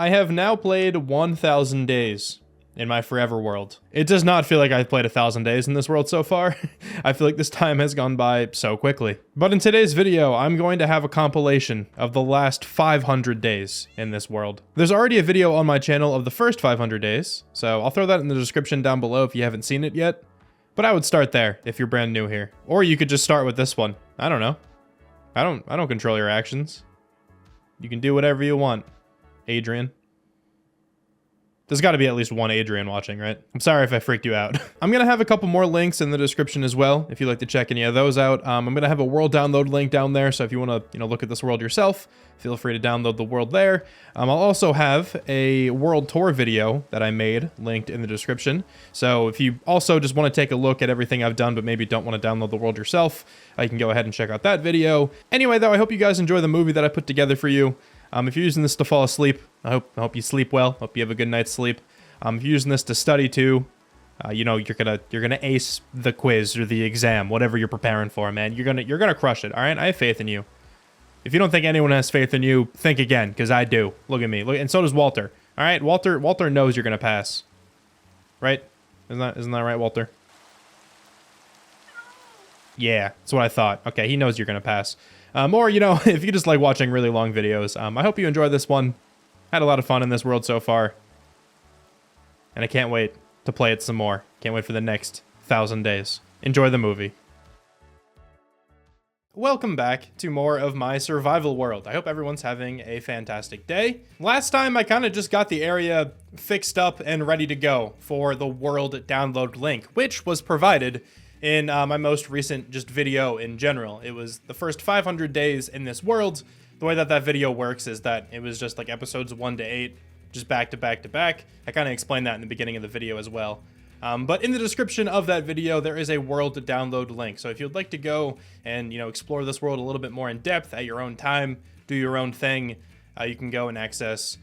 I have now played 1,000 days in my forever world. It does not feel like I've played 1,000 days in this world so far. I feel like this time has gone by so quickly. But in today's video, I'm going to have a compilation of the last 500 days in this world. There's already a video on my channel of the first 500 days, so I'll throw that in the description down below if you haven't seen it yet. But I would start there if you're brand new here. Or you could just start with this one. I don't know. I don't control your actions. You can do whatever you want, Adrian. There's got to be at least one Adrian watching, right? I'm sorry if I freaked you out. I'm going to have a couple more links in the description as well, if you'd like to check any of those out. I'm going to have a world download link down there, so if you want to, look at this world yourself, feel free to download the world there. I'll also have a world tour video that I made linked in the description. So if you also just want to take a look at everything I've done, but maybe don't want to download the world yourself, you can go ahead and check out that video. Anyway, though, I hope you guys enjoy the movie that I put together for you. If you're using this to fall asleep, I hope you sleep well. Hope you have a good night's sleep. If you're using this to study too, you're gonna ace the quiz or the exam, whatever you're preparing for, man. You're gonna crush it. All right, I have faith in you. If you don't think anyone has faith in you, think again, because I do. Look at me. Look, and so does Walter. All right, Walter knows you're gonna pass. Right? Isn't that right, Walter? Yeah, that's what I thought. Okay, he knows you're gonna pass. Or, if you just like watching really long videos, I hope you enjoy this one. Had a lot of fun in this world so far. And I can't wait to play it some more. Can't wait for the next 1,000 days. Enjoy the movie. Welcome back to more of my survival world. I hope everyone's having a fantastic day. Last time I kind of just got the area fixed up and ready to go for the world download link, which was provided in my most recent just video in general. It was the first 500 days in this world. The way that video works is that it was just like episodes 1 to 8, just back to back to back. I kind of explained that in the beginning of the video as well. But in the description of that video, there is a world download link. So if you'd like to go and, explore this world a little bit more in depth at your own time, do your own thing, you can go and access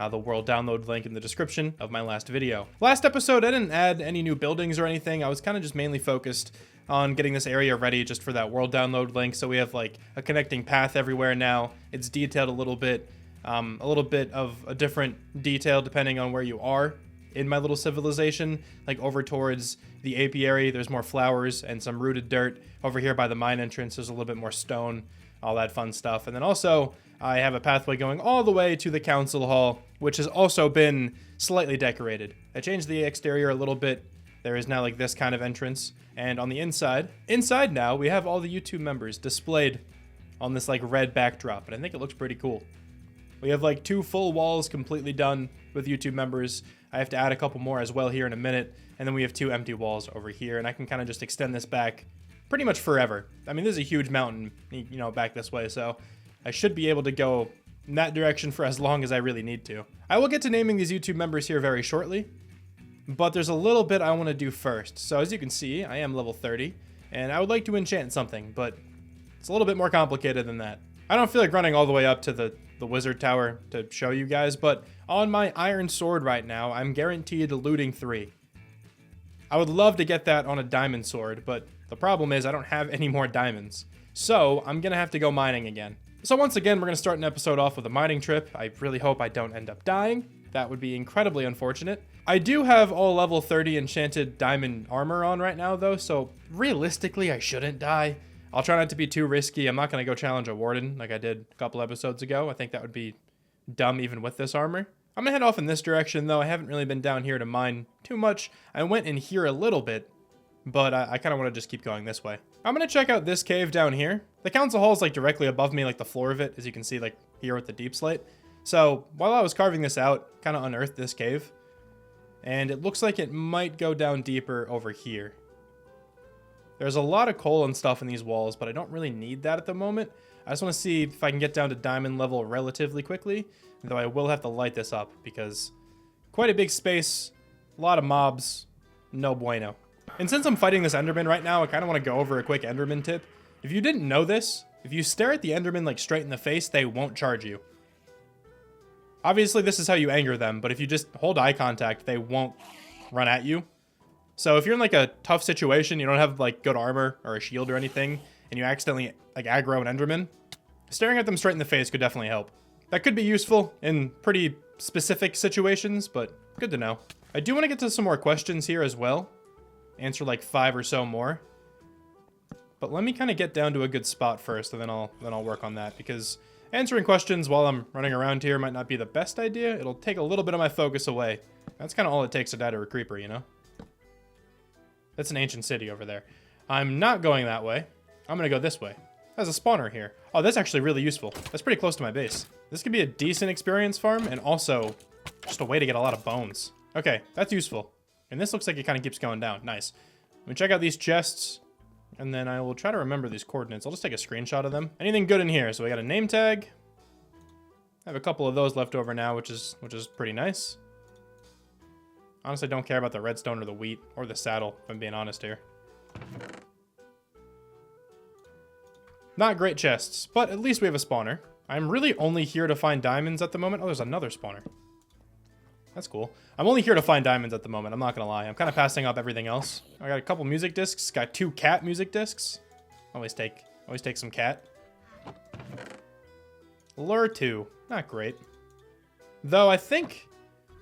the world download link in the description of my last video. Last episode, I didn't add any new buildings or anything. I was kind of just mainly focused on getting this area ready just for that world download link. So we have like a connecting path everywhere now. It's detailed a little bit of a different detail depending on where you are in my little civilization. Like over towards the apiary, there's more flowers and some rooted dirt. Over here by the mine entrance, there's a little bit more stone, all that fun stuff. And then also, I have a pathway going all the way to the council hall, which has also been slightly decorated. I changed the exterior a little bit. There is now like this kind of entrance. And on the inside now, we have all the YouTube members displayed on this like red backdrop. And I think it looks pretty cool. We have like 2 full walls completely done with YouTube members. I have to add a couple more as well here in a minute. And then we have 2 empty walls over here. And I can kind of just extend this back pretty much forever. I mean, this is a huge mountain, back this way. So I should be able to go in that direction for as long as I really need to. I will get to naming these YouTube members here very shortly, but there's a little bit I want to do first. So as you can see, I am level 30, and I would like to enchant something, but it's a little bit more complicated than that. I don't feel like running all the way up to the wizard tower to show you guys, but on my iron sword right now, I'm guaranteed looting 3. I would love to get that on a diamond sword, but the problem is I don't have any more diamonds. So I'm going to have to go mining again. So once again, we're going to start an episode off with a mining trip. I really hope I don't end up dying. That would be incredibly unfortunate. I do have all level 30 enchanted diamond armor on right now, though, so realistically, I shouldn't die. I'll try not to be too risky. I'm not going to go challenge a warden like I did a couple episodes ago. I think that would be dumb even with this armor. I'm going to head off in this direction, though. I haven't really been down here to mine too much. I went in here a little bit, but I kind of want to just keep going this way. I'm going to check out this cave down here. The council hall is like directly above me, like the floor of it, as you can see like here with the deep slate. So while I was carving this out, kind of unearthed this cave. And it looks like it might go down deeper over here. There's a lot of coal and stuff in these walls, but I don't really need that at the moment. I just want to see if I can get down to diamond level relatively quickly, though I will have to light this up because quite a big space, a lot of mobs, no bueno. And since I'm fighting this Enderman right now, I kind of want to go over a quick Enderman tip. If you didn't know this, if you stare at the Enderman like straight in the face, they won't charge you. Obviously, this is how you anger them, but if you just hold eye contact, they won't run at you. So if you're in like a tough situation, you don't have like good armor or a shield or anything, and you accidentally like aggro an Enderman, staring at them straight in the face could definitely help. That could be useful in pretty specific situations, but good to know. I do want to get to some more questions here as well. Answer like 5 or so more. But let me kind of get down to a good spot first, and then I'll work on that, because answering questions while I'm running around here might not be the best idea. It'll take a little bit of my focus away. That's kind of all it takes to die to a creeper, you know? That's an ancient city over there. I'm not going that way. I'm going to go this way. There's a spawner here. Oh, that's actually really useful. That's pretty close to my base. This could be a decent experience farm, and also just a way to get a lot of bones. Okay, that's useful. And this looks like it kind of keeps going down. Nice. Let me check out these chests, and then I will try to remember these coordinates. I'll just take a screenshot of them. Anything good in here? So we got a name tag. I have a couple of those left over now, which is pretty nice. Honestly, don't care about the redstone or the wheat or the saddle, if I'm being honest here. Not great chests, but at least we have a spawner. I'm really only here to find diamonds at the moment. Oh, there's another spawner. That's cool. I'm only here to find diamonds at the moment, I'm not gonna lie. I'm kind of passing up everything else. I got a couple music discs, got 2 cat music discs. Always take some cat. Lure 2, not great. Though I think,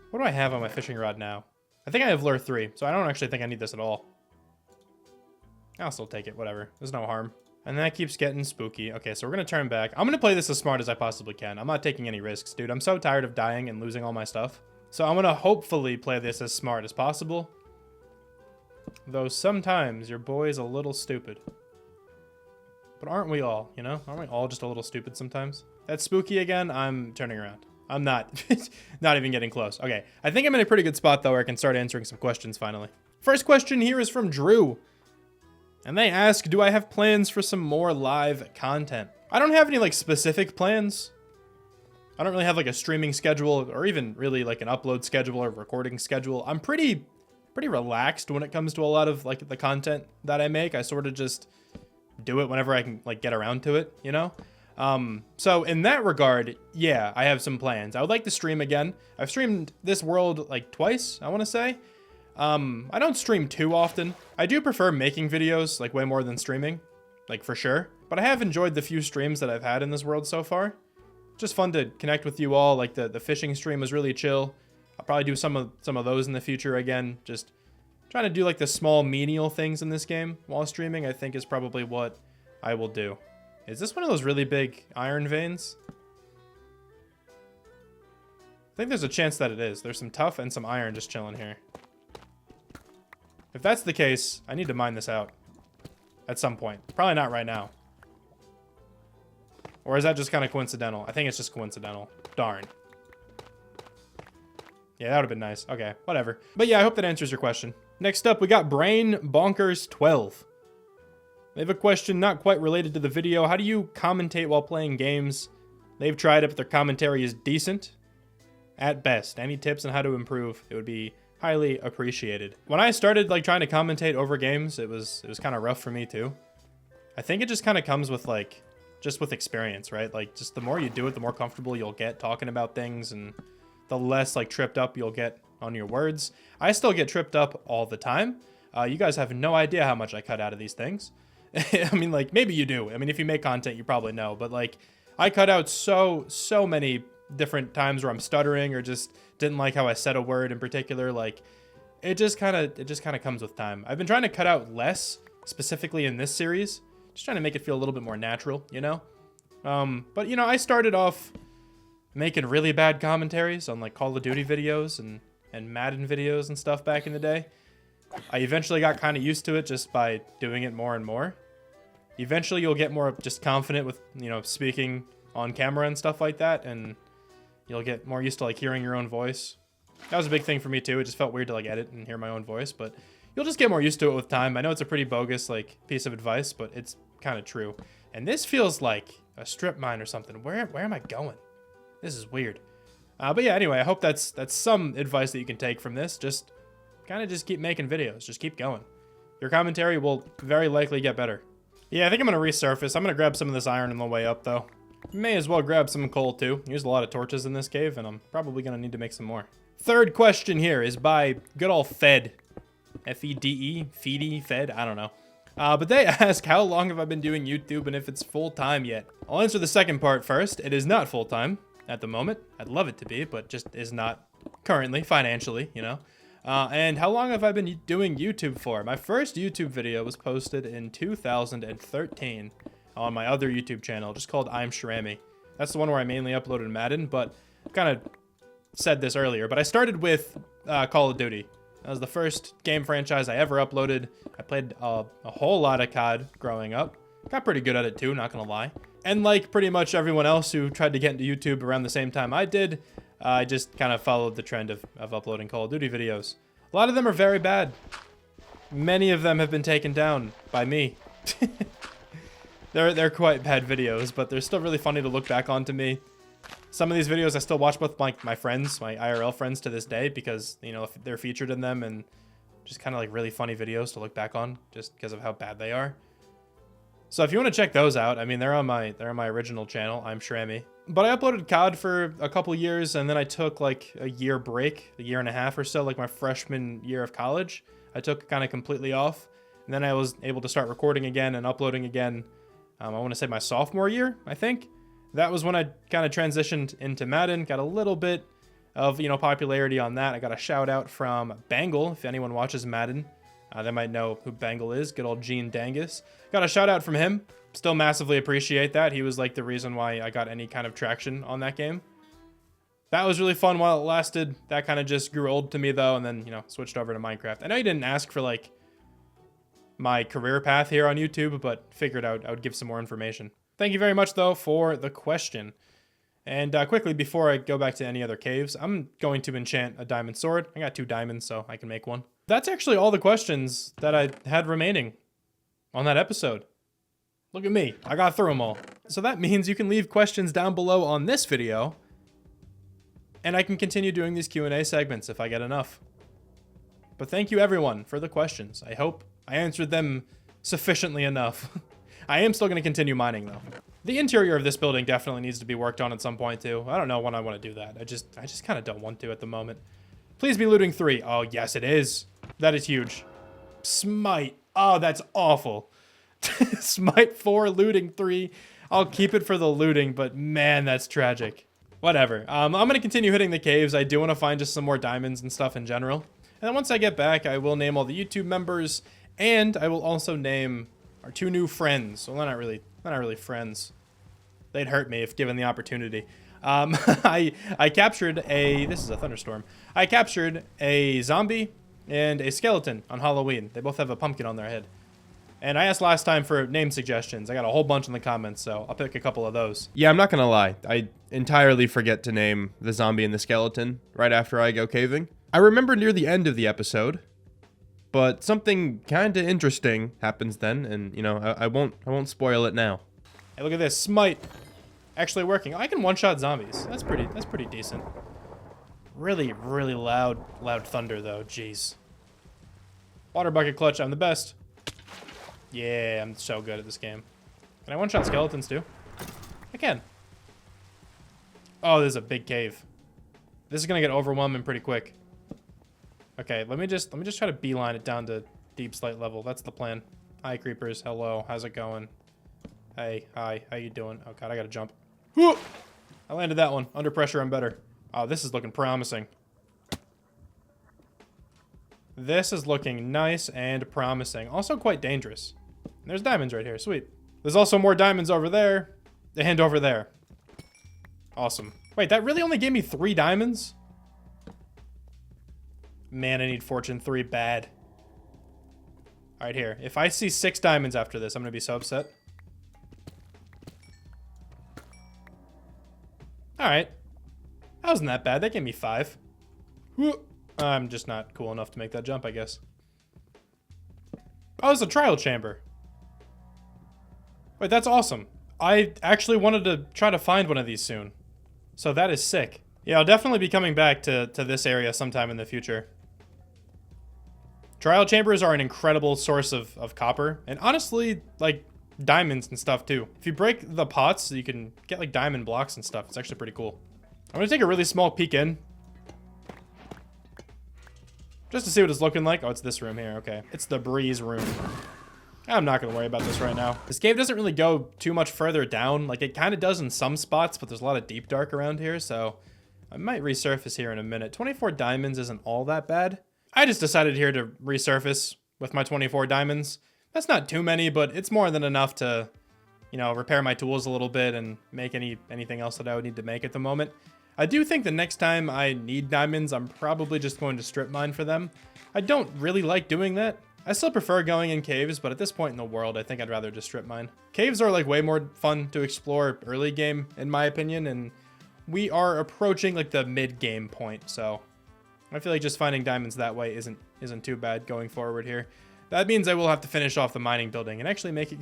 what do I have on my fishing rod now? I think I have lure 3, so I don't actually think I need this at all. I'll still take it, whatever. There's no harm. And that keeps getting spooky. Okay, so we're gonna turn back. I'm gonna play this as smart as I possibly can. I'm not taking any risks, dude. I'm so tired of dying and losing all my stuff. So I'm gonna hopefully play this as smart as possible. Though sometimes your boy's a little stupid. But aren't we all, you know? Aren't we all just a little stupid sometimes? That's spooky again. I'm turning around. I'm not, not even getting close. Okay, I think I'm in a pretty good spot though where I can start answering some questions finally. First question here is from Drew. And they ask, do I have plans for some more live content? I don't have any like specific plans. I don't really have like a streaming schedule or even really like an upload schedule or recording schedule. I'm pretty relaxed when it comes to a lot of like the content that I make. I sort of just do it whenever I can like get around to it, you know? So in that regard, yeah, I have some plans. I would like to stream again. I've streamed this world like twice, I want to say. I don't stream too often. I do prefer making videos like way more than streaming, like for sure. But I have enjoyed the few streams that I've had in this world so far. Just fun to connect with you all. Like the fishing stream was really chill. I'll probably do some of those in the future again. Just trying to do like the small menial things in this game while streaming, I think is probably what I will do. Is this one of those really big iron veins? I think there's a chance that it is. There's some tough and some iron just chilling here. If that's the case, I need to mine this out at some point. Probably not right now. Or is that just kind of coincidental? I think it's just coincidental. Darn. Yeah, that would have been nice. Okay, whatever. But yeah, I hope that answers your question. Next up, we got Brain Bonkers 12. They have a question not quite related to the video. How do you commentate while playing games? They've tried it, but their commentary is decent. At best. Any tips on how to improve? It would be highly appreciated. When I started like trying to commentate over games, it was kind of rough for me too. I think it just kind of comes with like, just with experience, right? Like just the more you do it, the more comfortable you'll get talking about things and the less like tripped up you'll get on your words. I still get tripped up all the time. You guys have no idea how much I cut out of these things. I mean, like maybe you do. I mean, if you make content, you probably know, but like I cut out so many different times where I'm stuttering or just didn't like how I said a word in particular. Like it just kind of comes with time. I've been trying to cut out less specifically in this series, just trying to make it feel a little bit more natural, you know? But you know, I started off making really bad commentaries on like Call of Duty videos and Madden videos and stuff back in the day. I eventually got kind of used to it just by doing it more and more. Eventually you'll get more just confident with, you know, speaking on camera and stuff like that, and you'll get more used to like hearing your own voice. That was a big thing for me too. It just felt weird to like edit and hear my own voice, but you'll just get more used to it with time. I know it's a pretty bogus like piece of advice, but it's kind of true. And this feels like a strip mine or something. Where am I going? This is weird. But yeah, anyway, I hope that's some advice that you can take from this. Just kind of just keep making videos. Just keep going. Your commentary will very likely get better. Yeah, I think I'm going to resurface. I'm going to grab some of this iron on the way up, though. May as well grab some coal, too. There's a lot of torches in this cave, and I'm probably going to need to make some more. Third question here is by good old Fed. F-E-D-E? Feedy? Fed? I don't know. But they ask, how long have I been doing YouTube and if it's full-time yet? I'll answer the second part first. It is not full-time. at the moment. I'd love it to be, but just is not currently financially, you know. And how long have I been doing YouTube for? My first YouTube video was posted in 2013 on my other YouTube channel, just called I'm Shrami. That's the one where I mainly uploaded Madden, but I kind of said this earlier, but I started with Call of Duty. That was the first game franchise I ever uploaded. I played a whole lot of COD growing up. Got pretty good at it too, not gonna lie. And like pretty much everyone else who tried to get into YouTube around the same time I did, I just kind of followed the trend of uploading Call of Duty videos. A lot of them are very bad. Many of them have been taken down by me. They're quite bad videos, but they're still really funny to look back on to me. Some of these videos I still watch with my friends, my IRL friends to this day, because, you know, they're featured in them and just kind of like really funny videos to look back on just because of how bad they are. So if you want to check those out, I mean, they're on my original channel, I'm Shrami. But I uploaded COD for a couple years, and then I took like a year break, a year and a half or so, like my freshman year of college. I took kind of completely off, and then I was able to start recording again and uploading again. I want to say my sophomore year, I think. That was when I kind of transitioned into Madden, got a little bit of, you know, popularity on that. I got a shout out from Bangle, if anyone watches Madden. They might know who Bangle is, good old Gene Dangus. Got a shout out from him. Still massively appreciate that. He was like the reason why I got any kind of traction on that game. That was really fun while it lasted. That kind of just grew old to me though, and then, you know, switched over to Minecraft. I know you didn't ask for like my career path here on YouTube, but figured I would give some more information. Thank you very much though for the question. And quickly, before I go back to any other caves, I'm going to enchant a diamond sword. I got 2 diamonds, so I can make one. That's actually all the questions that I had remaining on that episode. Look at me, I got through them all. So that means you can leave questions down below on this video, and I can continue doing these Q&A segments if I get enough. But thank you everyone for the questions. I hope I answered them sufficiently enough. I am still going to continue mining though. The interior of this building definitely needs to be worked on at some point too. I don't know when I want to do that. I just kind of don't want to at the moment. Please be looting 3. Oh, yes, it is. That is huge. Smite. Oh, that's awful. Smite 4, looting 3. I'll keep it for the looting, but man, that's tragic. Whatever. I'm going to continue hitting the caves. I do want to find just some more diamonds and stuff in general. And then once I get back, I will name all the YouTube members, and I will also name our 2 new friends. Well, they're not really friends. They'd hurt me if given the opportunity. I captured a... This is a thunderstorm. I captured a zombie and a skeleton on Halloween. They both have a pumpkin on their head. And I asked last time for name suggestions. I got a whole bunch in the comments, so I'll pick a couple of those. Yeah, I'm not gonna lie. I entirely forget to name the zombie and the skeleton right after I go caving. I remember near the end of the episode, but something kind of interesting happens then, and you know, I won't spoil it now. Hey, look at this smite, actually working. I can one-shot zombies. That's pretty decent. Really loud thunder though. Jeez. Water bucket clutch. I'm the best. Yeah, I'm so good at this game. Can I one-shot skeletons too? I can. Oh, there's a big cave. This is gonna get overwhelming pretty quick. Okay, let me just try to beeline it down to deep slate level. That's the plan. Hi, creepers. Hello. How's it going? Hey, hi. How you doing? Oh god, I gotta jump. I landed that one. Under pressure, I'm better. Oh, this is looking promising. This is looking nice and promising. Also quite dangerous. There's diamonds right here. Sweet. There's also more diamonds over there and over there. Awesome. Wait, that really only gave me 3 diamonds? Man, I need Fortune 3 bad. All right, here. If I see 6 diamonds after this, I'm going to be so upset. All right. That wasn't that bad. That gave me 5. I'm just not cool enough to make that jump, I guess. Oh, it's a trial chamber. Wait, that's awesome. I actually wanted to try to find one of these soon. So that is sick. Yeah, I'll definitely be coming back to this area sometime in the future. Trial chambers are an incredible source of copper. And honestly, like, diamonds and stuff, too. If you break the pots, you can get, like, diamond blocks and stuff. It's actually pretty cool. I'm gonna take a really small peek in. Just to see what it's looking like. Oh, it's this room here. Okay. It's the breeze room. I'm not going to worry about this right now. This cave doesn't really go too much further down. Like, it kind of does in some spots, but there's a lot of deep dark around here, so I might resurface here in a minute. 24 diamonds isn't all that bad. I just decided here to resurface with my 24 diamonds. That's not too many, but it's more than enough to, you know, repair my tools a little bit and make anything else that I would need to make at the moment. I do think the next time I need diamonds, I'm probably just going to strip mine for them. I don't really like doing that. I still prefer going in caves, but at this point in the world, I think I'd rather just strip mine. Caves are like way more fun to explore early game, in my opinion, and we are approaching like the mid-game point, so I feel like just finding diamonds that way isn't too bad going forward here. That means I will have to finish off the mining building and actually make it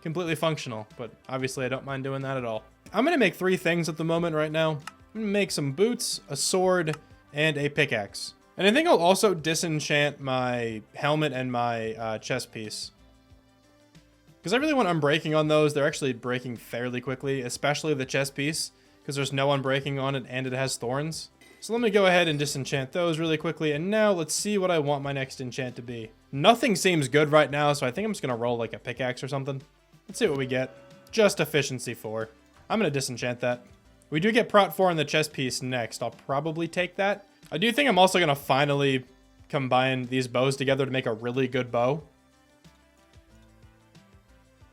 completely functional, but obviously I don't mind doing that at all. I'm gonna make 3 things at the moment right now. I'm gonna make some boots, a sword, and a pickaxe. And I think I'll also disenchant my helmet and my chest piece. Because I really want unbreaking on those. They're actually breaking fairly quickly, especially the chest piece, because there's no unbreaking on it and it has thorns. So let me go ahead and disenchant those really quickly. And now let's see what I want my next enchant to be. Nothing seems good right now, so I think I'm just going to roll like a pickaxe or something. Let's see what we get. Just efficiency 4. I'm going to disenchant that. We do get prot 4 in the chest piece next. I'll probably take that. I do think I'm also going to finally combine these bows together to make a really good bow.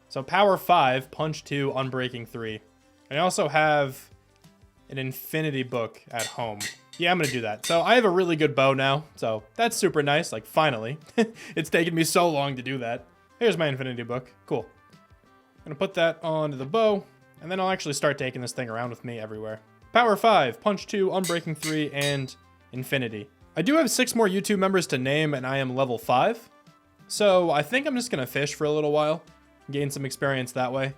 So power 5, punch 2, unbreaking 3. And I also have an infinity book at home. Yeah, I'm going to do that. So I have a really good bow now. So that's super nice. Like, finally. It's taken me so long to do that. Here's my infinity book. Cool. I'm going to put that onto the bow. And then I'll actually start taking this thing around with me everywhere. Power 5, punch 2, unbreaking 3, and infinity. I do have 6 more YouTube members to name, and I am level 5. So I think I'm just going to fish for a little while. Gain some experience that way.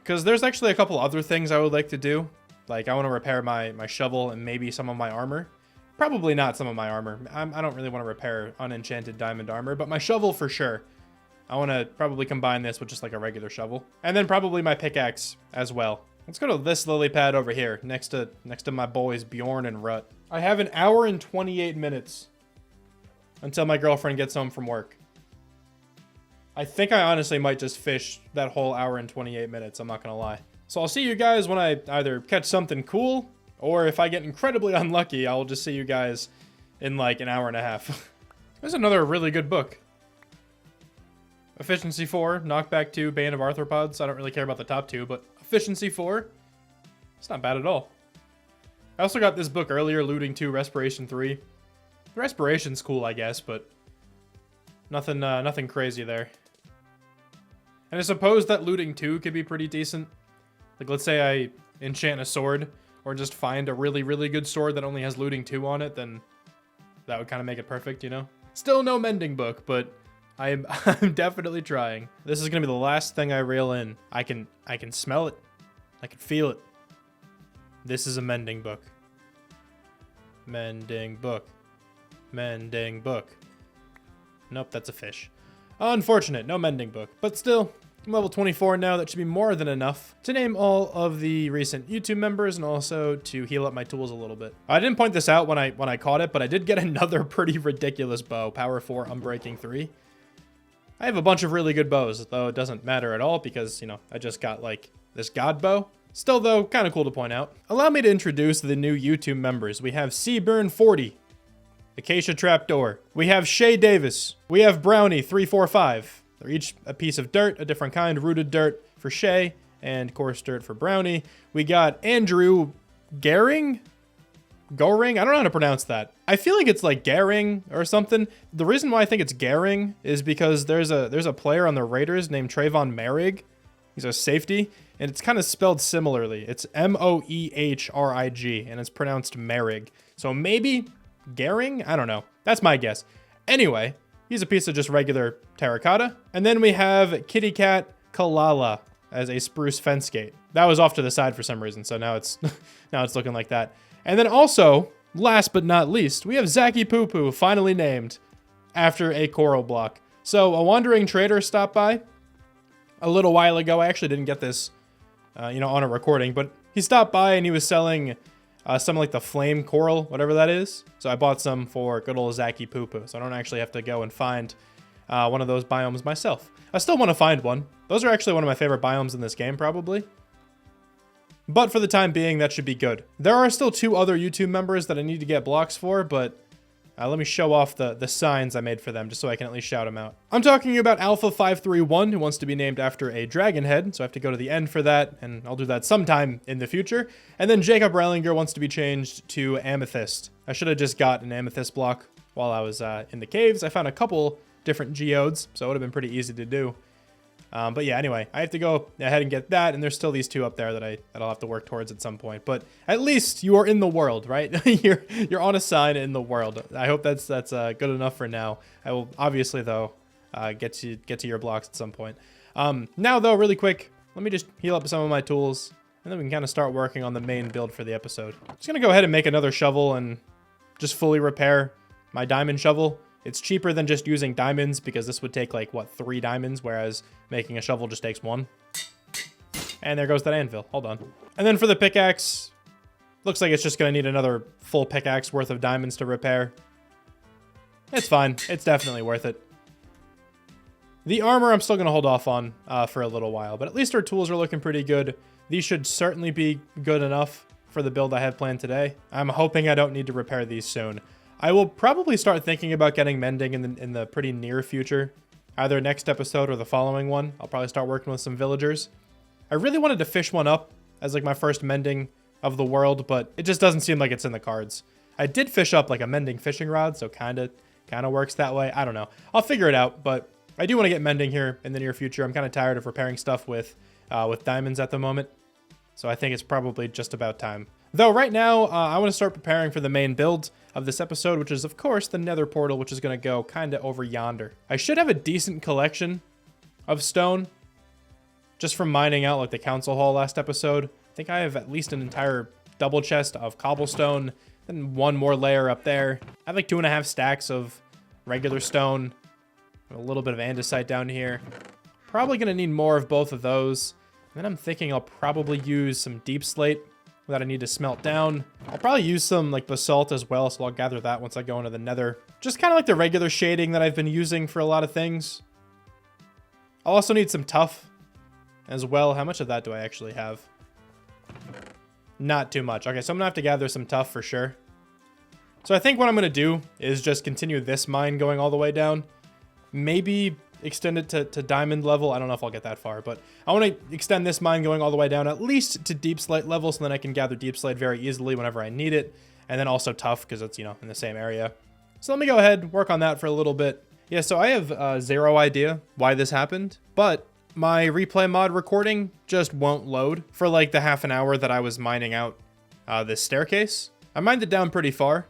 Because there's actually a couple other things I would like to do. Like, I want to repair my shovel and maybe some of my armor. Probably not some of my armor. I don't really want to repair unenchanted diamond armor, but my shovel for sure. I want to probably combine this with just like a regular shovel. And then probably my pickaxe as well. Let's go to this lily pad over here, next to my boys Bjorn and Rut. I have an hour and 28 minutes until my girlfriend gets home from work. I think I honestly might just fish that whole hour and 28 minutes, I'm not gonna lie. So I'll see you guys when I either catch something cool, or if I get incredibly unlucky, I'll just see you guys in like an hour and a half. There's another really good book. Efficiency 4, Knockback 2, Bane of Arthropods. I don't really care about the top 2, but Efficiency 4, it's not bad at all. I also got this book earlier, Looting 2, Respiration 3. The Respiration's cool, I guess, but nothing crazy there. And I suppose that Looting 2 could be pretty decent. Like, let's say I enchant a sword, or just find a really, really good sword that only has Looting 2 on it, then that would kind of make it perfect, you know? Still no mending book, but I'm definitely trying. This is gonna be the last thing I reel in. I can smell it. I can feel it. This is a mending book. Mending book. Mending book. Nope, that's a fish. Unfortunate, no mending book. But still, I'm level 24 now. That should be more than enough to name all of the recent YouTube members and also to heal up my tools a little bit. I didn't point this out when I caught it, but I did get another pretty ridiculous bow. Power 4, unbreaking 3. I have a bunch of really good bows, though it doesn't matter at all because, you know, I just got, like, this god bow. Still, though, kind of cool to point out. Allow me to introduce the new YouTube members. We have Seaburn40, Acacia Trapdoor. We have Shay Davis. We have Brownie345. They're each a piece of dirt, a different kind. Rooted dirt for Shay and coarse dirt for Brownie. We got Andrew Goring? I don't know how to pronounce that. I feel like it's like Garing or something. The reason why I think it's Garing is because there's a player on the Raiders named Trayvon Merrig. He's a safety, and it's kind of spelled similarly. It's M-O-E-H-R-I-G, and it's pronounced Merrig. So maybe Garing? I don't know. That's my guess. Anyway, he's a piece of just regular terracotta. And then we have Kitty Cat Kalala as a spruce fence gate. That was off to the side for some reason, so now it's now it's looking like that. And then also, last but not least, we have Zacky Poo Poo, finally named after a coral block. So a wandering trader stopped by a little while ago. I actually didn't get this, on a recording, but he stopped by and he was selling some like the flame coral, whatever that is. So I bought some for good old Zacky Poo Poo. So I don't actually have to go and find one of those biomes myself. I still want to find one. Those are actually one of my favorite biomes in this game, probably. But for the time being, that should be good. There are still 2 other YouTube members that I need to get blocks for, but let me show off the signs I made for them, just so I can at least shout them out. I'm talking about Alpha531, who wants to be named after a dragon head, so I have to go to the end for that, and I'll do that sometime in the future. And then Jacob Reilinger wants to be changed to Amethyst. I should have just got an Amethyst block while I was in the caves. I found a couple different geodes, so it would have been pretty easy to do. But yeah, anyway, I have to go ahead and get that, and there's still these 2 up there that I'll have to work towards at some point. But at least you are in the world, right? you're on a sign in the world. I hope that's good enough for now. I will obviously though get to your blocks at some point. Now though, really quick, let me just heal up some of my tools, and then we can kind of start working on the main build for the episode. I'm just gonna go ahead and make another shovel and just fully repair my diamond shovel. It's cheaper than just using diamonds because this would take like, what, 3 diamonds, whereas making a shovel just takes 1. And there goes that anvil. Hold on. And then for the pickaxe, looks like it's just going to need another full pickaxe worth of diamonds to repair. It's fine. It's definitely worth it. The armor I'm still going to hold off on for a little while, but at least our tools are looking pretty good. These should certainly be good enough for the build I had planned today. I'm hoping I don't need to repair these soon. I will probably start thinking about getting mending in the pretty near future. Either next episode or the following one. I'll probably start working with some villagers. I really wanted to fish one up as like my first mending of the world, but it just doesn't seem like it's in the cards. I did fish up like a mending fishing rod, so kind of works that way. I don't know. I'll figure it out, but I do want to get mending here in the near future. I'm kind of tired of repairing stuff with diamonds at the moment, so I think it's probably just about time. Though right now, I want to start preparing for the main build of this episode, which is, of course, the Nether portal, which is going to go kind of over yonder. I should have a decent collection of stone, just from mining out like the council hall last episode. I think I have at least an entire double chest of cobblestone, then 1 more layer up there. I have like 2.5 stacks of regular stone, a little bit of andesite down here. Probably going to need more of both of those. And then I'm thinking I'll probably use some deep slate that I need to smelt down. I'll probably use some like basalt as well, so I'll gather that once I go into the Nether. Just kind of like the regular shading that I've been using for a lot of things. I'll also need some tuff as well. How much of that do I actually have? Not too much. Okay, so I'm gonna have to gather some tuff for sure. So I think what I'm gonna do is just continue this mine going all the way down. Maybe extend it to diamond level. I don't know if I'll get that far, but I want to extend this mine going all the way down at least to deep slate level, so then I can gather deep slate very easily whenever I need it, and then also tough because it's, you know, in the same area. So let me go ahead, work on that for a little bit. Yeah, so I have 0 idea why this happened, but my replay mod recording just won't load for like the half an hour that I was mining out this staircase. I mined it down pretty far.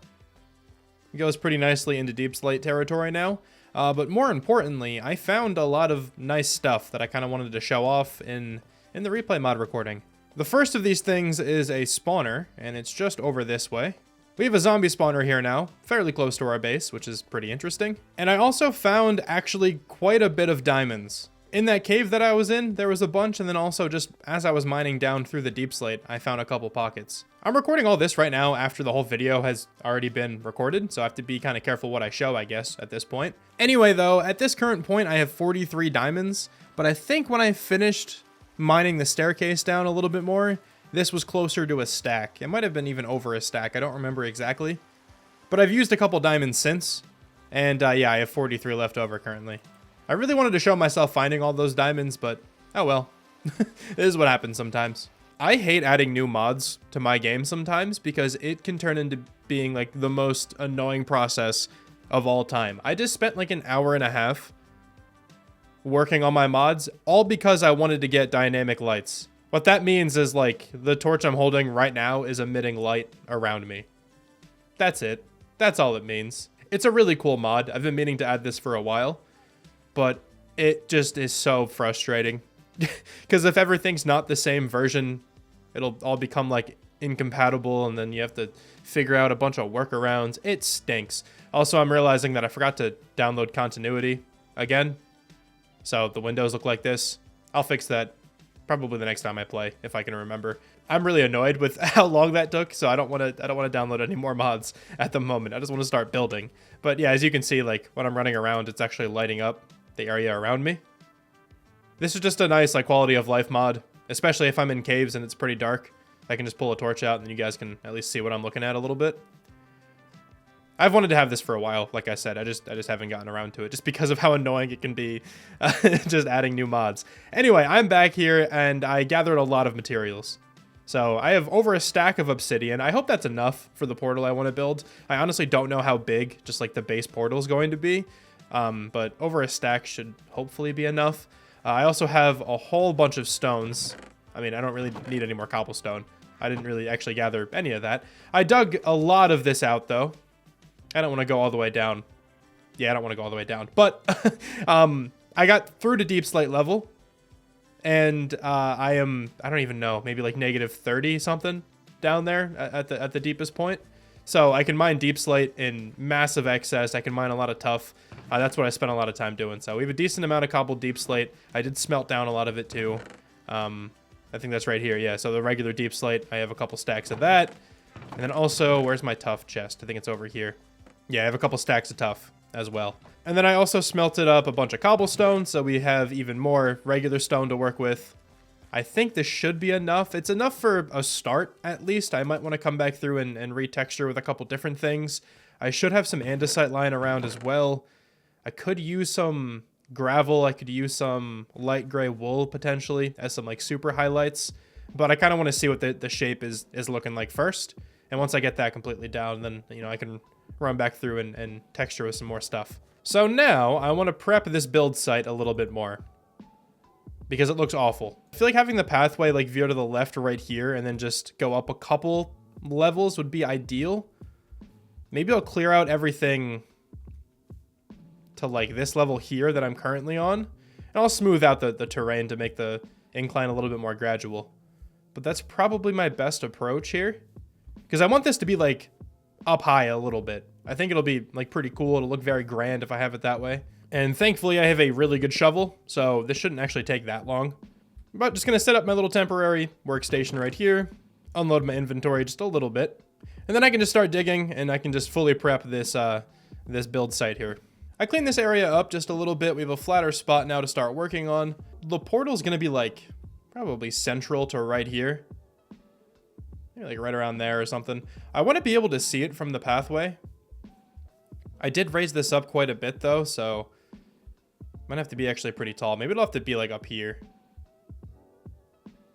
It goes pretty nicely into deep slate territory now. But more importantly, I found a lot of nice stuff that I kind of wanted to show off in the replay mod recording. The first of these things is a spawner, and it's just over this way. We have a zombie spawner here now, fairly close to our base, which is pretty interesting. And I also found actually quite a bit of diamonds. In that cave that I was in, there was a bunch, and then also just as I was mining down through the deep slate, I found a couple pockets. I'm recording all this right now after the whole video has already been recorded, so I have to be kind of careful what I show, I guess, at this point. Anyway, though, at this current point, I have 43 diamonds, but I think when I finished mining the staircase down a little bit more, this was closer to a stack. It might have been even over a stack, I don't remember exactly. But I've used a couple diamonds since, and yeah, I have 43 left over currently. I really wanted to show myself finding all those diamonds, but oh well. This is what happens sometimes. I hate adding new mods to my game sometimes because it can turn into being like the most annoying process of all time. I just spent like an hour and a half working on my mods, all because I wanted to get dynamic lights. What that means is like the torch I'm holding right now is emitting light around me. That's it. That's all it means. It's a really cool mod. I've been meaning to add this for a while, but it just is so frustrating because if everything's not the same version, it'll all become like incompatible, and then you have to figure out a bunch of workarounds. It stinks. Also, I'm realizing that I forgot to download continuity again, so the windows look like this. I'll fix that probably the next time I play, if I can remember. I'm really annoyed with how long that took, so I don't want to download any more mods at the moment. I just want to start building. But yeah, as you can see, like when I'm running around, it's actually lighting up the area around me. This is just a nice like quality of life mod, especially if I'm in caves and it's pretty dark. I can just pull a torch out and you guys can at least see what I'm looking at a little bit. I've wanted to have this for a while, like I said. I just haven't gotten around to it just because of how annoying it can be just adding new mods. Anyway, I'm back here and I gathered a lot of materials. So I have over a stack of obsidian. I hope that's enough for the portal I want to build. I honestly don't know how big just like the base portal is going to be, but over a stack should hopefully be enough. I also have a whole bunch of stones. I mean, I don't really need any more cobblestone. I didn't really actually gather any of that. I dug a lot of this out though. I don't want to go all the way down. Yeah, I don't want to go all the way down. But I got through to deep slate level. And I don't even know, maybe like -30 something down there at the deepest point. So I can mine deep slate in massive excess. I can mine a lot of tuff. That's what I spent a lot of time doing. So we have a decent amount of cobbled deep slate. I did smelt down a lot of it too. I think that's right here. Yeah, so the regular deep slate, I have a couple stacks of that. And then also, where's my tuff chest? I think it's over here. Yeah, I have a couple stacks of tuff as well. And then I also smelted up a bunch of cobblestone, so we have even more regular stone to work with. I think this should be enough. It's enough for a start, at least. I might want to come back through and retexture with a couple different things. I should have some andesite lying around as well. I could use some gravel. I could use some light gray wool, potentially, as some, like, super highlights. But I kind of want to see what the shape is looking like first. And once I get that completely down, then, you know, I can run back through and texture with some more stuff. So now I want to prep this build site a little bit more because it looks awful. I feel like having the pathway like veer to the left right here and then just go up a couple levels would be ideal. Maybe I'll clear out everything to like this level here that I'm currently on, and I'll smooth out the terrain to make the incline a little bit more gradual. But that's probably my best approach here because I want this to be like up high a little bit. I think it'll be like pretty cool. It'll look very grand if I have it that way. And thankfully I have a really good shovel, so this shouldn't actually take that long. But just gonna set up my little temporary workstation right here, unload my inventory just a little bit, and then I can just start digging and I can just fully prep this this build site here. I cleaned this area up just a little bit. We have a flatter spot now to start working on. The portal's gonna be like probably central to right here. Maybe like right around there or something. I want to be able to see it from the pathway. I did raise this up quite a bit though, so might have to be actually pretty tall. Maybe it'll have to be like up here.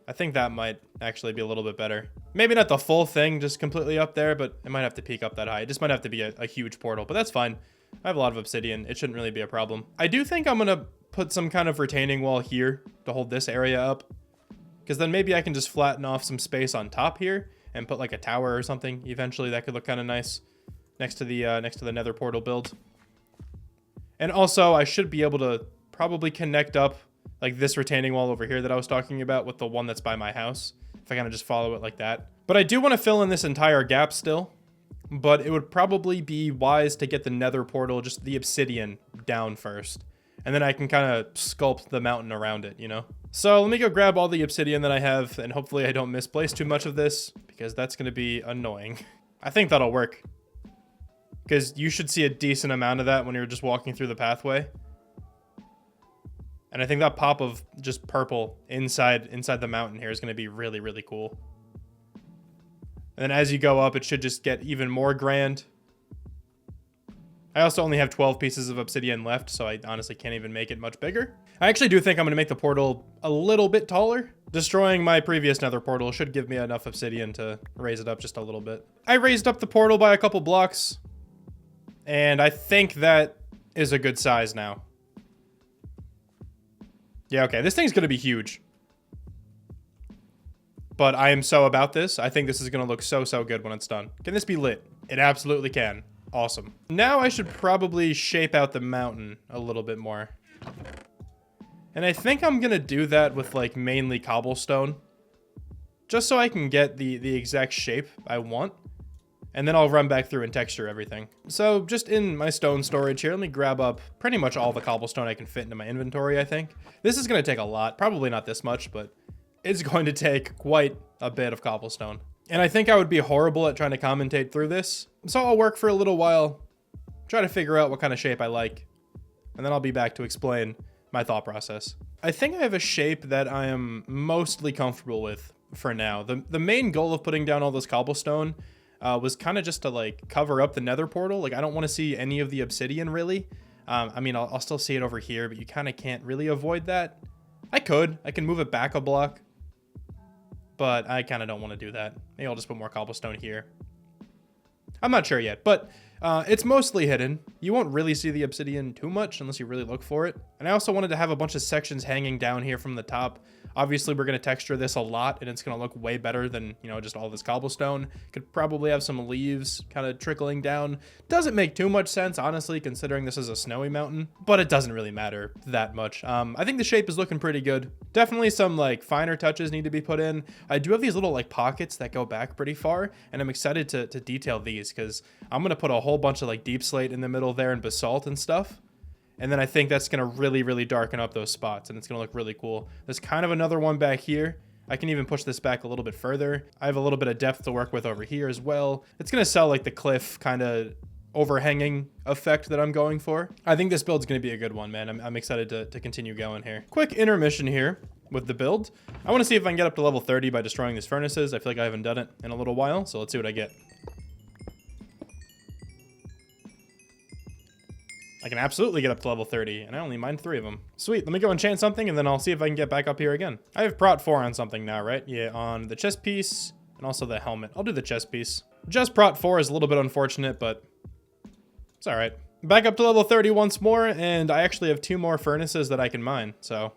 I think that might actually be a little bit better. Maybe not the full thing, just completely up there, but it might have to peak up that high. It just might have to be a huge portal, but that's fine. I have a lot of obsidian. It shouldn't really be a problem. I do think I'm going to put some kind of retaining wall here to hold this area up, because then maybe I can just flatten off some space on top here and put like a tower or something. Eventually that could look kind of nice next to the nether portal build. And also I should be able to probably connect up like this retaining wall over here that I was talking about with the one that's by my house, if I kind of just follow it like that. But I do want to fill in this entire gap still, but it would probably be wise to get the nether portal, just the obsidian, down first. And then I can kind of sculpt the mountain around it, you know? So let me go grab all the obsidian that I have, and hopefully I don't misplace too much of this, because that's going to be annoying. I think that'll work, because you should see a decent amount of that when you're just walking through the pathway. And I think that pop of just purple inside the mountain here is going to be really, really cool. And then as you go up, it should just get even more grand. I also only have 12 pieces of obsidian left, so I honestly can't even make it much bigger. I actually do think I'm going to make the portal a little bit taller. Destroying my previous nether portal should give me enough obsidian to raise it up just a little bit. I raised up the portal by a couple blocks, and I think that is a good size now. Yeah, okay, this thing's going to be huge. But I am so about this. I think this is going to look so, so good when it's done. Can this be lit? It absolutely can. Awesome. Now I should probably shape out the mountain a little bit more. And I think I'm going to do that with like mainly cobblestone. Just so I can get the exact shape I want. And then I'll run back through and texture everything. So just in my stone storage here, let me grab up pretty much all the cobblestone I can fit into my inventory, I think. This is going to take a lot. Probably not this much, but it's going to take quite a bit of cobblestone. And I think I would be horrible at trying to commentate through this. So I'll work for a little while, try to figure out what kind of shape I like, and then I'll be back to explain my thought process. I think I have a shape that I am mostly comfortable with for now. The main goal of putting down all this cobblestone was kind of just to like cover up the nether portal. Like I don't want to see any of the obsidian really. I mean, I'll still see it over here, but you kind of can't really avoid that. I can move it back a block, but I kind of don't want to do that. Maybe I'll just put more cobblestone here. I'm not sure yet, but it's mostly hidden. You won't really see the obsidian too much unless you really look for it. And I also wanted to have a bunch of sections hanging down here from the top. Obviously, we're going to texture this a lot, and it's going to look way better than, you know, just all this cobblestone. Could probably have some leaves kind of trickling down. Doesn't make too much sense, honestly, considering this is a snowy mountain, but it doesn't really matter that much. I think the shape is looking pretty good. Definitely some, like, finer touches need to be put in. I do have these little, like, pockets that go back pretty far, and I'm excited to detail these, because I'm going to put a whole bunch of, like, deep slate in the middle there and basalt and stuff. And then I think that's going to really, really darken up those spots, and it's going to look really cool. There's kind of another one back here. I can even push this back a little bit further. I have a little bit of depth to work with over here as well. It's going to sell like the cliff kind of overhanging effect that I'm going for. I think this build's going to be a good one, man. I'm excited to continue going here. Quick intermission here with the build. I want to see if I can get up to level 30 by destroying these furnaces. I feel like I haven't done it in a little while, so let's see what I get. I can absolutely get up to level 30, and I only mined 3 of them. Sweet, let me go enchant something, and then I'll see if I can get back up here again. I have prot 4 on something now, right? Yeah, on the chest piece, and also the helmet. I'll do the chest piece. Just prot 4 is a little bit unfortunate, but it's alright. Back up to level 30 once more, and I actually have 2 more furnaces that I can mine, so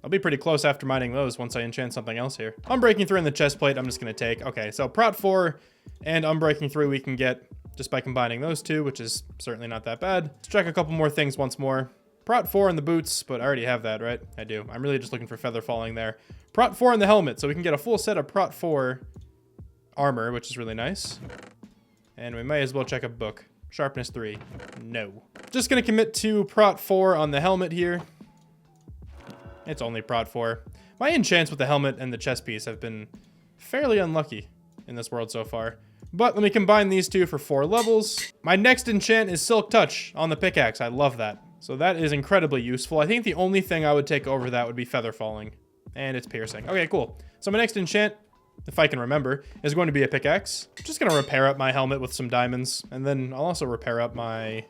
I'll be pretty close after mining those once I enchant something else here. Unbreaking 3 in the chest plate, I'm just going to take. Okay, so prot 4 and unbreaking 3 we can get just by combining those 2, which is certainly not that bad. Let's check a couple more things once more. Prot 4 in the boots, but I already have that, right? I do. I'm really just looking for feather falling there. Prot 4 in the helmet, so we can get a full set of prot 4 armor, which is really nice. And we may as well check a book. Sharpness 3. No. Just gonna commit to prot 4 on the helmet here. It's only prot 4. My enchants with the helmet and the chest piece have been fairly unlucky in this world so far. But let me combine these 2 for 4 levels. My next enchant is Silk Touch on the pickaxe. I love that. So that is incredibly useful. I think the only thing I would take over that would be Feather Falling. And it's piercing. Okay, cool. So my next enchant, if I can remember, is going to be a pickaxe. I'm just going to repair up my helmet with some diamonds. And then I'll also repair up my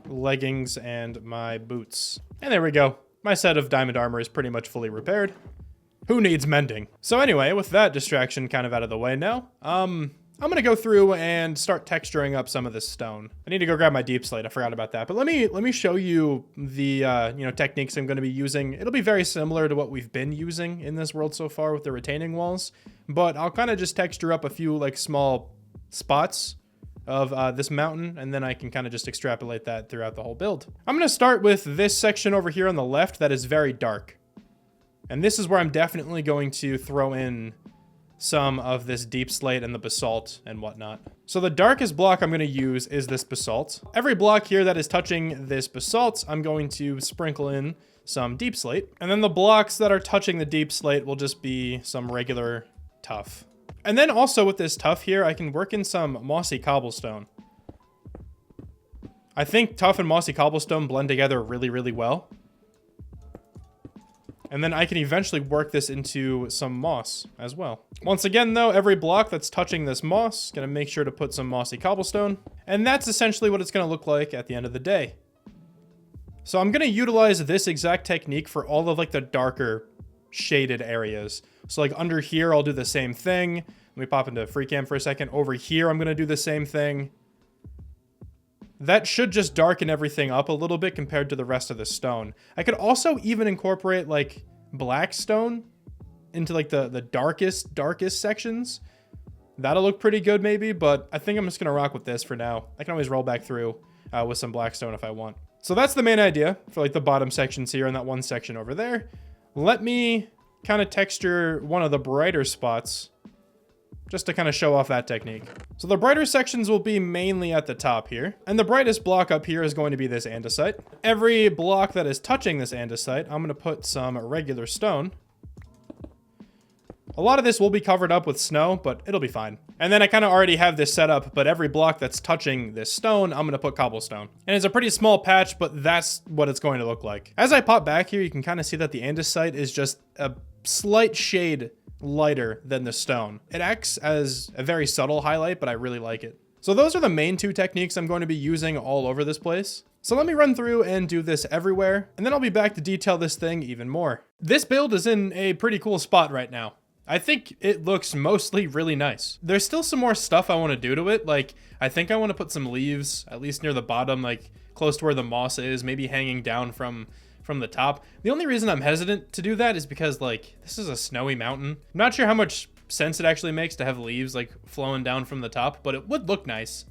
leggings and my boots. And there we go. My set of diamond armor is pretty much fully repaired. Who needs mending? So anyway, with that distraction kind of out of the way now, I'm gonna go through and start texturing up some of this stone. I need to go grab my deep slate. I forgot about that. But let me show you the techniques I'm gonna be using. It'll be very similar to what we've been using in this world so far with the retaining walls, but I'll kind of just texture up a few like small spots of this mountain, and then I can kind of just extrapolate that throughout the whole build. I'm gonna start with this section over here on the left that is very dark. And this is where I'm definitely going to throw in some of this deep slate and the basalt and whatnot. So the darkest block I'm going to use is this basalt. Every block here that is touching this basalt, I'm going to sprinkle in some deep slate. And then the blocks that are touching the deep slate will just be some regular tuff. And then also with this tuff here, I can work in some mossy cobblestone. I think tuff and mossy cobblestone blend together really, really well. And then I can eventually work this into some moss as well. Once again, though, every block that's touching this moss, gonna make sure to put some mossy cobblestone. And that's essentially what it's gonna look like at the end of the day. So I'm gonna utilize this exact technique for all of like the darker shaded areas. So like under here, I'll do the same thing. Let me pop into free cam for a second. Over here, I'm gonna do the same thing. That should just darken everything up a little bit compared to the rest of the stone. I could also even incorporate like black stone into like the darkest sections. That'll look pretty good maybe, but I think I'm just gonna rock with this for now. I can always roll back through with some black stone if I want. So that's the main idea for like the bottom sections here and that one section over there. Let me kind of texture one of the brighter spots just to kind of show off that technique. So the brighter sections will be mainly at the top here. And the brightest block up here is going to be this andesite. Every block that is touching this andesite, I'm going to put some regular stone. A lot of this will be covered up with snow, but it'll be fine. And then I kind of already have this set up, but every block that's touching this stone, I'm going to put cobblestone. And it's a pretty small patch, but that's what it's going to look like. As I pop back here, you can kind of see that the andesite is just a slight shade lighter than the stone. It acts as a very subtle highlight, but I really like it. So those are the main two techniques I'm going to be using all over this place. So let me run through and do this everywhere, and then I'll be back to detail this thing even more. This build is in a pretty cool spot right now. I think it looks mostly really nice. There's still some more stuff I want to do to it. Like, I think I want to put some leaves, at least near the bottom, like close to where the moss is, maybe hanging down from the top. The only reason I'm hesitant to do that is because, like, this is a snowy mountain. I'm not sure how much sense it actually makes to have leaves, like, flowing down from the top, but it would look nice.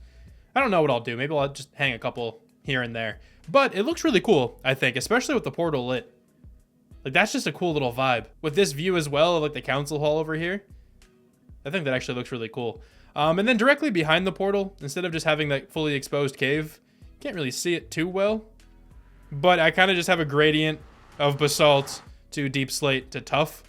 I don't know what I'll do. Maybe I'll just hang a couple here and there. But it looks really cool, I think, especially with the portal lit. Like, that's just a cool little vibe. With this view as well of, like, the council hall over here, I think that actually looks really cool. And then directly behind the portal, instead of just having that fully exposed cave, can't really see it too well, but I kind of just have a gradient of basalt to deep slate to tough.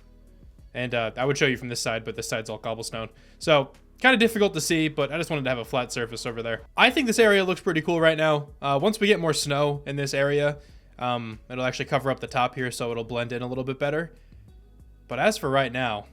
And I would show you from this side, but this side's all cobblestone. So kind of difficult to see, but I just wanted to have a flat surface over there. I think this area looks pretty cool right now. Once we get more snow in this area, it'll actually cover up the top here, so it'll blend in a little bit better. But as for right now,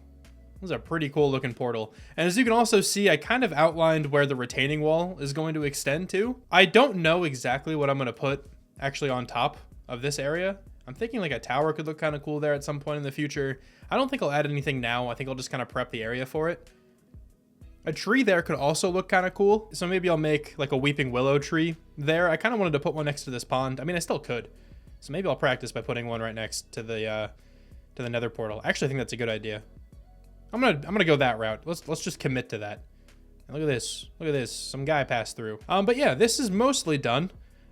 this is a pretty cool looking portal. And as you can also see, I kind of outlined where the retaining wall is going to extend to. I don't know exactly what I'm going to put actually on top of this area. I'm thinking like a tower could look kind of cool there at some point in the future. I don't think I'll add anything now. I think I'll just kind of prep the area for it. A tree there could also look kind of cool. So maybe I'll make like a weeping willow tree there. I kind of wanted to put one next to this pond. I mean, I still could. So maybe I'll practice by putting one right next to the nether portal. Actually, I think that's a good idea. I'm gonna go that route. Let's just commit to that. And look at this. Look at this. Some guy passed through. But yeah, this is mostly done.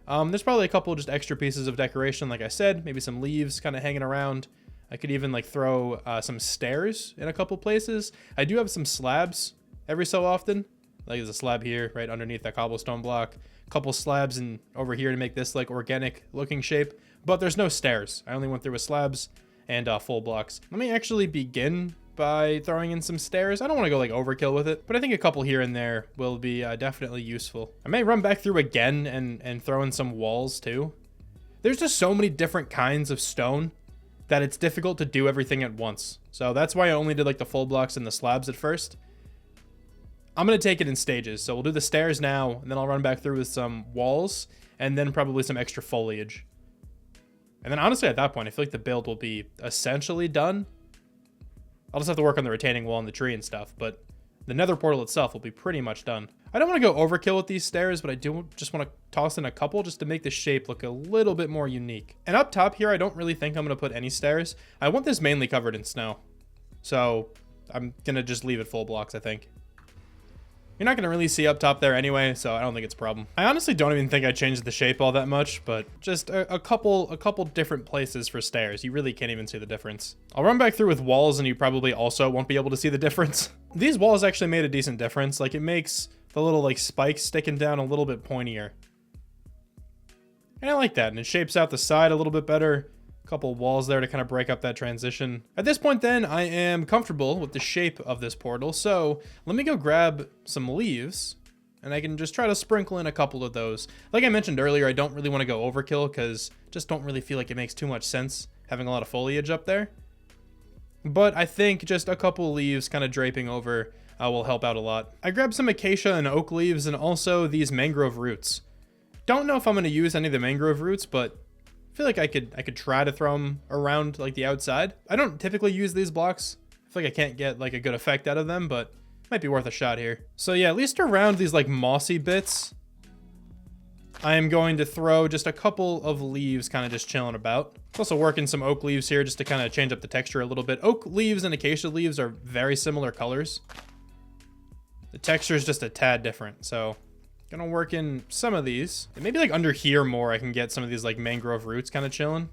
There's probably a couple just extra pieces of decoration, like I said. Maybe some leaves kind of hanging around. I could even like throw some stairs in a couple places. I do have some slabs every so often. Like there's a slab here right underneath that cobblestone block. A couple slabs in over here to make this like organic looking shape. But there's no stairs. I only went through with slabs and full blocks. Let me actually begin by throwing in some stairs. I don't want to go like overkill with it, but I think a couple here and there will be definitely useful. I may run back through again and throw in some walls too. There's just so many different kinds of stone that it's difficult to do everything at once. So that's why I only did like the full blocks and the slabs at first. I'm going to take it in stages. So we'll do the stairs now, and then I'll run back through with some walls and then probably some extra foliage. And then honestly, at that point, I feel like the build will be essentially done. I'll just have to work on the retaining wall and the tree and stuff, but the nether portal itself will be pretty much done. I don't want to go overkill with these stairs, but I do just want to toss in a couple just to make the shape look a little bit more unique. And up top here, I don't really think I'm going to put any stairs. I want this mainly covered in snow. So I'm going to just leave it full blocks, I think. You're not going to really see up top there anyway, so I don't think it's a problem. I honestly don't even think I changed the shape all that much, but just a couple different places for stairs. You really can't even see the difference. I'll run back through with walls, and you probably also won't be able to see the difference. These walls actually made a decent difference. Like, it makes the little, like, spikes sticking down a little bit pointier. And I like that, and it shapes out the side a little bit better. Couple walls there to kind of break up that transition. At this point then, I am comfortable with the shape of this portal, so let me go grab some leaves, and I can just try to sprinkle in a couple of those. Like I mentioned earlier, I don't really want to go overkill, because just don't really feel like it makes too much sense having a lot of foliage up there. But I think just a couple leaves kind of draping over will help out a lot. I grabbed some acacia and oak leaves, and also these mangrove roots. Don't know if I'm going to use any of the mangrove roots, but I feel like I could try to throw them around like the outside. I don't typically use these blocks. I feel like I can't get like a good effect out of them, but might be worth a shot here. So yeah, at least around these like mossy bits, I am going to throw just a couple of leaves kind of just chilling about. Also working some oak leaves here just to kind of change up the texture a little bit. Oak leaves and acacia leaves are very similar colors. The texture is just a tad different, so gonna work in some of these. And maybe like under here more, I can get some of these like mangrove roots kind of chilling.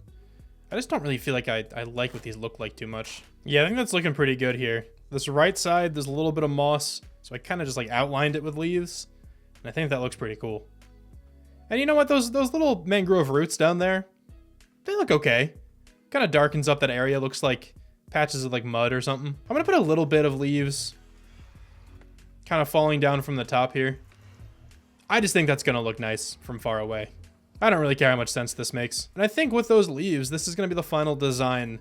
I just don't really feel like I like what these look like too much. Yeah, I think that's looking pretty good here. This right side, there's a little bit of moss, so I kind of just like outlined it with leaves. And I think that looks pretty cool. And you know what? Those little mangrove roots down there, they look okay. Kind of darkens up that area. Looks like patches of like mud or something. I'm gonna put a little bit of leaves kind of falling down from the top here. I just think that's gonna look nice from far away. I don't really care how much sense this makes. And I think with those leaves, this is gonna be the final design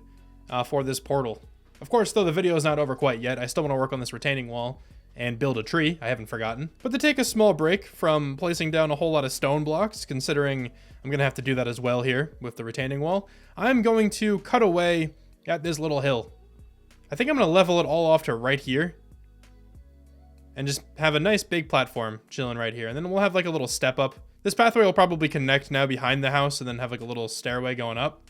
for this portal. Of course, though the video is not over quite yet, I still want to work on this retaining wall and build a tree. I haven't forgotten. But to take a small break from placing down a whole lot of stone blocks, considering I'm going to have to do that as well here with the retaining wall, I'm going to cut away at this little hill. I think I'm going to level it all off to right here and just have a nice big platform chilling right here. And then we'll have like a little step up. This pathway will probably connect now behind the house and then have like a little stairway going up.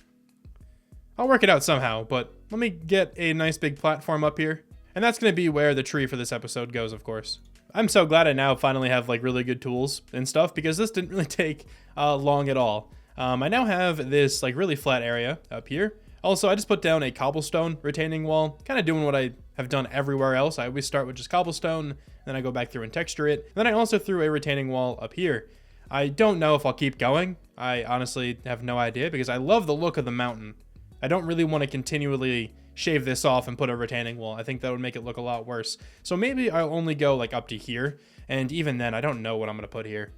I'll work it out somehow, but let me get a nice big platform up here. And that's going to be where the tree for this episode goes, of course. I'm so glad I now finally have like really good tools and stuff, because this didn't really take long at all. I now have this like really flat area up here. Also, I just put down a cobblestone retaining wall, kind of doing what I have done everywhere else. I always start with just cobblestone, then I go back through and texture it. And then I also threw a retaining wall up here. I don't know if I'll keep going. I honestly have no idea, because I love the look of the mountain. I don't really want to continually shave this off and put a retaining wall. I think that would make it look a lot worse. So maybe I'll only go like up to here. And even then, I don't know what I'm going to put here.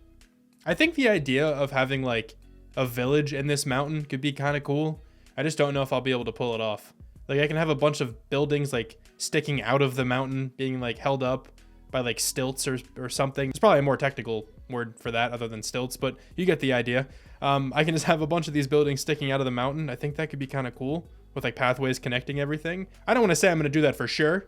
I think the idea of having like a village in this mountain could be kind of cool. I just don't know if I'll be able to pull it off. Like I can have a bunch of buildings like sticking out of the mountain, being like held up by like stilts or something. It's probably a more technical word for that other than stilts, but you get the idea. I can just have a bunch of these buildings sticking out of the mountain. I think that could be kind of cool with like pathways connecting everything. I don't want to say I'm going to do that for sure,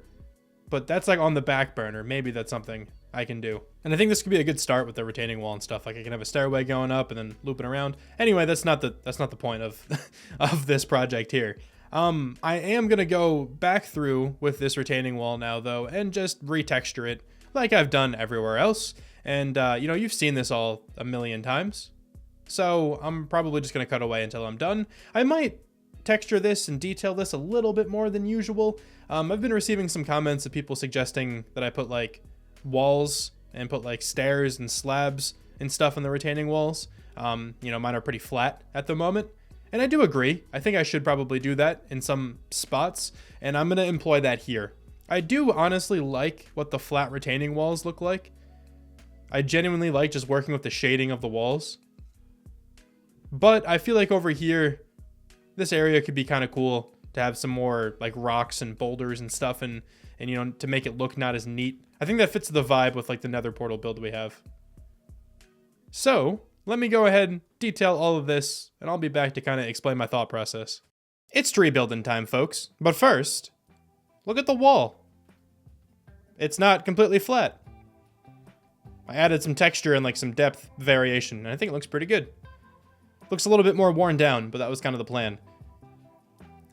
but that's like on the back burner. Maybe that's something I can do. And I think this could be a good start with the retaining wall and stuff. Like I can have a stairway going up and then looping around. Anyway, that's not the point of of this project here. I am going to go back through with this retaining wall now though, and just retexture it like I've done everywhere else. And you know, you've seen this all a million times. So I'm probably just going to cut away until I'm done. I might texture this and detail this a little bit more than usual. I've been receiving some comments of people suggesting that I put like walls and put like stairs and slabs and stuff in the retaining walls. You know, mine are pretty flat at the moment. And I do agree. I think I should probably do that in some spots. And I'm going to employ that here. I do honestly like what the flat retaining walls look like. I genuinely like just working with the shading of the walls. But I feel like over here, this area could be kind of cool to have some more like rocks and boulders and stuff, and you know, to make it look not as neat. I think that fits the vibe with like the Nether portal build we have. So let me go ahead and detail all of this, and I'll be back to kind of explain my thought process. It's tree building time, folks. But first, look at the wall. It's not completely flat. I added some texture and like some depth variation, and I think it looks pretty good. Looks a little bit more worn down, but that was kind of the plan.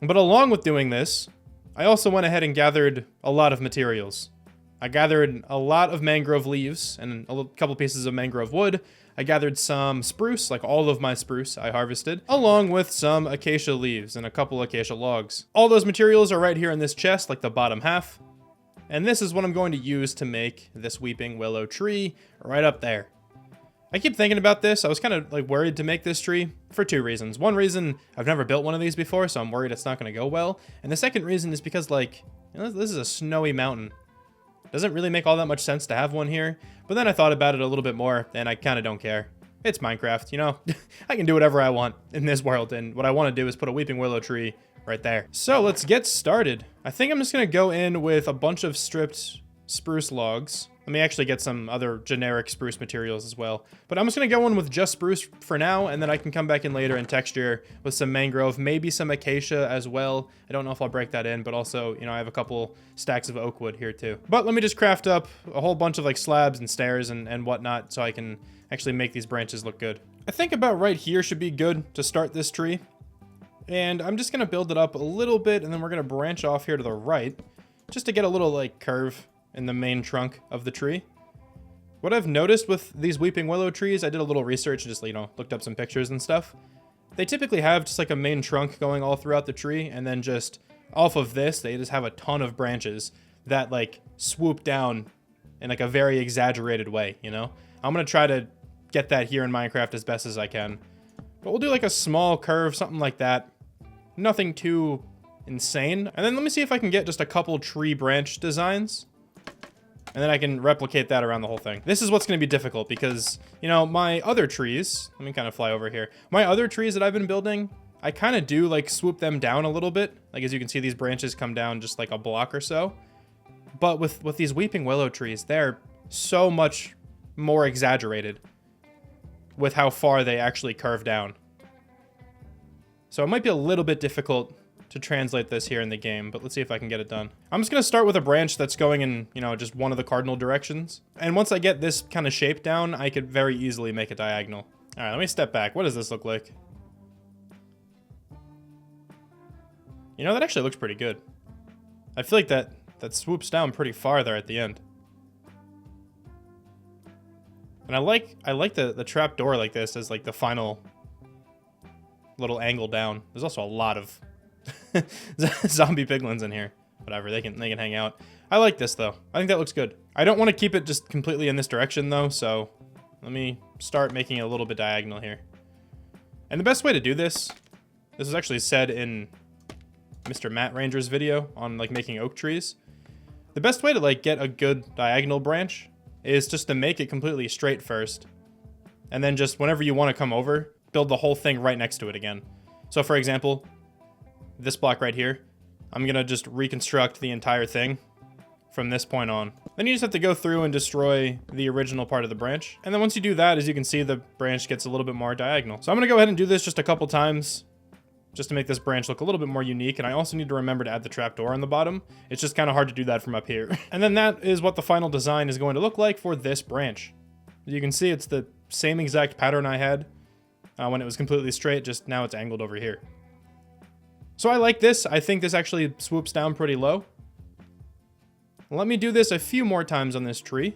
But along with doing this, I also went ahead and gathered a lot of materials. I gathered a lot of mangrove leaves and a couple pieces of mangrove wood. I gathered some spruce, like all of my spruce I harvested, along with some acacia leaves and a couple acacia logs. All those materials are right here in this chest, like the bottom half. And this is what I'm going to use to make this weeping willow tree right up there. I keep thinking about this. I was kind of like worried to make this tree for two reasons. One reason, I've never built one of these before, so I'm worried it's not going to go well. And the second reason is because like, you know, this is a snowy mountain. Doesn't really make all that much sense to have one here. But then I thought about it a little bit more, and I kind of don't care. It's Minecraft, you know? I can do whatever I want in this world, and what I want to do is put a weeping willow tree right there. So let's get started. I think I'm just going to go in with a bunch of stripped spruce logs. Let me actually get some other generic spruce materials as well. But I'm just going to go in with just spruce for now, and then I can come back in later and texture with some mangrove, maybe some acacia as well. I don't know if I'll break that in, but also, you know, I have a couple stacks of oak wood here too. But let me just craft up a whole bunch of like slabs and stairs and whatnot so I can actually make these branches look good. I think about right here should be good to start this tree. And I'm just going to build it up a little bit, and then we're going to branch off here to the right just to get a little like curve in the main trunk of the tree. What I've noticed with these weeping willow trees, I did a little research and just, you know, looked up some pictures and stuff. They typically have just like a main trunk going all throughout the tree, and then just off of this, they just have a ton of branches that like swoop down in like a very exaggerated way, you know? I'm going to try to get that here in Minecraft as best as I can. But we'll do like a small curve, something like that. Nothing too insane. And then let me see if I can get just a couple tree branch designs. And then I can replicate that around the whole thing. This is what's going to be difficult because, you know, my other trees, let me kind of fly over here. My other trees that I've been building, I kind of do like swoop them down a little bit. Like as you can see, these branches come down just like a block or so. But with these weeping willow trees, they're so much more exaggerated with how far they actually curve down. So it might be a little bit difficult to translate this here in the game, but let's see if I can get it done. I'm just going to start with a branch that's going in, you know, just one of the cardinal directions. And once I get this kind of shape down, I could very easily make a diagonal. All right, let me step back. What does this look like? You know, that actually looks pretty good. I feel like that swoops down pretty far there at the end. And I like the trap door like this as like the final little angle down. There's also a lot of zombie piglins in here. Whatever, they can hang out. I like this though. I think that looks good. I don't want to keep it just completely in this direction though, so let me start making it a little bit diagonal here. And the best way to do this is actually said in Mr. Matt Ranger's video on like making oak trees. The best way to like get a good diagonal branch is just to make it completely straight first. And then just whenever you want to come over, build the whole thing right next to it again. So for example, this block right here, I'm going to just reconstruct the entire thing from this point on. Then you just have to go through and destroy the original part of the branch. And then once you do that, as you can see, the branch gets a little bit more diagonal. So I'm going to go ahead and do this just a couple times just to make this branch look a little bit more unique. And I also need to remember to add the trapdoor on the bottom. It's just kind of hard to do that from up here. And then that is what the final design is going to look like for this branch. As you can see, it's the same exact pattern I had when it was completely straight, just now it's angled over here. So I like this. I think this actually swoops down pretty low. Let me do this a few more times on this tree.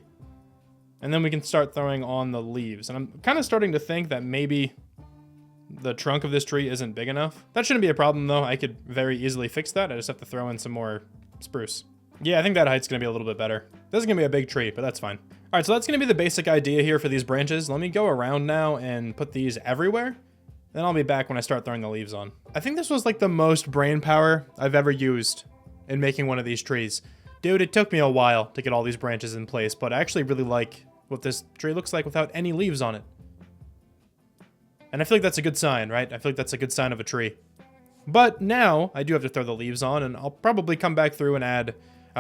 And then we can start throwing on the leaves. And I'm kind of starting to think that maybe the trunk of this tree isn't big enough. That shouldn't be a problem though. I could very easily fix that. I just have to throw in some more spruce. Yeah, I think that height's gonna be a little bit better. This is gonna be a big tree, but that's fine. All right, so that's gonna be the basic idea here for these branches. Let me go around now and put these everywhere. Then I'll be back when I start throwing the leaves on. I think this was like the most brain power I've ever used in making one of these trees. Dude, it took me a while to get all these branches in place, but I actually really like what this tree looks like without any leaves on it. And I feel like that's a good sign, right? I feel like that's a good sign of a tree. But now I do have to throw the leaves on, and I'll probably come back through and add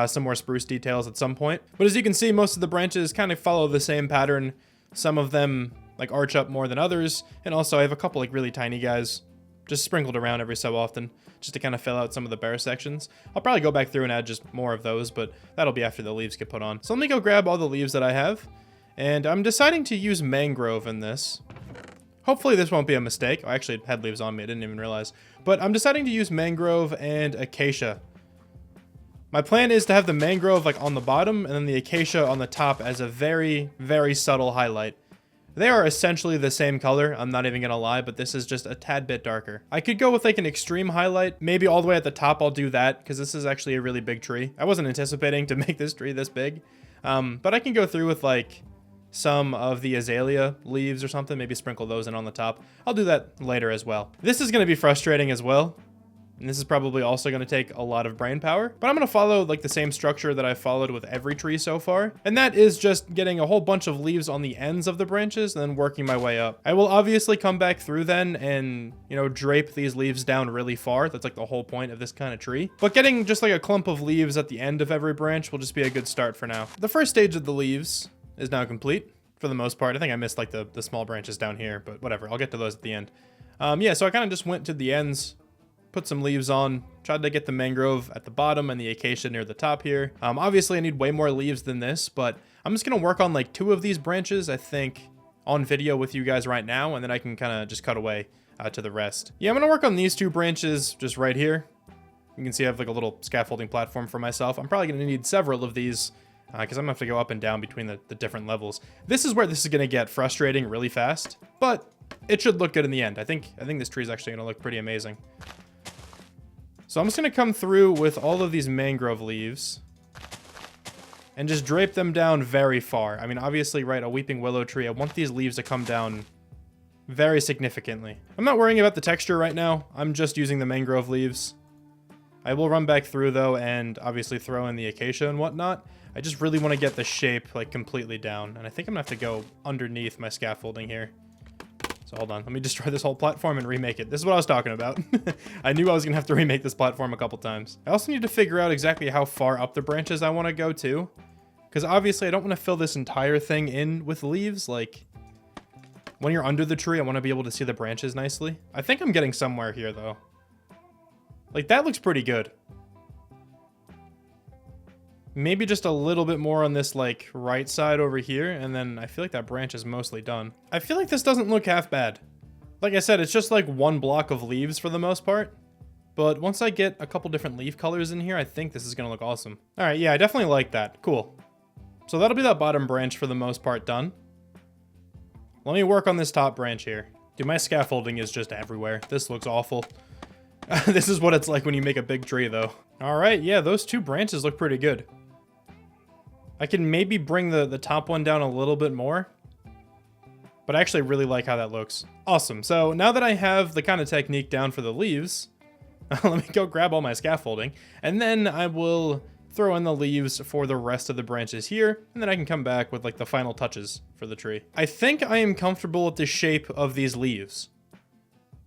some more spruce details at some point. But as you can see, most of the branches kind of follow the same pattern. Some of them like arch up more than others. And also I have a couple like really tiny guys just sprinkled around every so often just to kind of fill out some of the bare sections. I'll probably go back through and add just more of those, but that'll be after the leaves get put on. So let me go grab all the leaves that I have. And I'm deciding to use mangrove in this. Hopefully this won't be a mistake. I actually had leaves on me, I didn't even realize. But I'm deciding to use mangrove and acacia. My plan is to have the mangrove like on the bottom and then the acacia on the top as a very, very subtle highlight. They are essentially the same color, I'm not even gonna lie, but this is just a tad bit darker. I could go with like an extreme highlight, maybe all the way at the top I'll do that, because this is actually a really big tree. I wasn't anticipating to make this tree this big, but I can go through with like some of the azalea leaves or something, maybe sprinkle those in on the top. I'll do that later as well. This is gonna be frustrating as well. And this is probably also going to take a lot of brain power, but I'm going to follow like the same structure that I've followed with every tree so far. And that is just getting a whole bunch of leaves on the ends of the branches and then working my way up. I will obviously come back through then and, you know, drape these leaves down really far. That's like the whole point of this kind of tree. But getting just like a clump of leaves at the end of every branch will just be a good start for now. The first stage of the leaves is now complete for the most part. I think I missed like the small branches down here, but whatever. I'll get to those at the end. Yeah, so I kind of just went to the ends, put some leaves on, tried to get the mangrove at the bottom and the acacia near the top here. Obviously I need way more leaves than this, but I'm just gonna work on like 2 of these branches, I think, on video with you guys right now, and then I can kind of just cut away to the rest. Yeah, I'm gonna work on these 2 branches just right here. You can see I have like a little scaffolding platform for myself. I'm probably gonna need several of these because I'm gonna have to go up and down between the different levels. This is where this is gonna get frustrating really fast, but it should look good in the end. I think this tree is actually gonna look pretty amazing. So I'm just going to come through with all of these mangrove leaves and just drape them down very far. I mean, obviously, right, a weeping willow tree, I want these leaves to come down very significantly. I'm not worrying about the texture right now. I'm just using the mangrove leaves. I will run back through though and obviously throw in the acacia and whatnot. I just really want to get the shape like completely down. And I think I'm gonna have to go underneath my scaffolding here. So hold on, let me destroy this whole platform and remake it. This is what I was talking about. I knew I was gonna have to remake this platform a couple times. I also need to figure out exactly how far up the branches I want to go too. Because obviously I don't want to fill this entire thing in with leaves. Like, when you're under the tree, I want to be able to see the branches nicely. I think I'm getting somewhere here though. Like, that looks pretty good. Maybe just a little bit more on this, like, right side over here, and then I feel like that branch is mostly done. I feel like this doesn't look half bad. Like I said, it's just like one block of leaves for the most part. But once I get a couple different leaf colors in here, I think this is going to look awesome. All right, yeah, I definitely like that. Cool. So that'll be that bottom branch for the most part done. Let me work on this top branch here. Dude, my scaffolding is just everywhere. This looks awful. This is what it's like when you make a big tree, though. All right, yeah, those two branches look pretty good. I can maybe bring the top one down a little bit more. But I actually really like how that looks. Awesome. So now that I have the kind of technique down for the leaves, let me go grab all my scaffolding. And then I will throw in the leaves for the rest of the branches here. And then I can come back with like the final touches for the tree. I think I am comfortable with the shape of these leaves.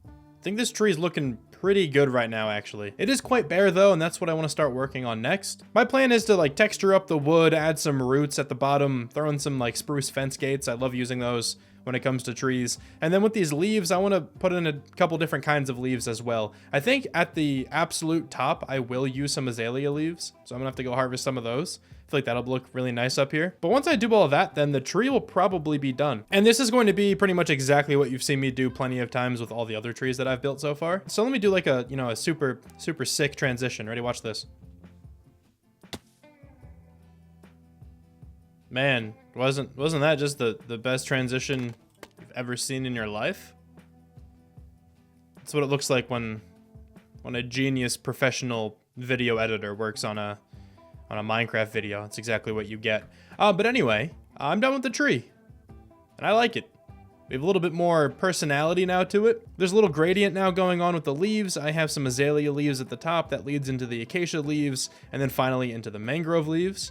I think this tree is looking pretty good right now, actually. It is quite bare though, and that's what I want to start working on next. My plan is to like texture up the wood, add some roots at the bottom, throw in some like spruce fence gates. I love using those when it comes to trees. And then with these leaves, I want to put in a couple different kinds of leaves as well. I think at the absolute top, I will use some azalea leaves. So I'm gonna have to go harvest some of those. I feel like that'll look really nice up here. But once I do all of that, then the tree will probably be done. And this is going to be pretty much exactly what you've seen me do plenty of times with all the other trees that I've built so far. So let me do like a, you know, a super sick transition. Ready? Watch this. Man, wasn't that just the best transition you've ever seen in your life? That's what it looks like when a genius professional video editor works on a Minecraft video. That's exactly what you get. But anyway, I'm done with the tree. And I like it. We have a little bit more personality now to it. There's a little gradient now going on with the leaves. I have some azalea leaves at the top that leads into the acacia leaves, and then finally into the mangrove leaves.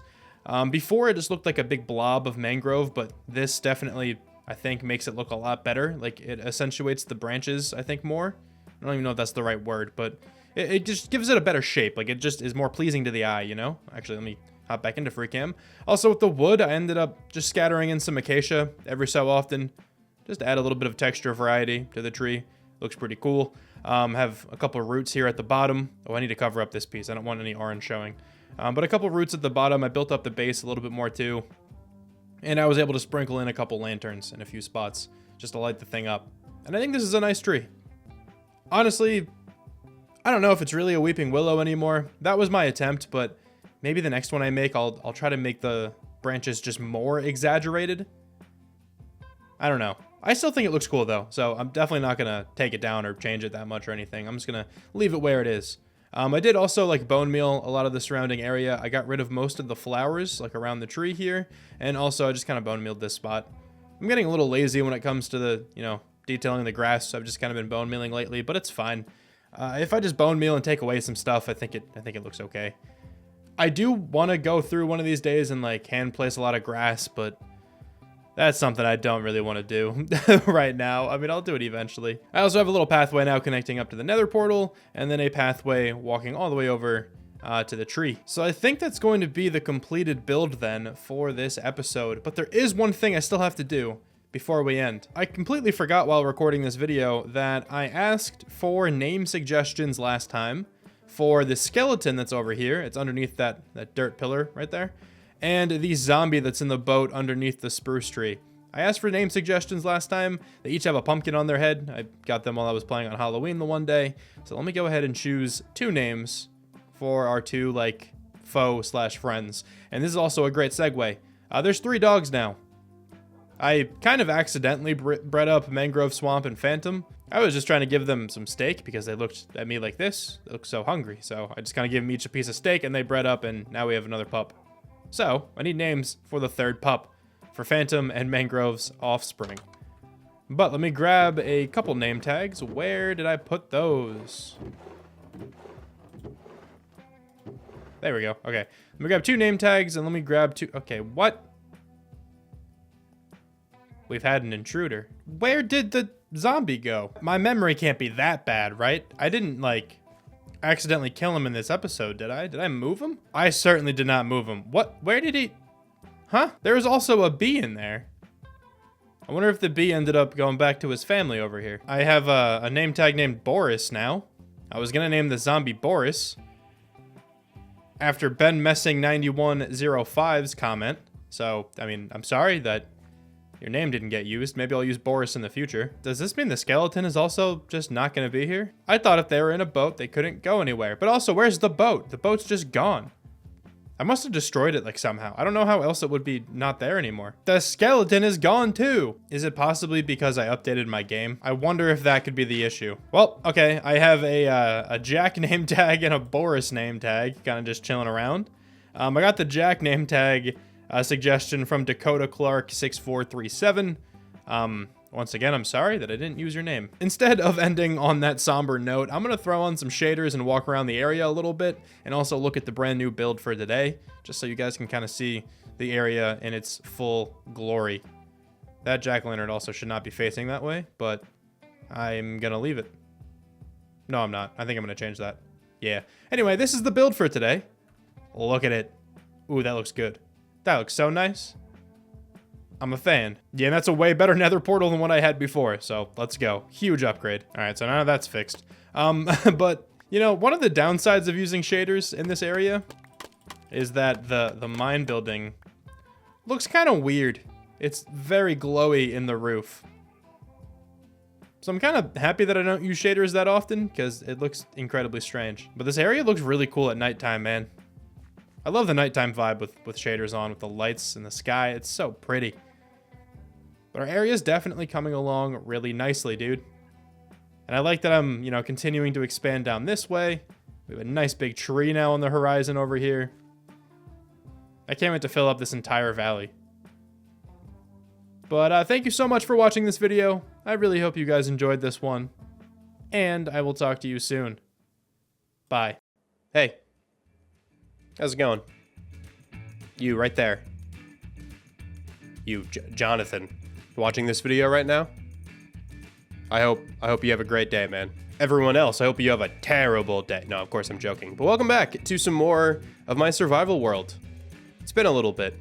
Before it just looked like a big blob of mangrove, but this definitely, I think, makes it look a lot better. Like, it accentuates the branches, I think, more. I don't even know if that's the right word, but it just gives it a better shape. Like, it just is more pleasing to the eye, you know? Actually, let me hop back into free cam. Also, with the wood, I ended up just scattering in some acacia every so often, just to add a little bit of texture variety to the tree. Looks pretty cool. Have a couple of roots here at the bottom. Oh, I need to cover up this piece. I don't want any orange showing. But a couple of roots at the bottom. I built up the base a little bit more too. And I was able to sprinkle in a couple lanterns in a few spots just to light the thing up. And I think this is a nice tree. Honestly, I don't know if it's really a weeping willow anymore. That was my attempt, but maybe the next one I make, I'll try to make the branches just more exaggerated. I don't know. I still think it looks cool though, so I'm definitely not gonna take it down or change it that much or anything. I'm just gonna leave it where it is. I did also like bone meal a lot of the surrounding area. I got rid of most of the flowers like around the tree here, and also I just kind of bone mealed this spot. I'm getting a little lazy when it comes to the, you know, detailing the grass. I've just kind of been bone mealing lately, but it's fine. If I just bone meal and take away some stuff, I think it looks okay. I do want to go through one of these days and like hand place a lot of grass, but that's something I don't really want to do right now. I mean, I'll do it eventually. I also have a little pathway now connecting up to the Nether portal, and then a pathway walking all the way over to the tree. So I think that's going to be the completed build then for this episode. But there is one thing I still have to do before we end. I completely forgot while recording this video that I asked for name suggestions last time for the skeleton that's over here. It's underneath that dirt pillar right there. And the zombie that's in the boat underneath the spruce tree. I asked for name suggestions last time. They each have a pumpkin on their head. I got them while I was playing on Halloween the one day. So let me go ahead and choose two names for our two, like, foe/friends. And this is also a great segue. There's 3 dogs now. I kind of accidentally bred up Mangrove Swamp and Phantom. I was just trying to give them some steak because they looked at me like this. They looked so hungry. So I just kind of gave them each a piece of steak and they bred up, and now we have another pup. So, I need names for the 3rd pup, for Phantom and Mangrove's offspring. But let me grab a couple name tags. Where did I put those? There we go. Okay. Let me grab 2 name tags and let me grab 2. Okay, what? We've had an intruder. Where did the zombie go? My memory can't be that bad, right? I didn't, like, accidentally kill him in this episode, did I? Did I move him? I certainly did not move him. What? Where did he? Huh? There was also a bee in there. I wonder if the bee ended up going back to his family over here. I have a name tag named Boris now. I was gonna name the zombie Boris after Ben Messing 9105's comment. So, I mean, I'm sorry that your name didn't get used. Maybe I'll use Boris in the future. Does this mean the skeleton is also just not gonna be here? I thought if they were in a boat, they couldn't go anywhere. But also, where's the boat? The boat's just gone. I must have destroyed it like somehow. I don't know how else it would be not there anymore. The skeleton is gone too. Is it possibly because I updated my game? I wonder if that could be the issue. Well, okay, I have a Jack name tag and a Boris name tag, kind of just chilling around. I got the Jack name tag suggestion from Dakota Clark 6437. Once again, I'm sorry that I didn't use your name. Instead of ending on that somber note, I'm gonna throw on some shaders and walk around the area a little bit, and also look at the brand new build for today, just so you guys can kind of see the area in its full glory. That jack-o'-lantern also should not be facing that way, but I'm gonna leave it. No, I'm not. I think I'm gonna change that. Yeah. Anyway, this is the build for today. Look at it. Ooh, that looks good. That looks so nice. I'm a fan. Yeah, and that's a way better nether portal than what I had before, so let's go. Huge upgrade. All right, so now that's fixed. But, you know, one of the downsides of using shaders in this area is that the mine building looks kind of weird. It's very glowy in the roof. So I'm kind of happy that I don't use shaders that often, because it looks incredibly strange. But this area looks really cool at nighttime, man. I love the nighttime vibe with shaders on, with the lights in the sky. It's so pretty. But our area is definitely coming along really nicely, dude. And I like that I'm, you know, continuing to expand down this way. We have a nice big tree now on the horizon over here. I can't wait to fill up this entire valley. But thank you so much for watching this video. I really hope you guys enjoyed this one. And I will talk to you soon. Bye. Hey. How's it going? You right there. You, Jonathan. Watching this video right now? I hope you have a great day, man. Everyone else, I hope you have a terrible day. No, of course I'm joking. But welcome back to some more of my survival world. It's been a little bit.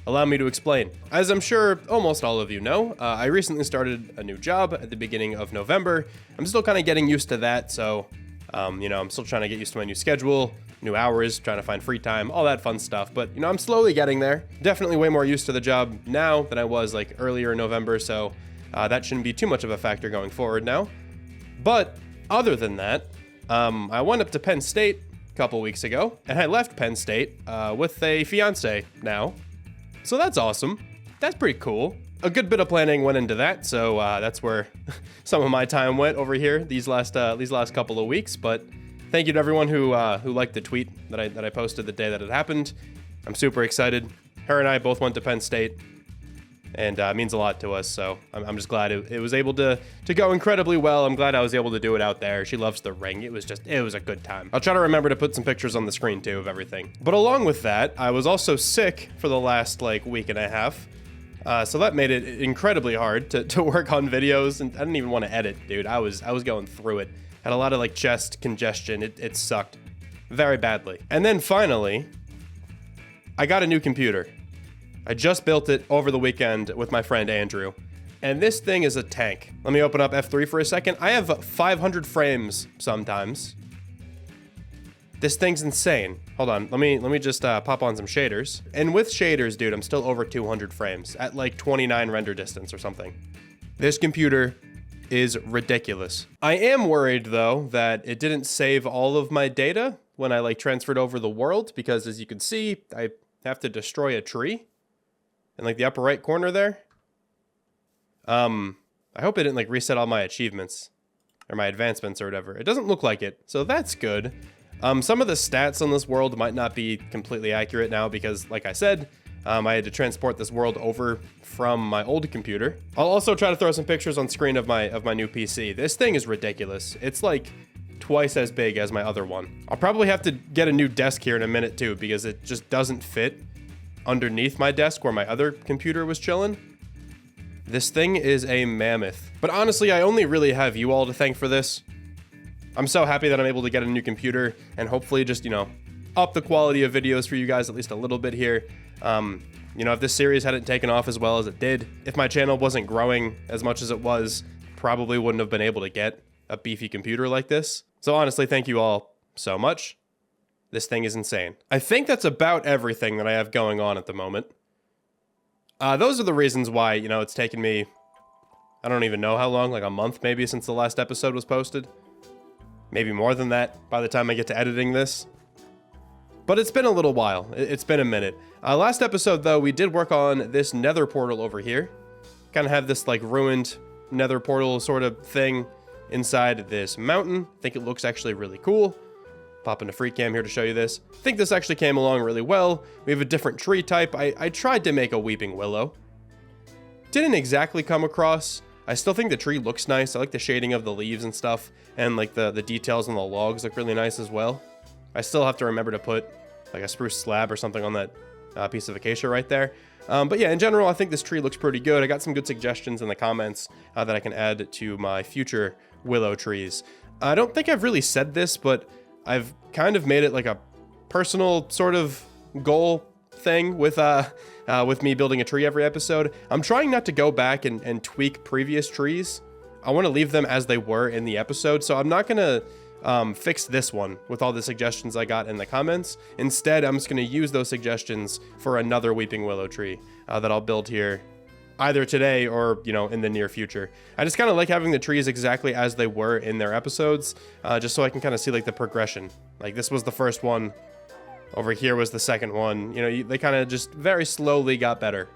Allow me to explain. As I'm sure almost all of you know, I recently started a new job at the beginning of November. I'm still kind of getting used to that, so, you know, I'm still trying to get used to my new schedule, new hours, trying to find free time, all that fun stuff. But, you know, I'm slowly getting there. Definitely way more used to the job now than I was, like, earlier in November, so that shouldn't be too much of a factor going forward now. But other than that, I went up to Penn State a couple weeks ago, and I left Penn State with a fiance now. So that's awesome. That's pretty cool. A good bit of planning went into that, so that's where some of my time went over here these last couple of weeks. But thank you to everyone who liked the tweet that I posted the day that it happened. I'm super excited. Her and I both went to Penn State, and it means a lot to us. So I'm just glad it was able to go incredibly well. I'm glad I was able to do it out there. She loves the ring. It was a good time. I'll try to remember to put some pictures on the screen too of everything. But along with that, I was also sick for the last like week and a half. So that made it incredibly hard to work on videos, and I didn't even want to edit, dude. I was going through it. Had a lot of like chest congestion. It sucked very badly. And then finally, I got a new computer. I just built it over the weekend with my friend Andrew, and this thing is a tank. Let me open up F3 for a second. I have 500 frames sometimes. This thing's insane. Hold on, let me just pop on some shaders. And with shaders, dude, I'm still over 200 frames at like 29 render distance or something. This computer is ridiculous. I am worried though that it didn't save all of my data when I like transferred over the world, because as you can see, I have to destroy a tree in like the upper right corner there. I hope it didn't like reset all my achievements or my advancements or whatever. It doesn't look like it, so that's good. Some of the stats on this world might not be completely accurate now because, like I said, I had to transport this world over from my old computer. I'll also try to throw some pictures on screen of my new PC. This thing is ridiculous. It's like twice as big as my other one. I'll probably have to get a new desk here in a minute too, because it just doesn't fit underneath my desk where my other computer was chilling. This thing is a mammoth. But honestly, I only really have you all to thank for this. I'm so happy that I'm able to get a new computer and hopefully just, you know, up the quality of videos for you guys at least a little bit here. You know, if this series hadn't taken off as well as it did, if my channel wasn't growing as much as it was, probably wouldn't have been able to get a beefy computer like this. So honestly, thank you all so much. This thing is insane. I think that's about everything that I have going on at the moment. Those are the reasons why, you know, it's taken me, I don't even know how long, like a month maybe since the last episode was posted. Maybe more than that by the time I get to editing this. But it's been a little while. It's been a minute. Last episode, though, we did work on this Nether portal over here. Kind of have this, like, ruined Nether portal sort of thing inside this mountain. I think it looks actually really cool. Pop into free cam here to show you this. I think this actually came along really well. We have a different tree type. I tried to make a weeping willow. Didn't exactly come across. I still think the tree looks nice. I like the shading of the leaves and stuff. And, like, the details on the logs look really nice as well. I still have to remember to put like a spruce slab or something on that piece of acacia right there. But yeah, in general, I think this tree looks pretty good. I got some good suggestions in the comments that I can add to my future willow trees. I don't think I've really said this, but I've kind of made it like a personal sort of goal thing with me building a tree every episode. I'm trying not to go back and tweak previous trees. I want to leave them as they were in the episode, so I'm not going to fix this one with all the suggestions I got in the comments. Instead, I'm just going to use those suggestions for another weeping willow tree that I'll build here either today or, you know, in the near future. I just kind of like having the trees exactly as they were in their episodes, just so I can kind of see like the progression. Like this was the first one, over here was the second one. You know, they kind of just very slowly got better.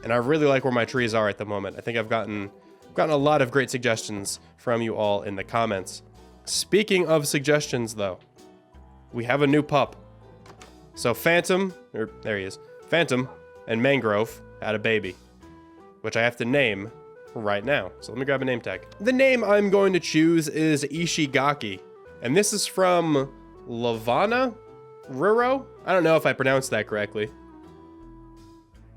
And I really like where my trees are at the moment. I think I've gotten a lot of great suggestions from you all in the comments. Speaking of suggestions, though, we have a new pup. So Phantom, or there he is, Phantom and Mangrove had a baby, which I have to name right now. So let me grab a name tag. The name I'm going to choose is Ishigaki, and this is from Lavana Ruro. I don't know if I pronounced that correctly,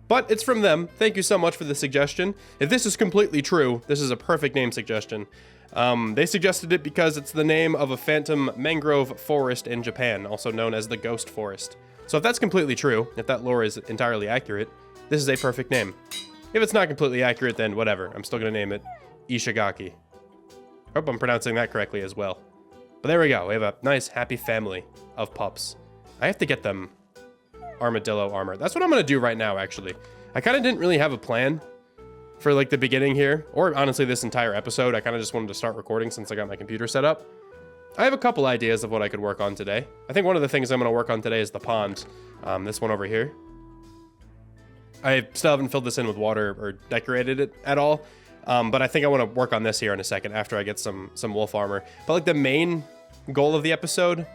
but it's from them. Thank you so much for the suggestion. If this is completely true, this is a perfect name suggestion. They suggested it because it's the name of a phantom mangrove forest in Japan, also known as the Ghost Forest. So if that's completely true, if that lore is entirely accurate, this is a perfect name. If it's not completely accurate, then whatever. I'm still going to name it Ishigaki. Hope I'm pronouncing that correctly as well. But there we go. We have a nice, happy family of pups. I have to get them armadillo armor. That's what I'm going to do right now, actually. I kind of didn't really have a plan for like the beginning here, or honestly this entire episode. I kind of just wanted to start recording since I got my computer set up. I have a couple ideas of what I could work on today. I think one of the things I'm going to work on today is the pond. This one over here. I still haven't filled this in with water or decorated it at all, but I think I want to work on this here in a second after I get some wolf armor. But like the main goal of the episode,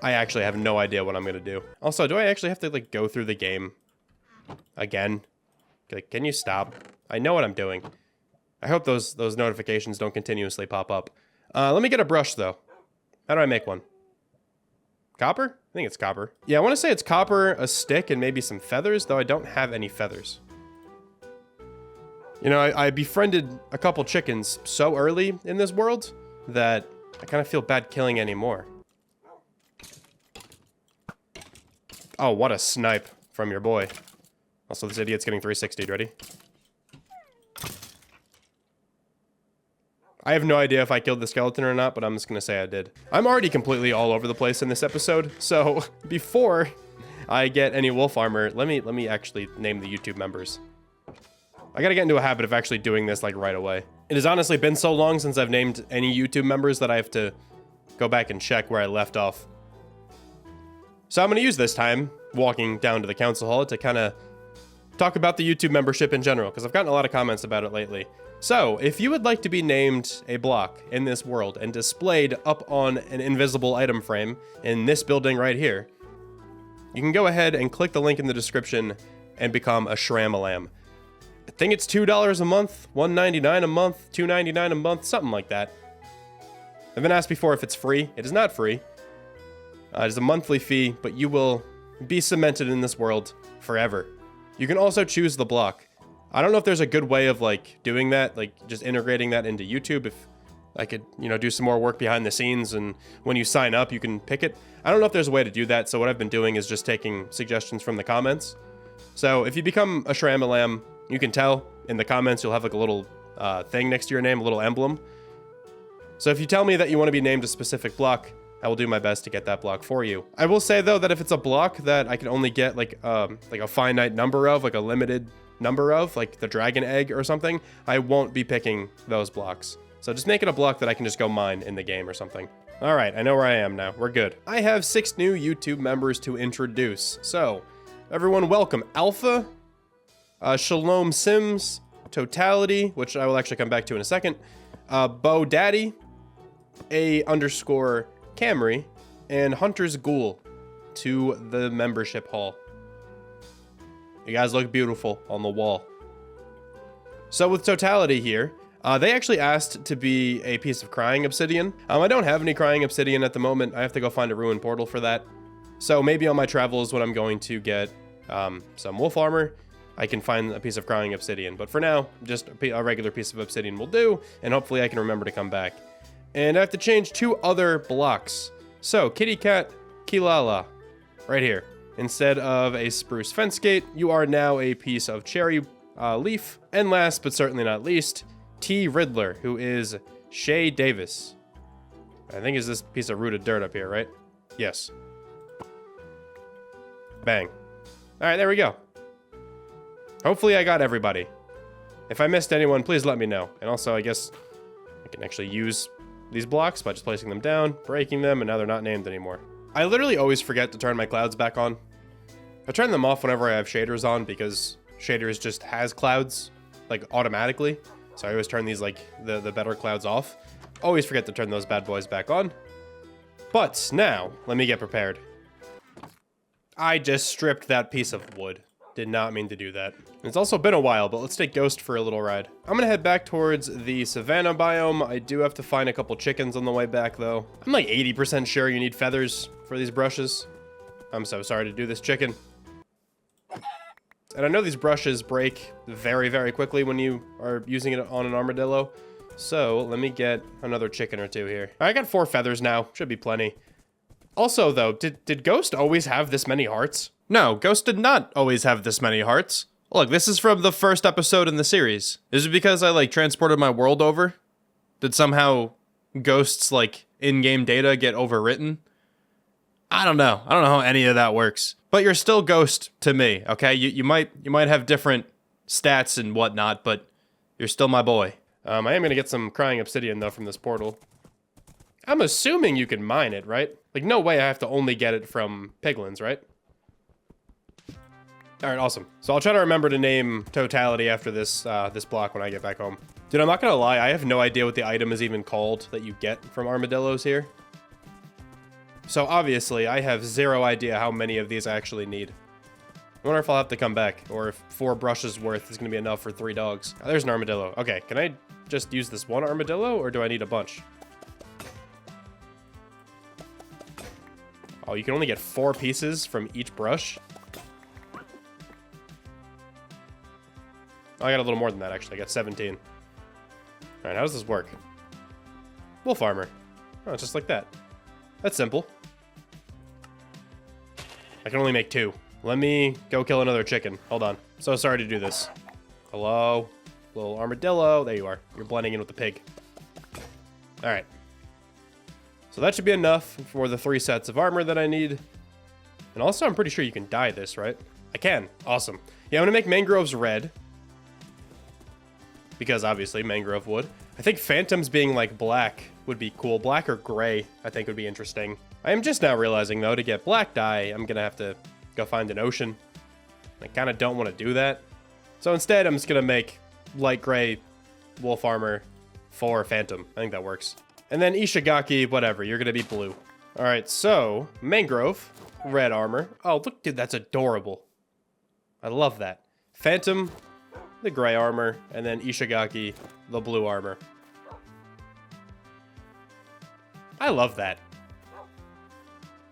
I actually have no idea what I'm going to do. Also, do I actually have to like go through the game again? Like, can you stop? I know what I'm doing. I hope those notifications don't continuously pop up. Let me get a brush, though. How do I make one? Copper? I think it's copper. Yeah, I want to say it's copper, a stick, and maybe some feathers, though I don't have any feathers. You know, I befriended a couple chickens so early in this world that I kind of feel bad killing any more. Oh, what a snipe from your boy. Also, this idiot's getting 360'd. Ready? I have no idea if I killed the skeleton or not, but I'm just going to say I did. I'm already completely all over the place in this episode, so before I get any wolf armor, let me actually name the YouTube members. I got to get into a habit of actually doing this like right away. It has honestly been so long since I've named any YouTube members that I have to go back and check where I left off. So I'm going to use this time walking down to the council hall to kind of talk about the YouTube membership in general, because I've gotten a lot of comments about it lately. So, if you would like to be named a block in this world and displayed up on an invisible item frame in this building right here, you can go ahead and click the link in the description and become a Shram-a-lamb. I think it's $2 a month, $1.99 a month, $2.99 a month, something like that. I've been asked before if it's free. It is not free. It is a monthly fee, but you will be cemented in this world forever. You can also choose the block. I don't know if there's a good way of like doing that, like just integrating that into YouTube. If I could, you know, do some more work behind the scenes and when you sign up, you can pick it. I don't know if there's a way to do that. So what I've been doing is just taking suggestions from the comments. So if you become a Shram-a-lam, you can tell in the comments, you'll have like a little thing next to your name, a little emblem. So if you tell me that you want to be named a specific block, I will do my best to get that block for you. I will say though that if it's a block that I can only get like a finite number of, like a limited number of, like the dragon egg or something, I won't be picking those blocks. So just make it a block that I can just go mine in the game or something. All right, I know where I am now. We're good. I have 6 new YouTube members to introduce. So everyone welcome Alpha, Shalom Sims, Totality, which I will actually come back to in a second, Bo Daddy, _Camry, and Hunter's Ghoul to the membership hall. You guys look beautiful on the wall. So with Totality here, they actually asked to be a piece of crying obsidian. I don't have any crying obsidian at the moment. I have to go find a ruined portal for that. So maybe on my travels when I'm going to get some wolf armor, I can find a piece of crying obsidian. But for now, just a regular piece of obsidian will do, and hopefully I can remember to come back. And I have to change 2 other blocks. So, Kitty Cat Kilala, right here. Instead of a spruce fence gate, you are now a piece of cherry leaf. And last but certainly not least, T. Riddler, who is Shay Davis. I think is this piece of rooted dirt up here, right? Yes. Bang. All right, there we go. Hopefully I got everybody. If I missed anyone, please let me know. And also, I guess I can actually use these blocks by just placing them down, breaking them, and now they're not named anymore. I literally always forget to turn my clouds back on. I turn them off whenever I have shaders on because shaders just has clouds, like, automatically. So I always turn these, like, the better clouds off. Always forget to turn those bad boys back on. But now, let me get prepared. I just stripped that piece of wood. Did not mean to do that. It's also been a while, but let's take Ghost for a little ride. I'm gonna head back towards the Savannah biome. I do have to find a couple chickens on the way back, though. I'm like 80% sure you need feathers for these brushes. I'm so sorry to do this, chicken. And I know these brushes break very, very quickly when you are using it on an armadillo. So let me get another chicken or 2 here. I got 4 feathers now. Should be plenty. Also, though, did Ghost always have this many hearts? No, Ghost did not always have this many hearts. Look, this is from the first episode in the series. Is it because I, like, transported my world over? Did somehow Ghost's, like, in-game data get overwritten? I don't know. I don't know how any of that works. But you're still Ghost to me, okay? You might have different stats and whatnot, but you're still my boy. I am gonna get some crying obsidian, though, from this portal. I'm assuming you can mine it, right? Like, no way I have to only get it from piglins, right? All right, awesome. So I'll try to remember to name Totality after this this block when I get back home. Dude, I'm not gonna lie, I have no idea what the item is even called that you get from armadillos here. So obviously, I have 0 idea how many of these I actually need. I wonder if I'll have to come back, or if 4 brushes worth is gonna be enough for 3 dogs. Oh, there's an armadillo. Okay, can I just use this one armadillo, or do I need a bunch? Oh, you can only get 4 pieces from each brush? Oh, I got a little more than that, actually. I got 17. All right, how does this work? Wolf armor. Oh, it's just like that. That's simple. I can only make 2. Let me go kill another chicken. Hold on. So sorry to do this. Hello? Little armadillo. There you are. You're blending in with the pig. All right. So that should be enough for the 3 sets of armor that I need. And also, I'm pretty sure you can dye this, right? I can. Awesome. Yeah, I'm going to make mangroves red. Because, obviously, mangrove wood. I think phantoms being, like, black would be cool. Black or gray, I think, would be interesting. I am just now realizing, though, to get black dye, I'm going to have to go find an ocean. I kind of don't want to do that. So instead, I'm just going to make light gray wolf armor for phantom. I think that works. And then Ishigaki, whatever, you're going to be blue. All right, so mangrove, red armor. Oh, look, dude, that's adorable. I love that. Phantom, the gray armor, and then Ishigaki, the blue armor. I love that.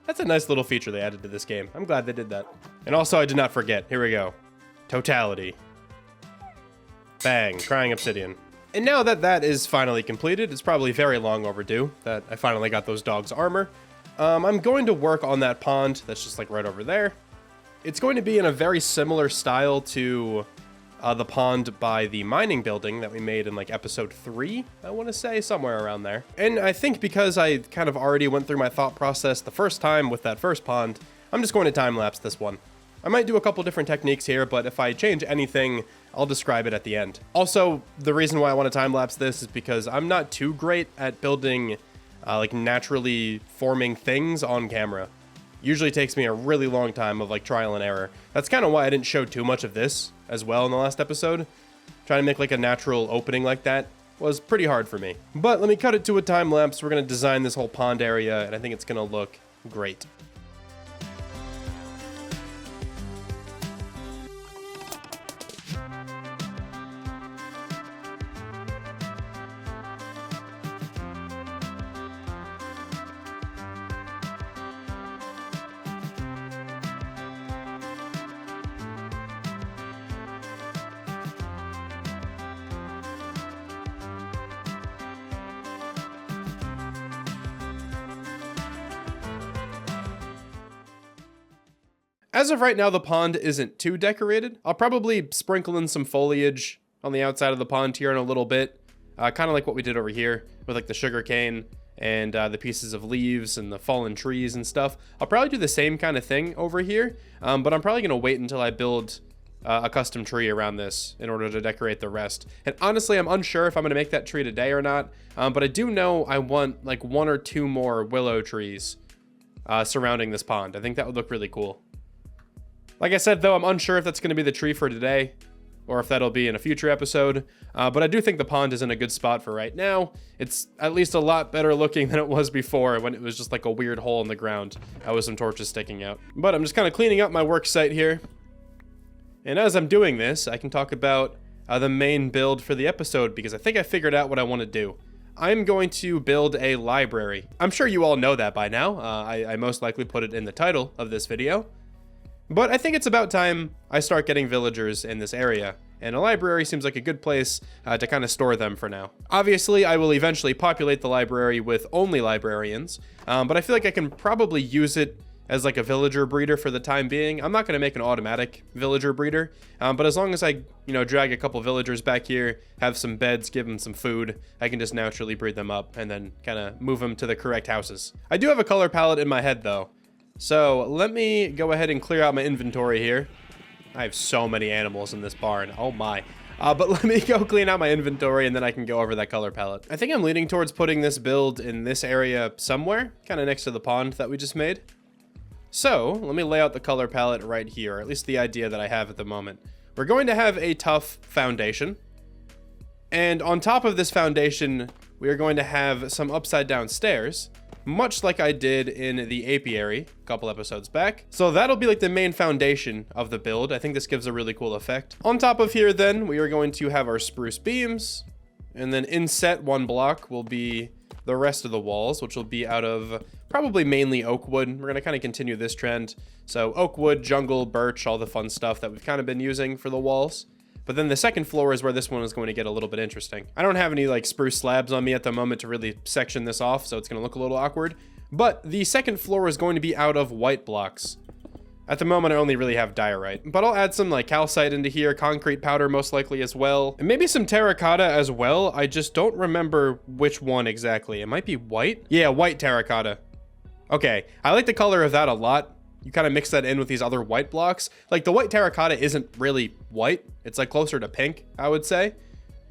That's a nice little feature they added to this game. I'm glad they did that. And also, I did not forget. Here we go. Totality. Bang. Crying obsidian. And now that that is finally completed, it's probably very long overdue that I finally got those dogs' armor. I'm going to work on that pond that's just like right over there. It's going to be in a very similar style to the pond by the mining building that we made in like episode 3, I want to say, somewhere around there. And I think because I kind of already went through my thought process the first time with that first pond, I'm just going to time-lapse this one. I might do a couple different techniques here, but if I change anything, I'll describe it at the end. Also, the reason why I want to time-lapse this is because I'm not too great at building like naturally forming things on camera. Usually takes me a really long time of like trial and error. That's kind of why I didn't show too much of this as well in the last episode. Trying to make like a natural opening like that was pretty hard for me. But let me cut it to a time lapse. We're going to design this whole pond area, and I think it's going to look great. As of right now, the pond isn't too decorated. I'll probably sprinkle in some foliage on the outside of the pond here in a little bit. Kind of like what we did over here with like the sugar cane and the pieces of leaves and the fallen trees and stuff. I'll probably do the same kind of thing over here, but I'm probably going to wait until I build a custom tree around this in order to decorate the rest. And honestly, I'm unsure if I'm going to make that tree today or not, but I do know I want like 1 or 2 more willow trees surrounding this pond. I think that would look really cool. Like I said, though, I'm unsure if that's going to be the tree for today or if that'll be in a future episode. But I do think the pond is in a good spot for right now. It's at least a lot better looking than it was before when it was just like a weird hole in the ground with some torches sticking out. But I'm just kind of cleaning up my work site here. And as I'm doing this, I can talk about the main build for the episode because I think I figured out what I want to do. I'm going to build a library. I'm sure you all know that by now. I most likely put it in the title of this video. But I think it's about time I start getting villagers in this area, and a library seems like a good place to kind of store them for now. Obviously, I will eventually populate the library with only librarians, but I feel like I can probably use it as like a villager breeder for the time being. I'm not going to make an automatic villager breeder, but as long as I, drag a couple villagers back here, have some beds, give them some food, I can just naturally breed them up and then kind of move them to the correct houses. I do have a color palette in my head though. So let me go ahead and clear out my inventory here. I have so many animals in this barn. Oh my. But let me go clean out my inventory and then I can go over that color palette. I think I'm leaning towards putting this build in this area somewhere, kind of next to the pond that we just made. So let me lay out the color palette right here, or at least the idea that I have at the moment. We're going to have a tough foundation. And on top of this foundation, we are going to have some upside down stairs, much like I did in the apiary a couple episodes back. So that'll be like the main foundation of the build. I think this gives a really cool effect. On top of here then, we are going to have our spruce beams, and then inset 1 block will be the rest of the walls, which will be out of probably mainly oak wood. We're gonna kind of continue this trend. So oak wood, jungle, birch, all the fun stuff that we've kind of been using for the walls. But then the second floor is where this one is going to get a little bit interesting. I don't have any like spruce slabs on me at the moment to really section this off, so it's going to look a little awkward. But the second floor is going to be out of white blocks. At the moment, I only really have diorite. But I'll add some like calcite into here, concrete powder most likely as well. And maybe some terracotta as well. I just don't remember which one exactly. It might be white? Yeah, white terracotta. Okay, I like the color of that a lot. You kind of mix that in with these other white blocks. Like the white terracotta isn't really white. It's like closer to pink, I would say.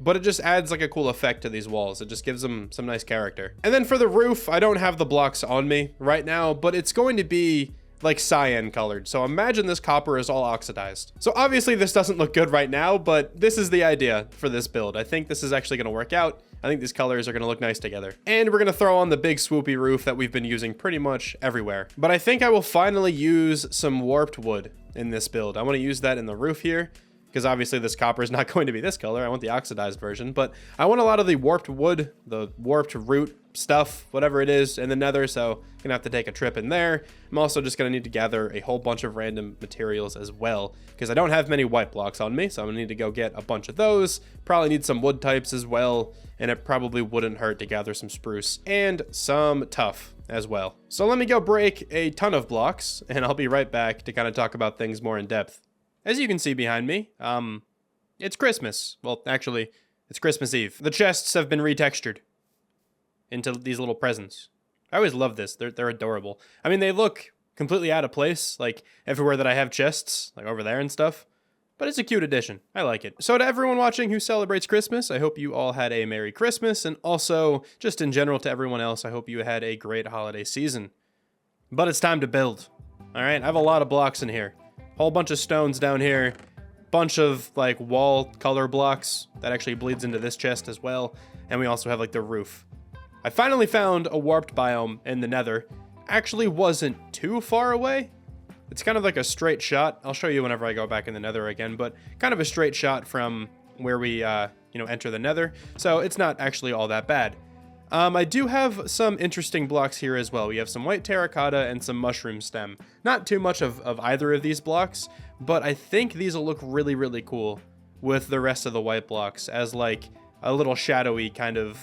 But it just adds like a cool effect to these walls. It just gives them some nice character. And then for the roof, I don't have the blocks on me right now, but it's going to be like cyan colored. So imagine this copper is all oxidized. So obviously this doesn't look good right now, but this is the idea for this build. I think this is actually going to work out. I think these colors are going to look nice together. And we're going to throw on the big swoopy roof that we've been using pretty much everywhere. But I think I will finally use some warped wood in this build. I want to use that in the roof here. because obviously this copper is not going to be this color. I want the oxidized version, but I want a lot of the warped wood, the warped root stuff, whatever it is, in the nether, so I'm gonna have to take a trip in there. I'm also just gonna need to gather a whole bunch of random materials as well, because I don't have many white blocks on me, so I'm gonna need to go get a bunch of those. Probably need some wood types as well, and it probably wouldn't hurt to gather some spruce and some tuff as well. So let me go break a ton of blocks, and I'll be right back to kind of talk about things more in depth. As you can see behind me, it's Christmas. Well, actually, it's Christmas Eve. The chests have been retextured into these little presents. I always love this. They're adorable. I mean, they look completely out of place, like everywhere that I have chests, like over there and stuff. But it's a cute addition. I like it. So to everyone watching who celebrates Christmas, I hope you all had a Merry Christmas. And also, just in general to everyone else, I hope you had a great holiday season. But it's time to build. All right, I have a lot of blocks in here. Whole bunch of stones down here. Bunch of like wall color blocks that actually bleeds into this chest as well. And we also have like the roof. I finally found a warped biome in the nether. Actually wasn't too far away. It's kind of like a straight shot. I'll show you whenever I go back in the nether again, but kind of a straight shot from where we, enter the nether. So it's not actually all that bad. I do have some interesting blocks here as well. We have some white terracotta and some mushroom stem. Not too much of either of these blocks, but I think these will look really, really cool with the rest of the white blocks as like a little shadowy kind of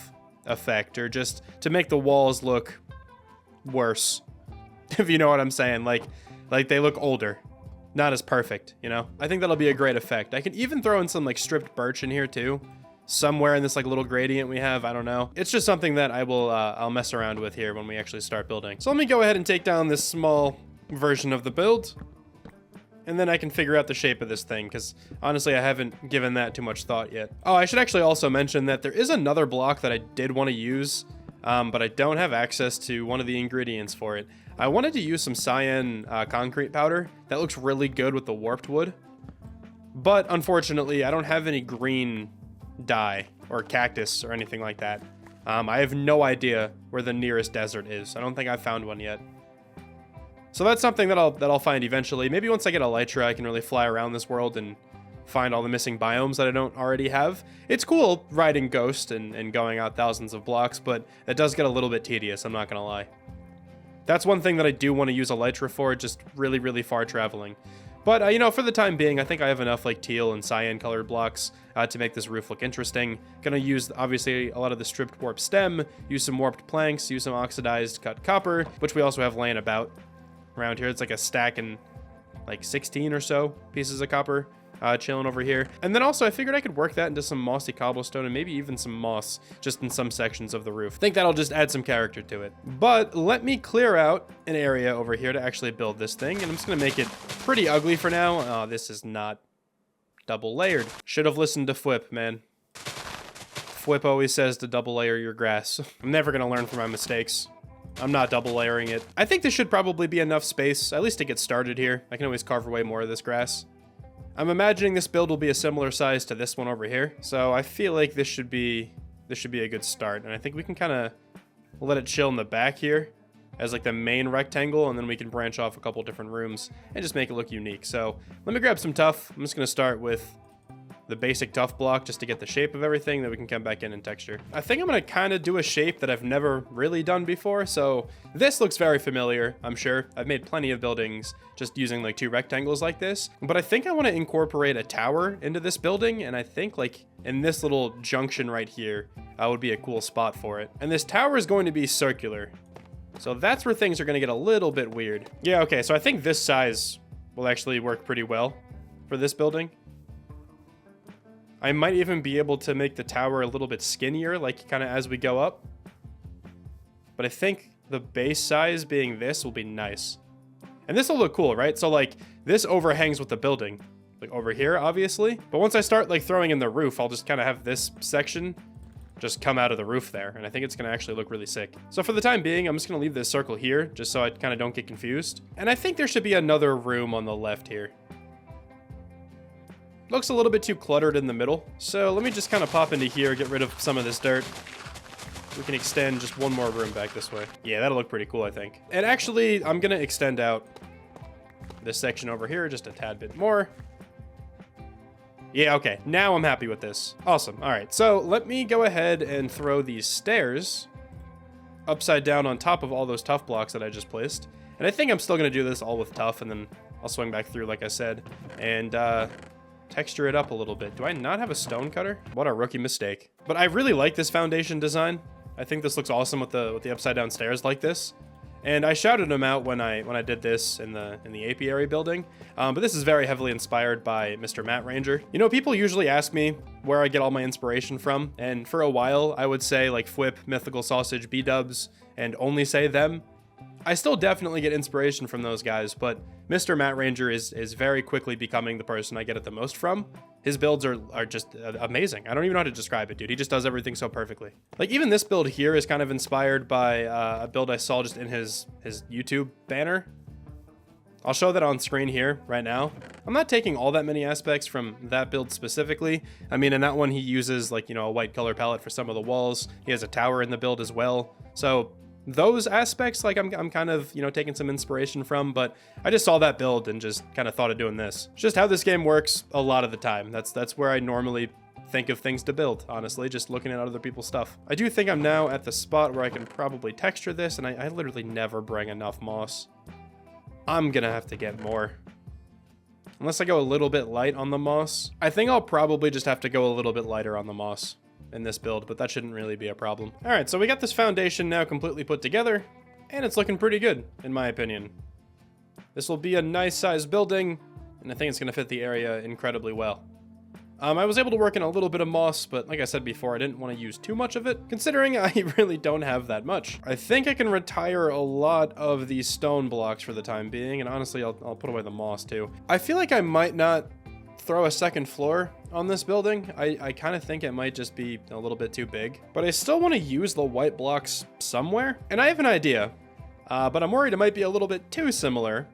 effect, or just to make the walls look worse, if you know what I'm saying. Like they look older, not as perfect, you know? I think that'll be a great effect. I can even throw in some like stripped birch in here too. Somewhere in this like little gradient we have, I don't know. It's just something that I'll mess around with here when we actually start building. So let me go ahead and take down this small version of the build, and then I can figure out the shape of this thing, because honestly I haven't given that too much thought yet. Oh, I should actually also mention that there is another block that I did want to use, but I don't have access to one of the ingredients for it. I wanted to use some cyan concrete powder. That looks really good with the warped wood, but unfortunately I don't have any green dye or cactus or anything like that. I have no idea where the nearest desert is. I don't think I've found one yet. So that's something that I'll find eventually. Maybe once I get elytra, I can really fly around this world and find all the missing biomes that I don't already have. It's cool riding Ghost and going out thousands of blocks, but it does get a little bit tedious, I'm not gonna lie. That's one thing that I do want to use elytra for, just really, really far traveling. But, for the time being, I think I have enough like teal and cyan colored blocks to make this roof look interesting. Gonna use, obviously, a lot of the stripped warp stem, use some warped planks, use some oxidized cut copper, which we also have laying about around here. It's like a stack and like 16 or so pieces of copper chilling over here. And then also I figured I could work that into some mossy cobblestone and maybe even some moss just in some sections of the roof. I think that'll just add some character to it. But let me clear out an area over here to actually build this thing, and I'm just gonna make it pretty ugly for now. Oh, this is not double layered. Should have listened to Fwip, man. Fwip always says to double layer your grass. I'm never gonna learn from my mistakes. I'm not double layering it. I think this should probably be enough space, at least to get started here. I can always carve away more of this grass. I'm imagining this build will be a similar size to this one over here, so I feel like this should be a good start. And I think we can kind of let it chill in the back here as like the main rectangle, and then we can branch off a couple different rooms and just make it look unique. So let me grab some tuff. I'm just gonna start with the basic tuff block just to get the shape of everything, then we can come back in and texture. I think I'm gonna kind of do a shape that I've never really done before. So this looks very familiar, I'm sure. I've made plenty of buildings just using like two rectangles like this, but I think I want to incorporate a tower into this building, and I think like in this little junction right here would be a cool spot for it. And this tower is going to be circular, so that's where things are going to get a little bit weird. Yeah, okay, so I think this size will actually work pretty well for this building. I might even be able to make the tower a little bit skinnier, like kind of as we go up. But I think the base size being this will be nice. And this will look cool, right? So like this overhangs with the building, like over here, obviously. But once I start like throwing in the roof, I'll just kind of have this section just come out of the roof there. And I think it's going to actually look really sick. So for the time being, I'm just going to leave this circle here just so I kind of don't get confused. And I think there should be another room on the left here. Looks a little bit too cluttered in the middle. So let me just kind of pop into here, get rid of some of this dirt. We can extend just one more room back this way. Yeah, that'll look pretty cool, I think. And actually, I'm gonna extend out this section over here just a tad bit more. Yeah, okay. Now I'm happy with this. Awesome. All right, so let me go ahead and throw these stairs upside down on top of all those tough blocks that I just placed. And I think I'm still going to do this all with tough, and then I'll swing back through, like I said, and texture it up a little bit. Do I not have a stone cutter? What a rookie mistake. But I really like this foundation design. I think this looks awesome with the upside down stairs like this. And I shouted him out when I did this in the apiary building. But this is very heavily inspired by Mr. Matt Ranger. You know, people usually ask me where I get all my inspiration from, and for a while I would say like Fwip, Mythical Sausage, B-dubs, and only say them. I still definitely get inspiration from those guys, but Mr. Matt Ranger is very quickly becoming the person I get it the most from. His builds are just amazing. I don't even know how to describe it, dude. He just does everything so perfectly. Like, even this build here is kind of inspired by a build I saw just in his YouTube banner. I'll show that on screen here right now. I'm not taking all that many aspects from that build specifically. I mean, in that one, he uses, like, you know, a white color palette for some of the walls. He has a tower in the build as well. So those aspects, like, I'm kind of, you know, taking some inspiration from, but I just saw that build and just kind of thought of doing this. It's just how this game works a lot of the time. That's where I normally think of things to build, honestly, just looking at other people's stuff. I do think I'm now at the spot where I can probably texture this, and I literally never bring enough moss. I'm gonna have to get more. Unless I go a little bit light on the moss. I think I'll probably just have to go a little bit lighter on the moss in this build, but that shouldn't really be a problem. All right, so we got this foundation now completely put together, and it's looking pretty good, in my opinion. This will be a nice sized building, and I think it's gonna fit the area incredibly well. I was able to work in a little bit of moss, but like I said before, I didn't want to use too much of it, considering I really don't have that much. I think I can retire a lot of these stone blocks for the time being, and honestly, I'll put away the moss too. I feel like I might not throw a second floor on this building. I kind of think it might just be a little bit too big, but I still want to use the white blocks somewhere, and I have an idea, but I'm worried it might be a little bit too similar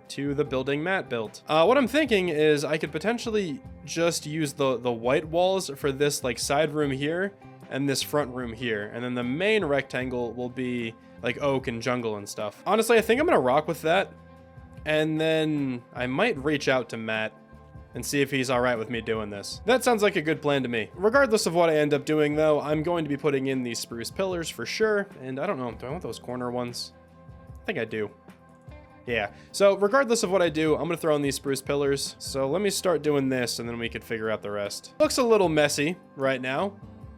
to the building Matt built. What I'm thinking is I could potentially just use the white walls for this like side room here and this front room here, and then the main rectangle will be like oak and jungle and stuff. Honestly, I think I'm gonna rock with that, and then I might reach out to Matt and see if he's all right with me doing this. That sounds like a good plan to me. Regardless of what I end up doing though, I'm going to be putting in these spruce pillars for sure, and I don't know, do I want those corner ones? I think I do. Yeah, so regardless of what I do, I'm gonna throw in these spruce pillars. So let me start doing this, and then we could figure out the rest. Looks a little messy right now,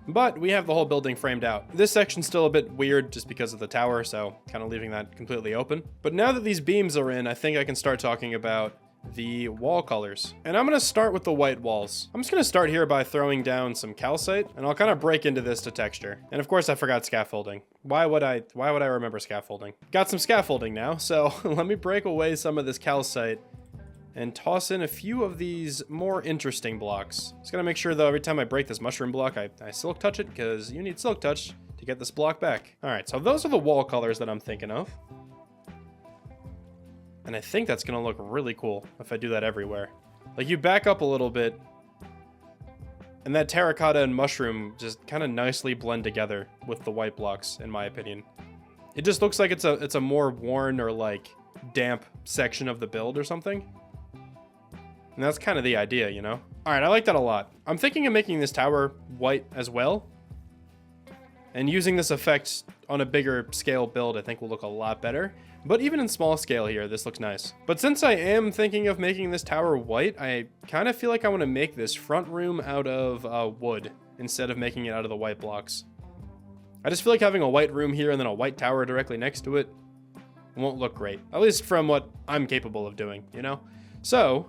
but we have the whole building framed out. This section's still a bit weird just because of the tower, so kind of leaving that completely open. But now that these beams are in, I think I can start talking about the wall colors. And I'm gonna start with the white walls. I'm just gonna start here by throwing down some calcite, and I'll kind of break into this to texture. And of course I forgot scaffolding. Why would I remember scaffolding? Got some scaffolding now, so let me break away some of this calcite and toss in a few of these more interesting blocks. Just gotta make sure though, every time I break this mushroom block, I silk touch it, because you need silk touch to get this block back. All right, so those are the wall colors that I'm thinking of. And I think that's gonna look really cool if I do that everywhere. Like, you back up a little bit, and that terracotta and mushroom just kind of nicely blend together with the white blocks, in my opinion. It just looks like it's a more worn or like damp section of the build or something. And that's kind of the idea, you know? All right, I like that a lot. I'm thinking of making this tower white as well. And using this effect on a bigger scale build, I think will look a lot better. But even in small scale here, this looks nice. But since I am thinking of making this tower white, I kind of feel like I want to make this front room out of wood instead of making it out of the white blocks. I just feel like having a white room here and then a white tower directly next to it won't look great. At least from what I'm capable of doing, you know? So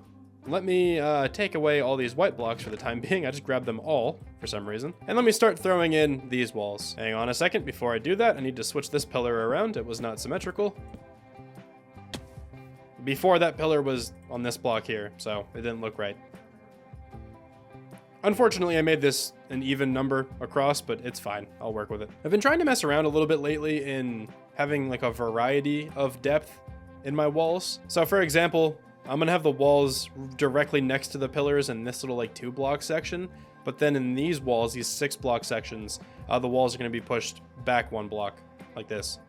let me take away all these white blocks for the time being. I just grabbed them all for some reason. And let me start throwing in these walls. Hang on a second. Before I do that, I need to switch this pillar around. It was not symmetrical. Before, that pillar was on this block here, so it didn't look right. Unfortunately, I made this an even number across, but it's fine. I'll work with it. I've been trying to mess around a little bit lately in having like a variety of depth in my walls. So for example, I'm gonna have the walls directly next to the pillars in this little like 2-block section, but then in these walls, these 6-block sections, the walls are gonna be pushed back 1 block like this.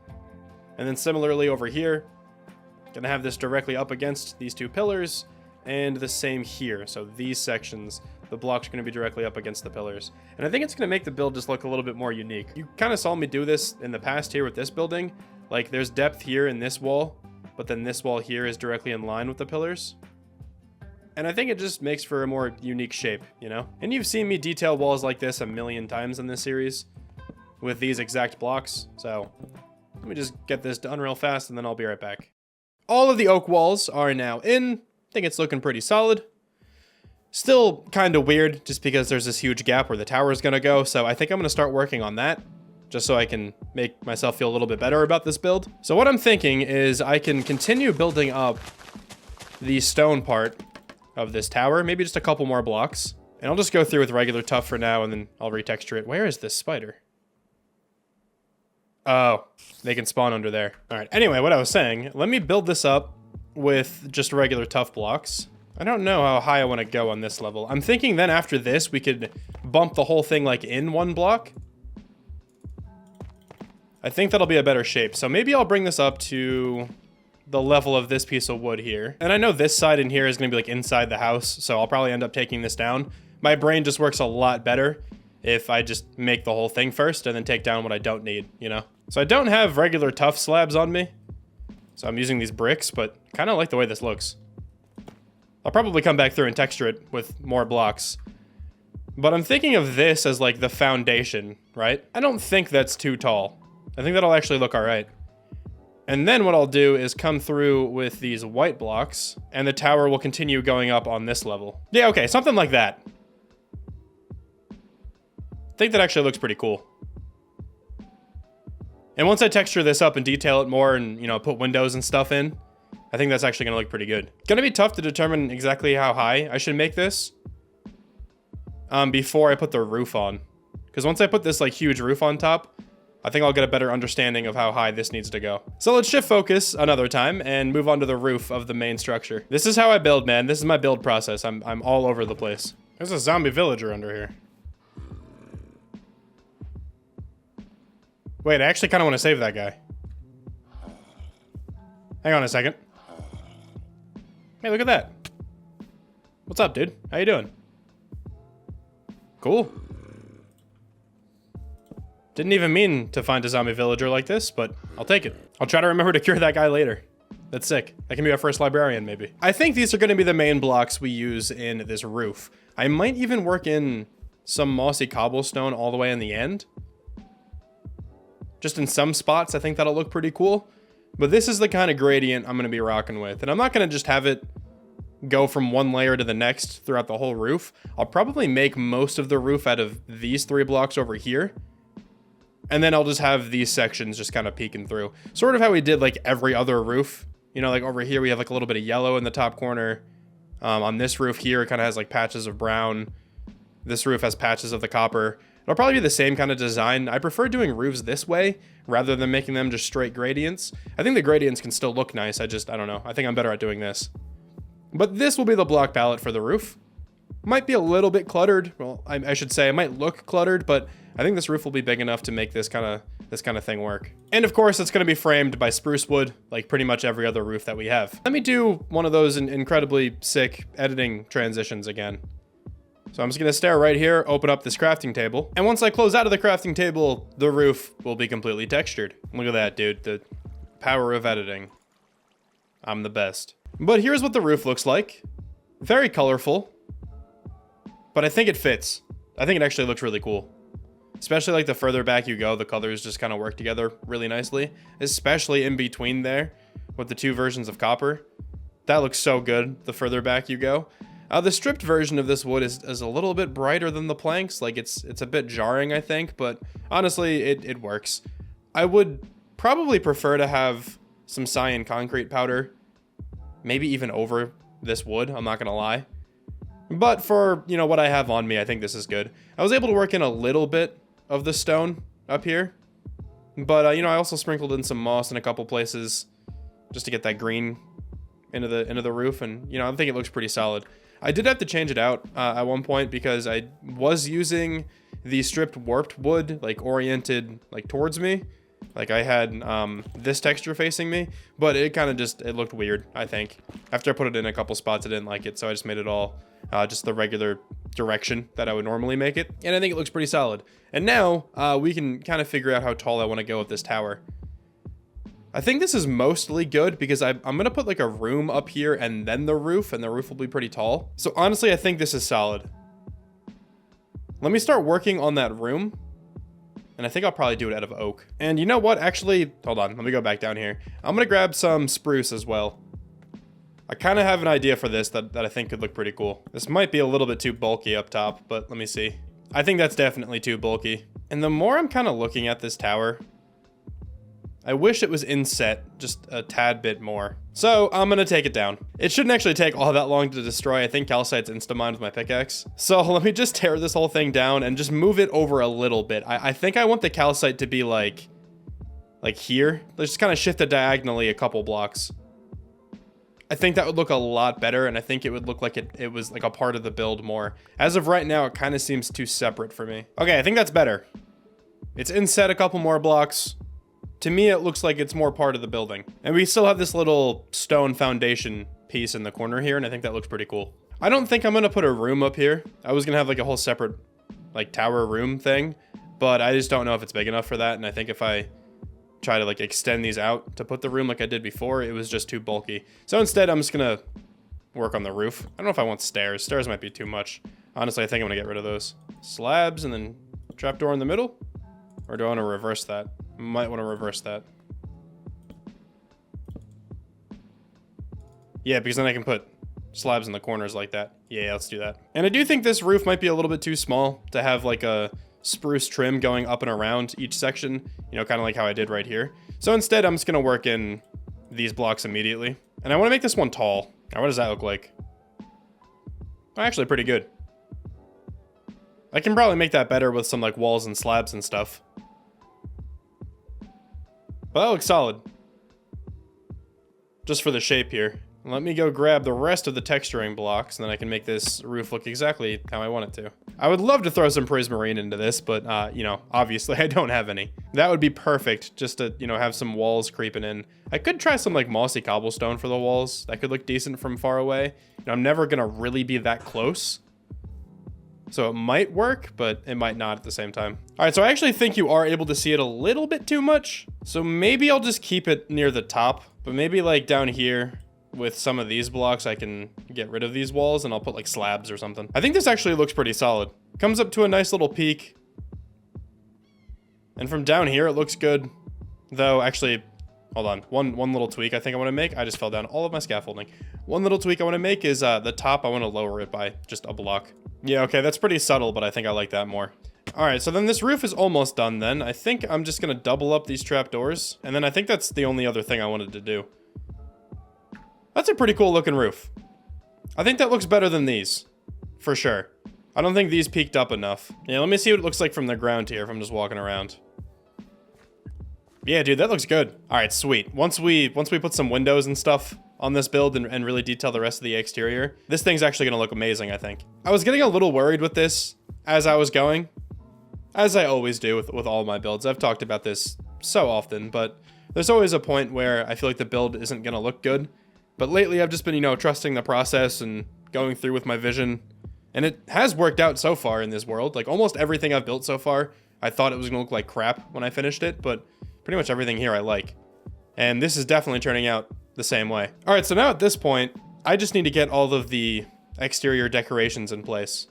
And then similarly over here, gonna have this directly up against these 2 pillars, and the same here. So these sections, the blocks are going to be directly up against the pillars. And I think it's going to make the build just look a little bit more unique. You kind of saw me do this in the past here with this building. Like, there's depth here in this wall, but then this wall here is directly in line with the pillars. And I think it just makes for a more unique shape, you know? And you've seen me detail walls like this a million times in this series with these exact blocks. So let me just get this done real fast and then I'll be right back. All of the oak walls are now in. I think it's looking pretty solid. Still kind of weird just because there's this huge gap where the tower is going to go. So I think I'm going to start working on that just so I can make myself feel a little bit better about this build. So what I'm thinking is I can continue building up the stone part of this tower, maybe just a couple more blocks. And I'll just go through with regular tuff for now and then I'll retexture it. Where is this spider? Oh, they can spawn under there. All right, anyway, what I was saying, let me build this up with just regular tuff blocks. I don't know how high I want to go on this level. I'm thinking then after this, we could bump the whole thing like in one block. I think that'll be a better shape. So maybe I'll bring this up to the level of this piece of wood here. And I know this side in here is going to be like inside the house, so I'll probably end up taking this down. My brain just works a lot better if I just make the whole thing first and then take down what I don't need, you know? So I don't have regular tuff slabs on me, so I'm using these bricks, but kind of like the way this looks. I'll probably come back through and texture it with more blocks. But I'm thinking of this as like the foundation, right? I don't think that's too tall. I think that'll actually look all right. And then what I'll do is come through with these white blocks, and the tower will continue going up on this level. Yeah, okay, something like that. I think that actually looks pretty cool. And once I texture this up and detail it more and, you know, put windows and stuff in, I think that's actually going to look pretty good. Gonna be tough to determine exactly how high I should make this before I put the roof on. Because once I put this, like, huge roof on top, I think I'll get a better understanding of how high this needs to go. So let's shift focus another time and move on to the roof of the main structure. This is how I build, man. This is my build process. I'm all over the place. There's a zombie villager under here. Wait, I actually kind of want to save that guy. Hang on a second. Hey, look at that. What's up, dude? How you doing? Cool. Didn't even mean to find a zombie villager like this, but I'll take it. I'll try to remember to cure that guy later. That's sick. That can be our first librarian, maybe. I think these are going to be the main blocks we use in this roof. I might even work in some mossy cobblestone all the way in the end. Just in some spots, I think that'll look pretty cool. But this is the kind of gradient I'm going to be rocking with. And I'm not going to just have it go from one layer to the next throughout the whole roof. I'll probably make most of the roof out of these 3 blocks over here. And then I'll just have these sections just kind of peeking through. Sort of how we did like every other roof. You know, like over here we have like a little bit of yellow in the top corner. On this roof here, it kind of has like patches of brown. This roof has patches of the copper. It'll probably be the same kind of design. I prefer doing roofs this way rather than making them just straight gradients. I think the gradients can still look nice. I don't know. I think I'm better at doing this. But this will be the block palette for the roof. Might be a little bit cluttered. Well, I should say it might look cluttered, but I think this roof will be big enough to make this kind of thing work. And of course, it's going to be framed by spruce wood, like pretty much every other roof that we have. Let me do one of those incredibly sick editing transitions again. So I'm just going to stare right here, open up this crafting table. And once I close out of the crafting table, the roof will be completely textured. Look at that, dude. The power of editing. I'm the best. But here's what the roof looks like. Very colorful. But I think it fits. I think it actually looks really cool. Especially like the further back you go, the colors just kind of work together really nicely. Especially in between there with the 2 versions of copper. That looks so good the further back you go. The stripped version of this wood is a little bit brighter than the planks. Like it's a bit jarring, I think, but honestly, it works. I would probably prefer to have some cyan concrete powder, maybe even over this wood. I'm not gonna lie. But for, you know, what I have on me, I think this is good. I was able to work in a little bit of the stone up here, but you know, I also sprinkled in some moss in a couple places just to get that green into the roof, and you know, I think it looks pretty solid. I did have to change it out at one point because I was using the stripped warped wood like oriented like towards me, Like I had this texture facing me, but it kind of just, it looked weird, I think. After I put it in a couple spots, I didn't like it, so I just made it all just the regular direction that I would normally make it. And I think it looks pretty solid. And now we can kind of figure out how tall I want to go with this tower. I think this is mostly good because I'm going to put like a room up here and then the roof will be pretty tall. So honestly, I think this is solid. Let me start working on that room. And I think I'll probably do it out of oak. And you know what? Actually, hold on. Let me go back down here. I'm going to grab some spruce as well. I kind of have an idea for this that I think could look pretty cool. This might be a little bit too bulky up top, but let me see. I think that's definitely too bulky. And the more I'm kind of looking at this tower, I wish it was inset just a tad bit more. So I'm gonna take it down. It shouldn't actually take all that long to destroy. I think calcite's insta-mined with my pickaxe. So let me just tear this whole thing down and just move it over a little bit. I think I want the calcite to be like here. Let's just kind of shift it diagonally a couple blocks. I think that would look a lot better, and I think it would look like it was like a part of the build more. As of right now, it kind of seems too separate for me. Okay, I think that's better. It's inset a couple more blocks. To me, it looks like it's more part of the building. And we still have this little stone foundation piece in the corner here, and I think that looks pretty cool. I don't think I'm gonna put a room up here. I was gonna have like a whole separate like tower room thing, but I just don't know if it's big enough for that, and I think if I try to like extend these out to put the room like I did before, it was just too bulky. So instead, I'm just gonna work on the roof. I don't know if I want stairs. Stairs might be too much. Honestly, I think I'm gonna get rid of those. Slabs and then trapdoor in the middle? Or do I want to reverse that? Might want to reverse that. Yeah, because then I can put slabs in the corners like that. Yeah, let's do that. And I do think this roof might be a little bit too small to have like a spruce trim going up and around each section, you know, kind of like how I did right here. So instead, I'm just going to work in these blocks immediately. And I want to make this one tall. Now, what does that look like? Oh, actually, pretty good. I can probably make that better with some like walls and slabs and stuff. But that looks solid. Just for the shape here. Let me go grab the rest of the texturing blocks, and then I can make this roof look exactly how I want it to. I would love to throw some prismarine into this, but, you know, obviously I don't have any. That would be perfect, just to, you know, have some walls creeping in. I could try some, like, mossy cobblestone for the walls. That could look decent from far away. You know, I'm never gonna really be that close. So it might work, but it might not at the same time. All right, so I actually think you are able to see it a little bit too much. So maybe I'll just keep it near the top, but maybe like down here with some of these blocks, I can get rid of these walls and I'll put like slabs or something. I think this actually looks pretty solid. Comes up to a nice little peak. And from down here, it looks good. Though, actually, hold on. One little tweak I think I want to make. I just fell down all of my scaffolding. One little tweak I want to make is the top. I want to lower it by just a block. Yeah, okay, that's pretty subtle, but I think I like that more. All right, so then this roof is almost done then. I think I'm just going to double up these trapdoors. And then I think that's the only other thing I wanted to do. That's a pretty cool looking roof. I think that looks better than these. For sure. I don't think these peaked up enough. Yeah, let me see what it looks like from the ground here if I'm just walking around. Yeah, dude, that looks good. All right, sweet. Once we put some windows and stuff on this build and really detail the rest of the exterior, this thing's actually gonna look amazing, I think. I was getting a little worried with this as I was going, as I always do with all my builds. I've talked about this so often, but there's always a point where I feel like the build isn't gonna look good. But lately I've just been, you know, trusting the process and going through with my vision. And it has worked out so far in this world. Like almost everything I've built so far, I thought it was gonna look like crap when I finished it, but pretty much everything here I like. And this is definitely turning out the same way. All right, so now at this point, I just need to get all of the exterior decorations in place.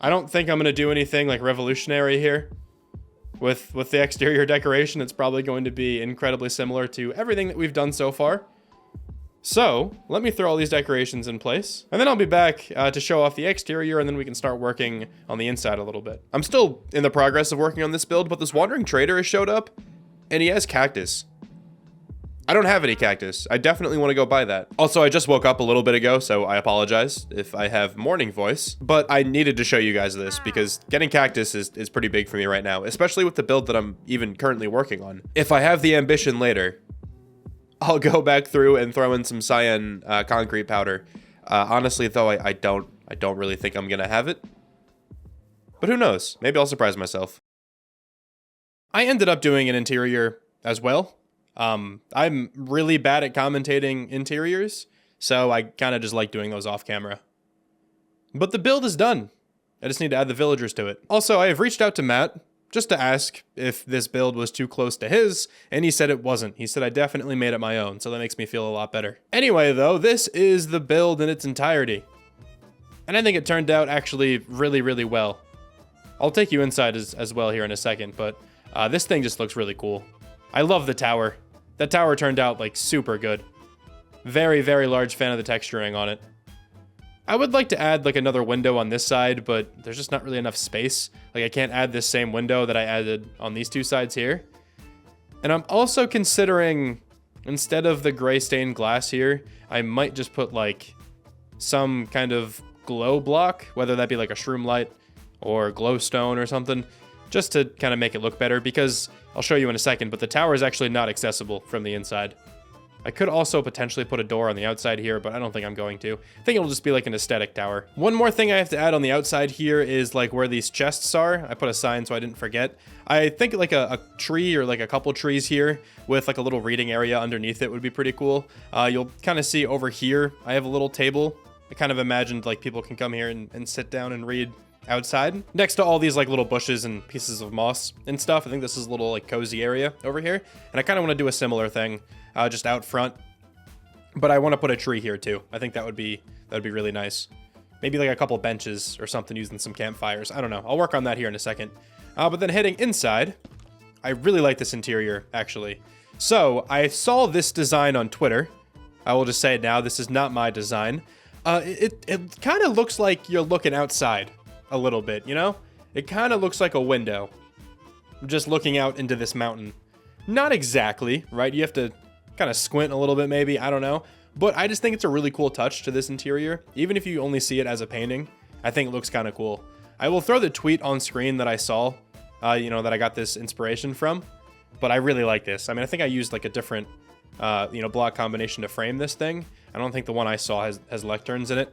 I don't think I'm gonna do anything like revolutionary here. With the exterior decoration, it's probably going to be incredibly similar to everything that we've done so far. So, let me throw all these decorations in place, and then I'll be back to show off the exterior, and then we can start working on the inside a little bit. I'm still in the progress of working on this build, but this wandering trader has showed up, and he has cactus. I don't have any cactus. I definitely want to go buy that. Also, I just woke up a little bit ago, so I apologize if I have morning voice, but I needed to show you guys this because getting cactus is pretty big for me right now, especially with the build that I'm even currently working on. If I have the ambition later, I'll go back through and throw in some cyan concrete powder. Honestly, though, I don't really think I'm gonna have it. But who knows? Maybe I'll surprise myself. I ended up doing an interior as well. I'm really bad at commentating interiors, so I kind of just like doing those off camera. But the build is done. I just need to add the villagers to it. Also, I have reached out to Matt just to ask if this build was too close to his, and he said it wasn't. He said I definitely made it my own, so that makes me feel a lot better. Anyway, though, this is the build in its entirety. And I think it turned out actually really, really well. I'll take you inside as well here in a second, but this thing just looks really cool. I love the tower. That tower turned out like super good. Very, very large fan of the texturing on it. I would like to add like another window on this side, but there's just not really enough space. Like I can't add this same window that I added on these two sides here. And I'm also considering, instead of the gray stained glass here, I might just put like some kind of glow block, whether that be like a shroom light or glowstone or something, just to kind of make it look better, because I'll show you in a second, but the tower is actually not accessible from the inside. I could also potentially put a door on the outside here, but I don't think I'm going to. I think it'll just be like an aesthetic tower. One more thing I have to add on the outside here is like where these chests are. I put a sign so I didn't forget. I think like a tree or like a couple trees here with like a little reading area underneath it would be pretty cool. You'll kind of see over here, I have a little table. I kind of imagined like people can come here and sit down and read outside next to all these like little bushes and pieces of moss and stuff. I think this is a little like cozy area over here, and I kind of want to do a similar thing just out front, but I want to put a tree here too. I think that'd be really nice. Maybe like a couple benches or something using some campfires. I don't know. I'll work on that here in a second. But then heading inside, I really like this interior actually. So I saw this design on Twitter. I will just say it now. This is not my design. It kind of looks like you're looking outside a little bit, you know? It kind of looks like a window, just looking out into this mountain. Not exactly, right? You have to kind of squint a little bit maybe, I don't know. But I just think it's a really cool touch to this interior. Even if you only see it as a painting, I think it looks kind of cool. I will throw the tweet on screen that I saw, you know, that I got this inspiration from. But I really like this. I mean, I think I used like a different, you know, block combination to frame this thing. I don't think the one I saw has lecterns in it.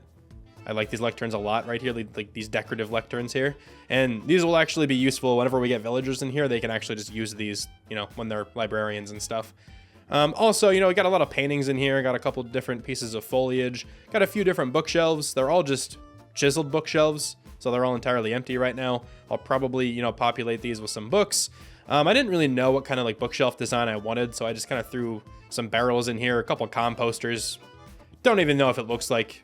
I like these lecterns a lot right here, like these decorative lecterns here. And these will actually be useful whenever we get villagers in here. They can actually just use these, you know, when they're librarians and stuff. Also, you know, we got a lot of paintings in here. Got a couple different pieces of foliage. Got a few different bookshelves. They're all just chiseled bookshelves, so they're all entirely empty right now. I'll probably, you know, populate these with some books. I didn't really know what kind of like bookshelf design I wanted, so I just kind of threw some barrels in here, a couple composters. Don't even know if it looks like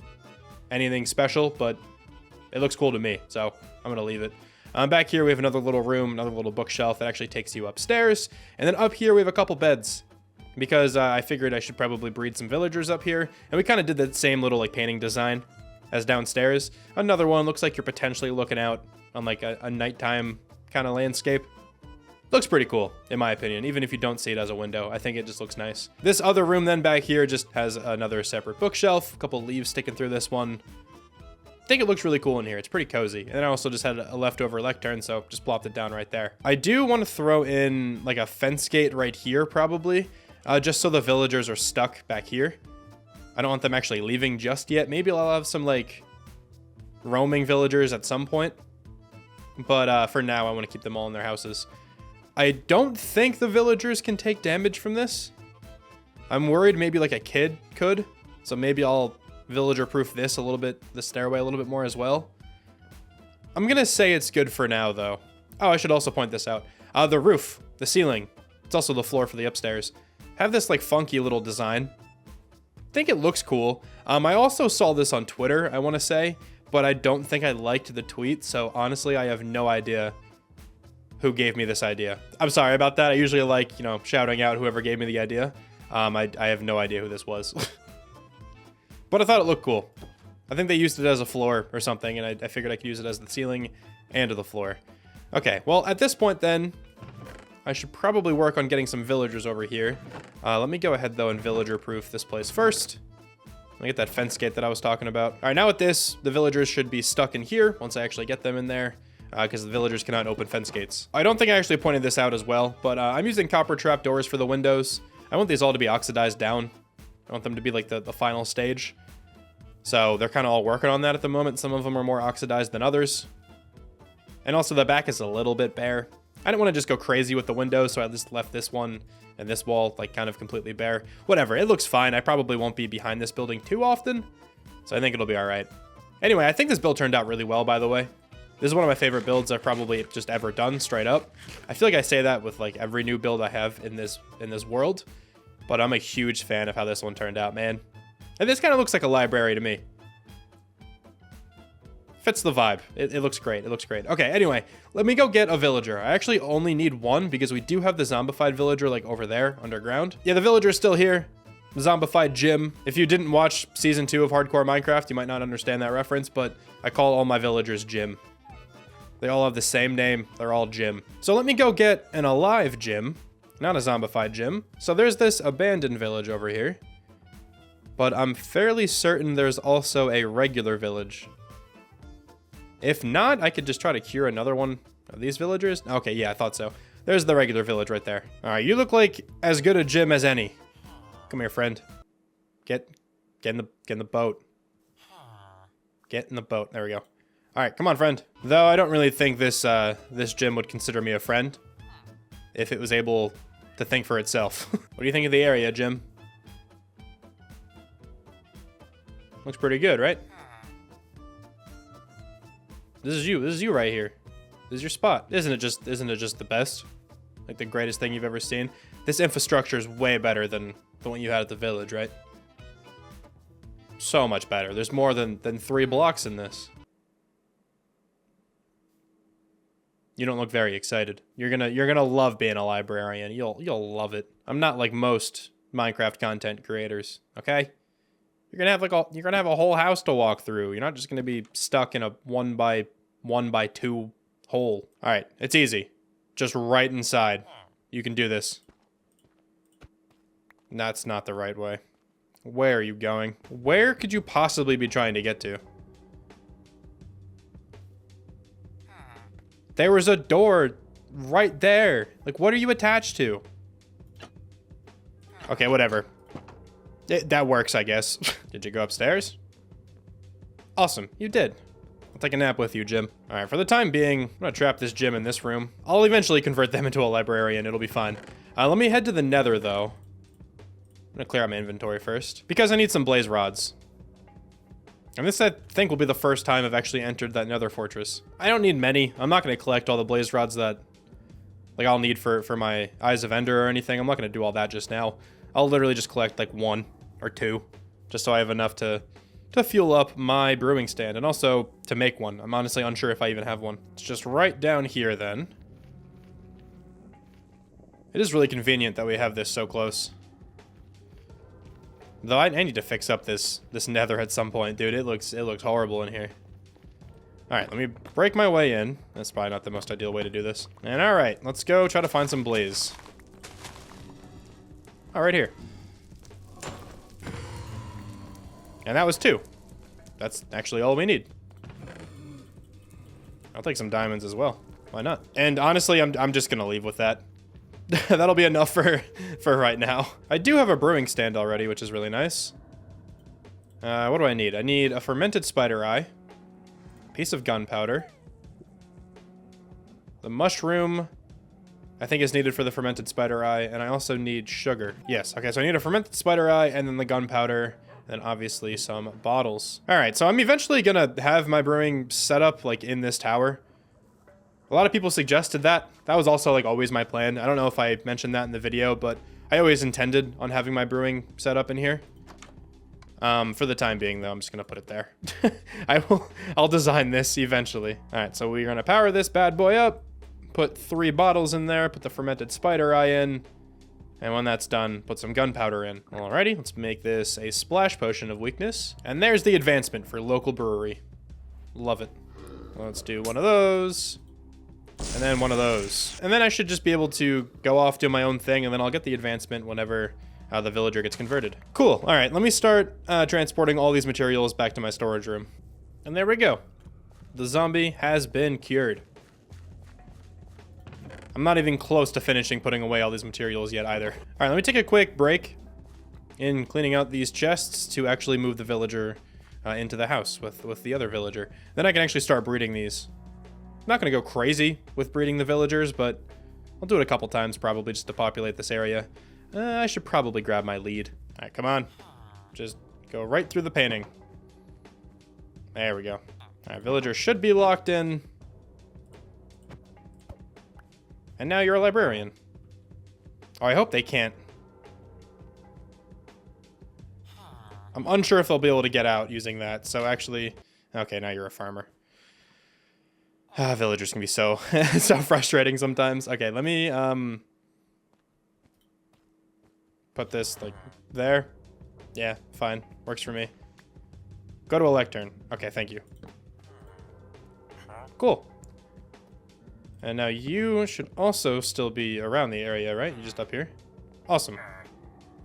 anything special, but it looks cool to me, so I'm gonna leave it. Back here we have another little room, another little bookshelf that actually takes you upstairs, and then up here we have a couple beds, because I figured I should probably breed some villagers up here, and we kind of did the same little like painting design as downstairs. Another one looks like you're potentially looking out on like a nighttime kind of landscape. Looks pretty cool, in my opinion, even if you don't see it as a window. I think it just looks nice. This other room then back here just has another separate bookshelf, a couple leaves sticking through this one. I think it looks really cool in here. It's pretty cozy. And then I also just had a leftover lectern, so just plopped it down right there. I do want to throw in like a fence gate right here, probably, just so the villagers are stuck back here. I don't want them actually leaving just yet. Maybe I'll have some like roaming villagers at some point. But for now, I want to keep them all in their houses. I don't think the villagers can take damage from this. I'm worried maybe like a kid could. So maybe I'll villager-proof this a little bit, the stairway a little bit more as well. I'm going to say it's good for now, though. Oh, I should also point this out. The roof, the ceiling. It's also the floor for the upstairs. Have this like funky little design. I think it looks cool. I also saw this on Twitter, I want to say, but I don't think I liked the tweet. So honestly, I have no idea who gave me this idea. I'm sorry about that. I usually like, you know, shouting out whoever gave me the idea. I have no idea who this was. But I thought it looked cool. I think they used it as a floor or something, and I figured I could use it as the ceiling and the floor. Okay, well, at this point then, I should probably work on getting some villagers over here. Let me go ahead, though, and villager-proof this place first. Let me get that fence gate that I was talking about. All right, now with this, the villagers should be stuck in here once I actually get them in there. Because the villagers cannot open fence gates. I don't think I actually pointed this out as well, but I'm using copper trapdoors for the windows. I want these all to be oxidized down. I want them to be like the final stage. So they're kind of all working on that at the moment. Some of them are more oxidized than others. And also the back is a little bit bare. I didn't want to just go crazy with the windows, so I just left this one and this wall like kind of completely bare. Whatever, it looks fine. I probably won't be behind this building too often, so I think it'll be all right. Anyway, I think this build turned out really well, by the way. This is one of my favorite builds I've probably just ever done, straight up. I feel like I say that with like every new build I have in this world, but I'm a huge fan of how this one turned out, man. And this kind of looks like a library to me. Fits the vibe. It looks great. It looks great. Okay, anyway, let me go get a villager. I actually only need one because we do have the zombified villager like over there underground. Yeah, the villager's still here. Zombified Jim. If you didn't watch season 2 of Hardcore Minecraft, you might not understand that reference, but I call all my villagers Jim. They all have the same name. They're all Jim. So let me go get an alive Jim, not a zombified Jim. So there's this abandoned village over here, but I'm fairly certain there's also a regular village. If not, I could just try to cure another one of these villagers. Okay, yeah, I thought so. There's the regular village right there. All right, you look like as good a Jim as any. Come here, friend. Get in the boat. Get in the boat. There we go. All right, come on, friend. Though I don't really think this Jim would consider me a friend if it was able to think for itself. What do you think of the area, Jim? Looks pretty good, right? This is you. This is you right here. This is your spot. Isn't it just the best? Like the greatest thing you've ever seen? This infrastructure is way better than the one you had at the village, right? So much better. There's more than 3 blocks in this. You don't look very excited. You're gonna love being a librarian. You'll love it. I'm not like most Minecraft content creators, okay? You're gonna have a whole house to walk through. You're not just gonna be stuck in a 1 by 2 hole. All right, it's easy. Just right inside. You can do this. That's not the right way. Where are you going? Where could you possibly be trying to get to? There was a door right there. Like, what are you attached to? Okay, whatever. That works, I guess. Did you go upstairs? Awesome, you did. I'll take a nap with you, Jim. All right, for the time being, I'm gonna trap this Jim in this room. I'll eventually convert them into a librarian. It'll be fine. Let me head to the Nether, though. I'm gonna clear out my inventory first because I need some blaze rods. And this, I think, will be the first time I've actually entered that Nether fortress. I don't need many. I'm not going to collect all the blaze rods that, like, I'll need for my Eyes of Ender or anything. I'm not going to do all that just now. I'll literally just collect, like, 1 or 2, just so I have enough to fuel up my brewing stand, and also to make one. I'm honestly unsure if I even have one. It's just right down here, then. It is really convenient that we have this so close. Though I need to fix up this Nether at some point, dude. It looks horrible in here. All right, let me break my way in. That's probably not the most ideal way to do this. And all right, let's go try to find some blaze. Oh, right here. And that was 2. That's actually all we need. I'll take some diamonds as well. Why not? And honestly, I'm just gonna leave with that. That'll be enough for right now. I do have a brewing stand already, which is really nice. What do I need? I need a fermented spider eye, a piece of gunpowder. The mushroom, I think, is needed for the fermented spider eye, and I also need sugar. Yes, okay, so I need a fermented spider eye, and then the gunpowder, and obviously some bottles. All right, so I'm eventually gonna have my brewing set up, like, in this tower. A lot of people suggested that. That was also, like, always my plan. I don't know if I mentioned that in the video, but I always intended on having my brewing set up in here. For the time being, though, I'm just gonna put it there. I'll design this eventually. All right, so we're gonna power this bad boy up, put 3 bottles in there, put the fermented spider eye in, and when that's done, put some gunpowder in. Alrighty, let's make this a splash potion of weakness. And there's the advancement for local brewery. Love it. Let's do one of those. And then one of those. And then I should just be able to go off, do my own thing, and then I'll get the advancement whenever the villager gets converted. Cool. All right, let me start transporting all these materials back to my storage room. And there we go. The zombie has been cured. I'm not even close to finishing putting away all these materials yet either. All right, let me take a quick break in cleaning out these chests to actually move the villager into the house with the other villager. Then I can actually start breeding these. not going to go crazy with breeding the villagers, but I'll do it a couple times probably just to populate this area. I should probably grab my lead. All right, come on. Just go right through the painting. There we go. All right, villagers should be locked in. And now you're a librarian. Oh, I hope they can't. I'm unsure if they'll be able to get out using that. So actually, okay, now you're a farmer. Villagers can be so so frustrating sometimes. Okay, let me put this like there. Yeah, fine. Works for me. Go to a lectern. Okay, thank you. Cool. And now you should also still be around the area, right? You're just up here. Awesome.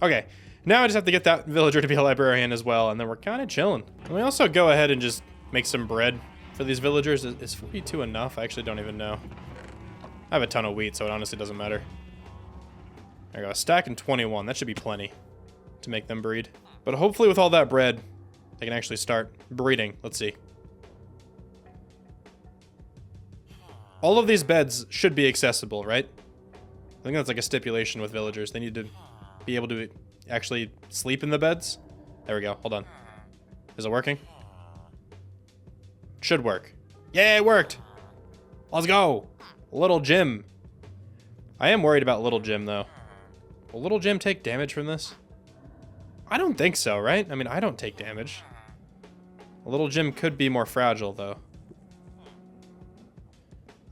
Okay, now I just have to get that villager to be a librarian as well, and then we're kind of chilling. Can we also go ahead and just make some bread for these villagers? Is 42 enough? I actually don't even know. I have a ton of wheat, so it honestly doesn't matter. There we go. A stack and 21. That should be plenty to make them breed. But hopefully with all that bread, I can actually start breeding. Let's see. All of these beds should be accessible, right? I think that's like a stipulation with villagers. They need to be able to actually sleep in the beds. There we go. Hold on. Is it working? Should work. Yeah, it worked. Let's go. Little Jim. I am worried about Little Jim, though. Will Little Jim take damage from this? I don't think so, right? I mean, I don't take damage. Little Jim could be more fragile, though.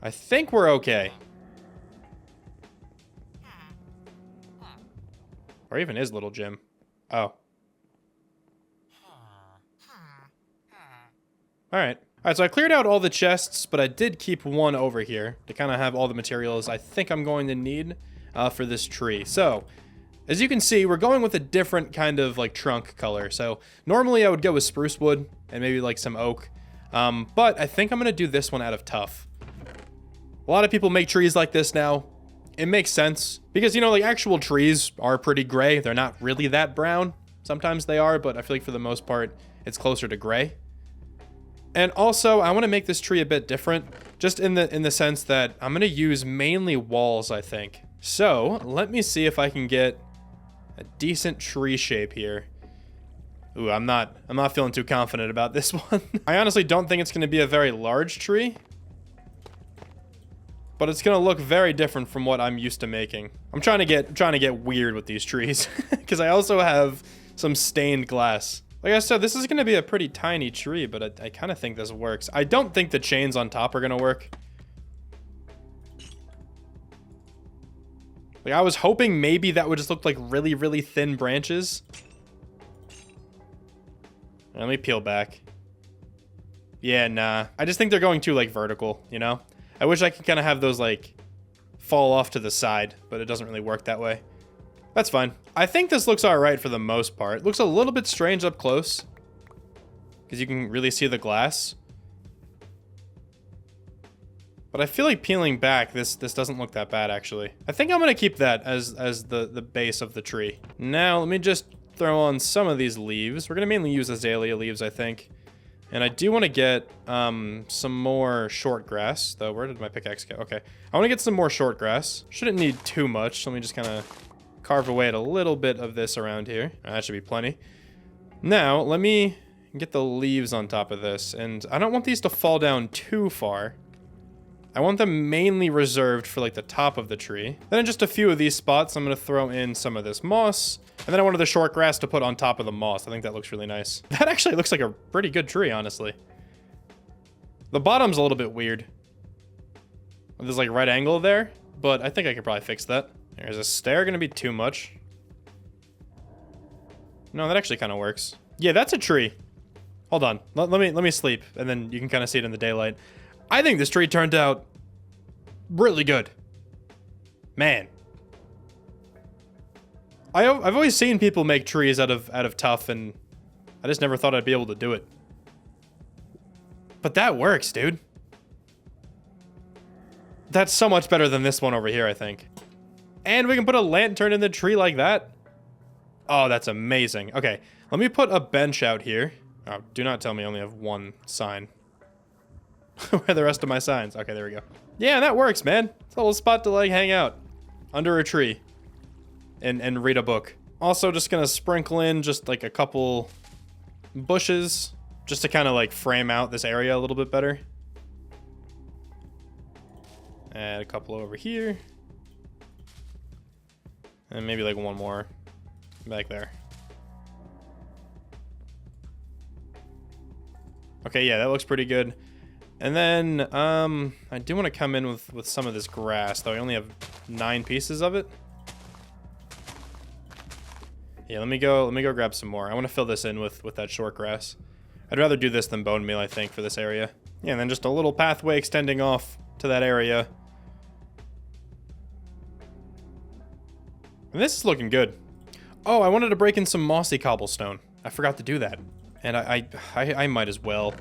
I think we're okay. Or even is Little Jim? Oh. Alright. Alright, so I cleared out all the chests, but I did keep one over here to kind of have all the materials I think I'm going to need for this tree. So, as you can see, we're going with a different kind of like trunk color. So, normally I would go with spruce wood and maybe like some oak. But I think I'm going to do this one out of tough. A lot of people make trees like this now. It makes sense because, you know, like actual trees are pretty gray. They're not really that brown. Sometimes they are, but I feel like for the most part, it's closer to gray. And also, I want to make this tree a bit different, just in the sense that I'm going to use mainly walls, I think. So, let me see if I can get a decent tree shape here. Ooh, I'm not feeling too confident about this one. I honestly don't think it's going to be a very large tree. But it's gonna look very different from what I'm used to making. I'm trying to get weird with these trees because I also have some stained glass. Like I said, this is gonna be a pretty tiny tree, but I kind of think this works. I don't think the chains on top are gonna work. Like I was hoping maybe that would just look like really, really thin branches. Let me peel back. Yeah, nah. I just think they're going too like vertical, you know? I wish I could kind of have those, like, fall off to the side, but it doesn't really work that way. That's fine. I think this looks alright for the most part. It looks a little bit strange up close, because you can really see the glass. But I feel like peeling back, this doesn't look that bad, actually. I think I'm going to keep that as the base of the tree. Now, let me just throw on some of these leaves. We're going to mainly use azalea leaves, I think. And I do want to get some more short grass, though. Where did my pickaxe go? Okay. I want to get some more short grass. Shouldn't need too much. Let me just kind of carve away at a little bit of this around here. That should be plenty. Now, let me get the leaves on top of this. And I don't want these to fall down too far. I want them mainly reserved for like the top of the tree. Then in just a few of these spots, I'm going to throw in some of this moss. And then I wanted the short grass to put on top of the moss. I think that looks really nice. That actually looks like a pretty good tree, honestly. The bottom's a little bit weird. There's like right angle there, but I think I could probably fix that. There's a stair going to be too much. No, that actually kind of works. Yeah, that's a tree. Hold on. Let me sleep, and then you can kind of see it in the daylight. I think this tree turned out really good. Man. I've always seen people make trees out of tuff, and I just never thought I'd be able to do it. But that works, dude. That's so much better than this one over here, I think. And we can put a lantern in the tree like that. Oh, that's amazing. Okay, let me put a bench out here. Oh, do not tell me I only have one sign. Where are the rest of my signs? Okay, there we go. Yeah, that works, man. It's a little spot to like hang out under a tree and read a book. Also, just gonna sprinkle in just like a couple bushes just to kind of like frame out this area a little bit better. Add a couple over here. And maybe like one more back there. Okay, yeah, that looks pretty good. And then, I do want to come in with some of this grass, though I only have 9 pieces of it. Yeah, let me go grab some more. I want to fill this in with that short grass. I'd rather do this than bone meal, I think, for this area. Yeah, and then just a little pathway extending off to that area. And this is looking good. Oh, I wanted to break in some mossy cobblestone. I forgot to do that. And I might as well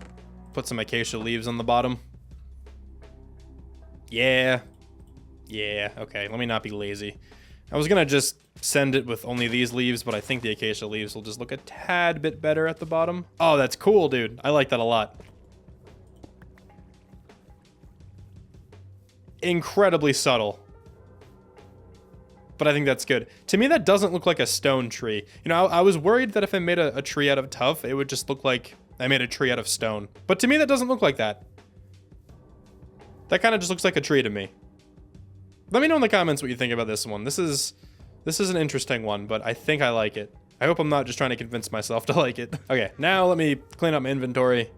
put some acacia leaves on the bottom. Yeah. Yeah, okay, let me not be lazy. I was gonna just send it with only these leaves, but I think the acacia leaves will just look a tad bit better at the bottom. Oh, that's cool, dude. I like that a lot. Incredibly subtle. But I think that's good. To me, that doesn't look like a stone tree. You know, I was worried that if I made a tree out of tuff, it would just look like I made a tree out of stone. But to me, that doesn't look like that. That kind of just looks like a tree to me. Let me know in the comments what you think about this one. This is an interesting one, but I think I like it. I hope I'm not just trying to convince myself to like it. Okay, now let me clean up my inventory.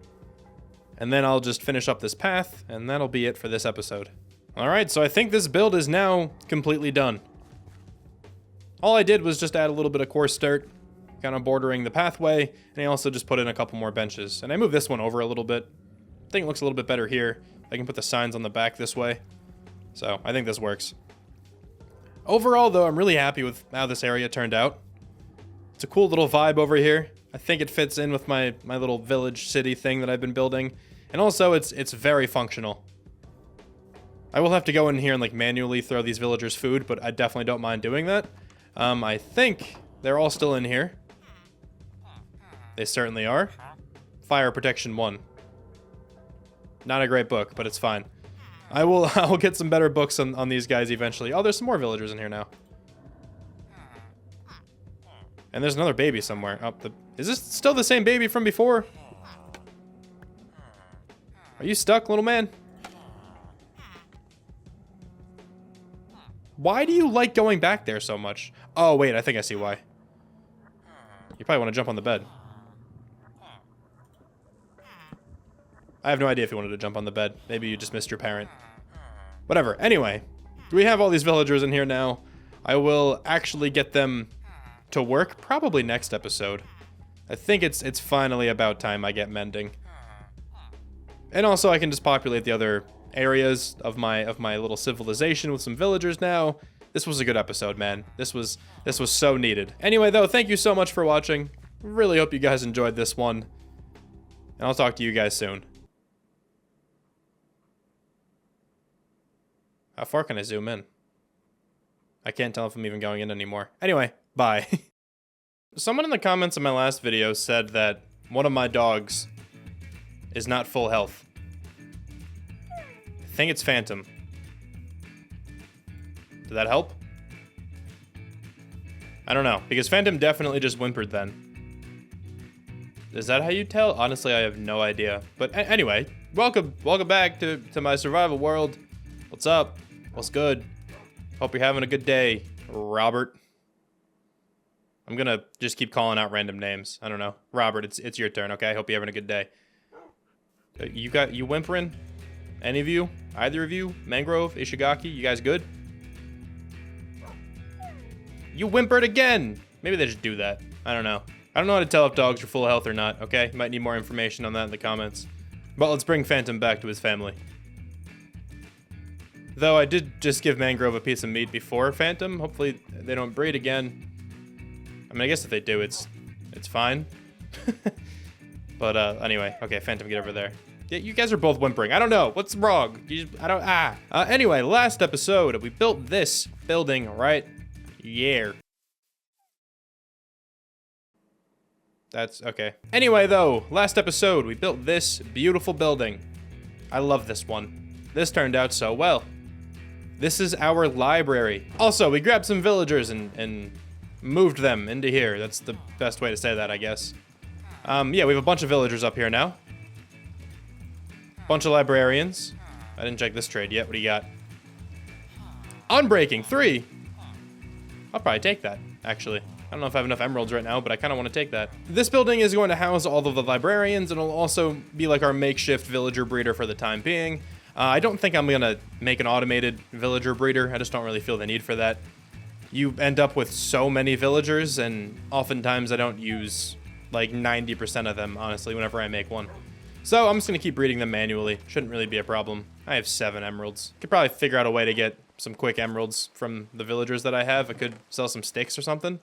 And then I'll just finish up this path, and that'll be it for this episode. Alright, so I think this build is now completely done. All I did was just add a little bit of coarse dirt, kind of bordering the pathway, and I also just put in a couple more benches. And I moved this one over a little bit. I think it looks a little bit better here. I can put the signs on the back this way. So, I think this works. Overall, though, I'm really happy with how this area turned out. It's a cool little vibe over here. I think it fits in with my little village city thing that I've been building. And also, it's very functional. I will have to go in here and like manually throw these villagers food, but I definitely don't mind doing that. I think they're all still in here. They certainly are. Fire Protection 1. Not a great book, but it's fine. I will get some better books on these guys eventually. Oh, there's some more villagers in here now. And there's another baby somewhere. Oh, is this still the same baby from before? Are you stuck, little man? Why do you like going back there so much? Oh, wait, I think I see why. You probably want to jump on the bed. I have no idea if you wanted to jump on the bed. Maybe you just missed your parent. Whatever. Anyway, we have all these villagers in here now. I will actually get them to work probably next episode. I think it's finally about time I get mending. And also I can just populate the other areas of my little civilization with some villagers now. This was a good episode, man. This was so needed. Anyway, though, thank you so much for watching. Really hope you guys enjoyed this one. And I'll talk to you guys soon. How far can I zoom in? I can't tell if I'm even going in anymore. Anyway, bye. Someone in the comments of my last video said that one of my dogs is not full health. I think it's Phantom. Did that help? I don't know, because Phantom definitely just whimpered then. Is that how you tell? Honestly, I have no idea. But anyway, welcome back to my survival world. What's up? What's good? Hope you're having a good day, Robert. I'm gonna just keep calling out random names. I don't know. Robert, it's your turn, okay? Hope you're having a good day. You whimpering? Any of you? Either of you? Mangrove? Ishigaki? You guys good? You whimpered again! Maybe they just do that. I don't know. I don't know how to tell if dogs are full of health or not, okay? Might need more information on that in the comments. But let's bring Phantom back to his family. Though I did just give Mangrove a piece of meat before Phantom. Hopefully they don't breed again. I mean, I guess if they do, it's fine. But anyway, okay, Phantom, get over there. Yeah, you guys are both whimpering. I don't know. What's wrong? Anyway, last episode, we built this building right here. That's okay. Anyway, though, last episode, we built this beautiful building. I love this one. This turned out so well. This is our library. Also, we grabbed some villagers and moved them into here. That's the best way to say that, I guess. Yeah, we have a bunch of villagers up here now. Bunch of librarians. I didn't check this trade yet. What do you got? Unbreaking 3. I'll probably take that, actually. I don't know if I have enough emeralds right now, but I kind of want to take that. This building is going to house all of the librarians, and it'll also be like our makeshift villager breeder for the time being. I don't think I'm going to make an automated villager breeder. I just don't really feel the need for that. You end up with so many villagers, and oftentimes I don't use like 90% of them, honestly, whenever I make one. So I'm just going to keep breeding them manually. Shouldn't really be a problem. I have 7 emeralds. Could probably figure out a way to get some quick emeralds from the villagers that I have. I could sell some sticks or something.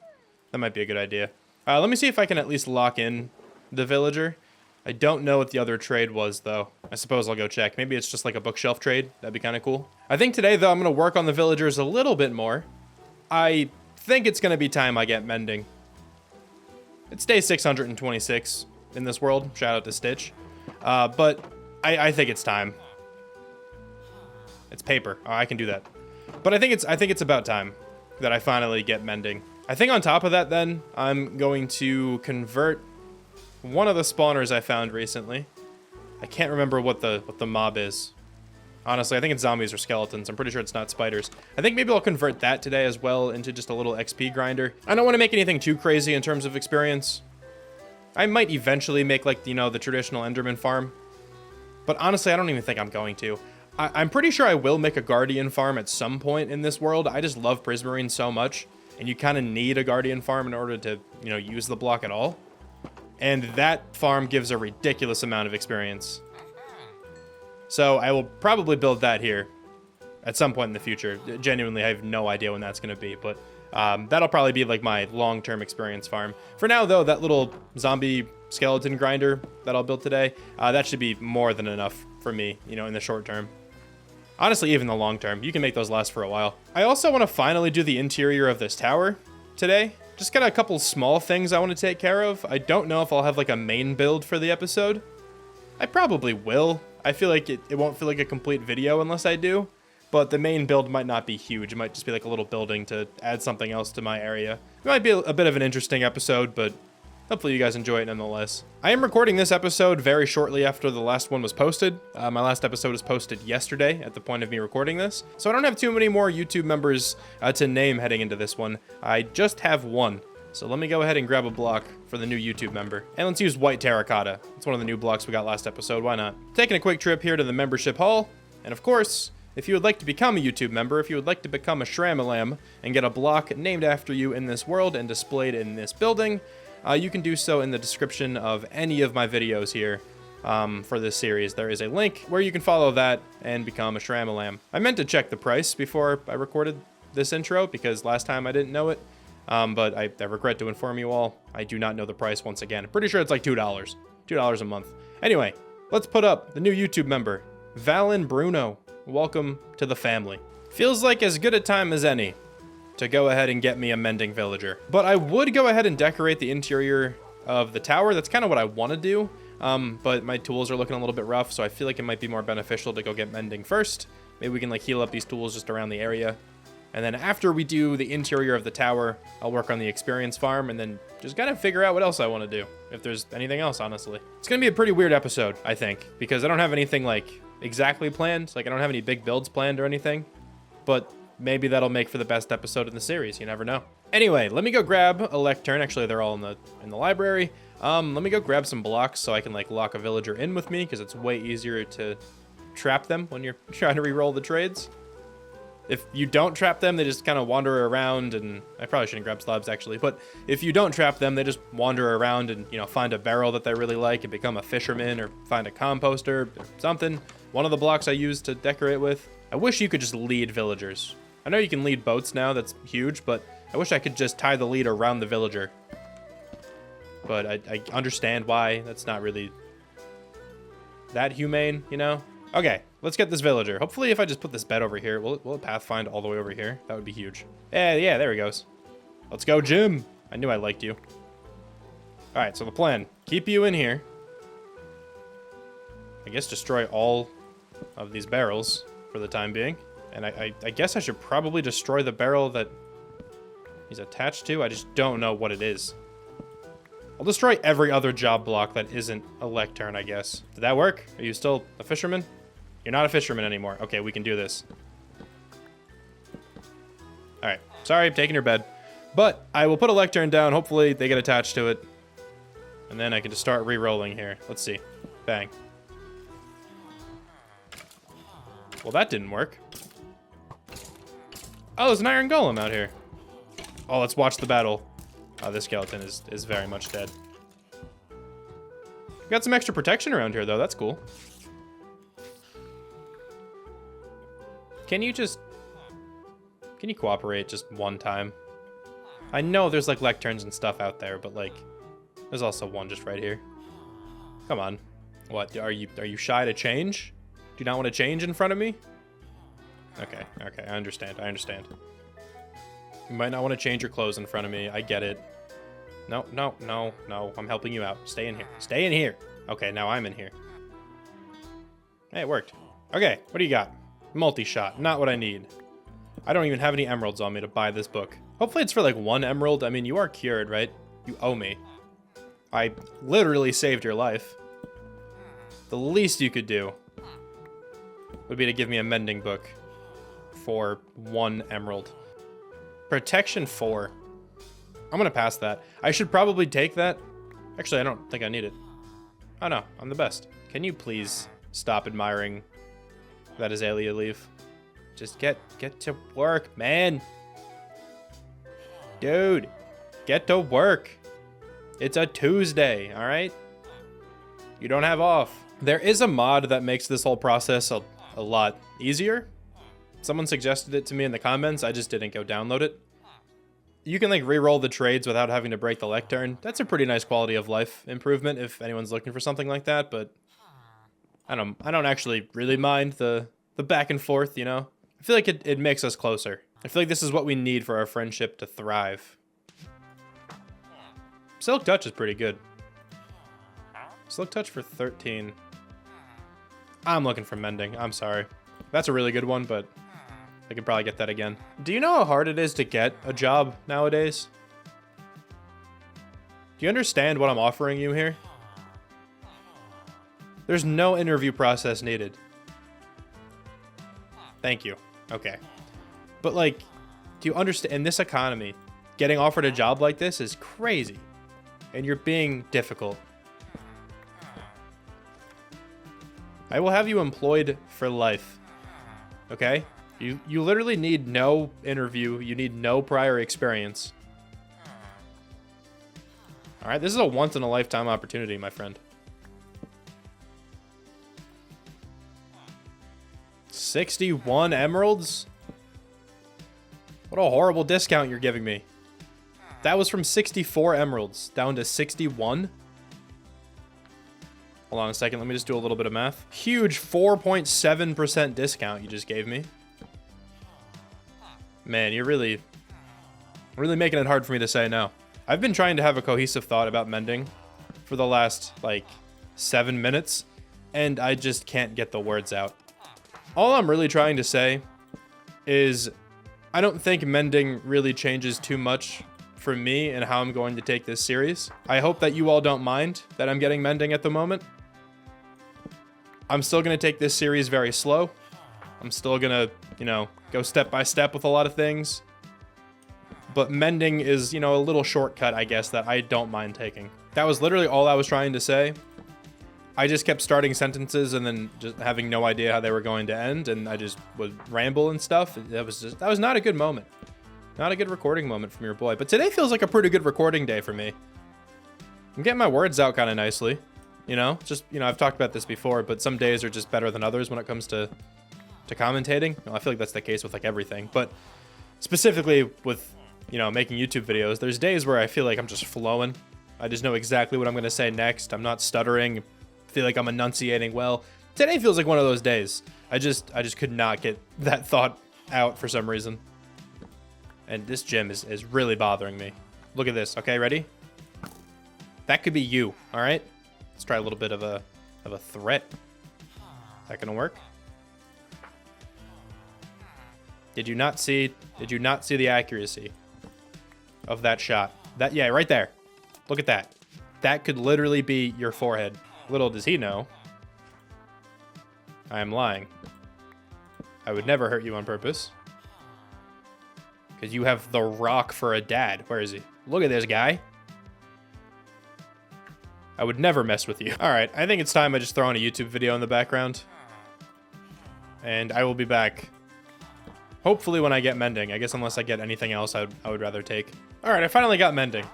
That might be a good idea. Let me see if I can at least lock in the villager. I don't know what the other trade was, though. I suppose I'll go check. Maybe it's just like a bookshelf trade. That'd be kind of cool. I think today, though, I'm going to work on the villagers a little bit more. I think it's going to be time I get mending. It's day 626 in this world. Shout out to Stitch. But I think it's time. It's paper. Oh, I can do that. But I think it's about time that I finally get mending. I think on top of that, then, I'm going to convert one of the spawners I found recently. I can't remember what the mob is. Honestly, I think it's zombies or skeletons. I'm pretty sure it's not spiders. I think maybe I'll convert that today as well into just a little XP grinder. I don't want to make anything too crazy in terms of experience. I might eventually make, like, you know, the traditional Enderman farm. But honestly, I don't even think I'm going to. I'm pretty sure I will make a Guardian farm at some point in this world. I just love Prismarine so much. And you kind of need a Guardian farm in order to, you know, use the block at all. And that farm gives a ridiculous amount of experience. So I will probably build that here at some point in the future. Genuinely, I have no idea when that's going to be. But that'll probably be like my long-term experience farm. For now, though, that little zombie skeleton grinder that I'll build today, that should be more than enough for me, you know, in the short term. Honestly, even the long term. You can make those last for a while. I also want to finally do the interior of this tower today. Just got a couple small things I want to take care of. I don't know if I'll have like a main build for the episode. I probably will. I feel like it won't feel like a complete video unless I do. But the main build might not be huge. It might just be like a little building to add something else to my area. It might be a bit of an interesting episode, but hopefully you guys enjoy it nonetheless. I am recording this episode very shortly after the last one was posted. My last episode was posted yesterday at the point of me recording this. So I don't have too many more YouTube members to name heading into this one. I just have one. So let me go ahead and grab a block for the new YouTube member. And let's use white terracotta. It's one of the new blocks we got last episode. Why not? Taking a quick trip here to the membership hall. And of course, if you would like to become a YouTube member, if you would like to become a Shramalam and get a block named after you in this world and displayed in this building, you can do so in the description of any of my videos here for this series. There is a link where you can follow that and become a Shramalam. I meant to check the price before I recorded this intro because last time I didn't know it, but I regret to inform you all, I do not know the price once again. I'm pretty sure it's like $2. $2 a month. Anyway, let's put up the new YouTube member, Valen Bruno. Welcome to the family. Feels like as good a time as any to go ahead and get me a mending villager. But I would go ahead and decorate the interior of the tower. That's kind of what I want to do. But my tools are looking a little bit rough, so I feel like it might be more beneficial to go get mending first. Maybe we can like heal up these tools just around the area. And then after we do the interior of the tower, I'll work on the experience farm and then just kind of figure out what else I want to do. If there's anything else, honestly. It's going to be a pretty weird episode, I think, because I don't have anything like exactly planned. Like I don't have any big builds planned or anything, but maybe that'll make for the best episode in the series. You never know. Anyway, let me go grab a lectern. Actually, they're all in the library. Let me go grab some blocks so I can like lock a villager in with me because it's way easier to trap them when you're trying to re-roll the trades. If you don't trap them, they just kind of wander around, and I probably shouldn't grab slabs actually, but if you don't trap them, they just wander around and, you know, find a barrel that they really like and become a fisherman or find a composter or something. One of the blocks I use to decorate with. I wish you could just lead villagers. I know you can lead boats now, that's huge, but I wish I could just tie the lead around the villager. But I understand why that's not really that humane, you know? Okay, let's get this villager. Hopefully if I just put this bed over here, will it pathfind all the way over here? That would be huge. Yeah, there he goes. Let's go, Jim. I knew I liked you. All right, so the plan. Keep you in here. I guess destroy all of these barrels for the time being. And I guess I should probably destroy the barrel that he's attached to. I just don't know what it is. I'll destroy every other job block that isn't a lectern, I guess. Did that work? Are you still a fisherman? You're not a fisherman anymore. Okay, we can do this. Alright, sorry, I'm taking your bed. But I will put a lectern down. Hopefully they get attached to it. And then I can just start re-rolling here. Let's see. Bang. Well, that didn't work. Oh, there's an iron golem out here. Oh, let's watch the battle. Oh, this skeleton is very much dead. Got some extra protection around here, though. That's cool. Can you cooperate just one time? I know there's, like, lecterns and stuff out there, but, like, there's also one just right here. Come on. What, are you shy to change? Do you not want to change in front of me? Okay, I understand. You might not want to change your clothes in front of me. I get it. No. I'm helping you out. Stay in here. Stay in here. Okay, now I'm in here. Hey, it worked. Okay, what do you got? Multi-shot. Not what I need. I don't even have any emeralds on me to buy this book. Hopefully it's for like 1 emerald. I mean, you are cured, right? You owe me. I literally saved your life. The least you could do would be to give me a mending book for 1 emerald. Protection 4. I'm gonna pass that. I should probably take that. Actually, I don't think I need it. Oh no, I'm the best. Can you please stop admiring that azalea leaf? Just get to work, man. Dude, get to work. It's a Tuesday, all right? You don't have off. There is a mod that makes this whole process a lot easier. Someone suggested it to me in the comments. I just didn't go download it. You can like re-roll the trades without having to break the lectern. That's a pretty nice quality of life improvement if anyone's looking for something like that, but I don't actually really mind the back and forth, you know? I feel like it makes us closer. I feel like this is what we need for our friendship to thrive. Silk Touch is pretty good. Silk Touch for 13. I'm looking for Mending. I'm sorry. That's a really good one, but I could probably get that again. Do you know how hard it is to get a job nowadays? Do you understand what I'm offering you here? There's no interview process needed. Thank you. Okay. But like, do you understand, in this economy, getting offered a job like this is crazy. And you're being difficult. I will have you employed for life. Okay? You literally need no interview. You need no prior experience. Alright, this is a once-in-a-lifetime opportunity, my friend. 61 emeralds? What a horrible discount you're giving me. That was from 64 emeralds down to 61. Hold on a second. Let me just do a little bit of math. Huge 4.7% discount you just gave me. Man, you're really making it hard for me to say no. I've been trying to have a cohesive thought about mending for the last, like, 7 minutes, and I just can't get the words out. All I'm really trying to say is I don't think mending really changes too much for me and how I'm going to take this series. I hope that you all don't mind that I'm getting mending at the moment. I'm still going to take this series very slow. I'm still going to, you know, go step by step with a lot of things. But mending is, you know, a little shortcut, I guess, that I don't mind taking. That was literally all I was trying to say. I just kept starting sentences and then just having no idea how they were going to end, and I just would ramble and stuff. That was not a good moment. Not a good recording moment from your boy. But today feels like a pretty good recording day for me. I'm getting my words out kind of nicely. You know, just, you know, I've talked about this before, but some days are just better than others when it comes to commentating. Well, I feel like that's the case with like everything, but specifically with, you know, making YouTube videos, there's days where I feel like I'm just flowing. I just know exactly what I'm going to say next. I'm not stuttering. I feel like I'm enunciating well. Today feels like one of those days. I just could not get that thought out for some reason. And this gym is really bothering me. Look at this. Okay, ready? That could be you, all right? Let's try a little bit of a threat. Is that gonna work? Did you not see the accuracy of that shot? That, yeah, right there. Look at that. That could literally be your forehead. Little does he know, I am lying. I would never hurt you on purpose. Because you have the Rock for a dad. Where is he? Look at this guy. I would never mess with you. All right, I think it's time I just throw on a YouTube video in the background. And I will be back. Hopefully when I get mending. I guess unless I get anything else I would rather take. All right, I finally got mending.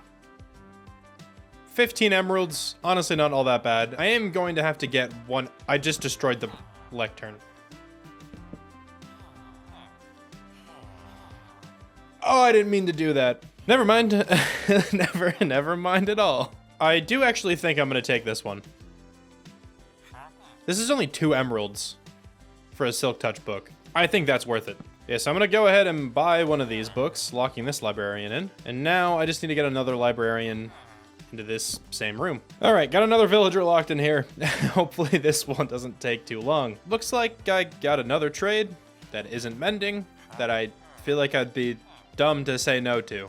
15 emeralds. Honestly, not all that bad. I am going to have to get one. I just destroyed the lectern. Oh, I didn't mean to do that. Never mind. Never mind at all. I do actually think I'm going to take this one. This is only 2 emeralds for a Silk Touch book. I think that's worth it. Yes, I'm going to go ahead and buy one of these books, locking this librarian in. And now I just need to get another librarian into this same room. All right, got another villager locked in here. Hopefully this one doesn't take too long. Looks like I got another trade that isn't mending that I feel like I'd be dumb to say no to.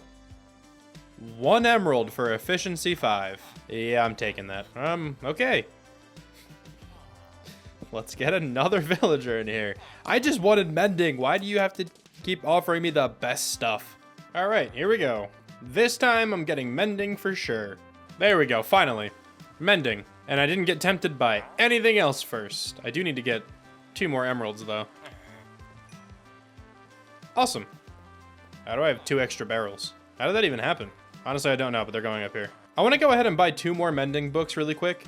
1 emerald for efficiency 5. Yeah, I'm taking that. Okay. Let's get another villager in here. I just wanted mending. Why do you have to keep offering me the best stuff? All right, here we go. This time I'm getting mending for sure. There we go, finally. Mending. And I didn't get tempted by anything else first. I do need to get 2 more emeralds though. Awesome. How do I have 2 extra barrels? How did that even happen? Honestly, I don't know, but they're going up here. I want to go ahead and buy 2 more mending books really quick.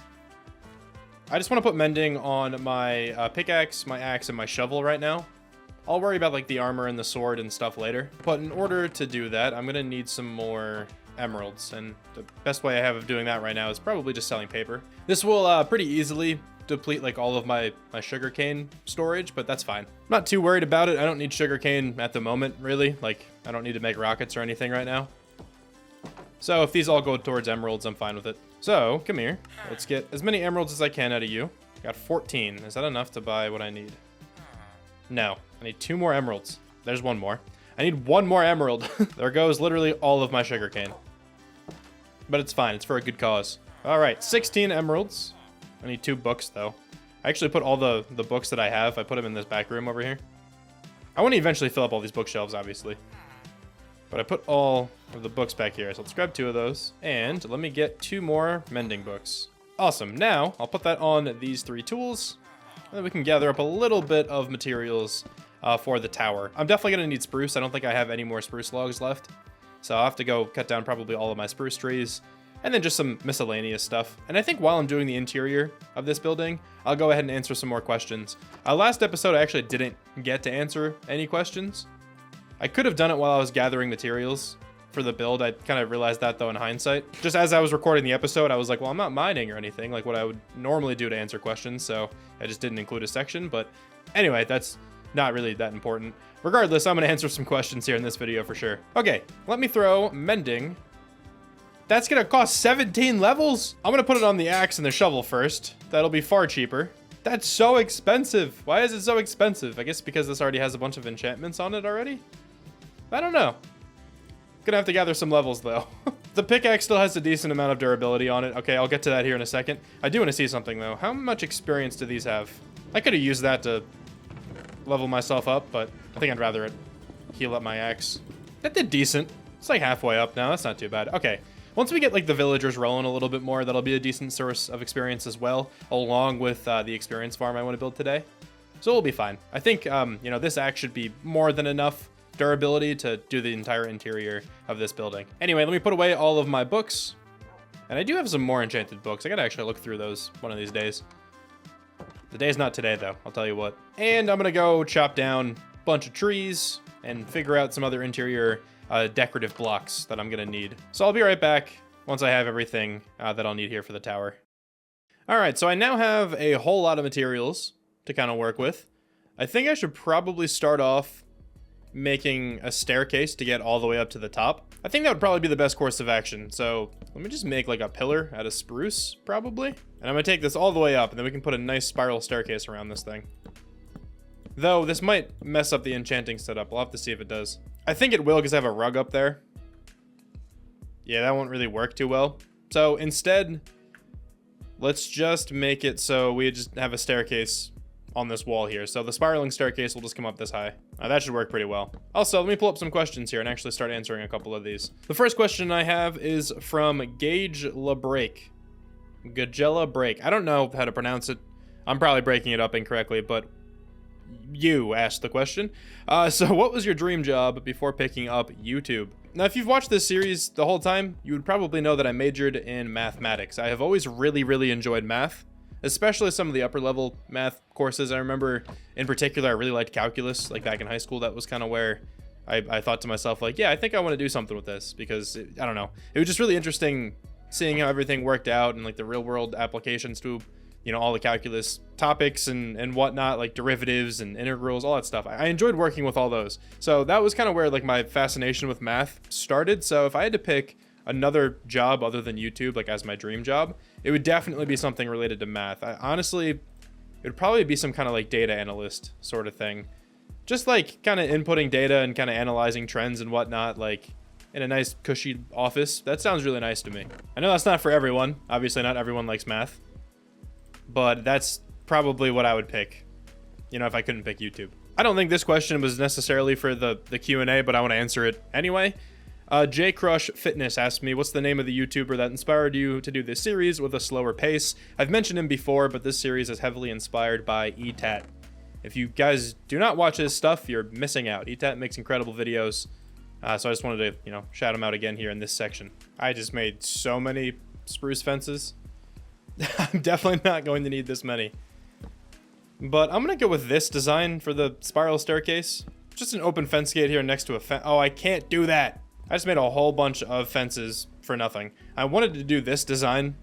I just want to put mending on my pickaxe, my axe, and my shovel right now. I'll worry about like the armor and the sword and stuff later. But in order to do that, I'm going to need some more emeralds. And the best way I have of doing that right now is probably just selling paper. This will pretty easily deplete like all of my sugarcane storage, but that's fine. I'm not too worried about it. I don't need sugarcane at the moment, really. Like, I don't need to make rockets or anything right now. So if these all go towards emeralds, I'm fine with it. So, come here. Let's get as many emeralds as I can out of you. Got 14. Is that enough to buy what I need? No. I need 2 more emeralds. There's 1 more. I need 1 more emerald. There goes literally all of my sugarcane. But it's fine. It's for a good cause. All right, 16 emeralds. I need 2 books, though. I actually put all the books that I have. I put them in this back room over here. I want to eventually fill up all these bookshelves, obviously. But I put all of the books back here. So let's grab 2 of those. And let me get 2 more mending books. Awesome. Now, I'll put that on these 3 tools. And then we can gather up a little bit of materials for the tower. I'm definitely going to need spruce. I don't think I have any more spruce logs left. So I'll have to go cut down probably all of my spruce trees. And then just some miscellaneous stuff. And I think while I'm doing the interior of this building, I'll go ahead and answer some more questions. Last episode, I actually didn't get to answer any questions. I could have done it while I was gathering materials for the build. I kind of realized that though in hindsight. Just as I was recording the episode, I was like, well, I'm not mining or anything like what I would normally do to answer questions. So I just didn't include a section. But anyway, that's not really that important. Regardless, I'm going to answer some questions here in this video for sure. Okay, let me throw mending. That's going to cost 17 levels. I'm going to put it on the axe and the shovel first. That'll be far cheaper. That's so expensive. Why is it so expensive? I guess because this already has a bunch of enchantments on it already. I don't know. Gonna have to gather some levels though. The pickaxe still has a decent amount of durability on it. Okay, I'll get to that here in a second. I do want to see something though. How much experience do these have? I could have used that to level myself up, but I think I'd rather it heal up my axe. That did decent. It's like halfway up now. That's not too bad. Okay. Once we get like the villagers rolling a little bit more, that'll be a decent source of experience as well, along with the experience farm I want to build today. So we'll be fine. I think, you know, this axe should be more than enough durability to do the entire interior of this building. Anyway, let me put away all of my books. And I do have some more enchanted books. I gotta actually look through those one of these days. The day's not today though, I'll tell you what. And I'm gonna go chop down a bunch of trees and figure out some other interior decorative blocks that I'm gonna need. So I'll be right back once I have everything that I'll need here for the tower. All right, so I now have a whole lot of materials to kind of work with. I think I should probably start off making a staircase to get all the way up to the top. I think that would probably be the best course of action. So let me just make like a pillar out of spruce probably. And I'm gonna take this all the way up and then we can put a nice spiral staircase around this thing. Though this might mess up the enchanting setup. We'll have to see if it does. I think it will because I have a rug up there. Yeah, that won't really work too well. So instead, let's just make it so we just have a staircase on this wall here. So the spiraling staircase will just come up this high. That should work pretty well. Also, let me pull up some questions here and actually start answering a couple of these. The first question I have is from Gage LaBreak. Gagella Break. I don't know how to pronounce it. I'm probably breaking it up incorrectly, but you asked the question. So what was your dream job before picking up YouTube? Now, if you've watched this series the whole time, you would probably know that I majored in mathematics. I have always really enjoyed math, especially some of the upper level math courses. I remember in particular, I really liked calculus, like back in high school. That was kind of where I thought to myself, like, yeah, I think I want to do something with this because I don't know. It was just really interesting seeing how everything worked out and like the real world applications to, you know, all the calculus topics and whatnot, like derivatives and integrals, all that stuff. I enjoyed working with all those. So that was kind of where like my fascination with math started. So if I had to pick another job other than YouTube, like as my dream job, it would definitely be something related to math. Honestly, it would probably be some kind of like data analyst sort of thing. Just like kind of inputting data and kind of analyzing trends and whatnot, like in a nice cushy office. That sounds really nice to me. I know that's not for everyone. Obviously not everyone likes math, but that's probably what I would pick, you know, if I couldn't pick YouTube. I don't think this question was necessarily for the Q&A, but I want to answer it anyway. J Crush Fitness asked me, what's the name of the YouTuber that inspired you to do this series with a slower pace? I've mentioned him before, but this series is heavily inspired by ETAT. If you guys do not watch his stuff, you're missing out. ETAT makes incredible videos. So I just wanted to, you know, shout him out again here in this section. I just made so many spruce fences. I'm definitely not going to need this many. But I'm going to go with this design for the spiral staircase. Just an open fence gate here next to a fence. Oh, I can't do that. I just made a whole bunch of fences for nothing. I wanted to do this design,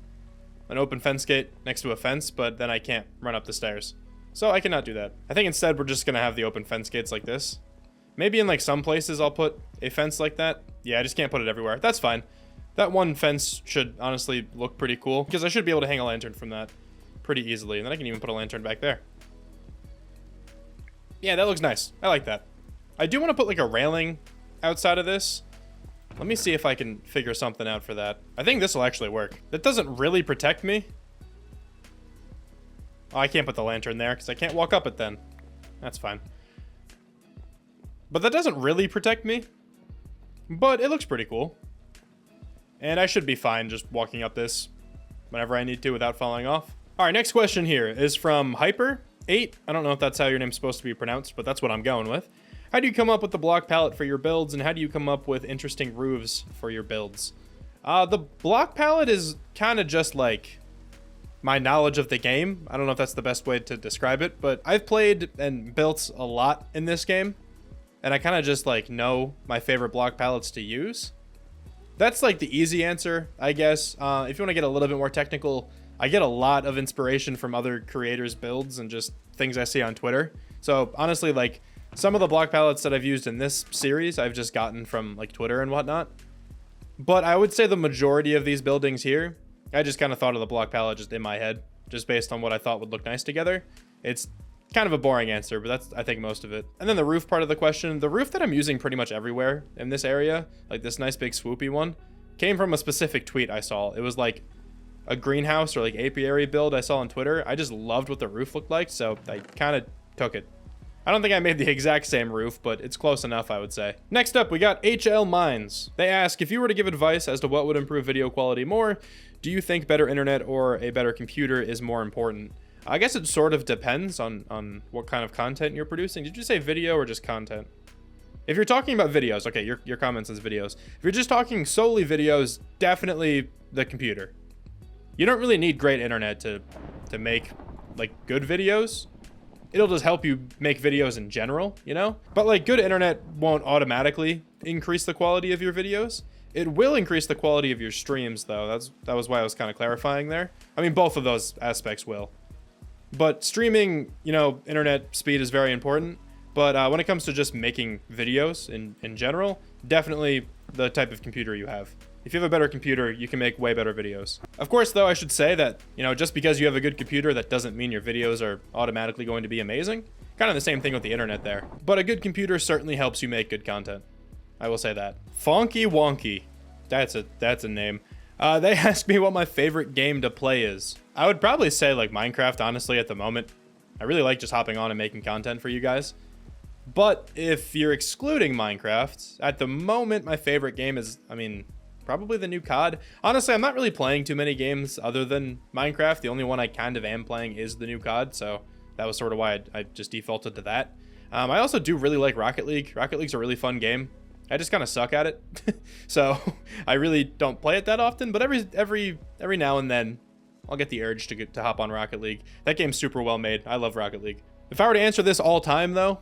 an open fence gate next to a fence, but then I can't run up the stairs. So I cannot do that. I think instead we're just going to have the open fence gates like this. Maybe in like some places I'll put a fence like that. Yeah, I just can't put it everywhere. That's fine. That one fence should honestly look pretty cool because I should be able to hang a lantern from that pretty easily. And then I can even put a lantern back there. Yeah, that looks nice. I like that. I do want to put like a railing outside of this. Let me see if I can figure something out for that. I think this will actually work. That doesn't really protect me. Oh, I can't put the lantern there because I can't walk up it then. That's fine. But that doesn't really protect me. But it looks pretty cool. And I should be fine just walking up this whenever I need to without falling off. All right, next question here is from Hyper8. I don't know if that's how your name's supposed to be pronounced, but that's what I'm going with. How do you come up with the block palette for your builds, and how do you come up with interesting roofs for your builds? The block palette is kind of just like my knowledge of the game. I don't know if that's the best way to describe it, but I've played and built a lot in this game, and I kind of just like know my favorite block palettes to use. That's like the easy answer, I guess. If you want to get a little bit more technical, I get a lot of inspiration from other creators' builds and just things I see on Twitter. So honestly, like some of the block palettes that I've used in this series, I've just gotten from like Twitter and whatnot. But I would say the majority of these buildings here, I just kind of thought of the block palette just in my head, just based on what I thought would look nice together. It's kind of a boring answer, but that's, I think, most of it. And then the roof part of the question, the roof that I'm using pretty much everywhere in this area, like this nice big swoopy one, came from a specific tweet I saw. It was like a greenhouse or like apiary build I saw on Twitter. I just loved what the roof looked like, so I kind of took it. I don't think I made the exact same roof, but it's close enough, I would say. Next up, we got HL Mines. They ask, if you were to give advice as to what would improve video quality more, do you think better internet or a better computer is more important? I guess it sort of depends on what kind of content you're producing. Did you say video or just content? If you're talking about videos, okay, your comment says videos. If you're just talking solely videos, definitely the computer. You don't really need great internet to make like good videos. It'll just help you make videos in general, you know? But like good internet won't automatically increase the quality of your videos. It will increase the quality of your streams though. That was why I was kind of clarifying there. I mean, both of those aspects will. But streaming, you know, internet speed is very important. But when it comes to just making videos in general, definitely the type of computer you have. If you have a better computer, you can make way better videos. Of course, though, I should say that, you know, just because you have a good computer, that doesn't mean your videos are automatically going to be amazing. Kind of the same thing with the internet there. But a good computer certainly helps you make good content. I will say that. Fonky Wonky. That's a name. They asked me what my favorite game to play is. I would probably say like Minecraft, honestly, at the moment. I really like just hopping on and making content for you guys. But if you're excluding Minecraft, at the moment, my favorite game is, I mean, probably the new COD. Honestly, I'm not really playing too many games other than Minecraft. The only one I kind of am playing is the new COD, so that was sort of why I just defaulted to that. I also do really like Rocket League. Rocket League's a really fun game. I just kind of suck at it, so I really don't play it that often. But every now and then, I'll get the urge to hop on Rocket League. That game's super well made. I love Rocket League. If I were to answer this all time, though,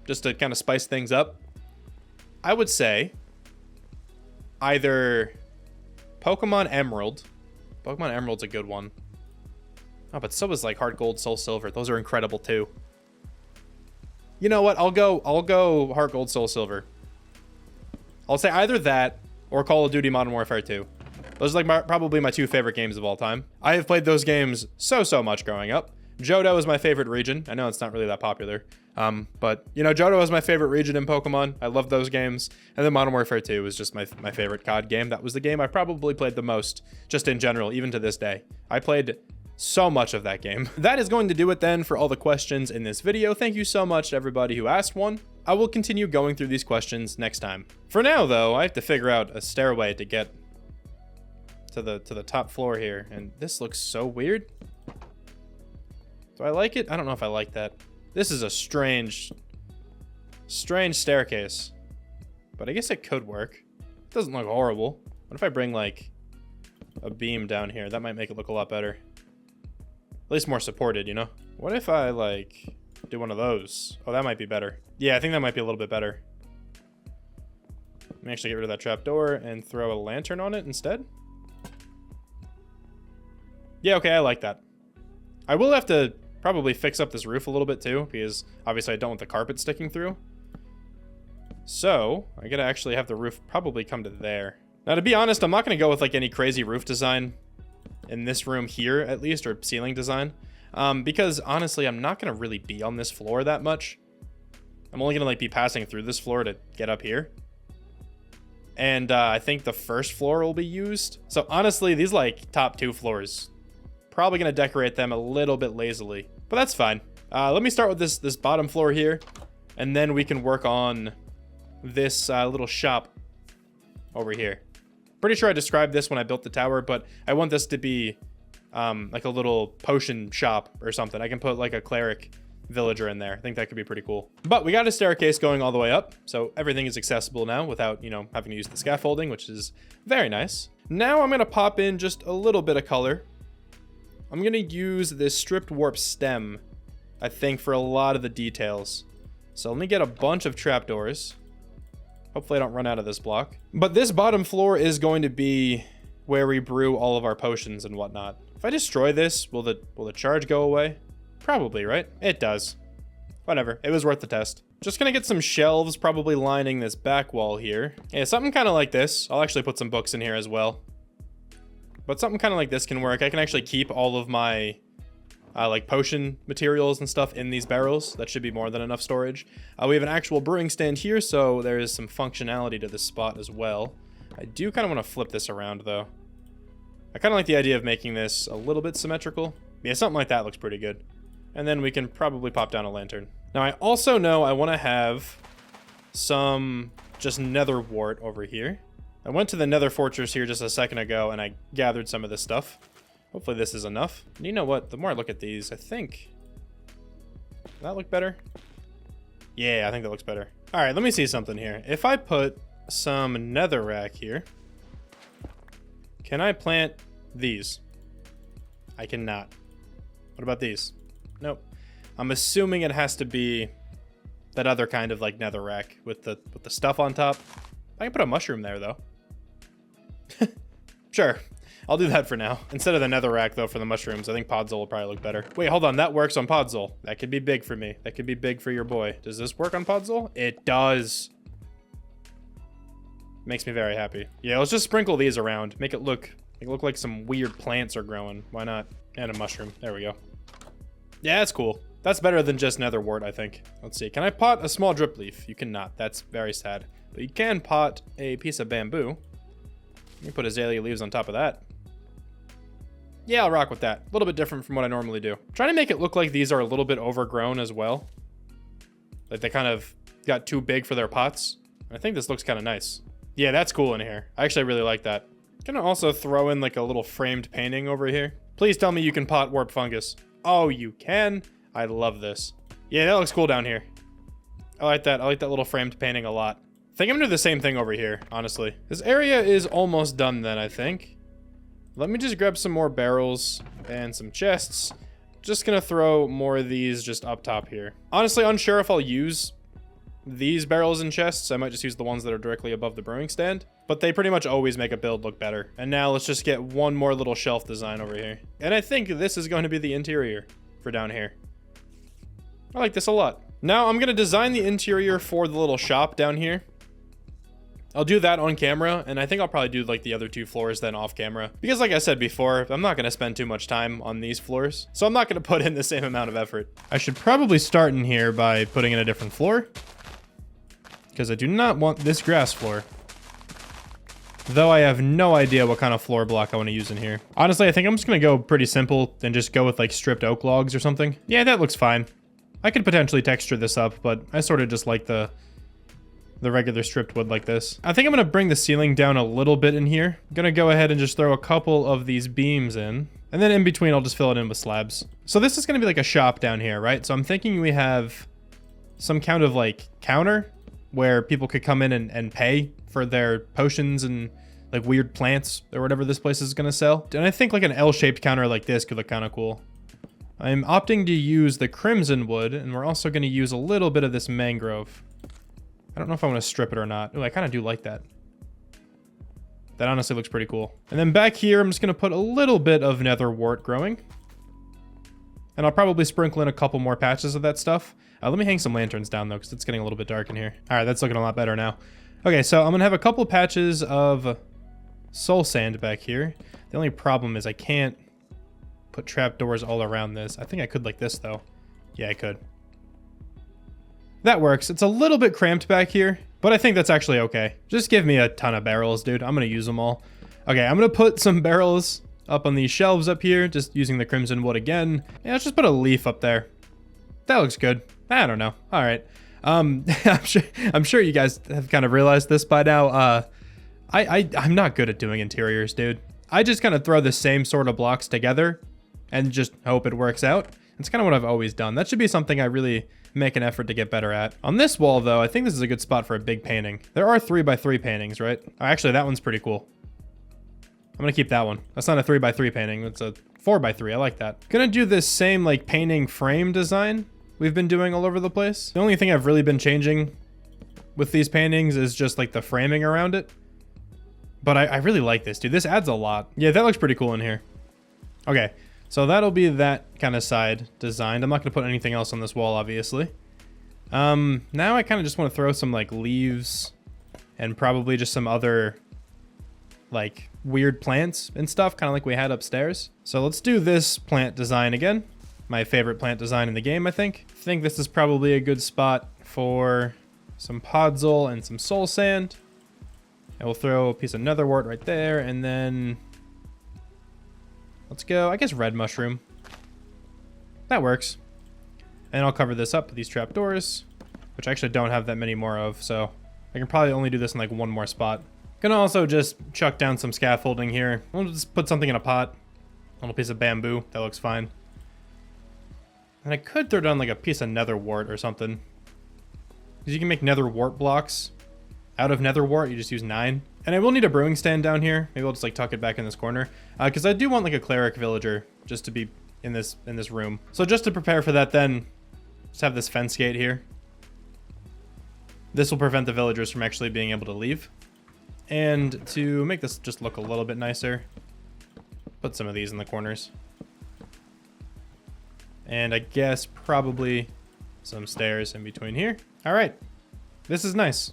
just to kind of spice things up, I would say either Pokemon Emerald. Pokemon Emerald's a good one. Oh, but so is like Heart Gold, Soul Silver. Those are incredible too. You know what? I'll go Heart Gold, Soul Silver. I'll say either that or Call of Duty Modern Warfare 2. Those are like probably my two favorite games of all time. I have played those games so much growing up. Johto is my favorite region. I know it's not really that popular. But, you know, Johto is my favorite region in Pokemon. I love those games. And then Modern Warfare 2 was just my favorite COD game. That was the game I probably played the most, just in general, even to this day. I played so much of that game. That is going to do it then for all the questions in this video. Thank you so much to everybody who asked one. I will continue going through these questions next time. For now, though, I have to figure out a stairway to get to the top floor here. And this looks so weird. Do I like it? I don't know if I like that. This is a strange staircase. But I guess it could work. It doesn't look horrible. What if I bring, like, a beam down here? That might make it look a lot better. At least more supported, you know? What if I, like, do one of those? Oh, that might be better. Yeah, I think that might be a little bit better. Let me actually get rid of that trapdoor and throw a lantern on it instead. Yeah, okay, I like that. I will have to probably fix up this roof a little bit too, because obviously I don't want the carpet sticking through. So, I gotta actually have the roof probably come to there. Now, to be honest, I'm not gonna go with like any crazy roof design in this room here, at least, or ceiling design. Because honestly, I'm not gonna really be on this floor that much. I'm only gonna like be passing through this floor to get up here. And I think the first floor will be used. So honestly, these like top two floors, probably gonna decorate them a little bit lazily, but that's fine. Let me start with this bottom floor here, and then we can work on this little shop over here. Pretty sure I described this when I built the tower, but I want this to be like a little potion shop or something. I can put like a cleric villager in there. I think that could be pretty cool. But we got a staircase going all the way up, so everything is accessible now without, you know, having to use the scaffolding, which is very nice. Now I'm gonna pop in just a little bit of color. I'm gonna use this stripped warp stem, I think, for a lot of the details. So let me get a bunch of trapdoors. Hopefully I don't run out of this block. But this bottom floor is going to be where we brew all of our potions and whatnot. If I destroy this, will the charge go away? Probably, right? It does. Whatever, it was worth the test. Just gonna get some shelves probably lining this back wall here. Yeah, something kind of like this. I'll actually put some books in here as well. But something kind of like this can work. I can actually keep all of my like potion materials and stuff in these barrels. That should be more than enough storage. We have an actual brewing stand here, so there is some functionality to this spot as well. I do kind of want to flip this around though. I kind of like the idea of making this a little bit symmetrical. Yeah, something like that looks pretty good. And then we can probably pop down a lantern. Now I also know I want to have some just nether wart over here. I went to the nether fortress here just a second ago and I gathered some of this stuff. Hopefully this is enough. And you know what? The more I look at these, I think... Does that look better? Yeah, I think that looks better. All right, let me see something here. If I put some netherrack here, can I plant these? I cannot. What about these? Nope. I'm assuming it has to be that other kind of like netherrack with the stuff on top. I can put a mushroom there though. Sure, I'll do that for now. Instead of the netherrack though for the mushrooms, I think Podzol will probably look better. Wait, hold on, that works on Podzol. That could be big for me. That could be big for your boy. Does this work on Podzol? It does. Makes me very happy. Yeah, let's just sprinkle these around. Make it look like some weird plants are growing. Why not? And a mushroom. There we go. Yeah, that's cool. That's better than just nether wart, I think. Let's see. Can I pot a small drip leaf? You cannot. That's very sad. But you can pot a piece of bamboo. Let me put azalea leaves on top of that. Yeah, I'll rock with that. A little bit different from what I normally do. I'm trying to make it look like these are a little bit overgrown as well. Like they kind of got too big for their pots. I think this looks kind of nice. Yeah, that's cool in here. I actually really like that. Gonna also throw in like a little framed painting over here. Please tell me you can pot warp fungus. Oh, you can? I love this. Yeah, that looks cool down here. I like that. I like that little framed painting a lot. I think I'm gonna do the same thing over here, honestly. This area is almost done then, I think. Let me just grab some more barrels and some chests. Just gonna throw more of these just up top here. Honestly, unsure if I'll use these barrels and chests. I might just use the ones that are directly above the brewing stand. But they pretty much always make a build look better. And now let's just get one more little shelf design over here. And I think this is going to be the interior for down here. I like this a lot. Now I'm gonna design the interior for the little shop down here. I'll do that on camera, and I think I'll probably do like the other 2 floors then off camera. Because like I said before, I'm not gonna spend too much time on these floors. So I'm not gonna put in the same amount of effort. I should probably start in here by putting in a different floor. Because I do not want this grass floor. Though I have no idea what kind of floor block I want to use in here. Honestly, I think I'm just gonna go pretty simple and just go with like stripped oak logs or something. Yeah, that looks fine. I could potentially texture this up, but I sort of just like the regular stripped wood like this. I think I'm gonna bring the ceiling down a little bit in here. I'm gonna go ahead and just throw a couple of these beams in. And then in between, I'll just fill it in with slabs. So this is gonna be like a shop down here, right? So I'm thinking we have some kind of like counter where people could come in and pay for their potions and like weird plants or whatever this place is gonna sell. And I think like an L-shaped counter like this could look kind of cool. I'm opting to use the crimson wood, and we're also gonna use a little bit of this mangrove. I don't know if I want to strip it or not. Oh, I kind of do like that. That honestly looks pretty cool. And then back here, I'm just gonna put a little bit of nether wart growing. And I'll probably sprinkle in a couple more patches of that stuff. Let me hang some lanterns down though, because it's getting a little bit dark in here. All right, that's looking a lot better now. Okay, so I'm gonna have a couple patches of soul sand back here. The only problem is I can't put trapdoors all around this. I think I could like this though. Yeah, I could. That works. It's a little bit cramped back here, but I think that's actually okay. Just give me a ton of barrels, dude. I'm gonna use them all. Okay, I'm gonna put some barrels up on these shelves up here, just using the crimson wood again. Yeah, let's just put a leaf up there. That looks good. I don't know. All right. I'm sure you guys have kind of realized this by now. I'm not good at doing interiors, dude. I just kind of throw the same sort of blocks together and just hope it works out. It's kind of what I've always done. That should be something I really make an effort to get better at. On this wall, though, I think this is a good spot for a big painting. There are 3x3 paintings, right? Oh, actually, that one's pretty cool. I'm gonna keep that one. That's not a 3x3 painting. It's a 4x3. I like that. Gonna do this same like painting frame design we've been doing all over the place. The only thing I've really been changing with these paintings is just like the framing around it. But I really like this, dude. This adds a lot. Yeah, that looks pretty cool in here. Okay, so that'll be that kind of side designed. I'm not gonna put anything else on this wall, obviously. Now I kind of just want to throw some like leaves and probably just some other like weird plants and stuff, kind of like we had upstairs. So let's do this plant design again. My favorite plant design in the game, I think. I think this is probably a good spot for some podzol and some soul sand. And we'll throw a piece of netherwort right there, and then let's go, I guess, red mushroom. That works. And I'll cover this up with these trapdoors, which I actually don't have that many more of, so I can probably only do this in like one more spot. Gonna also just chuck down some scaffolding here. We'll just put something in a pot. A little piece of bamboo, that looks fine. And I could throw down like a piece of netherwort or something. Because you can make netherwort blocks out of netherwort. You just use 9. And I will need a brewing stand down here. Maybe I'll just like tuck it back in this corner. Because I do want like a cleric villager just to be in this room. So just to prepare for that then, just have this fence gate here. This will prevent the villagers from actually being able to leave. And to make this just look a little bit nicer, put some of these in the corners. And I guess probably some stairs in between here. All right, this is nice.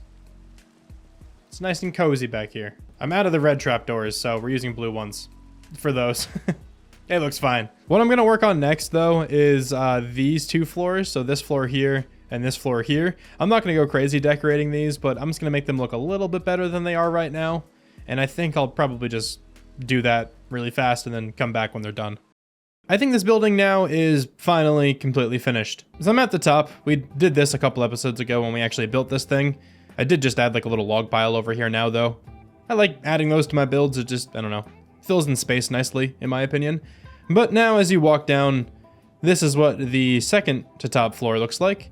It's nice and cozy back here. I'm out of the red trapdoors, so we're using blue ones for those. It looks fine. What I'm gonna work on next though is these two floors. So this floor here and this floor here. I'm not gonna go crazy decorating these, but I'm just gonna make them look a little bit better than they are right now. And I think I'll probably just do that really fast and then come back when they're done. I think this building now is finally completely finished. So I'm at the top. We did this a couple episodes ago when we actually built this thing. I did just add like a little log pile over here now though. I like adding those to my builds. It just, I don't know, fills in space nicely in my opinion. But now as you walk down, this is what the second to top floor looks like.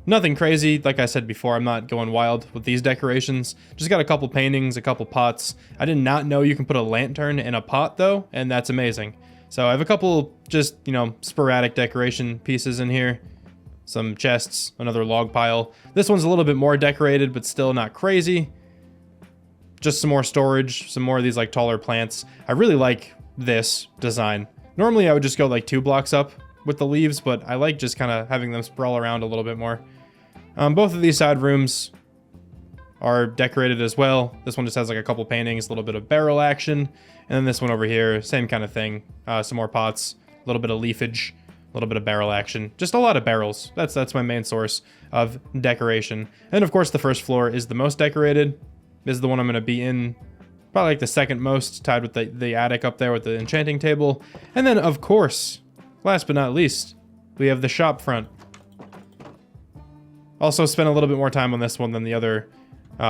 Nothing crazy, like I said before, I'm not going wild with these decorations. Just got a couple paintings, a couple pots. I did not know you can put a lantern in a pot though, and that's amazing. So I have a couple just, you know, sporadic decoration pieces in here. Some chests, another log pile. This one's a little bit more decorated, but still not crazy. Just some more storage, some more of these like taller plants. I really like this design. Normally I would just go like 2 blocks up with the leaves, but I like just kind of having them sprawl around a little bit more. Both of these side rooms are decorated as well. This one just has like a couple paintings, a little bit of barrel action. And then this one over here, same kind of thing. Some more pots, a little bit of leafage, a little bit of barrel action. Just a lot of barrels. That's my main source of decoration. And of course the first floor is the most decorated. This is the one I'm going to be in. Probably like the second most, tied with the attic up there with the enchanting table. And then of course, last but not least, we have the shop front. Also spent a little bit more time on this one than the other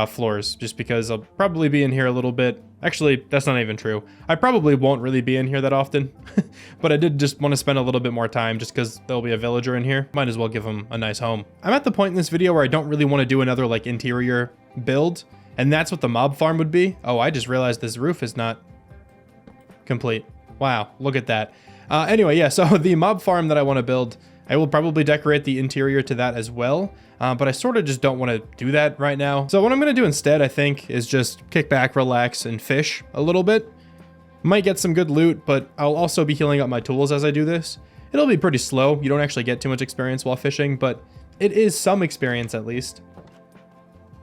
floors, just because I'll probably be in here a little bit. Actually, that's not even true. I probably won't really be in here that often, but I did just want to spend a little bit more time just because there'll be a villager in here. Might as well give him a nice home. I'm at the point in this video where I don't really want to do another like interior build, and that's what the mob farm would be. Oh, I just realized this roof is not complete. Wow, look at that. Anyway, yeah, so the mob farm that I want to build, I will probably decorate the interior to that as well, but I sort of just don't want to do that right now. So what I'm going to do instead, I think, is just kick back, relax, and fish a little bit. Might get some good loot, but I'll also be healing up my tools as I do this. It'll be pretty slow. You don't actually get too much experience while fishing, but it is some experience at least.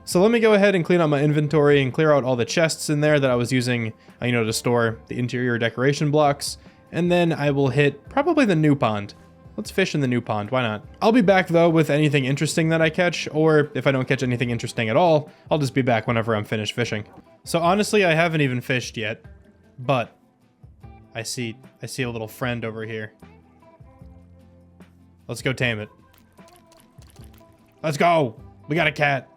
So let me go ahead and clean out my inventory and clear out all the chests in there that I was using, you know, to store the interior decoration blocks. And then I will hit probably the new pond. Let's fish in the new pond, why not? I'll be back though with anything interesting that I catch, or if I don't catch anything interesting at all, I'll just be back whenever I'm finished fishing. So honestly, I haven't even fished yet, but I see a little friend over here. Let's go tame it. Let's go! We got a cat.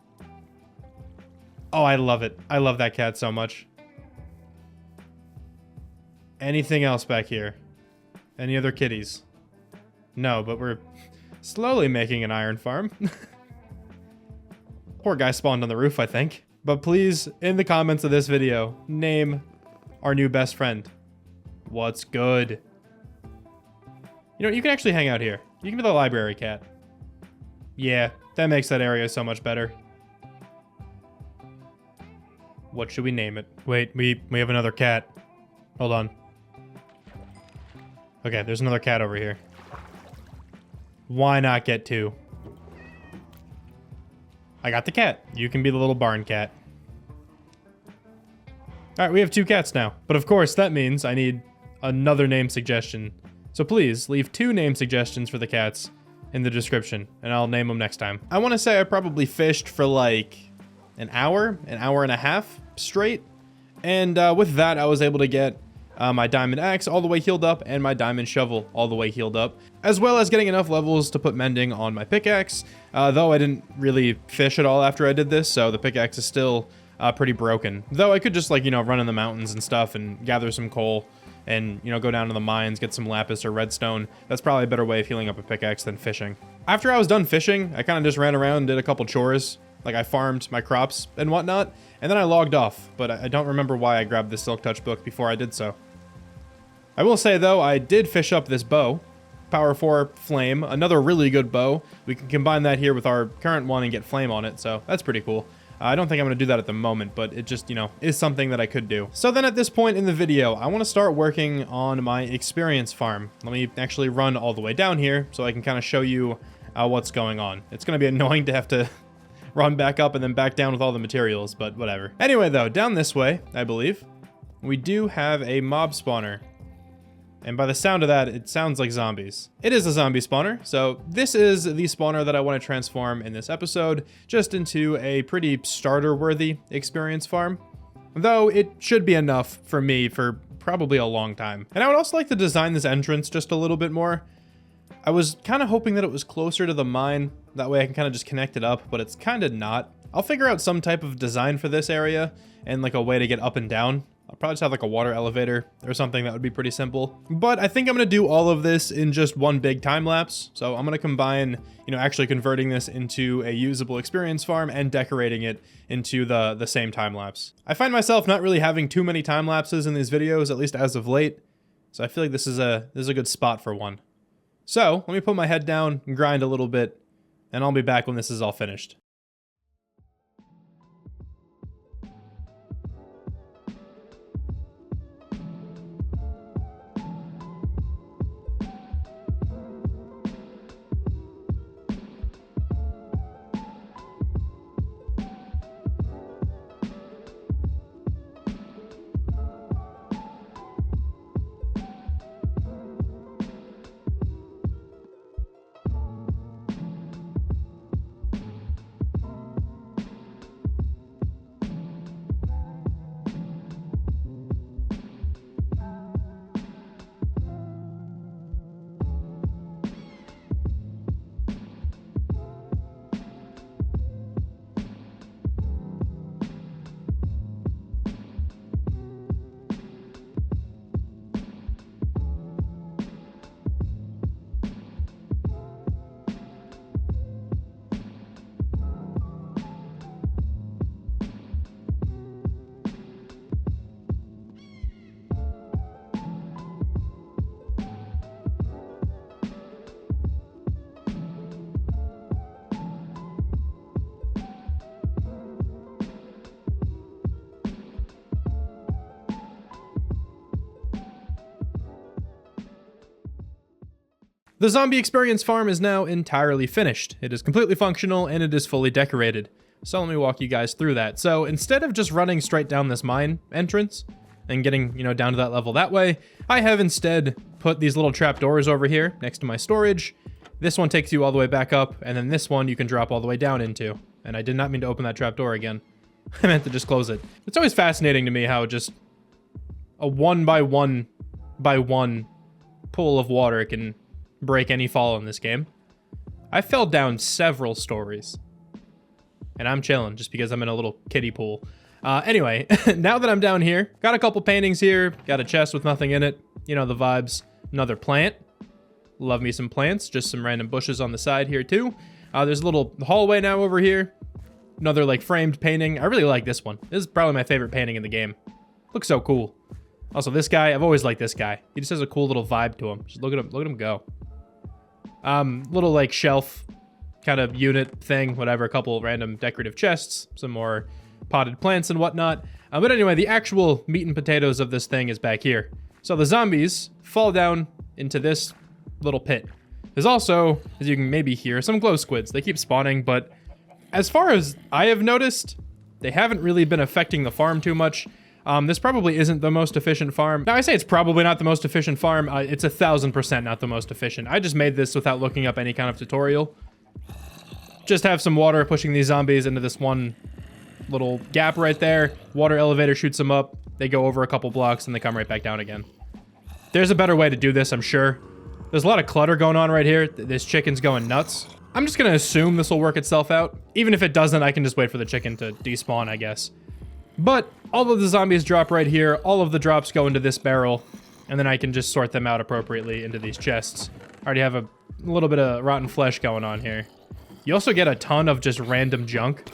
Oh, I love it. I love that cat so much. Anything else back here? Any other kitties? No, but we're slowly making an iron farm. Poor guy spawned on the roof, I think. But please, in the comments of this video, name our new best friend. What's good? You know, you can actually hang out here. You can be the library cat. Yeah, that makes that area so much better. What should we name it? Wait, we have another cat. Hold on. Okay, there's another cat over here. Why not get 2? I got the cat. You can be the little barn cat. All right, we have 2 cats now. But of course, that means I need another name suggestion. So please, leave 2 name suggestions for the cats in the description, and I'll name them next time. I want to say I probably fished for like an hour and a half straight. And with that, I was able to get my diamond axe all the way healed up and my diamond shovel all the way healed up, as well as getting enough levels to put mending on my pickaxe, though I didn't really fish at all after I did this, so the pickaxe is still pretty broken. Though I could just, like, you know, run in the mountains and stuff and gather some coal and, you know, go down to the mines, get some lapis or redstone. That's probably a better way of healing up a pickaxe than fishing. After I was done fishing, I kind of just ran around and did a couple chores. Like, I farmed my crops and whatnot, and then I logged off, but I don't remember why I grabbed the Silk Touch book before I did so. I will say, though, I did fish up this bow. Power 4 Flame, another really good bow. We can combine that here with our current one and get Flame on it, so that's pretty cool. I don't think I'm going to do that at the moment, but it just, you know, is something that I could do. So then at this point in the video, I want to start working on my experience farm. Let me actually run all the way down here so I can kind of show you what's going on. It's going to be annoying to have to run back up and then back down with all the materials, but whatever. Anyway, though, down this way, I believe, we do have a mob spawner. And by the sound of that, it sounds like zombies. It is a zombie spawner, so this is the spawner that I want to transform in this episode, just into a pretty starter-worthy experience farm. Though it should be enough for me for probably a long time. And I would also like to design this entrance just a little bit more. I was kind of hoping that it was closer to the mine, that way I can kind of just connect it up, but it's kind of not. I'll figure out some type of design for this area and like a way to get up and down. I'll probably just have like a water elevator or something that would be pretty simple. But I think I'm going to do all of this in just one big time lapse. So I'm going to combine, actually converting this into a usable experience farm and decorating it into the same time lapse. I find myself not really having too many time lapses in these videos, at least as of late. So I feel like this is a good spot for one. So let me put my head down and grind a little bit, and I'll be back when this is all finished. The zombie experience farm is now entirely finished. It is completely functional and it is fully decorated. So let me walk you guys through that. So instead of just running straight down this mine entrance and getting, down to that level that way, I have instead put these little trapdoors over here next to my storage. This one takes you all the way back up, and then this one you can drop all the way down into. And I did not mean to open that trapdoor again. I meant to just close it. It's always fascinating to me how just a 1 by 1 by 1 pool of water can break any fall in this game. I fell down several stories. And I'm chilling just because I'm in a little kiddie pool. Anyway, now that I'm down here, got a couple paintings here, got a chest with nothing in it. The vibes. Another plant. Love me some plants. Just some random bushes on the side here too. There's a little hallway now over here. Another like framed painting. I really like this one. This is probably my favorite painting in the game. Looks so cool. Also, this guy, I've always liked this guy. He just has a cool little vibe to him. Just look at him go. Little like shelf kind of unit thing, whatever, a couple random decorative chests, some more potted plants and whatnot. But anyway, the actual meat and potatoes of this thing is back here. So the zombies fall down into this little pit. There's also, as you can maybe hear, some glow squids. They keep spawning, but as far as I have noticed, they haven't really been affecting the farm too much. This probably isn't the most efficient farm. Now, I say it's probably not the most efficient farm. It's 1,000% not the most efficient. I just made this without looking up any kind of tutorial. Just have some water pushing these zombies into this one little gap right there. Water elevator shoots them up. They go over a couple blocks and they come right back down again. There's a better way to do this, I'm sure. There's a lot of clutter going on right here. This chicken's going nuts. I'm just gonna assume this will work itself out. Even if it doesn't, I can just wait for the chicken to despawn, I guess. But all of the zombies drop right here. All of the drops go into this barrel. And then I can just sort them out appropriately into these chests. I already have a little bit of rotten flesh going on here. You also get a ton of just random junk.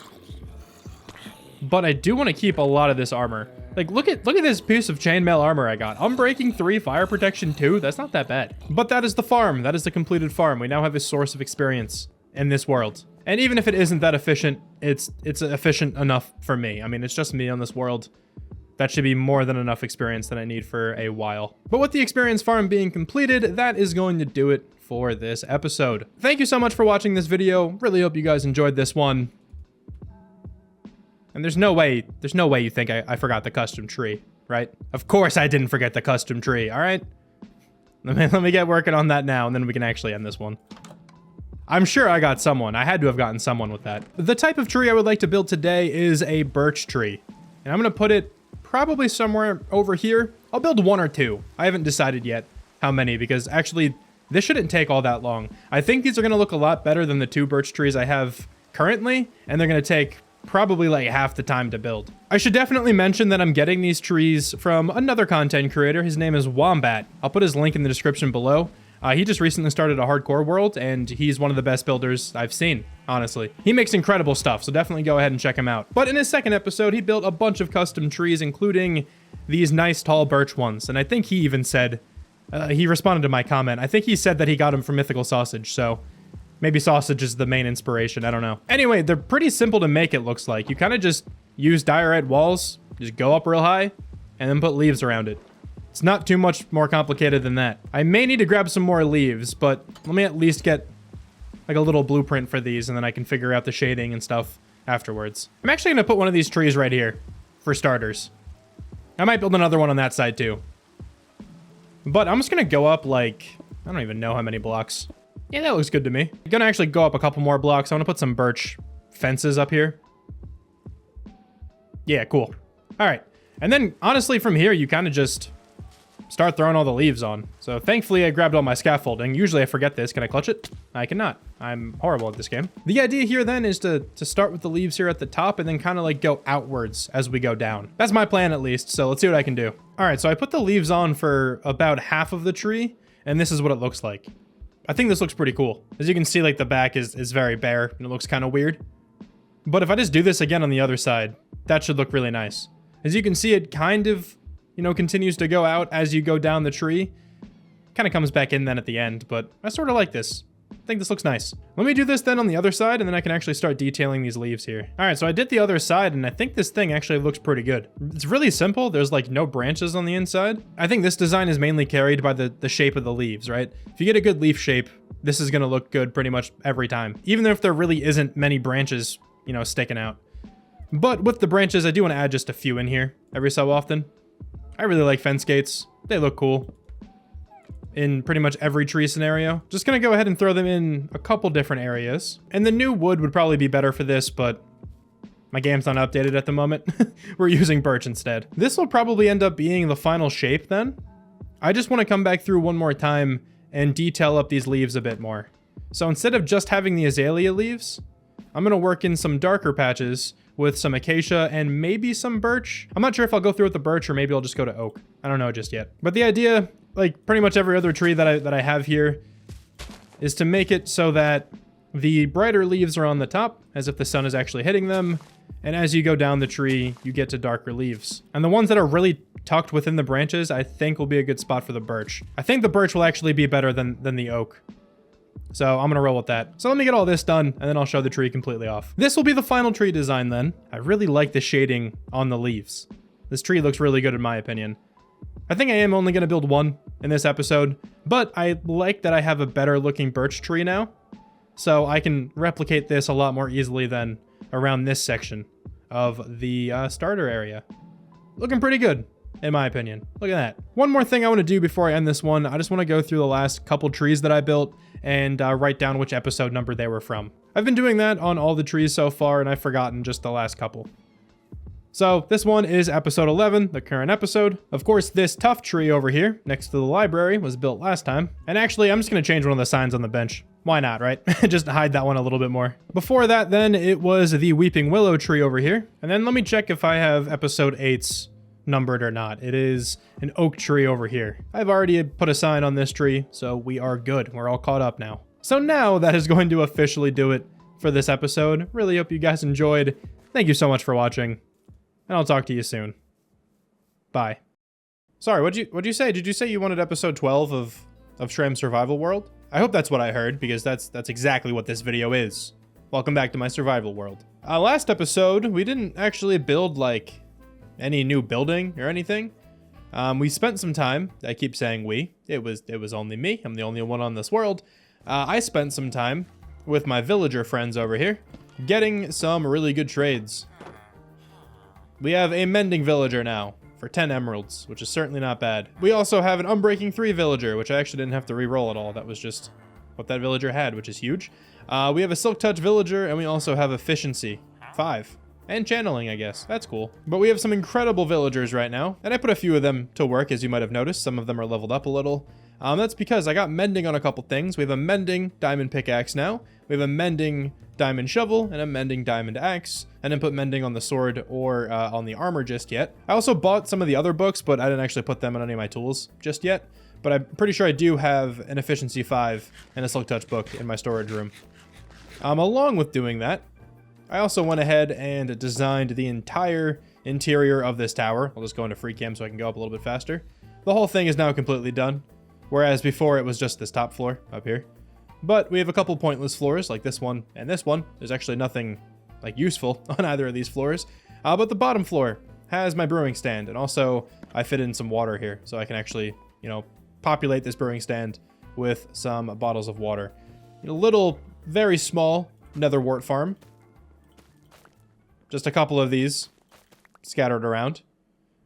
But I do want to keep a lot of this armor. Like, look at this piece of chainmail armor I got. Unbreaking 3, fire protection 2. That's not that bad. But that is the farm. That is the completed farm. We now have a source of experience in this world. And even if it isn't that efficient, it's efficient enough for me. I mean, it's just me on this world. That should be more than enough experience that I need for a while. But with the experience farm being completed, that is going to do it for this episode. Thank you so much for watching this video. Really hope you guys enjoyed this one. And there's no way you think I forgot the custom tree, right? Of course I didn't forget the custom tree, all right? Let me get working on that now, and then we can actually end this one. I'm sure I got someone. I had to have gotten someone with that. The type of tree I would like to build today is a birch tree. And I'm going to put it probably somewhere over here. I'll build 1 or 2. I haven't decided yet how many, because actually this shouldn't take all that long. I think these are going to look a lot better than the 2 birch trees I have currently, and they're going to take probably like half the time to build. I should definitely mention that I'm getting these trees from another content creator. His name is Wombat. I'll put his link in the description below. He just recently started a hardcore world, and he's one of the best builders I've seen, honestly. He makes incredible stuff, so definitely go ahead and check him out. But in his second episode, he built a bunch of custom trees, including these nice tall birch ones. And I think he even said, he responded to my comment. I think he said that he got them from Mythical Sausage, so maybe sausage is the main inspiration, I don't know. Anyway, they're pretty simple to make, it looks like. You kind of just use diorite walls, just go up real high, and then put leaves around it. It's not too much more complicated than that. I may need to grab some more leaves, but let me at least get like a little blueprint for these, and then I can figure out the shading and stuff afterwards. I'm actually going to put one of these trees right here for starters. I might build another one on that side too. But I'm just going to go up like, I don't even know how many blocks. Yeah, that looks good to me. I'm going to actually go up a couple more blocks. I want to put some birch fences up here. Yeah, cool. All right. And then honestly from here, you kind of just start throwing all the leaves on. So thankfully I grabbed all my scaffolding. Usually I forget this. Can I clutch it? I cannot. I'm horrible at this game. The idea here then is to start with the leaves here at the top and then kind of like go outwards as we go down. That's my plan at least. So let's see what I can do. All right. So I put the leaves on for about half of the tree and this is what it looks like. I think this looks pretty cool. As you can see, like the back is very bare and it looks kind of weird. But if I just do this again on the other side, that should look really nice. As you can see, it kind of, you know, continues to go out as you go down the tree. Kind of comes back in then at the end, but I sort of like this. I think this looks nice. Let me do this then on the other side, and then I can actually start detailing these leaves here. All right, so I did the other side, and I think this thing actually looks pretty good. It's really simple. There's like no branches on the inside. I think this design is mainly carried by the shape of the leaves, right? If you get a good leaf shape, this is going to look good pretty much every time, even if there really isn't many branches, you know, sticking out. But with the branches, I do want to add just a few in here every so often. I really like fence gates. They look cool in pretty much every tree scenario. Just gonna go ahead and throw them in a couple different areas. And the new wood would probably be better for this, but my game's not updated at the moment. We're using birch instead. This will probably end up being the final shape then. I just want to come back through one more time and detail up these leaves a bit more. So instead of just having the azalea leaves, I'm gonna work in some darker patches with some acacia and maybe some birch. I'm not sure if I'll go through with the birch or maybe I'll just go to oak. I don't know just yet. But the idea, like pretty much every other tree that I have here, is to make it so that the brighter leaves are on the top, as if the sun is actually hitting them. And as you go down the tree, you get to darker leaves. And the ones that are really tucked within the branches, I think will be a good spot for the birch. I think the birch will actually be better than the oak. So I'm gonna roll with that. So let me get all this done and then I'll show the tree completely off. This will be the final tree design then. I really like the shading on the leaves. This tree looks really good in my opinion. I think I am only gonna build one in this episode, but I like that I have a better looking birch tree now. So I can replicate this a lot more easily than around this section of the starter area. Looking pretty good, in my opinion. Look at that. One more thing I want to do before I end this one. I just want to go through the last couple trees that I built and write down which episode number they were from. I've been doing that on all the trees so far, and I've forgotten just the last couple. So this one is episode 11, the current episode. Of course, this tough tree over here next to the library was built last time. And actually, I'm just going to change one of the signs on the bench. Why not, right? Just hide that one a little bit more. Before that, then, it was the weeping willow tree over here. And then let me check if I have episode 8's numbered or not. It is an oak tree over here. I've already put a sign on this tree, so we are good. We're all caught up now. So now that is going to officially do it for this episode. Really hope you guys enjoyed. Thank you so much for watching, and I'll talk to you soon. Bye. Sorry, what'd you say? Did you say you wanted episode 12 of Shram Survival World? I hope that's what I heard, because that's exactly what this video is. Welcome back to my survival world. Last episode, we didn't actually build, like, any new building or anything. We spent some time. I keep saying we. It was only me. I'm the only one on this world. I spent some time with my villager friends over here, getting some really good trades. We have a mending villager now for 10 emeralds, which is certainly not bad. We also have an Unbreaking 3 villager, which I actually didn't have to re-roll at all. That was just what that villager had, which is huge. We have a Silk Touch villager, and we also have Efficiency 5. And Channeling, I guess. That's cool. But we have some incredible villagers right now, and I put a few of them to work, as you might have noticed. Some of them are leveled up a little. That's because I got Mending on a couple things. We have a Mending Diamond Pickaxe now. We have a Mending Diamond Shovel and a Mending Diamond Axe. I didn't put Mending on the sword or on the armor just yet. I also bought some of the other books, but I didn't actually put them on any of my tools just yet. But I'm pretty sure I do have an Efficiency 5 and a Silk Touch book in my storage room. Along with doing that, I also went ahead and designed the entire interior of this tower. I'll just go into free cam so I can go up a little bit faster. The whole thing is now completely done, whereas before it was just this top floor up here. But we have a couple pointless floors like this one and this one. There's actually nothing like useful on either of these floors. But the bottom floor has my brewing stand, and also I fit in some water here so I can actually, you know, populate this brewing stand with some bottles of water. A little, very small nether wart farm. Just a couple of these scattered around.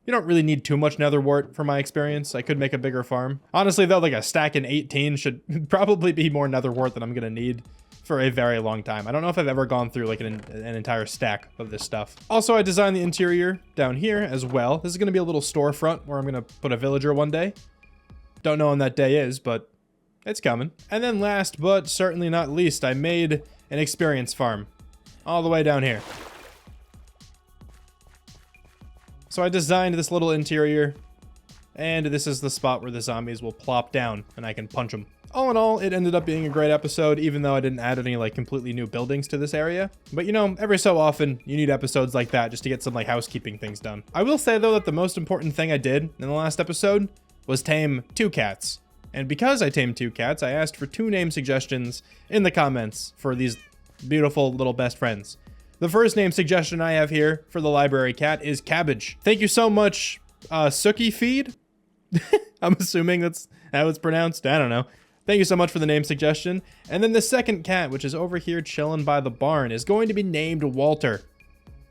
You don't really need too much nether wart from my experience. I could make a bigger farm. Honestly though, like a stack in 18 should probably be more nether wart than I'm gonna need for a very long time. I don't know if I've ever gone through like an entire stack of this stuff. Also, I designed the interior down here as well. This is gonna be a little storefront where I'm gonna put a villager one day. Don't know when that day is, but it's coming. And then last but certainly not least, I made an experience farm all the way down here. So I designed this little interior, and this is the spot where the zombies will plop down and I can punch them. All in all, it ended up being a great episode, even though I didn't add any like completely new buildings to this area. But you know, every so often you need episodes like that just to get some like housekeeping things done. I will say though that the most important thing I did in the last episode was tame 2 cats. And because I tamed 2 cats, I asked for 2 name suggestions in the comments for these beautiful little best friends. The first name suggestion I have here for the library cat is Cabbage. Thank you so much, Sookie Feed. I'm assuming that's how it's pronounced. I don't know. Thank you so much for the name suggestion. And then the second cat, which is over here chilling by the barn, is going to be named Walter.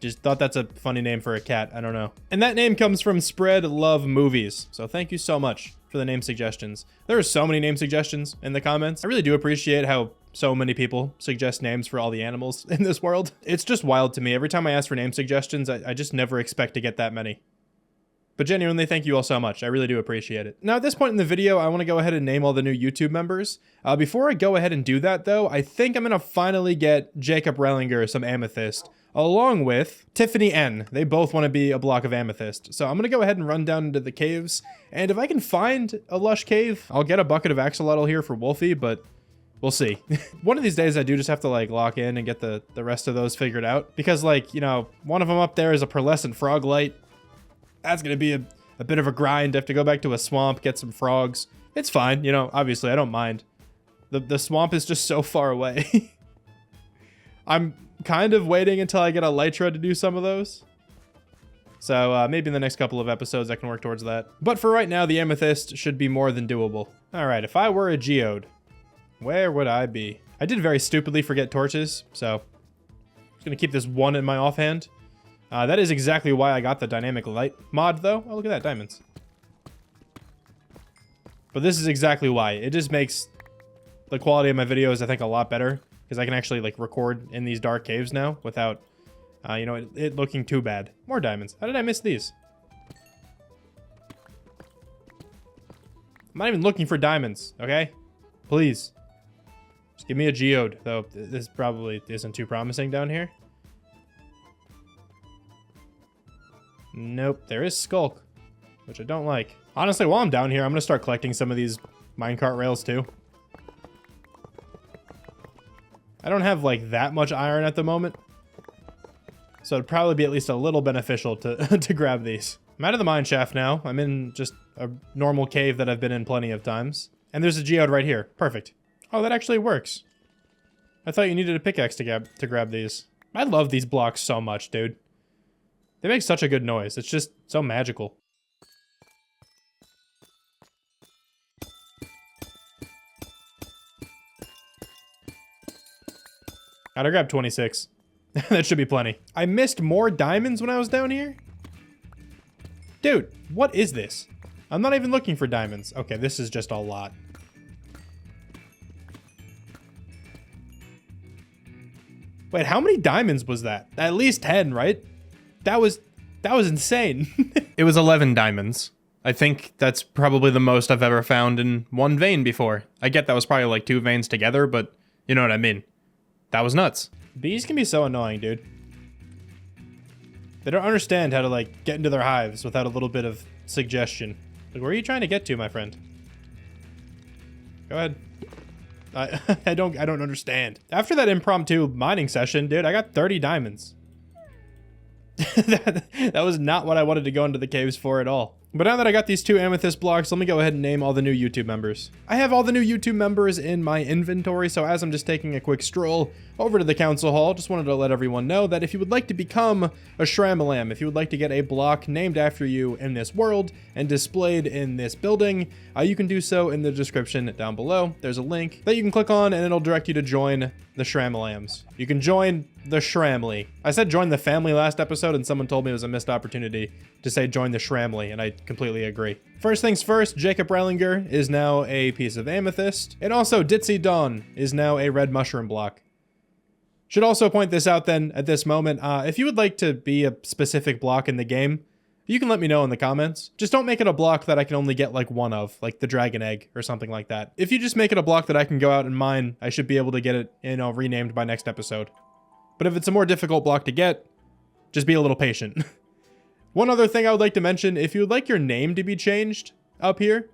Just thought that's a funny name for a cat. I don't know. And that name comes from Spread Love Movies. So thank you so much for the name suggestions. There are so many name suggestions in the comments. I really do appreciate how so many people suggest names for all the animals in this world. It's just wild to me. Every time I ask for name suggestions, I just never expect to get that many. But genuinely, thank you all so much. I really do appreciate it. Now, at this point in the video, I want to go ahead and name all the new YouTube members. Before I go ahead and do that, though, I think I'm going to finally get Jacob Rellinger some Amethyst, along with Tiffany N. They both want to be a block of Amethyst. So I'm going to go ahead and run down into the caves. And if I can find a Lush cave, I'll get a bucket of axolotl here for Wolfie, but we'll see. One of these days, I do just have to, like, lock in and get the rest of those figured out. Because, like, you know, one of them up there is a pearlescent frog light. That's going to be a bit of a grind. I have to go back to a swamp, get some frogs. It's fine. You know, obviously, I don't mind. The swamp is just so far away. I'm kind of waiting until I get a Lytra to do some of those. So maybe in the next couple of episodes, I can work towards that. But for right now, the Amethyst should be more than doable. All right, if I were a geode, where would I be? I did very stupidly forget torches, so I'm just going to keep this one in my offhand. That is exactly why I got the dynamic light mod, though. Oh, look at that, diamonds. But this is exactly why. It just makes the quality of my videos, I think, a lot better. Because I can actually, like, record in these dark caves now without, you know, it looking too bad. More diamonds. How did I miss these? I'm not even looking for diamonds, okay? Please. Just give me a geode, though this probably isn't too promising down here. Nope, there is Skulk, which I don't like. Honestly, while I'm down here, I'm going to start collecting some of these minecart rails too. I don't have like that much iron at the moment, so it'd probably be at least a little beneficial to, to grab these. I'm out of the mine shaft now. I'm in just a normal cave that I've been in plenty of times. And there's a geode right here. Perfect. Oh, that actually works. I thought you needed a pickaxe to grab these. I love these blocks so much, dude. They make such a good noise. It's just so magical. Gotta grab 26. That should be plenty. I missed more diamonds when I was down here. Dude, what is this? I'm not even looking for diamonds. Okay, this is just a lot. Wait, how many diamonds was that? At least 10, right? That was insane. It was 11 diamonds. I think that's probably the most I've ever found in one vein before. I get that was probably like 2 veins together, but you know what I mean. That was nuts. Bees can be so annoying, dude. They don't understand how to like get into their hives without a little bit of suggestion. Like, where are you trying to get to, my friend? Go ahead. I don't understand. After that impromptu mining session, dude, I got 30 diamonds. that was not what I wanted to go into the caves for at all. But now that I got these 2 amethyst blocks, let me go ahead and name all the new YouTube members. I have all the new YouTube members in my inventory, so as I'm just taking a quick stroll over to the council hall, just wanted to let everyone know that if you would like to become a Shrammalam, if you would like to get a block named after you in this world and displayed in this building, you can do so in the description down below. There's a link that you can click on and it'll direct you to join the Shrammalams. You can join the Shramley. I said join the family last episode and someone told me it was a missed opportunity to say join the Shramley, and I completely agree. First things first, Jacob Reilinger is now a piece of amethyst, and also Ditzy Dawn is now a red mushroom block. Should also point this out then at this moment, if you would like to be a specific block in the game, you can let me know in the comments. Just don't make it a block that I can only get like one of, like the dragon egg or something like that. If you just make it a block that I can go out and mine, I should be able to get it, renamed by next episode. But if it's a more difficult block to get, just be a little patient. One other thing I would like to mention, if you would like your name to be changed up here,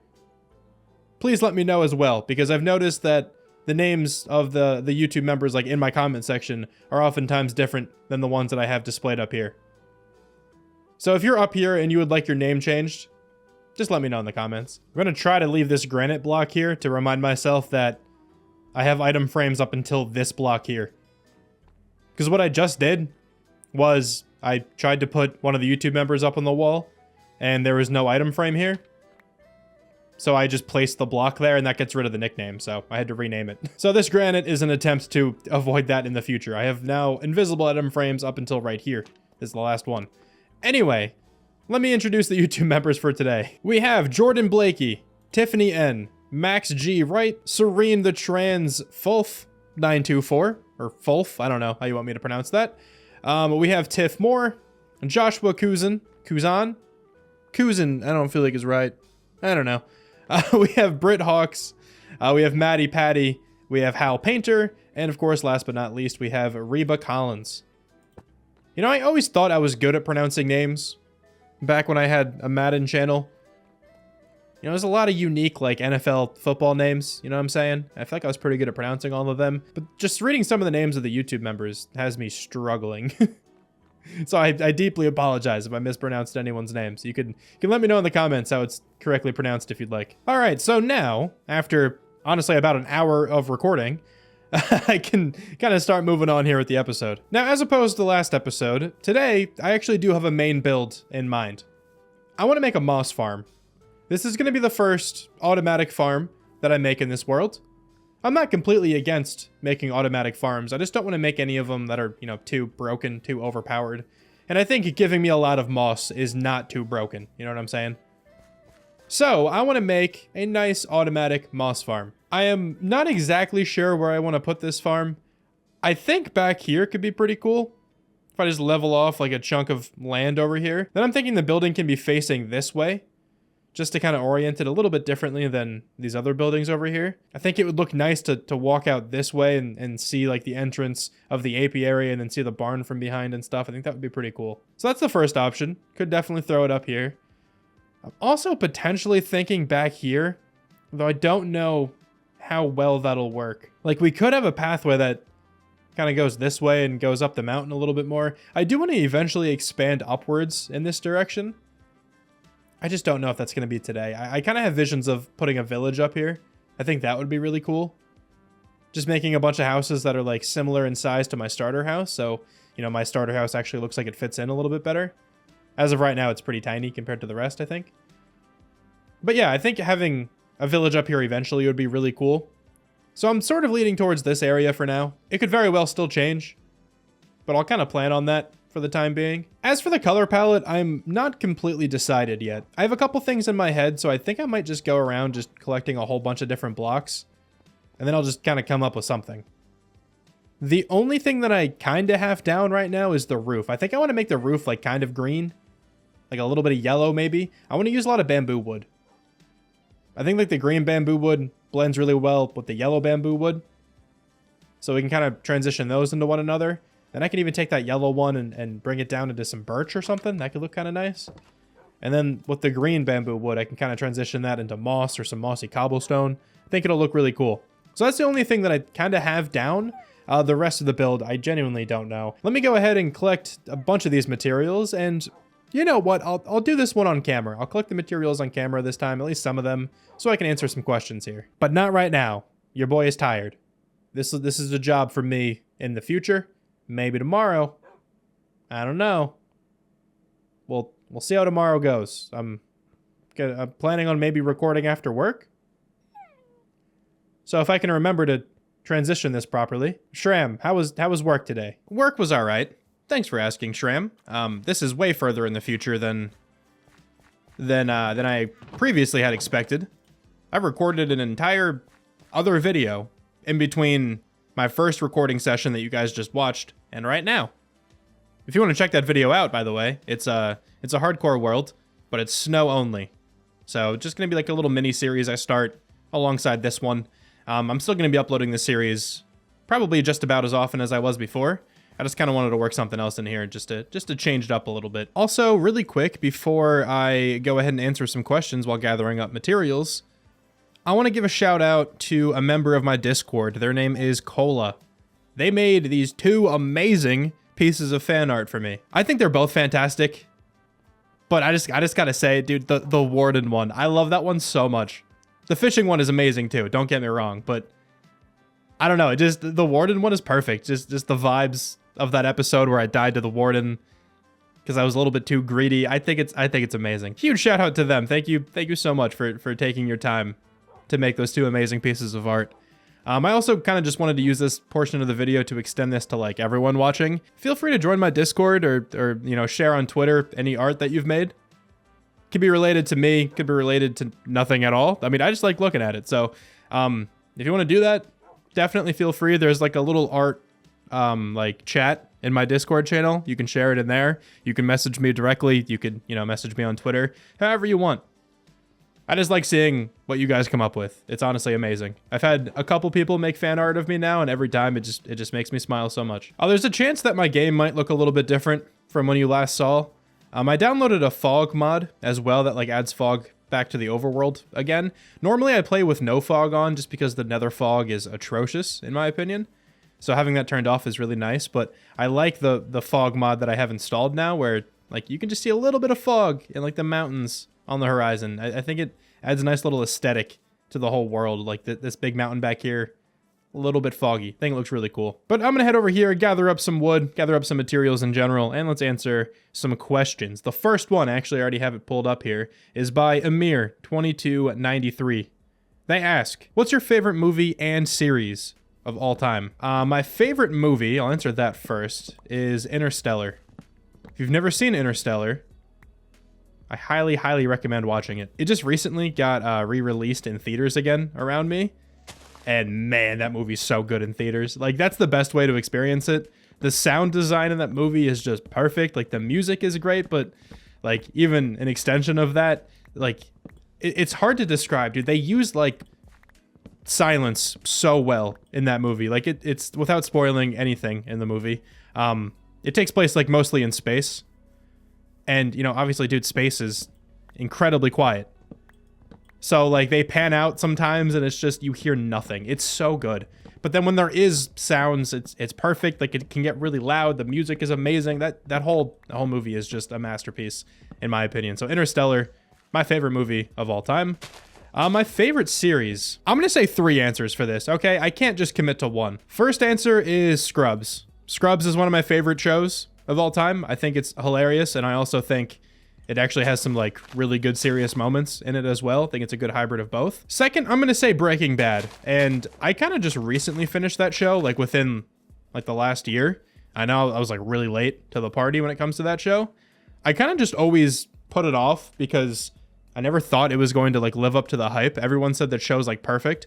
please let me know as well, because I've noticed that the names of the YouTube members like in my comment section are oftentimes different than the ones that I have displayed up here. So if you're up here and you would like your name changed, just let me know in the comments. I'm going to try to leave this granite block here to remind myself that I have item frames up until this block here. Because what I just did was I tried to put one of the YouTube members up on the wall and there was no item frame here. So I just placed the block there and that gets rid of the nickname. So I had to rename it. So this granite is an attempt to avoid that in the future. I have now invisible item frames up until right here. This is the last one. Anyway, let me introduce the YouTube members for today. We have Jordan Blakey, Tiffany N, Max G Wright, Serene the Trans Fulf 924, or Fulf, I don't know how you want me to pronounce that. We have Tiff Moore, Joshua Kuzan, I don't feel like it's right. I don't know. We have Britt Hawks, we have Maddie Patty, we have Hal Painter, and of course, last but not least, we have Reba Collins. You know, I always thought I was good at pronouncing names back when I had a Madden channel. You know, there's a lot of unique, like, NFL football names, you know what I'm saying? I feel like I was pretty good at pronouncing all of them, but just reading some of the names of the YouTube members has me struggling. So I deeply apologize if I mispronounced anyone's names. You can let me know in the comments how it's correctly pronounced if you'd like. All right, so now, after, honestly, about an hour of recording, I can kind of start moving on here with the episode. Now, as opposed to the last episode, today, I actually do have a main build in mind. I want to make a moss farm. This is going to be the first automatic farm that I make in this world. I'm not completely against making automatic farms. I just don't want to make any of them that are, too broken, too overpowered. And I think giving me a lot of moss is not too broken. You know what I'm saying? So, I want to make a nice automatic moss farm. I am not exactly sure where I want to put this farm. I think back here could be pretty cool. If I just level off like a chunk of land over here. Then I'm thinking the building can be facing this way, just to kind of orient it a little bit differently than these other buildings over here. I think it would look nice to walk out this way and see like the entrance of the apiary and then see the barn from behind and stuff. I think that would be pretty cool. So that's the first option. Could definitely throw it up here. I'm also potentially thinking back here, though I don't know how well that'll work. Like, we could have a pathway that kind of goes this way and goes up the mountain a little bit more. I do want to eventually expand upwards in this direction. I just don't know if that's going to be today. I kind of have visions of putting a village up here. I think that would be really cool. Just making a bunch of houses that are like similar in size to my starter house. So, my starter house actually looks like it fits in a little bit better. As of right now, it's pretty tiny compared to the rest, I think. But yeah, I think having a village up here eventually would be really cool. So I'm sort of leaning towards this area for now. It could very well still change, but I'll kind of plan on that for the time being. As for the color palette, I'm not completely decided yet. I have a couple things in my head, so I think I might just go around just collecting a whole bunch of different blocks, and then I'll just kind of come up with something. The only thing that I kind of have down right now is the roof. I think I want to make the roof like kind of green, like a little bit of yellow maybe. I want to use a lot of bamboo wood. I think like the green bamboo wood blends really well with the yellow bamboo wood. So we can kind of transition those into one another. Then I can even take that yellow one and bring it down into some birch or something. That could look kind of nice. And then with the green bamboo wood, I can kind of transition that into moss or some mossy cobblestone. I think it'll look really cool. So that's the only thing that I kind of have down. The rest of the build, I genuinely don't know. Let me go ahead and collect a bunch of these materials, and you know what? I'll do this one on camera. I'll collect the materials on camera this time, at least some of them, so I can answer some questions here. But not right now. Your boy is tired. This is a job for me in the future. Maybe tomorrow. I don't know. We'll see how tomorrow goes. I'm planning on maybe recording after work. So if I can remember to transition this properly. Shram, how was work today? Work was all right. Thanks for asking, Shram. This is way further in the future than I previously had expected. I've recorded an entire other video in between my first recording session that you guys just watched and right now. If you want to check that video out, by the way, it's a hardcore world, but it's snow only. So just gonna be like a little mini series I start alongside this one. I'm still going to be uploading this series probably just about as often as I was before. I just kind of wanted to work something else in here just to change it up a little bit. Also, really quick, before I go ahead and answer some questions while gathering up materials, I want to give a shout out to a member of my Discord. Their name is Cola. They made these two amazing pieces of fan art for me. I think they're both fantastic, but I just got to say, dude, the Warden one, I love that one so much. The fishing one is amazing too, don't get me wrong, but I don't know, the Warden one is perfect. Just the vibes of that episode where I died to the Warden because I was a little bit too greedy. I think it's amazing. Huge shout out to them. Thank you so much for taking your time to make those two amazing pieces of art. I also kind of just wanted to use this portion of the video to extend this to like everyone watching. Feel free to join my Discord or you know, share on Twitter any art that you've made. Could be related to me, could be related to nothing at all. I mean, I just like looking at it. So if you want to do that, definitely feel free. There's like a little art like chat in my Discord channel. You can share it in there. You can message me directly. You could, you know, message me on Twitter, however you want. I just like seeing what you guys come up with. It's honestly amazing. I've had a couple people make fan art of me now, and every time it just makes me smile so much. Oh, there's a chance that my game might look a little bit different from when you last saw. I downloaded a fog mod as well that like adds fog back to the overworld again. Normally I play with no fog on just because the nether fog is atrocious in my opinion. So having that turned off is really nice, but I like the fog mod that I have installed now where like you can just see a little bit of fog in like the mountains on the horizon. I think it adds a nice little aesthetic to the whole world. Like this big mountain back here, a little bit foggy. I think it looks really cool. But I'm gonna head over here, gather up some wood, gather up some materials in general, and let's answer some questions. The first one, actually I already have it pulled up here, is by Amir2293. They ask, what's your favorite movie and series of all time? My favorite movie, I'll answer that first, is Interstellar. If you've never seen Interstellar, I highly, highly recommend watching it. It just recently got re-released in theaters again around me. And man, that movie's so good in theaters. Like, that's the best way to experience it. The sound design in that movie is just perfect. Like, the music is great, but like, even an extension of that, like, it's hard to describe, dude. They use like silence so well in that movie. Like, it's without spoiling anything in the movie. It takes place like mostly in space. And, you know, obviously, dude, space is incredibly quiet. So, like, they pan out sometimes, and it's just, you hear nothing. It's so good. But then when there is sounds, it's perfect. Like, it can get really loud. The music is amazing. The whole movie is just a masterpiece, in my opinion. So, Interstellar, my favorite movie of all time. My favorite series. I'm going to say 3 answers for this, okay? I can't just commit to one. First answer is Scrubs. Scrubs is one of my favorite shows of all time. I think it's hilarious, and I also think it actually has some like really good serious moments in it as well. I think it's a good hybrid of both. Second, I'm gonna say Breaking Bad. And I kind of just recently finished that show, like within like the last year. I know I was like really late to the party when it comes to that show. I kind of just always put it off because I never thought it was going to like live up to the hype. Everyone said that show's like perfect.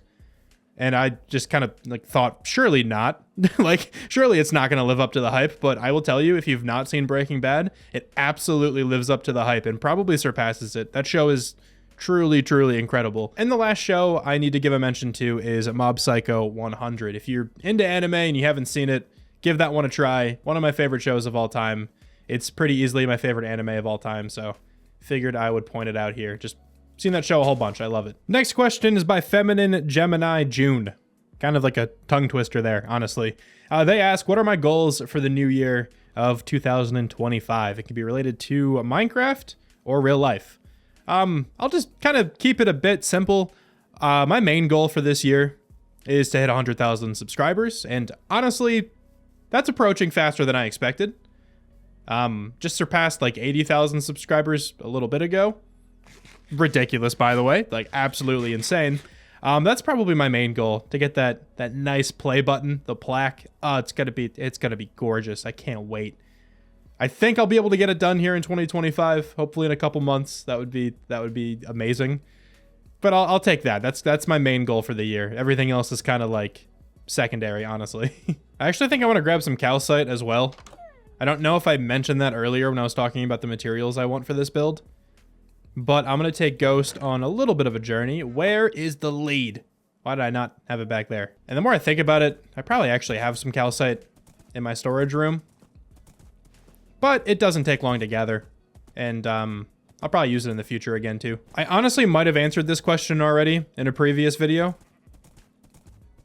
And I just kind of like thought, surely not. Like, surely it's not going to live up to the hype. But I will tell you, if you've not seen Breaking Bad, it absolutely lives up to the hype and probably surpasses it. That show is truly, truly incredible. And the last show I need to give a mention to is Mob Psycho 100. If you're into anime and you haven't seen it, give that one a try. One of my favorite shows of all time. It's pretty easily my favorite anime of all time, so figured I would point it out here. Just seen that show a whole bunch. I love it. Next question is by Feminine Gemini June. Kind of like a tongue twister there, honestly. They ask, what are my goals for the new year of 2025? It can be related to Minecraft or real life. I'll just kind of keep it a bit simple. My main goal for this year is to hit 100,000 subscribers, and honestly, that's approaching faster than I expected. Just surpassed like 80,000 subscribers a little bit ago. Ridiculous, by the way, like absolutely insane. That's probably my main goal, to get that nice play button, the plaque. It's gonna be gorgeous. I can't wait. I think I'll be able to get it done here in 2025. Hopefully in a couple months. That would be amazing. But I'll take that. That's my main goal for the year. Everything else is kind of like secondary, honestly. I actually think I want to grab some calcite as well. I don't know if I mentioned that earlier when I was talking about the materials I want for this build. But I'm going to take Ghost on a little bit of a journey. Where is the lead? Why did I not have it back there? And the more I think about it, I probably actually have some calcite in my storage room. But it doesn't take long to gather. And I'll probably use it in the future again too. I honestly might have answered this question already in a previous video.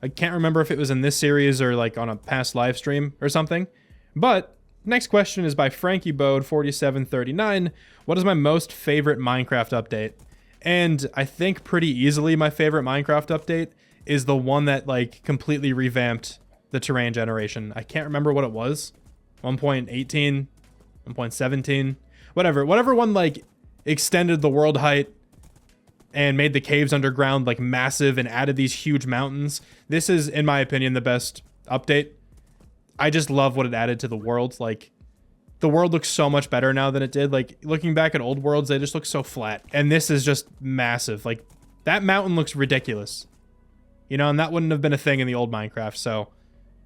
I can't remember if it was in this series or like on a past live stream or something. But next question is by Frankie Bode 4739. What is my most favorite Minecraft update? And I think pretty easily my favorite Minecraft update is the one that like completely revamped the terrain generation. I can't remember what it was. 1.18, 1.17, whatever one like extended the world height and made the caves underground like massive and added these huge mountains. This is, in my opinion, the best update. I just love what it added to the world. Like, the world looks so much better now than it did. Like, looking back at old worlds, they just look so flat. And this is just massive. Like, that mountain looks ridiculous. You know, and that wouldn't have been a thing in the old Minecraft, so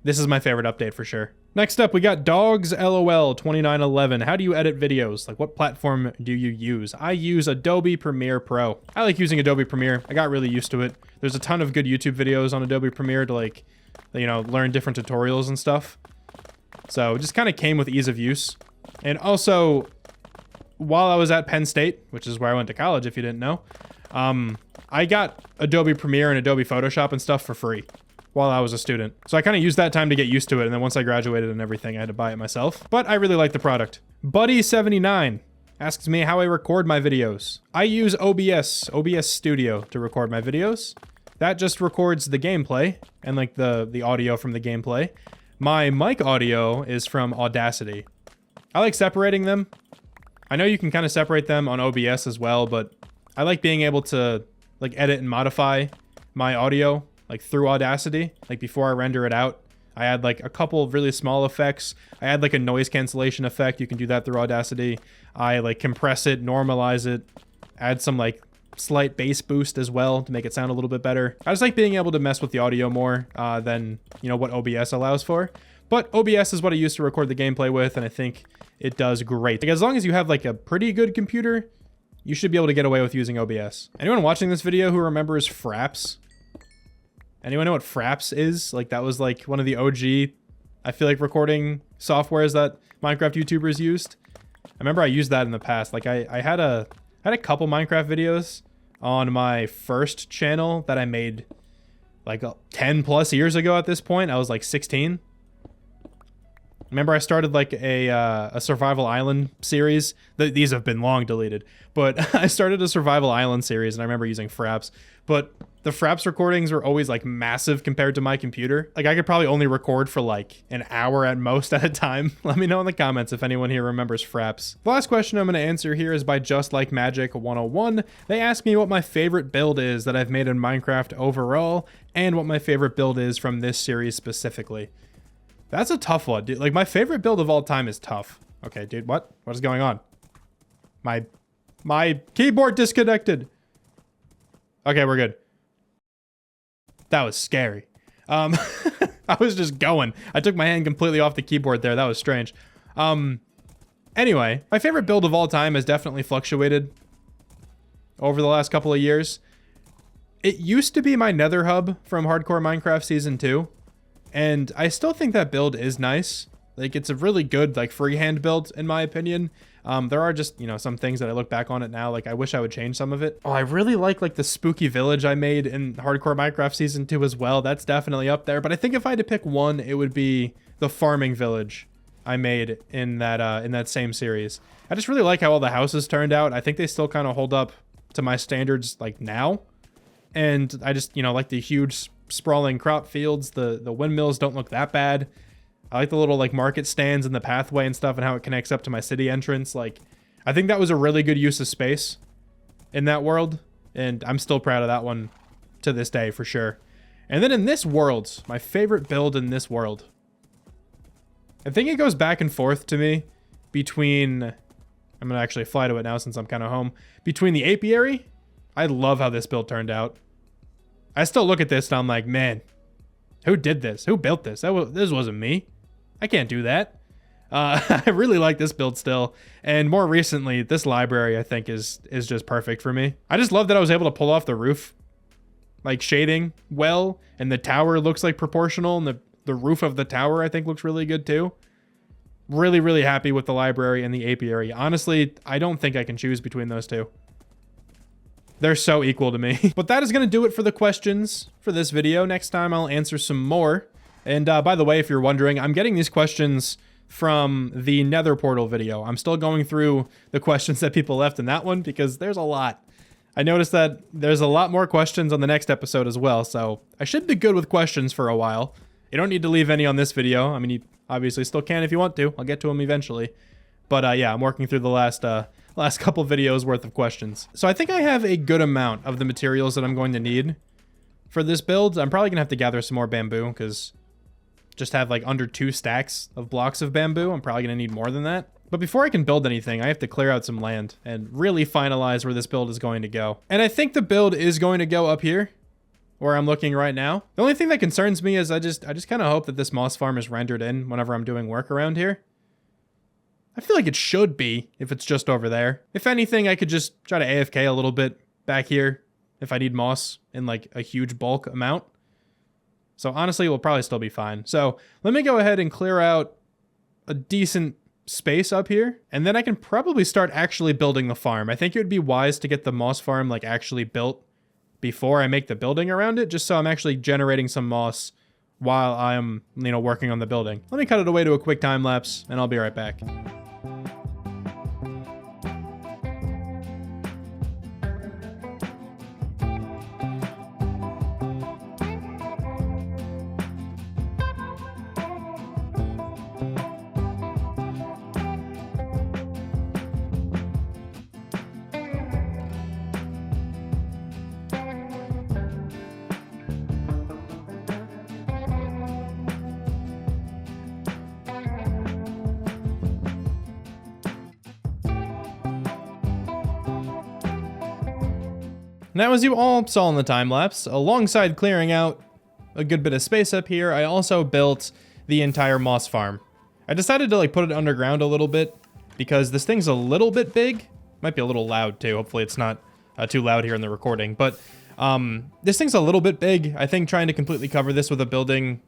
this is my favorite update for sure. Next up, we got Dogs LOL 2911. How do you edit videos? Like, what platform do you use? I use Adobe Premiere Pro. I like using Adobe Premiere. I got really used to it. There's a ton of good YouTube videos on Adobe Premiere to, like, you know, learn different tutorials and stuff. So it just kind of came with ease of use. And also, while I was at Penn State, which is where I went to college if you didn't know, I got Adobe Premiere and Adobe Photoshop and stuff for free while I was a student. So I kind of used that time to get used to it, and then once I graduated and everything, I had to buy it myself. But I really like the product. Buddy79 asks me how I record my videos. I use OBS Studio to record my videos. That just records the gameplay and like the audio from the gameplay. My mic audio is from Audacity. I like separating them. I know you can kind of separate them on OBS as well, but I like being able to like edit and modify my audio like through Audacity. Like before I render it out, I add like a couple of really small effects. I add like a noise cancellation effect. You can do that through Audacity. I like compress it, normalize it, add some like slight bass boost as well to make it sound a little bit better. I just like being able to mess with the audio more than, you know, what OBS allows for. But OBS is what I use to record the gameplay with, and I think it does great. Like, as long as you have like a pretty good computer, you should be able to get away with using OBS. Anyone watching this video who remembers Fraps? Anyone know what Fraps is? Like, that was like one of the OG, I feel like, recording softwares that Minecraft YouTubers used. I remember I used that in the past. Like, I had a couple Minecraft videos on my first channel that I made like 10 plus years ago at this point. I was like 16. Remember I started like a survival island series. These have been long deleted, but I started a survival island series and I remember using Fraps, but the Fraps recordings were always like massive compared to my computer. Like I could probably only record for like an hour at most at a time. Let me know in the comments if anyone here remembers Fraps. The last question I'm going to answer here is by Just Like Magic 101. They ask me what my favorite build is that I've made in Minecraft overall and what my favorite build is from this series specifically. That's a tough one, dude. Like, my favorite build of all time is tough. Okay, dude, what? What is going on? My keyboard disconnected. Okay, we're good. That was scary. I was just going. I took my hand completely off the keyboard there. That was strange. Anyway, my favorite build of all time has definitely fluctuated over the last couple of years. It used to be my Nether hub from Hardcore Minecraft Season 2. And I still think that build is nice. Like, it's a really good, like, freehand build, in my opinion. There are just, you know, some things that I look back on it now. Like, I wish I would change some of it. Oh, I really like the spooky village I made in Hardcore Minecraft Season 2 as well. That's definitely up there. But I think if I had to pick one, it would be the farming village I made in that same series. I just really like how all the houses turned out. I think they still kind of hold up to my standards, like, now. And I just, you know, like the huge sprawling crop fields. The windmills don't look that bad. I like the little, like, market stands and the pathway and stuff and how it connects up to my city entrance. Like, I think that was a really good use of space in that world. And I'm still proud of that one to this day, for sure. And then in this world, my favorite build in this world, I think it goes back and forth to me between... I'm going to actually fly to it now since I'm kind of home. Between the apiary, I love how this build turned out. I still look at this and I'm like, man, who did this? Who built this? This wasn't me. I can't do that. I really like this build still. And more recently, this library, I think, is just perfect for me. I just love that I was able to pull off the roof, like, shading well. And the tower looks, like, proportional. And the roof of the tower, I think, looks really good, too. Really, really happy with the library and the apiary. Honestly, I don't think I can choose between those two. They're so equal to me. But that is going to do it for the questions for this video. Next time, I'll answer some more. And by the way, if you're wondering, I'm getting these questions from the Nether portal video. I'm still going through the questions that people left in that one because there's a lot. I noticed that there's a lot more questions on the next episode as well, so I should be good with questions for a while. You don't need to leave any on this video. I mean, you obviously still can if you want to. I'll get to them eventually. But yeah, I'm working through the last couple videos worth of questions. So I think I have a good amount of the materials that I'm going to need for this build. I'm probably gonna have to gather some more bamboo because just have like under 2 stacks of blocks of bamboo. I'm probably gonna need more than that. But before I can build anything, I have to clear out some land and really finalize where this build is going to go. And I think the build is going to go up here, where I'm looking right now. The only thing that concerns me is I just kind of hope that this moss farm is rendered in whenever I'm doing work around here. I feel like it should be if it's just over there. If anything, I could just try to AFK a little bit back here if I need moss in like a huge bulk amount. So honestly, we'll probably still be fine. So let me go ahead and clear out a decent space up here, and then I can probably start actually building the farm. I think it would be wise to get the moss farm like actually built before I make the building around it, just so I'm actually generating some moss while I'm, you know, working on the building. Let me cut it away to a quick time lapse, and I'll be right back. Now, as you all saw in the time-lapse, alongside clearing out a good bit of space up here, I also built the entire moss farm. I decided to like put it underground a little bit because this thing's a little bit big. Might be a little loud too. Hopefully it's not too loud here in the recording. But this thing's a little bit big. I think trying to completely cover this with a building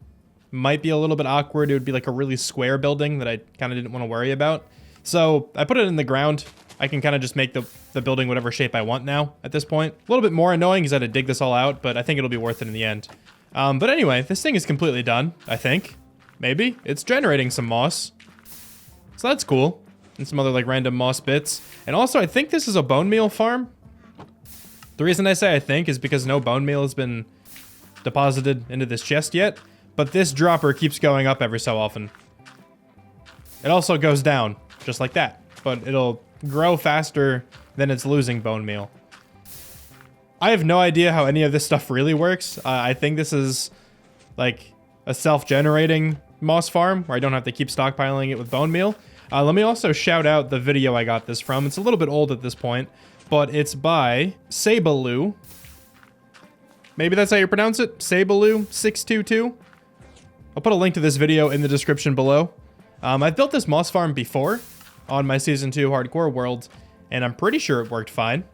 might be a little bit awkward. It would be like a really square building that I kind of didn't want to worry about. So I put it in the ground. I can kind of just make the building whatever shape I want now at this point. A little bit more annoying is I had to dig this all out, but I think it'll be worth it in the end. But anyway, this thing is completely done, I think. Maybe. It's generating some moss. So that's cool. And some other like random moss bits. And also, I think this is a bone meal farm. The reason I say I think is because no bone meal has been deposited into this chest yet. But this dropper keeps going up every so often. It also goes down, just like that. But it'll grow faster than it's losing bone meal. I have no idea how any of this stuff really works. I think this is like a self-generating moss farm where I don't have to keep stockpiling it with bone meal. Let me also shout out the video I got this from. It's a little bit old at this point, but it's by Sabaloo. Maybe that's how you pronounce it? Sabaloo622. I'll put a link to this video in the description below. I've built this moss farm before on my Season 2 Hardcore world, and I'm pretty sure it worked fine.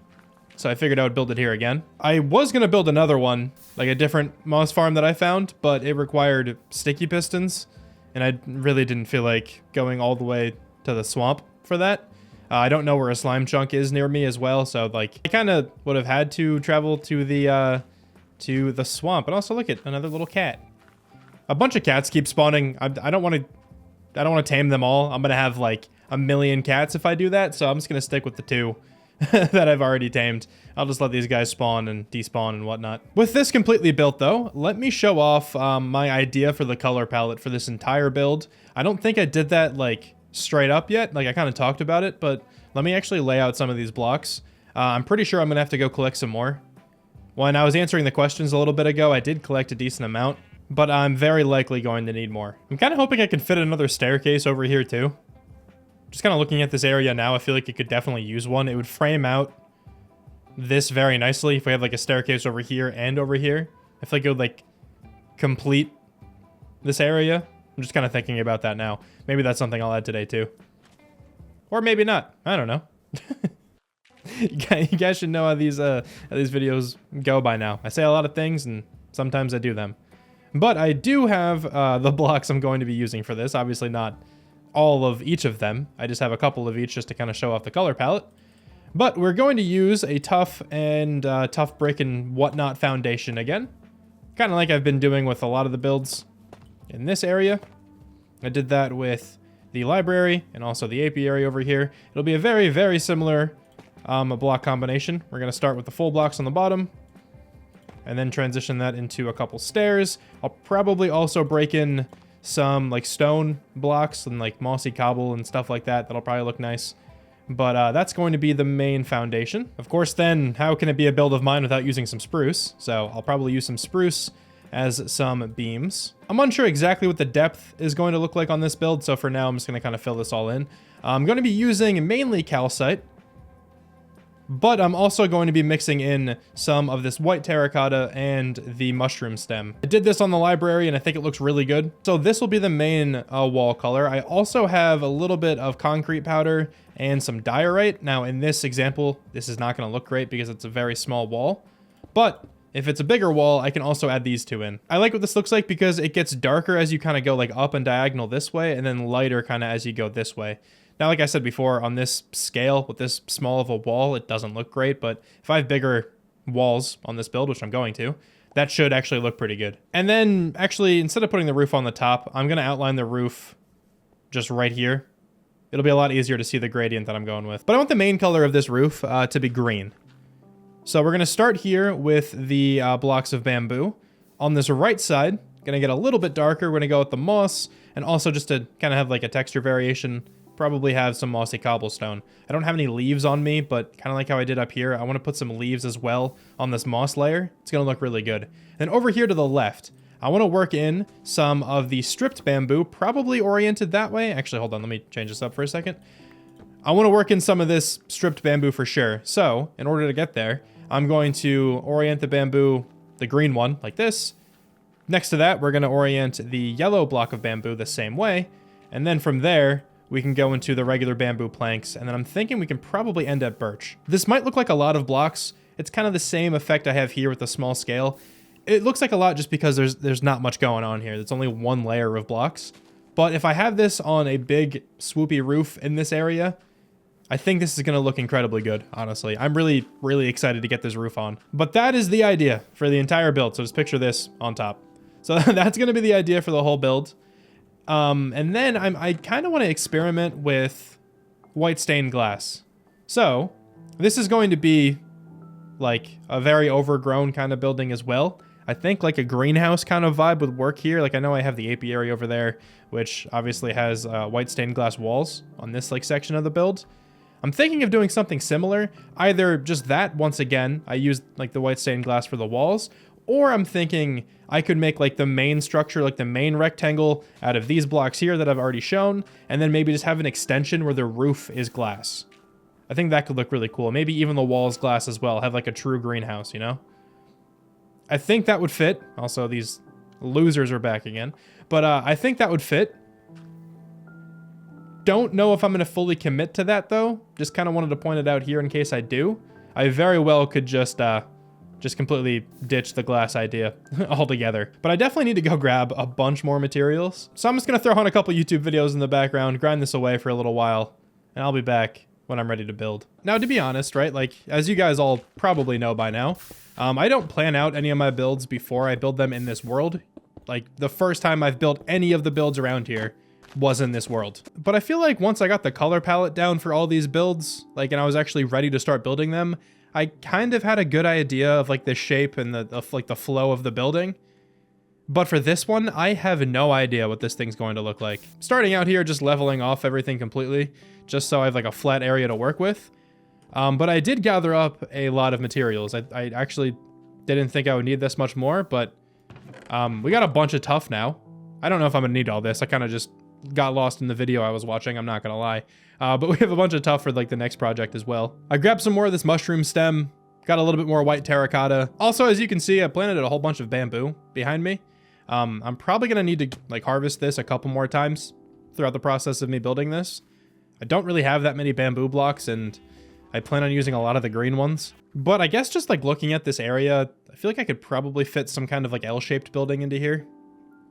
So I figured I would build it here again. I was going to build another one, like a different moss farm that I found, but it required sticky pistons, and I really didn't feel like going all the way to the swamp for that. I don't know where a slime chunk is near me as well, so like I kind of would have had to travel to the swamp. And also look at another little cat. A bunch of cats keep spawning. I don't want to tame them all. I'm gonna have like a million cats if I do that, so I'm just gonna stick with the 2 that I've already tamed. I'll just let these guys spawn and despawn and whatnot. With this completely built though, let me show off my idea for the color palette for this entire build. I don't think I did that like straight up yet. Like I kind of talked about it, but let me actually lay out some of these blocks. I'm pretty sure I'm gonna have to go collect some more. When I was answering the questions a little bit ago, I did collect a decent amount, but I'm very likely going to need more. I'm kind of hoping I can fit another staircase over here too. Just kind of looking at this area now, I feel like it could definitely use one. It would frame out this very nicely if we have like a staircase over here and over here. I feel like it would like complete this area. I'm just kind of thinking about that now. Maybe that's something I'll add today too. Or maybe not. I don't know. You guys should know how these videos go by now. I say a lot of things and sometimes I do them. But I do have the blocks I'm going to be using for this. Obviously not all of each of them. I just have a couple of each just to kind of show off the color palette. But we're going to use a tough brick and whatnot foundation again. Kind of like I've been doing with a lot of the builds in this area. I did that with the library and also the apiary over here. It'll be a very, very similar block combination. We're going to start with the full blocks on the bottom and then transition that into a couple stairs. I'll probably also break in some like stone blocks and like mossy cobble and stuff like that. That'll probably look nice. But that's going to be the main foundation. Of course, then how can it be a build of mine without using some spruce? So I'll probably use some spruce as some beams. I'm unsure exactly what the depth is going to look like on this build, so for now I'm just going to kind of fill this all in. I'm going to be using mainly calcite, but I'm also going to be mixing in some of this white terracotta and the mushroom stem. I did this on the library and I think it looks really good. So this will be the main wall color. I also have a little bit of concrete powder and some diorite. Now in this example, this is not going to look great because it's a very small wall, but if it's a bigger wall, I can also add these 2 in. I like what this looks like because it gets darker as you kind of go like up and diagonal this way and then lighter kind of as you go this way. Now, like I said before, on this scale with this small of a wall, it doesn't look great, but if I have bigger walls on this build, which I'm going to, that should actually look pretty good. And then actually, instead of putting the roof on the top, I'm going to outline the roof just right here. It'll be a lot easier to see the gradient that I'm going with. But I want the main color of this roof to be green. So we're going to start here with the blocks of bamboo. On this right side, going to get a little bit darker. We're going to go with the moss, and also just to kind of have like a texture variation, probably have some mossy cobblestone. I don't have any leaves on me, but kind of like how I did up here, I want to put some leaves as well on this moss layer. It's going to look really good. Then over here to the left, I want to work in some of the stripped bamboo, probably oriented that way. Actually, hold on, let me change this up for a second. I want to work in some of this stripped bamboo for sure. So in order to get there, I'm going to orient the bamboo, the green one, like this. Next to that, we're going to orient the yellow block of bamboo the same way. And then from there, we can go into the regular bamboo planks. And then I'm thinking we can probably end at birch. This might look like a lot of blocks. It's kind of the same effect I have here with the small scale. It looks like a lot just because there's not much going on here. There's only one layer of blocks. But if I have this on a big swoopy roof in this area, I think this is going to look incredibly good, honestly. I'm really, really excited to get this roof on. But that is the idea for the entire build. So just picture this on top. So that's going to be the idea for the whole build. And then I kind of want to experiment with white stained glass. So this is going to be like a very overgrown kind of building as well. I think like a greenhouse kind of vibe would work here. Like I know I have the apiary over there, which obviously has white stained glass walls on this like section of the build. I'm thinking of doing something similar, either just that once again, I used like the white stained glass for the walls, Or I'm thinking I could make like the main structure, like the main rectangle out of these blocks here that I've already shown, and then maybe just have an extension where the roof is glass. I think that could look really cool. Maybe even the walls glass as well, have like a true greenhouse, you know? I think that would fit. Also, these losers are back again. But I think that would fit. Don't know if I'm going to fully commit to that, though. Just kind of wanted to point it out here in case I do. I very well could just completely ditch the glass idea altogether. But I definitely need to go grab a bunch more materials. So I'm just going to throw on a couple YouTube videos in the background, grind this away for a little while, and I'll be back when I'm ready to build. Now, to be honest, right, like, as you guys all probably know by now, I don't plan out any of my builds before I build them in this world. Like, the first time I've built any of the builds around here was in this world. But I feel like once I got the color palette down for all these builds, like, and I was actually ready to start building them, I kind of had a good idea of, like, the shape and the flow of the building. But for this one, I have no idea what this thing's going to look like. Starting out here, just leveling off everything completely, just so I have like a flat area to work with. But I did gather up a lot of materials. I actually didn't think I would need this much more, but we got a bunch of tuff now. I don't know if I'm gonna need all this. I kind of just got lost in the video I was watching, I'm not gonna lie. But we have a bunch of tuff for like the next project as well. I grabbed some more of this mushroom stem, got a little bit more white terracotta. Also, as you can see, I planted a whole bunch of bamboo behind me. I'm probably gonna need to like harvest this a couple more times throughout the process of me building this. I don't really have that many bamboo blocks, and I plan on using a lot of the green ones. But I guess just like looking at this area, I feel like I could probably fit some kind of like L-shaped building into here.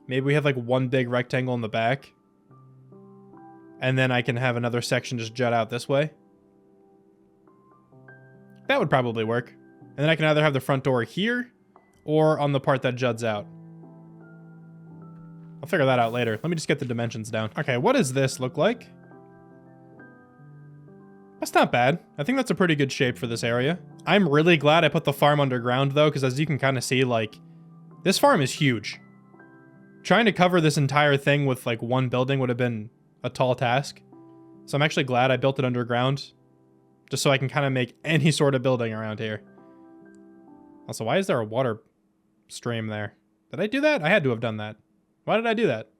Maybe we have like one big rectangle in the back, and then I can have another section just jut out this way. That would probably work. And then I can either have the front door here or on the part that juts out. I'll figure that out later. Let me just get the dimensions down. Okay, what does this look like? That's not bad. I think that's a pretty good shape for this area. I'm really glad I put the farm underground though, because as you can kind of see, like, this farm is huge. Trying to cover this entire thing with like one building would have been a tall task. So I'm actually glad I built it underground, just so I can kind of make any sort of building around here. Also, why is there a water stream there? Did I do that? I had to have done that. Why did I do that?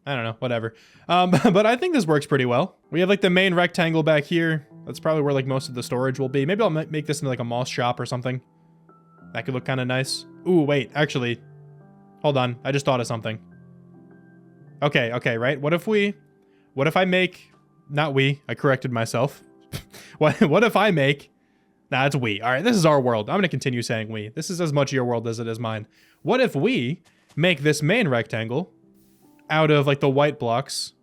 I don't know, whatever. But I think this works pretty well. We have like the main rectangle back here. That's probably where like most of the storage will be. Maybe I'll make this into like a moss shop or something. That could look kind of nice. Ooh, wait, actually, hold on. I just thought of something. Okay, right? What if I make, not we, I corrected myself. What if I make, nah, it's we. All right, this is our world. I'm going to continue saying we. This is as much your world as it is mine. What if we make this main rectangle out of like the white blocks?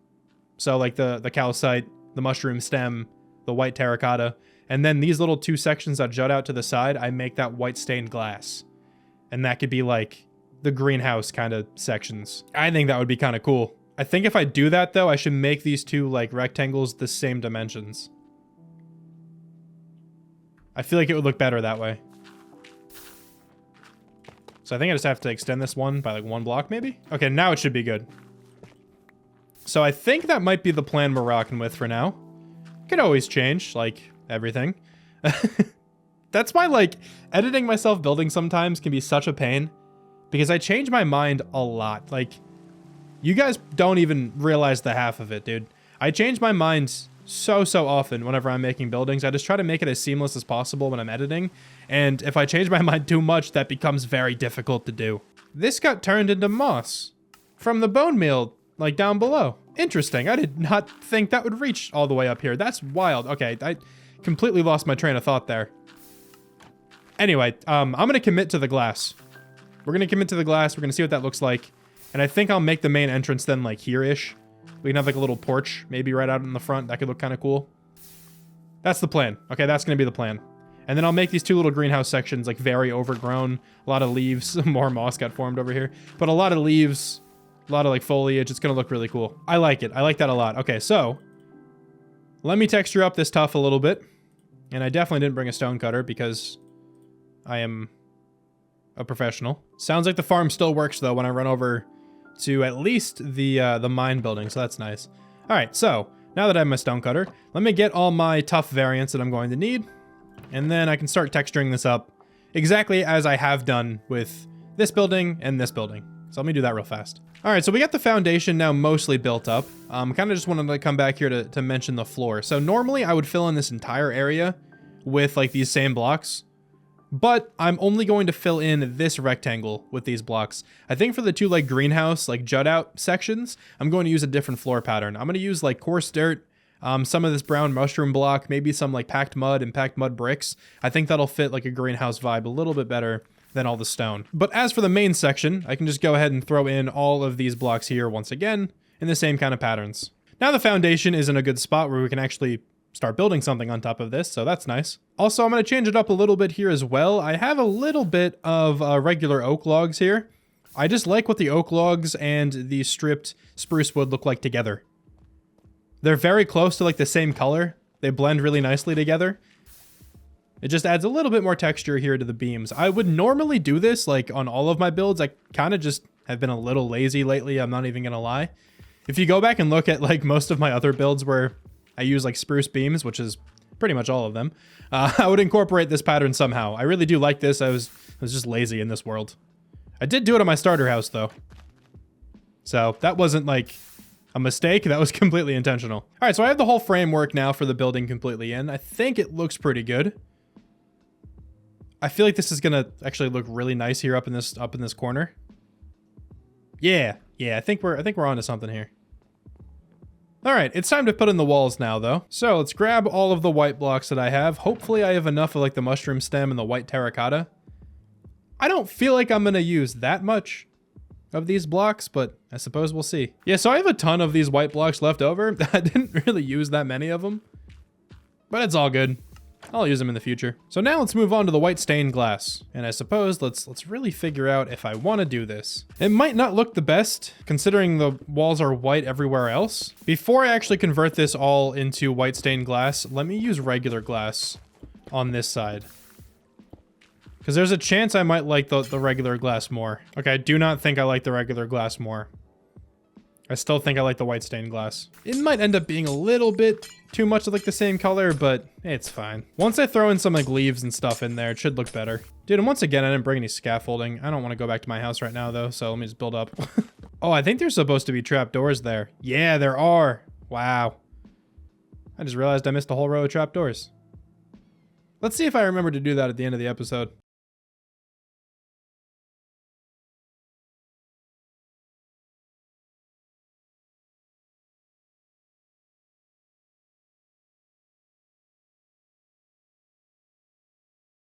So like the calcite, the mushroom stem, the white terracotta, and then these little two sections that jut out to the side, I make that white stained glass. And that could be like the greenhouse kind of sections. I think that would be kind of cool. I think if I do that though, I should make these two like rectangles the same dimensions. I feel like it would look better that way. So I think I just have to extend this one by like one block maybe? Okay, now it should be good. So I think that might be the plan we're rocking with for now. Could always change, like everything. That's why like editing myself building sometimes can be such a pain, because I change my mind a lot. Like, you guys don't even realize the half of it, dude. I change my mind so often whenever I'm making buildings. I just try to make it as seamless as possible when I'm editing, and if I change my mind too much, that becomes very difficult to do. This got turned into moss from the bone meal, like down below. Interesting. I did not think that would reach all the way up here. That's wild. Okay, I completely lost my train of thought there. Anyway, I'm gonna commit to the glass. We're gonna commit to the glass. We're gonna see what that looks like, and I think I'll make the main entrance then like here-ish. We can have like a little porch, maybe right out in the front. That could look kind of cool. That's the plan. Okay, that's going to be the plan. And then I'll make these two little greenhouse sections like very overgrown. A lot of leaves. More moss got formed over here. But a lot of leaves. A lot of like foliage. It's going to look really cool. I like it. I like that a lot. Okay, so let me texture up this tuff a little bit. And I definitely didn't bring a stone cutter because I am a professional. Sounds like the farm still works though when I run over to at least the mine building, so that's nice. All right, so now that I have my stone cutter, let me get all my tuff variants that I'm going to need, and then I can start texturing this up exactly as I have done with this building and this building. So let me do that real fast. All right, so we got the foundation now mostly built up. Kind of just wanted to come back here to mention the floor. So normally I would fill in this entire area with like these same blocks, but I'm only going to fill in this rectangle with these blocks. I think for the two like greenhouse, like jut out sections, I'm going to use a different floor pattern. I'm going to use like coarse dirt, some of this brown mushroom block, maybe some like packed mud and packed mud bricks. I think that'll fit like a greenhouse vibe a little bit better than all the stone. But as for the main section, I can just go ahead and throw in all of these blocks here once again in the same kind of patterns. Now the foundation is in a good spot where we can actually start building something on top of this, so that's nice. Also, I'm going to change it up a little bit here as well. I have a little bit of regular oak logs here. I just like what the oak logs and the stripped spruce wood look like together. They're very close to like the same color. They blend really nicely together. It just adds a little bit more texture here to the beams. I would normally do this like on all of my builds. I kind of just have been a little lazy lately. I'm not even going to lie. If you go back and look at like most of my other builds where I use like spruce beams, which is pretty much all of them, I would incorporate this pattern somehow. I really do like this. I was just lazy in this world. I did do it on my starter house though. So that wasn't like a mistake. That was completely intentional. All right, so I have the whole framework now for the building completely in. I think it looks pretty good. I feel like this is gonna actually look really nice here up in this corner. Yeah, I think we're onto something here. All right, it's time to put in the walls now though. So let's grab all of the white blocks that I have. Hopefully I have enough of like the mushroom stem and the white terracotta. I don't feel like I'm gonna use that much of these blocks, but I suppose we'll see. Yeah, so I have a ton of these white blocks left over. I didn't really use that many of them, but it's all good. I'll use them in the future. So now let's move on to the white stained glass. And I suppose let's really figure out if I want to do this. It might not look the best considering the walls are white everywhere else. Before I actually convert this all into white stained glass, let me use regular glass on this side. Because there's a chance I might like the regular glass more. Okay, I do not think I like the regular glass more. I still think I like the white stained glass. It might end up being a little bit too much of like the same color, but it's fine. Once I throw in some like leaves and stuff in there, it should look better. Dude, and once again, I didn't bring any scaffolding. I don't want to go back to my house right now though, so let me just build up. Oh, I think there's supposed to be trapdoors there. Yeah, there are. Wow. I just realized I missed a whole row of trapdoors. Let's see if I remember to do that at the end of the episode.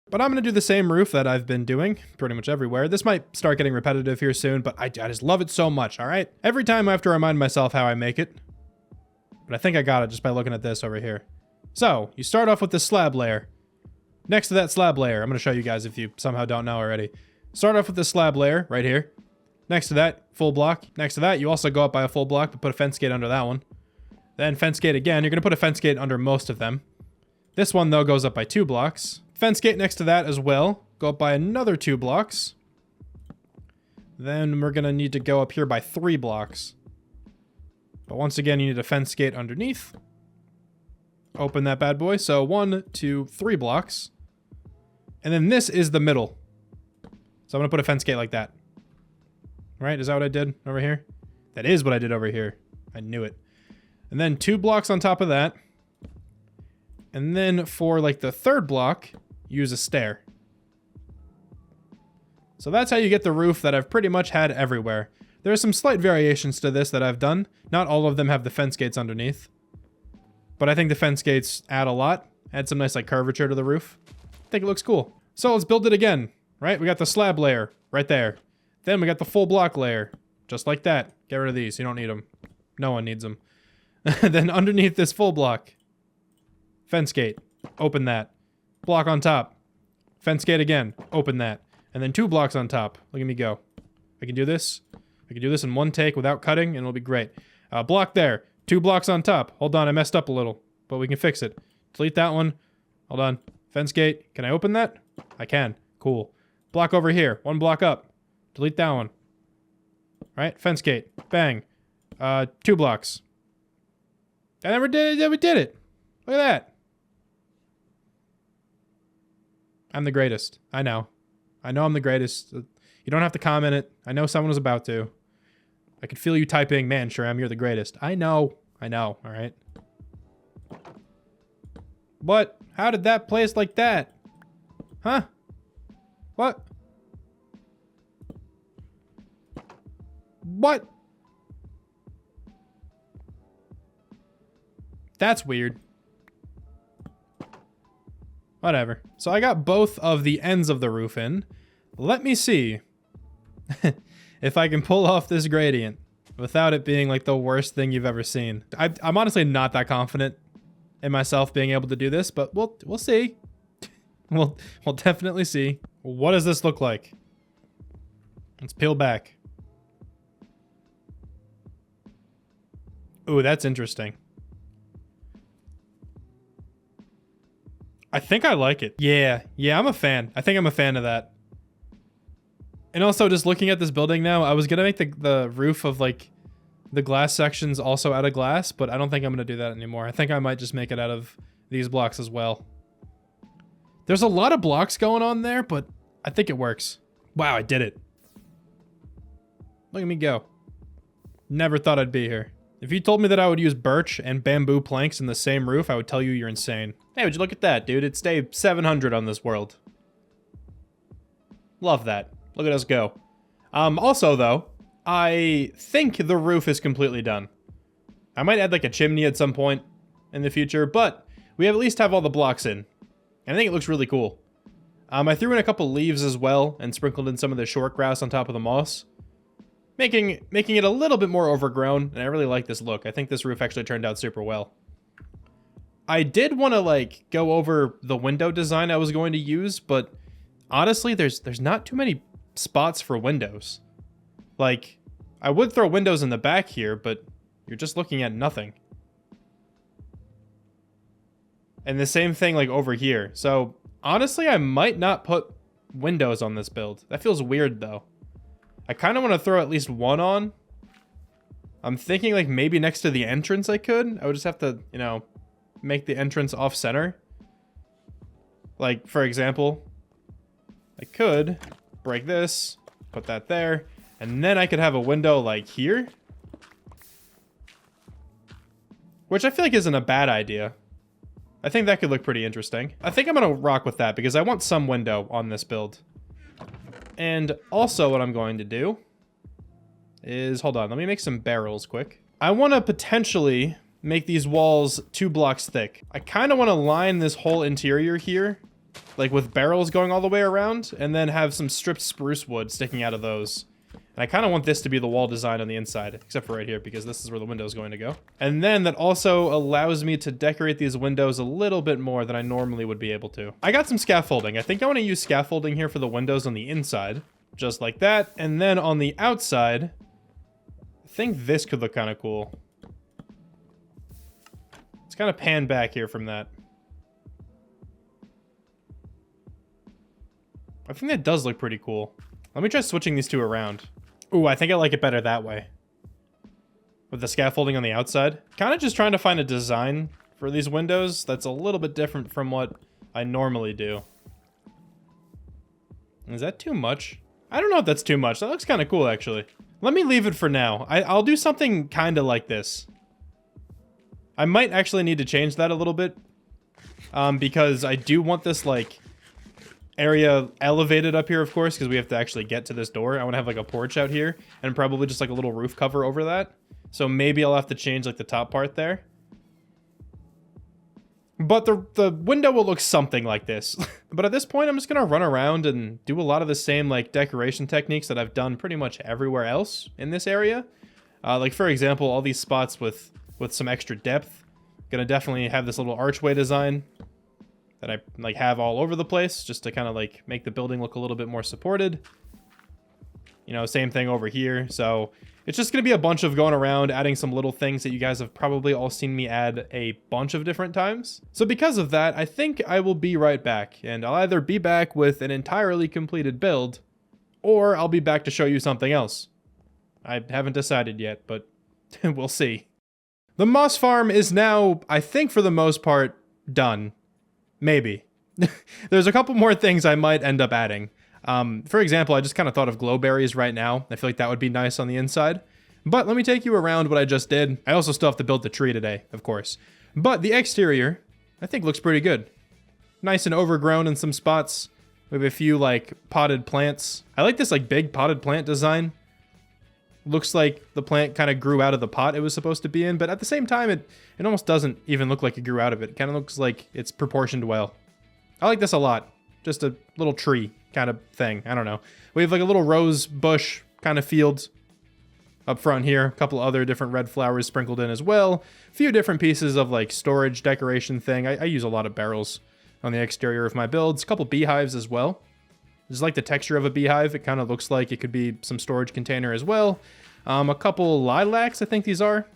But I'm going to do the same roof that I've been doing pretty much everywhere. This might start getting repetitive here soon, but I just love it so much, all right? Every time I have to remind myself how I make it. But I think I got it just by looking at this over here. So, you start off with this slab layer. Next to that slab layer, I'm going to show you guys if you somehow don't know already. Start off with this slab layer right here. Next to that, full block. Next to that, you also go up by a full block, but put a fence gate under that one. Then fence gate again. You're going to put a fence gate under most of them. This one, though, goes up by 2 blocks. Fence gate next to that as well. Go up by another 2 blocks. Then we're going to need to go up here by 3 blocks. But once again, you need a fence gate underneath. Open that bad boy. So 1, 2, 3 blocks. And then this is the middle. So I'm going to put a fence gate like that. Right? Is that what I did over here? That is what I did over here. I knew it. And then 2 blocks on top of that. And then for like the 3rd block, use a stair. So that's how you get the roof that I've pretty much had everywhere. There are some slight variations to this that I've done. Not all of them have the fence gates underneath. But I think the fence gates add a lot. Add some nice like curvature to the roof. I think it looks cool. So let's build it again, right? We got the slab layer right there. Then we got the full block layer. Just like that. Get rid of these. You don't need them. No one needs them. Then underneath this full block, fence gate. Open that. Block on top. Fence gate again. Open that. And then 2 blocks on top. Look at me go. I can do this. I can do this in one take without cutting, and it'll be great. Block there. 2 blocks on top. Hold on, I messed up a little, but we can fix it. Delete that one. Hold on. Fence gate. Can I open that? I can. Cool. Block over here. 1 block up. Delete that one. All right, fence gate. Bang. 2 blocks. And then we did it. Look at that. I'm the greatest. I know. I know I'm the greatest. You don't have to comment it. I know someone was about to. I could feel you typing, man, Sharam, you're the greatest. I know, all right? What? How did that place like that? Huh? What? What? That's weird. Whatever. So I got both of the ends of the roof in. Let me see if I can pull off this gradient without it being like the worst thing you've ever seen. I'm honestly not that confident in myself being able to do this, but we'll see. we'll definitely see. What does this look like? Let's peel back. Ooh, that's interesting. I think I like it. Yeah, I'm a fan. I think I'm a fan of that. And also, just looking at this building now, I was gonna make the roof of like the glass sections also out of glass, but I don't think I'm gonna do that anymore. I think I might just make it out of these blocks as well. There's a lot of blocks going on there, but I think it works. Wow, I did it. Look at me go. Never thought I'd be here. If you told me that I would use birch and bamboo planks in the same roof, I would tell you you're insane. Hey, would you look at that, dude? It's day 700 on this world. Love that. Look at us go. Also, though, I think the roof is completely done. I might add like a chimney at some point in the future, but we at least have all the blocks in. And I think it looks really cool. I threw in a couple leaves as well and sprinkled in some of the short grass on top of the moss. Making it a little bit more overgrown, and I really like this look. I think this roof actually turned out super well. I did want to like go over the window design I was going to use, but honestly, there's not too many spots for windows. Like, I would throw windows in the back here, but you're just looking at nothing. And the same thing like over here. So honestly, I might not put windows on this build. That feels weird though. I kind of want to throw at least one on. I'm thinking like maybe next to the entrance I could. I would just have to, you know, make the entrance off center. Like, for example, I could break this, put that there, and then I could have a window like here. Which I feel like isn't a bad idea. I think that could look pretty interesting. I think I'm going to rock with that because I want some window on this build. And also what I'm going to do is, hold on, let me make some barrels quick. I want to potentially make these walls 2 blocks thick. I kind of want to line this whole interior here, like with barrels going all the way around, and then have some stripped spruce wood sticking out of those. And I kind of want this to be the wall design on the inside, except for right here, because this is where the window is going to go. And then that also allows me to decorate these windows a little bit more than I normally would be able to. I got some scaffolding. I think I want to use scaffolding here for the windows on the inside, just like that. And then on the outside, I think this could look kind of cool. Let's kind of pan back here from that. I think that does look pretty cool. Let me try switching these two around. Ooh, I think I like it better that way. With the scaffolding on the outside. Kind of just trying to find a design for these windows that's a little bit different from what I normally do. Is that too much? I don't know if that's too much. That looks kind of cool, actually. Let me leave it for now. I'll do something kind of like this. I might actually need to change that a little bit. Because I do want this, like, area elevated up here, of course, because we have to actually get to this door. I want to have like a porch out here and probably just like a little roof cover over that. So maybe I'll have to change like the top part there. But the window will look something like this. But at this point, I'm just going to run around and do a lot of the same like decoration techniques that I've done pretty much everywhere else in this area. Like for example, all these spots with some extra depth. Gonna definitely have this little archway design that I like have all over the place just to kind of like make the building look a little bit more supported. You know, same thing over here. So it's just going to be a bunch of going around, adding some little things that you guys have probably all seen me add a bunch of different times. So because of that, I think I will be right back, and I'll either be back with an entirely completed build, or I'll be back to show you something else. I haven't decided yet, but we'll see. The moss farm is now, I think for the most part, done. Maybe. There's a couple more things I might end up adding. For example, I just kind of thought of glowberries right now. I feel like that would be nice on the inside. But let me take you around what I just did. I also still have to build the tree today, of course. But the exterior, I think, looks pretty good. Nice and overgrown in some spots. We have a few, like, potted plants. I like this, like, big potted plant design. Looks like the plant kind of grew out of the pot it was supposed to be in, but at the same time, it almost doesn't even look like it grew out of it. It kind of looks like it's proportioned well. I like this a lot. Just a little tree kind of thing. I don't know. We have, like, a little rose bush kind of field up front here. A couple other different red flowers sprinkled in as well. A few different pieces of, like, storage decoration thing. I use a lot of barrels on the exterior of my builds. A couple beehives as well. Just like the texture of a beehive. It kind of looks like it could be some storage container as well. A couple lilacs, I think these are,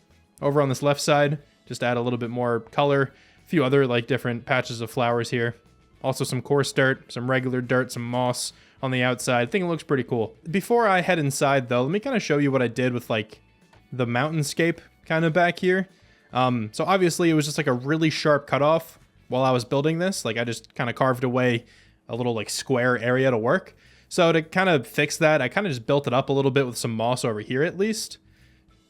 over on this left side. Just add a little bit more color. A few other, like, different patches of flowers here. Also some coarse dirt, some regular dirt, some moss on the outside. I think it looks pretty cool. Before I head inside, though, let me kind of show you what I did with, like, the mountainscape kind of back here. So obviously it was just, like, a really sharp cutoff while I was building this. Like, I just kind of carved away a little, like, square area to work. So to kind of fix that, I kind of just built it up a little bit with some moss over here at least.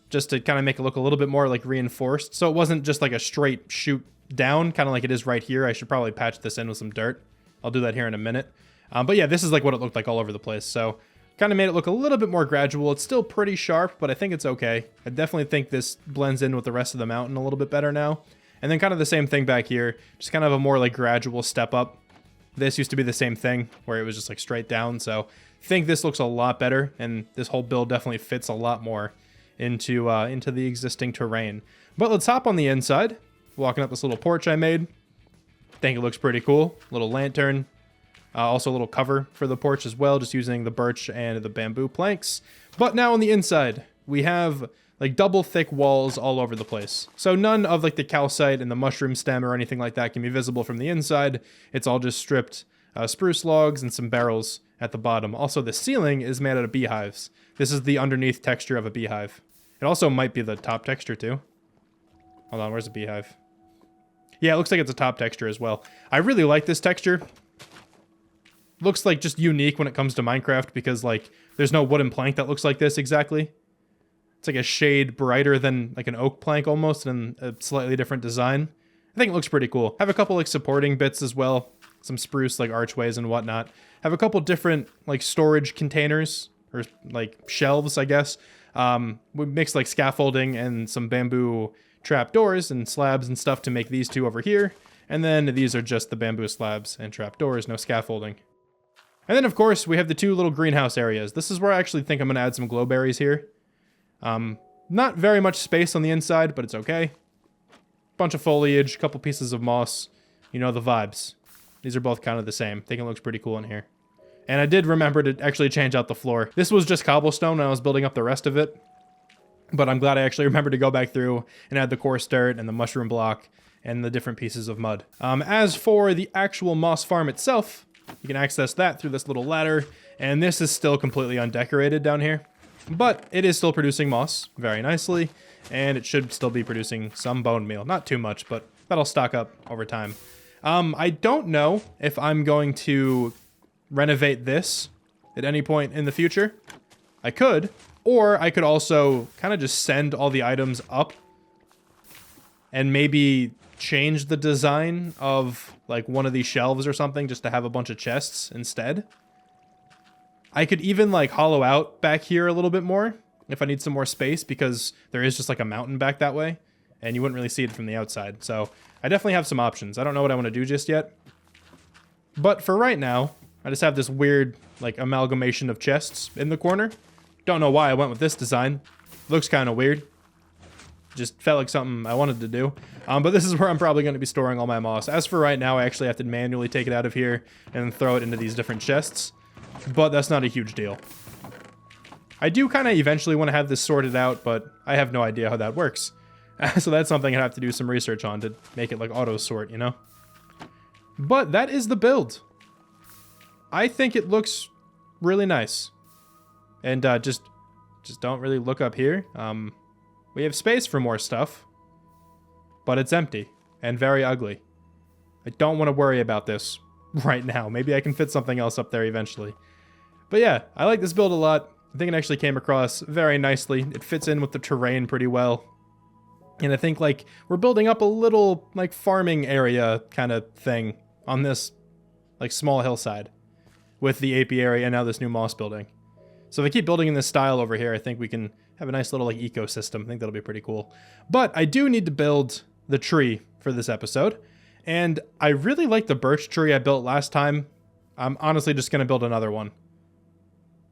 Just to kind of make it look a little bit more, like, reinforced. So it wasn't just, like, a straight shoot down, kind of like it is right here. I should probably patch this in with some dirt. I'll do that here in a minute. But yeah, this is, like, what it looked like all over the place. So kind of made it look a little bit more gradual. It's still pretty sharp, but I think it's okay. I definitely think this blends in with the rest of the mountain a little bit better now. And then kind of the same thing back here. Just kind of a more, like, gradual step up. This used to be the same thing, where it was just, like, straight down. So I think this looks a lot better, and this whole build definitely fits a lot more into the existing terrain. But let's hop on the inside. Walking up this little porch I made. I think it looks pretty cool. Little lantern. Also a little cover for the porch as well, just using the birch and the bamboo planks. But now on the inside, we have, like, double thick walls all over the place. So none of, like, the calcite and the mushroom stem or anything like that can be visible from the inside. It's all just stripped spruce logs and some barrels at the bottom. Also, the ceiling is made out of beehives. This is the underneath texture of a beehive. It also might be the top texture too. Hold on, where's the beehive? Yeah, it looks like it's a top texture as well. I really like this texture. Looks like just unique when it comes to Minecraft because, like, there's no wooden plank that looks like this exactly. It's like a shade brighter than, like, an oak plank almost, and a slightly different design. I think it looks pretty cool. Have a couple, like, supporting bits as well. Some spruce, like, archways and whatnot. Have a couple different, like, storage containers, or, like, shelves, I guess. We mixed, like, scaffolding and some bamboo trapdoors and slabs and stuff to make these two over here. And then these are just the bamboo slabs and trapdoors, no scaffolding. And then, of course, we have the two little greenhouse areas. This is where I actually think I'm going to add some glowberries here. Not very much space on the inside, but it's okay. Bunch of foliage, couple pieces of moss. You know the vibes. These are both kind of the same. I think it looks pretty cool in here. And I did remember to actually change out the floor. This was just cobblestone when I was building up the rest of it. But I'm glad I actually remembered to go back through and add the coarse dirt and the mushroom block and the different pieces of mud. As for the actual moss farm itself, you can access that through this little ladder. And this is still completely undecorated down here. But it is still producing moss very nicely. And it should still be producing some bone meal. Not too much, but that'll stock up over time. I don't know if I'm going to renovate this at any point in the future. I could. Or I could also kind of just send all the items up and maybe change the design of, like, one of these shelves or something just to have a bunch of chests instead. I could even, like, hollow out back here a little bit more if I need some more space, because there is just, like, a mountain back that way and you wouldn't really see it from the outside. So I definitely have some options. I don't know what I want to do just yet. But for right now, I just have this weird, like, amalgamation of chests in the corner. Don't know why I went with this design. Looks kind of weird. Just felt like something I wanted to do. But this is where I'm probably going to be storing all my moss. As for right now, I actually have to manually take it out of here and throw it into these different chests. But that's not a huge deal. I do kind of eventually want to have this sorted out, but I have no idea how that works. So that's something I have to do some research on to make it, like, auto sort, you know? But that is the build. I think it looks really nice. And just don't really look up here. We have space for more stuff, but it's empty and very ugly. I don't want to worry about this right now. Maybe I can fit something else up there eventually. But yeah, I like this build a lot. I think it actually came across very nicely. It fits in with the terrain pretty well. And I think, like, we're building up a little, like, farming area kind of thing on this, like, small hillside with the apiary and now this new moss building. So if I keep building in this style over here, I think we can have a nice little, like, ecosystem. I think that'll be pretty cool. But I do need to build the tree for this episode. And I really like the birch tree I built last time. I'm honestly just going to build another one.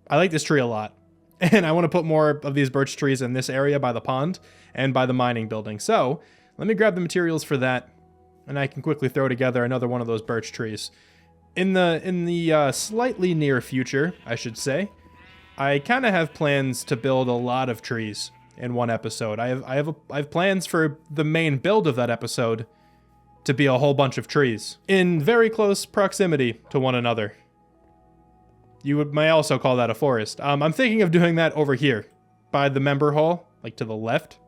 I like this tree a lot. And I want to put more of these birch trees in this area by the pond and by the mining building. So let me grab the materials for that, and I can quickly throw together another one of those birch trees. In the slightly near future, I should say, I kind of have plans to build a lot of trees in one episode. I have plans for the main build of that episode to be a whole bunch of trees in very close proximity to one another. You may also call that a forest. I'm thinking of doing that over here by the member hall, like to the left.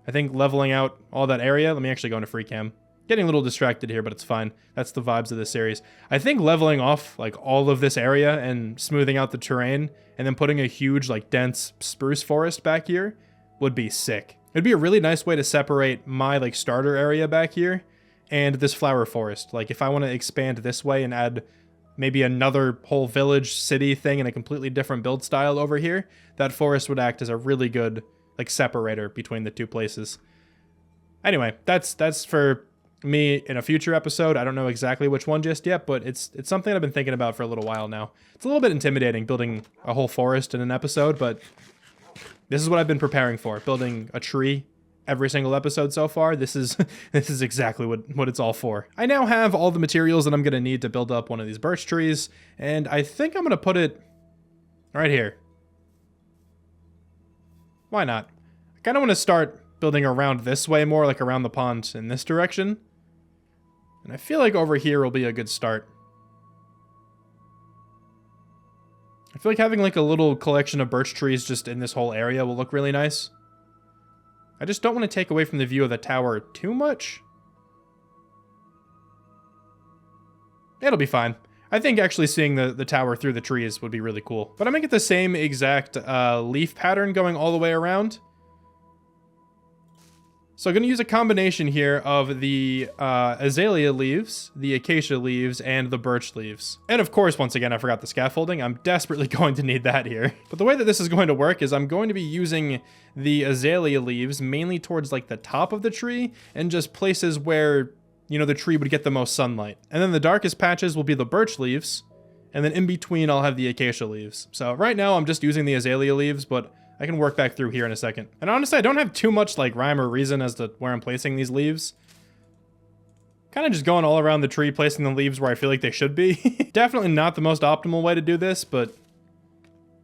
I think leveling out all that area. Let me actually go into free cam. Getting a little distracted here, but it's fine. That's the vibes of this series. I think leveling off like all of this area and smoothing out the terrain and then putting a huge like dense spruce forest back here would be sick. It'd be a really nice way to separate my like starter area back here and this flower forest. Like if I want to expand this way and add maybe another whole village city thing in a completely different build style over here, that forest would act as a really good like separator between the two places. Anyway, that's for me in a future episode. I don't know exactly which one just yet, but it's something I've been thinking about for a little while now. It's a little bit intimidating building a whole forest in an episode, but this is what I've been preparing for, building a tree every single episode so far. This is exactly what it's all for. I now have all the materials that I'm going to need to build up one of these birch trees, and I think I'm going to put it right here. Why not? I kind of want to start building around this way more, like around the pond in this direction. And I feel like over here will be a good start. I feel like having like a little collection of birch trees just in this whole area will look really nice. I just don't want to take away from the view of the tower too much. It'll be fine. I think actually seeing the tower through the trees would be really cool. But I'm going to get the same exact leaf pattern going all the way around. So I'm going to use a combination here of the azalea leaves, the acacia leaves, and the birch leaves. And of course, once again, I forgot the scaffolding. I'm desperately going to need that here. But the way that this is going to work is I'm going to be using the azalea leaves mainly towards like the top of the tree and just places where, you know, the tree would get the most sunlight. And then the darkest patches will be the birch leaves. And then in between, I'll have the acacia leaves. So right now I'm just using the azalea leaves, but I can work back through here in a second. And honestly, I don't have too much like rhyme or reason as to where I'm placing these leaves. Kind of just going all around the tree, placing the leaves where I feel like they should be. Definitely not the most optimal way to do this, but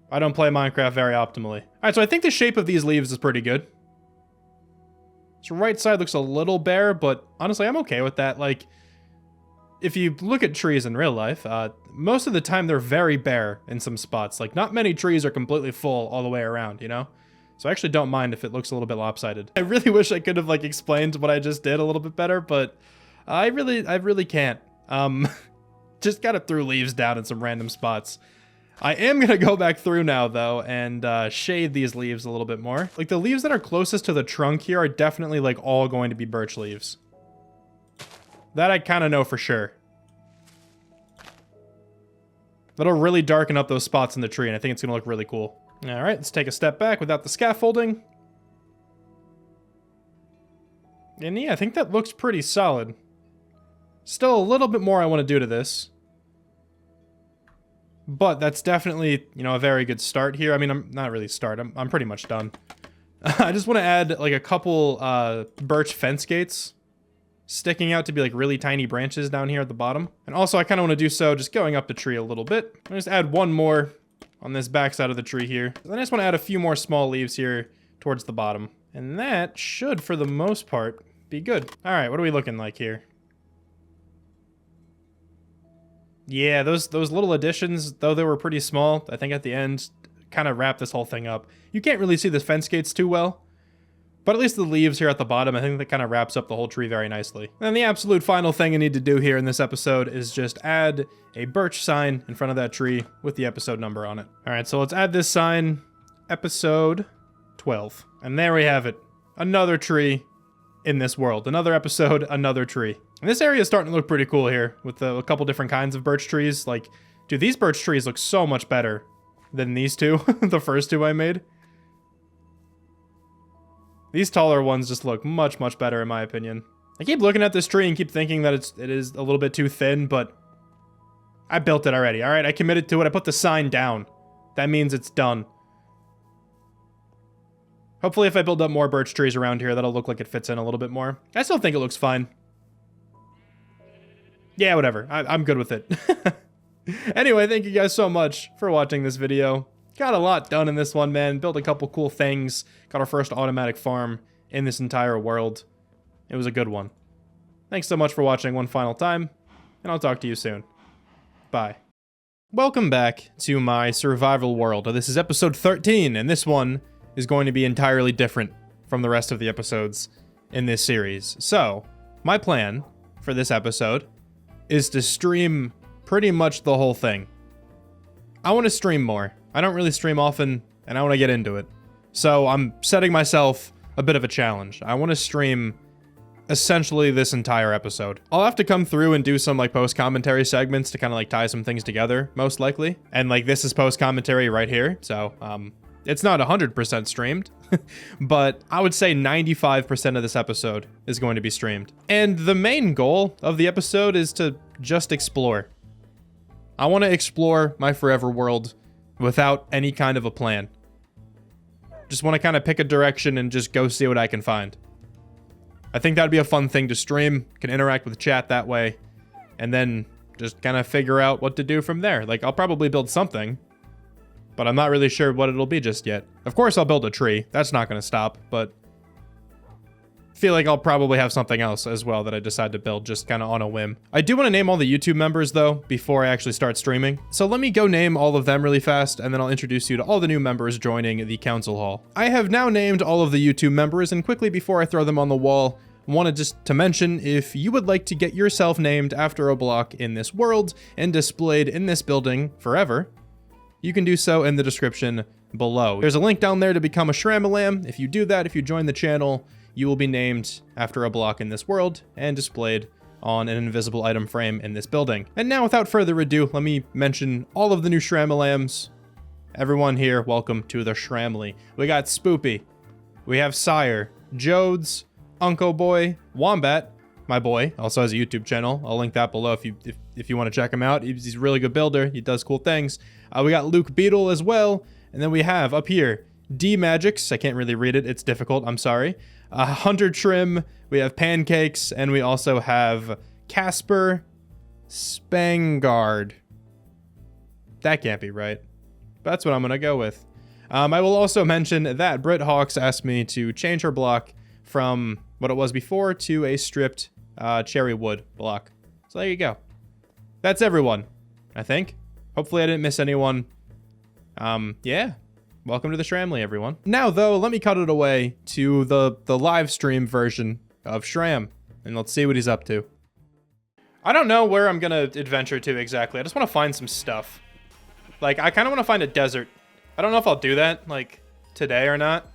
I don't play Minecraft very optimally. All right, so I think the shape of these leaves is pretty good. This right side looks a little bare, but honestly, I'm okay with that. Like, if you look at trees in real life, most of the time they're very bare in some spots. Like, not many trees are completely full all the way around, you know? So I actually don't mind if it looks a little bit lopsided. I really wish I could have, like, explained what I just did a little bit better, but I really can't. Just gotta throw leaves down in some random spots. I am gonna go back through now, though, and shade these leaves a little bit more. Like, the leaves that are closest to the trunk here are definitely, like, all going to be birch leaves. That I kind of know for sure. That'll really darken up those spots in the tree, and I think it's going to look really cool. All right, let's take a step back without the scaffolding. And yeah, I think that looks pretty solid. Still a little bit more I want to do to this. But that's definitely, you know, a very good start here. I mean, I'm not really start. I'm pretty much done. I just want to add, like, a couple birch fence gates sticking out to be like really tiny branches down here at the bottom. And also I kind of want to do so just going up the tree a little bit. I'll just add one more on this back side of the tree here. Then I just want to add a few more small leaves here towards the bottom. And that should, for the most part, be good. All right, what are we looking like here? Yeah, those little additions, though they were pretty small, I think at the end kind of wrap this whole thing up. You can't really see the fence gates too well, But at least the leaves here at the bottom, I think that kind of wraps up the whole tree very nicely. And the absolute final thing I need to do here in this episode is just add a birch sign in front of that tree with the episode number on it. All right, so let's add this sign, episode 12. And there we have it. Another tree in this world. Another episode, another tree. And this area is starting to look pretty cool here with a couple different kinds of birch trees. Like, dude, these birch trees look so much better than these two, the first two I made. These taller ones just look much, much better in my opinion. I keep looking at this tree and keep thinking that it is a little bit too thin, but I built it already. All right, I committed to it. I put the sign down. That means it's done. Hopefully if I build up more birch trees around here, that'll look like it fits in a little bit more. I still think it looks fine. Yeah, whatever. I'm good with it. Anyway, thank you guys so much for watching this video. Got a lot done in this one, man. Built a couple cool things. Got our first automatic farm in this entire world. It was a good one. Thanks so much for watching one final time, and I'll talk to you soon. Bye. Welcome back to my survival world. This is episode 13, and this one is going to be entirely different from the rest of the episodes in this series. So, my plan for this episode is to stream pretty much the whole thing. I want to stream more. I don't really stream often, and I want to get into it. So I'm setting myself a bit of a challenge. I want to stream essentially this entire episode. I'll have to come through and do some like post-commentary segments to kind of like tie some things together, most likely. And like this is post-commentary right here, so it's not 100% streamed, but I would say 95% of this episode is going to be streamed. And the main goal of the episode is to just explore. I want to explore my forever world without any kind of a plan. Just want to kind of pick a direction and just go see what I can find. I think that'd be a fun thing to stream. Can interact with chat that way. And then just kind of figure out what to do from there. Like, I'll probably build something, but I'm not really sure what it'll be just yet. Of course, I'll build a tree. That's not going to stop, but I feel like I'll probably have something else as well that I decide to build just kind of on a whim. I do want to name all the YouTube members, though, before I actually start streaming. So let me go name all of them really fast, and then I'll introduce you to all the new members joining the council hall. I have now named all of the YouTube members, and quickly before I throw them on the wall, I wanted just to mention, if you would like to get yourself named after a block in this world and displayed in this building forever, you can do so in the description below. There's a link down there to become a Shramalam. If you do that, if you join the channel, you will be named after a block in this world and displayed on an invisible item frame in this building. And now, without further ado, let me mention all of the new Shramalams. Everyone here, welcome to the Shramly. We got Spoopy, we have Sire, Jodes, Uncle Boy, Wombat, my boy, also has a YouTube channel. I'll link that below if you want to check him out. He's a really good builder. He does cool things. We got Luke Beetle as well. And then we have up here, D Magix. I can't really read it. It's difficult. I'm sorry. Hunter Trim. We have Pancakes. And we also have Casper Spangard. That can't be right. But that's what I'm going to go with. I will also mention that Britt Hawks asked me to change her block from what it was before to a stripped cherry wood block. So there you go. That's everyone, I think. Hopefully I didn't miss anyone. Yeah. Welcome to the Shramly, everyone. Now, though, let me cut it away to the live stream version of Shram, and let's see what he's up to. I don't know where I'm gonna adventure to exactly. I just want to find some stuff. Like, I kind of want to find a desert. I don't know if I'll do that, like, today or not,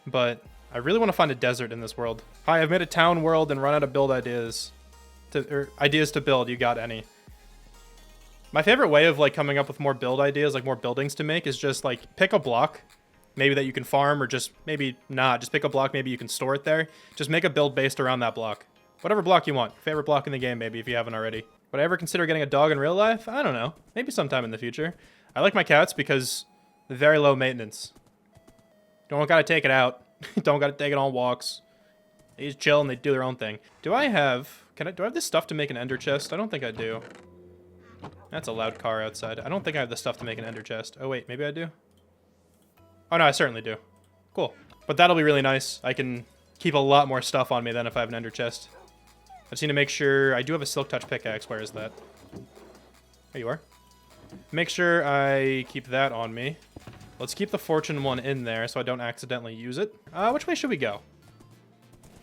but I really want to find a desert in this world. Hi, I've made a town world and run out of build ideas. Ideas to build, you got any? My favorite way of like coming up with more build ideas, like more buildings to make, is just like pick a block, maybe that you can farm, or just maybe not. Just pick a block, maybe you can store it there. Just make a build based around that block. Whatever block you want. Favorite block in the game, maybe, if you haven't already. Would I ever consider getting a dog in real life? I don't know. Maybe sometime in the future. I like my cats because they're very low maintenance. Don't gotta take it out. Don't gotta take it on walks. They just chill and they do their own thing. Do I have this stuff to make an ender chest? I don't think I do. That's a loud car outside. I don't think I have the stuff to make an ender chest. Oh wait, maybe I do? Oh no, I certainly do. Cool. But that'll be really nice. I can keep a lot more stuff on me than if I have an ender chest. I just need to make sure... I do have a silk touch pickaxe. Where is that? There you are. Make sure I keep that on me. Let's keep the fortune one in there so I don't accidentally use it. Which way should we go?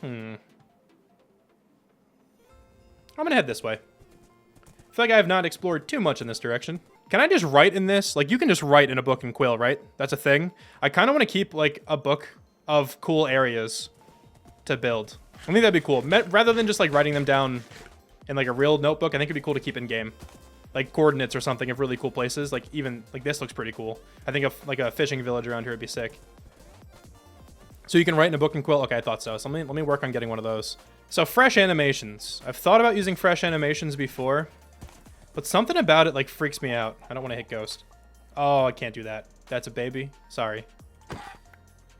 I'm gonna head this way. I feel like I have not explored too much in this direction. Can I just write in this? Like, you can just write in a book in Quill, right? That's a thing. I kind of want to keep, like, a book of cool areas to build. I think that'd be cool. Rather than just, like, writing them down in, like, a real notebook, I think it'd be cool to keep in-game. Like, coordinates or something of really cool places. Like, even, like, this looks pretty cool. I think, like, a fishing village around here would be sick. So you can write in a book in Quill? Okay, I thought so. So let me work on getting one of those. So, fresh animations. I've thought about using fresh animations before. But something about it, like, freaks me out. I don't want to hit Ghost. Oh, I can't do that. That's a baby. Sorry.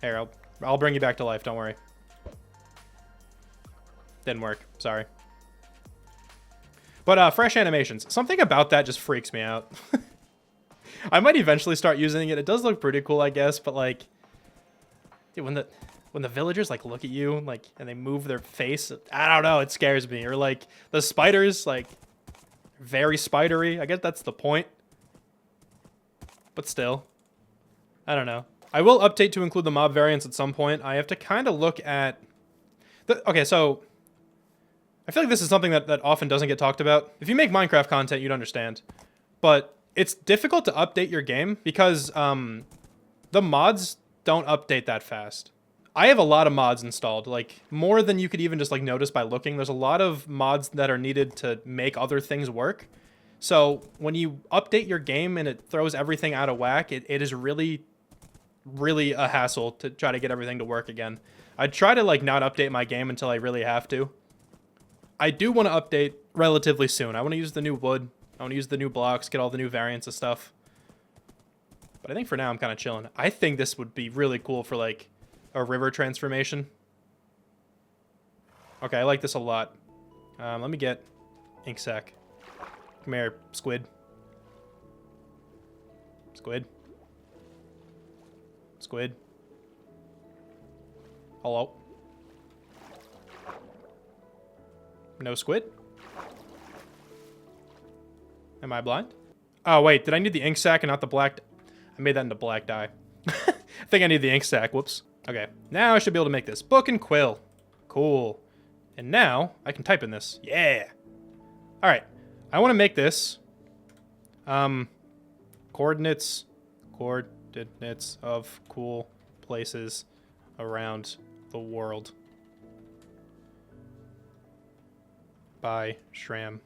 Here, I'll bring you back to life. Don't worry. Didn't work. Sorry. But, fresh animations. Something about that just freaks me out. I might eventually start using it. It does look pretty cool, I guess. But, like... Dude, when the villagers, like, look at you, like, and they move their face... I don't know. It scares me. Or, like, the spiders, like... Very spidery. I guess that's the point. But still. I don't know. I will update to include the mob variants at some point. I have to kind of look at... Okay, so... I feel like this is something that often doesn't get talked about. If you make Minecraft content, you'd understand. But it's difficult to update your game because the mods don't update that fast. I have a lot of mods installed, like more than you could even just like notice by looking. There's a lot of mods that are needed to make other things work. So when you update your game and it throws everything out of whack, it is really, really a hassle to try to get everything to work again. I try to like not update my game until I really have to. I do want to update relatively soon. I want to use the new wood. I want to use the new blocks, get all the new variants of stuff. But I think for now I'm kind of chilling. I think this would be really cool for like a river transformation. Okay, I like this a lot. Let me get ink sac. Come here, squid. Squid. Squid. Hello. No squid? Am I blind? Oh, wait. Did I need the ink sac and not the black... I made that into black dye. I think I need the ink sac. Whoops. Okay. Now I should be able to make this. Book and quill. Cool. And now I can type in this. Yeah. All right. I want to make this. Coordinates of cool places around the world. By Shram.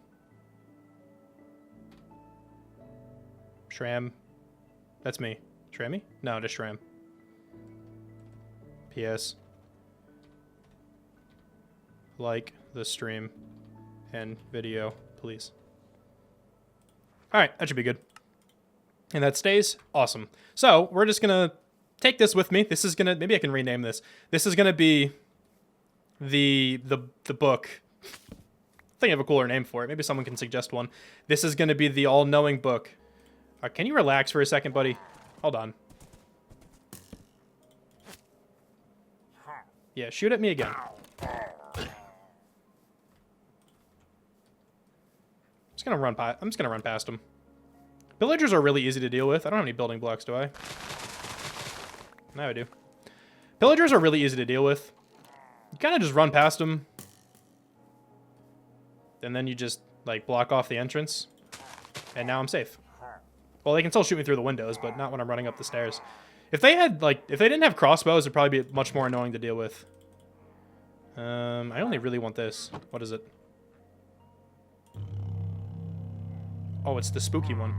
Shram. That's me. Shrammy? No, just Shram. P.S. Like the stream and video, please. Alright, that should be good. And that stays awesome. So, we're just gonna take this with me. This is gonna... Maybe I can rename this. This is gonna be the book... I think I have a cooler name for it. Maybe someone can suggest one. This is going to be the all-knowing book. Can you relax for a second, buddy? Hold on. Yeah, shoot at me again. I'm just going to run past him. Villagers are really easy to deal with. I don't have any building blocks, do I? No, I do. Pillagers are really easy to deal with. You kind of just run past them. And then you just, like, block off the entrance. And now I'm safe. Well, they can still shoot me through the windows, but not when I'm running up the stairs. If they had, like, if they didn't have crossbows, it'd probably be much more annoying to deal with. I only really want this. What is it? Oh, it's the spooky one.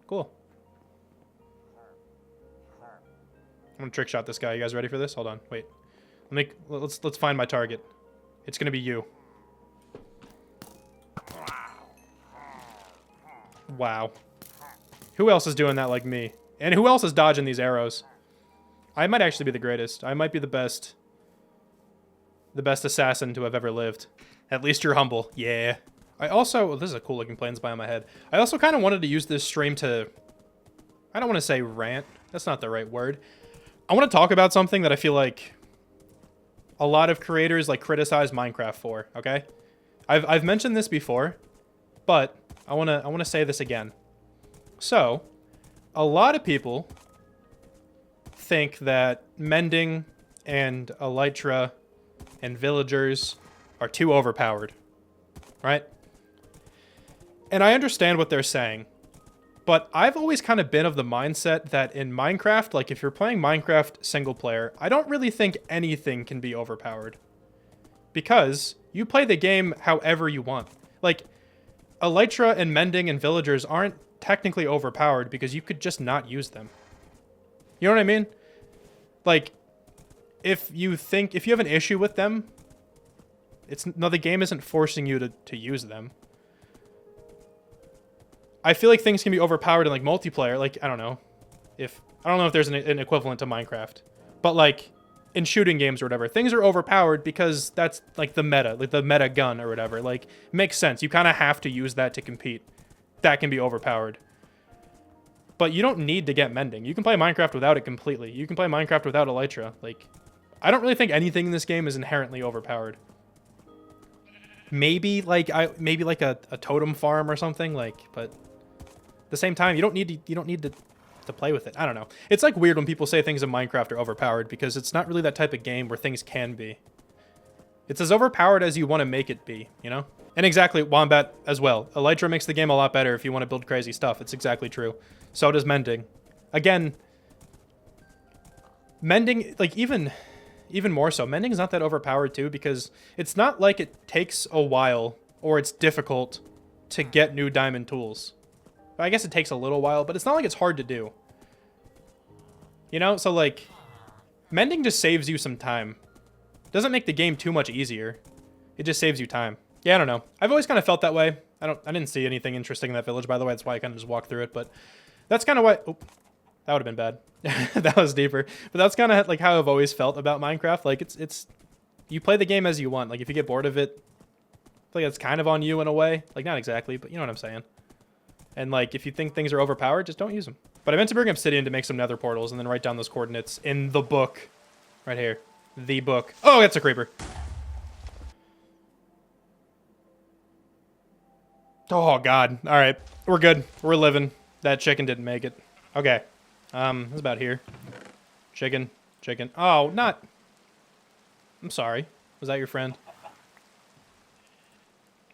Cool. I'm gonna trick shot this guy. You guys ready for this? Hold on. Wait. Let's find my target. It's gonna be you. Wow. Who else is doing that like me? And who else is dodging these arrows? I might actually be the greatest. I might be the best assassin to have ever lived. At least you're humble. Yeah. I also... Well, this is a cool looking plains biome ahead. I also kind of wanted to use this stream to... I don't want to say rant. That's not the right word. I want to talk about something that I feel like a lot of creators like criticize Minecraft for, okay? I've mentioned this before, but I want to say this again. So, a lot of people think that mending and elytra and villagers are too overpowered, right? And I understand what they're saying, but I've always kind of been of the mindset that in Minecraft, like if you're playing Minecraft single player, I don't really think anything can be overpowered. Because you play the game however you want. Like, elytra and mending and villagers aren't technically overpowered because you could just not use them. You know what I mean? Like, if you have an issue with them, the game isn't forcing you to use them. I feel like things can be overpowered in like multiplayer. Like, I don't know if there's an equivalent to Minecraft, but like in shooting games or whatever, things are overpowered because that's like the meta, like the meta gun or whatever. Like, makes sense. You kind of have to use that to compete. That can be overpowered. But you don't need to get mending. You can play Minecraft without it completely. You can play Minecraft without elytra. Like, I don't really think anything in this game is inherently overpowered. Maybe like a totem farm or something, like, but at the same time, you don't need to play with it. I don't know. It's like weird when people say things in Minecraft are overpowered because it's not really that type of game where things can be. It's as overpowered as you want to make it be, you know? And exactly, Wombat as well. Elytra makes the game a lot better if you want to build crazy stuff. It's exactly true. So does mending. Again, mending, like even more so, mending's not that overpowered too because it's not like it takes a while or it's difficult to get new diamond tools. I guess it takes a little while, but it's not like it's hard to do. You know? So, like, mending just saves you some time. It doesn't make the game too much easier. It just saves you time. Yeah, I don't know. I've always kind of felt that way. I didn't see anything interesting in that village, by the way. That's why I kind of just walked through it, but that's kind of why... Oh, that would have been bad. That was deeper. But that's kind of, like, how I've always felt about Minecraft. Like, it's... You play the game as you want. Like, if you get bored of it, I feel like it's kind of on you in a way. Like, not exactly, but you know what I'm saying. And, like, if you think things are overpowered, just don't use them. But I meant to bring obsidian to make some nether portals and then write down those coordinates in the book. Right here. The book. Oh, that's a creeper. Oh, God. All right. We're good. We're living. That chicken didn't make it. Okay. It's about here. Chicken. Chicken. Oh, not... I'm sorry. Was that your friend?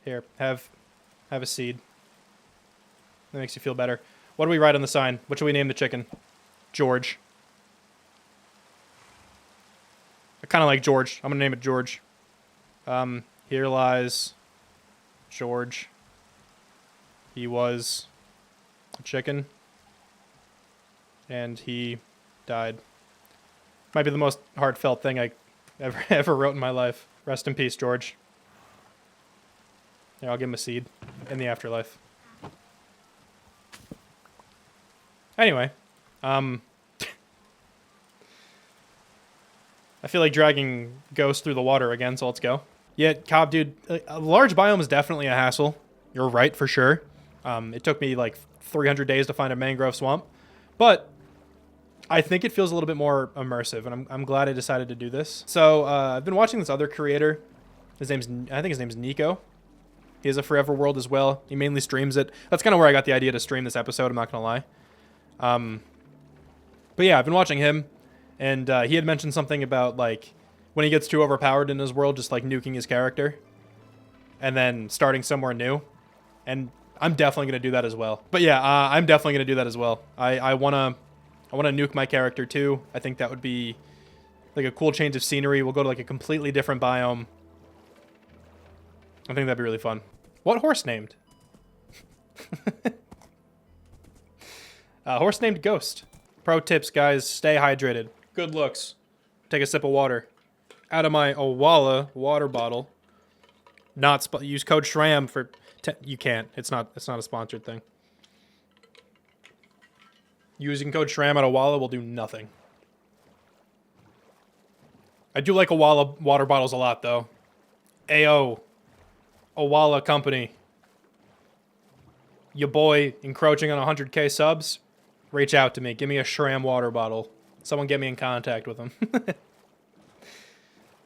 Here. Have a seed. That makes you feel better. What do we write on the sign? What should we name the chicken? George. I kind of like George. I'm going to name it George. Here lies George. He was a chicken. And he died. Might be the most heartfelt thing I ever wrote in my life. Rest in peace, George. Yeah, I'll give him a seed in the afterlife. Anyway, I feel like dragging ghosts through the water again, so let's go. Yeah, Cobb, dude, a large biome is definitely a hassle. You're right, for sure. It took me like 300 days to find a mangrove swamp, but I think it feels a little bit more immersive, and I'm glad I decided to do this. So I've been watching this other creator. I think his name's Nico. He has a Forever World as well. He mainly streams it. That's kind of where I got the idea to stream this episode, I'm not going to lie. But yeah, I've been watching him, and he had mentioned something about, like, when he gets too overpowered in his world, just, like, nuking his character, and then starting somewhere new, and I'm definitely going to do that as well. But yeah, I'm definitely going to do that as well. I want to nuke my character, too. I think that would be, like, a cool change of scenery. We'll go to, like, a completely different biome. I think that'd be really fun. What horse named? Horse named Ghost. Pro tips, guys. Stay hydrated. Good looks. Take a sip of water. Out of my Owala water bottle. Use code SHRAM for... You can't. It's not a sponsored thing. Using code SHRAM at Owala will do nothing. I do like Owala water bottles a lot, though. Ayo. Owala company. Your boy encroaching on 100k subs. Reach out to me. Give me a SHRAM water bottle. Someone get me in contact with them.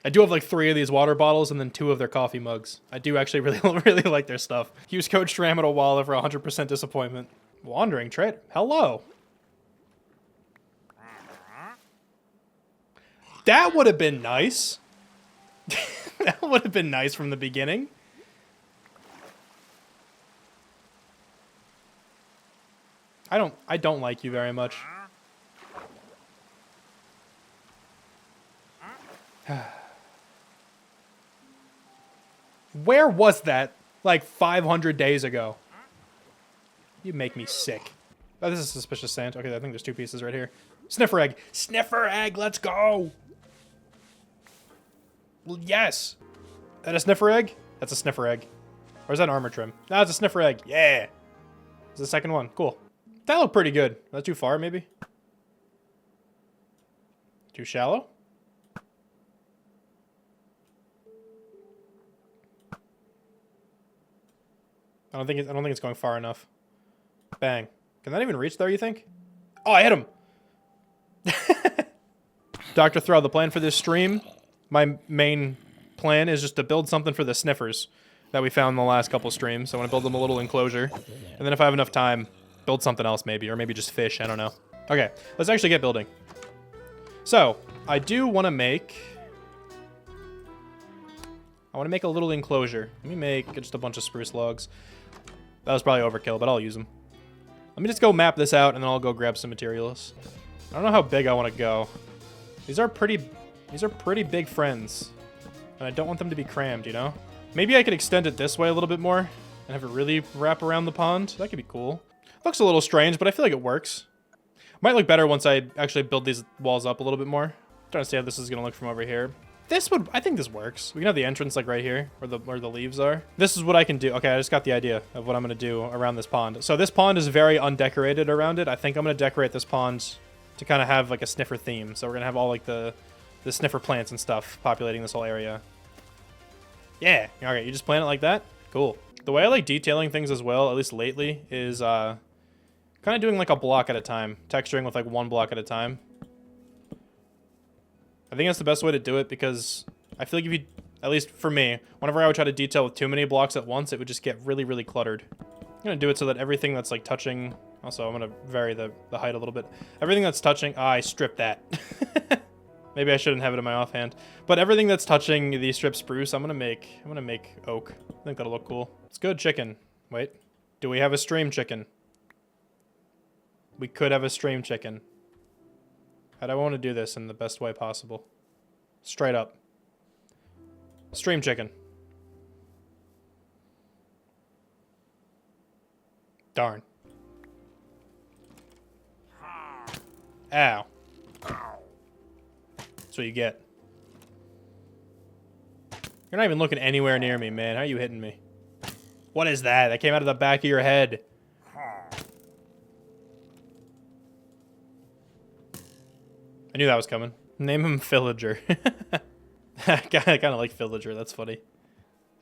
I do have like 3 of these water bottles and then 2 of their coffee mugs. I do actually really like their stuff. Use code SHRAM at Owala for 100% disappointment. Wandering trader. Hello. That would have been nice. That would have been nice from the beginning. I don't like you very much. Where was that like 500 days ago? You make me sick. Oh, this is suspicious sand. Okay, I think there's 2 pieces right here. Sniffer egg. Sniffer egg, let's go. Well, yes. Is that a sniffer egg? That's a sniffer egg. Or is that an armor trim? No, it's a sniffer egg. Yeah. It's the second one. Cool. That looked pretty good. Not too far, maybe? Too shallow? I don't think it's going far enough. Bang. Can that even reach there, you think? Oh, I hit him! Dr. Throw, the plan for this stream, my main plan is just to build something for the sniffers that we found in the last couple streams. I want to build them a little enclosure. And then if I have enough time, build something else maybe. Or maybe just fish, I don't know. Okay, let's actually get building. So, I do want to make... I want to make a little enclosure. Let me make just a bunch of spruce logs. That was probably overkill, but I'll use them. Let me just go map this out, and then I'll go grab some materials. I don't know how big I want to go. These are pretty big friends. And I don't want them to be crammed, you know? Maybe I could extend it this way a little bit more and have it really wrap around the pond. That could be cool. Looks a little strange, but I feel like it works. Might look better once I actually build these walls up a little bit more. I'm trying to see how this is going to look from over here. I think this works. We can have the entrance like right here where the leaves are. This is what I can do. Okay, I just got the idea of what I'm going to do around this pond. So this pond is very undecorated around it. I think I'm going to decorate this pond to kind of have like a sniffer theme. So we're going to have all like the sniffer plants and stuff populating this whole area. Yeah. Okay, you just plant it like that? Cool. The way I like detailing things as well, at least lately, is kind of doing like a block at a time. Texturing with like 1 block at a time. I think that's the best way to do it because I feel like if you, at least for me, whenever I would try to detail with too many blocks at once, it would just get really, really cluttered. I'm going to do it so that everything that's like touching, also I'm going to vary the height a little bit. Everything that's touching, I stripped that. Maybe I shouldn't have it in my offhand. But everything that's touching the strip spruce, I'm going to make oak. I think that'll look cool. It's good chicken. Wait, do we have a stream chicken? We could have a stream chicken. How do I want to do this in the best way possible? Straight up. Stream chicken. Darn. Ow. That's what you get. You're not even looking anywhere near me, man. How are you hitting me? What is that? That came out of the back of your head. I knew that was coming. Name him Villager. I kind of like Villager. That's funny.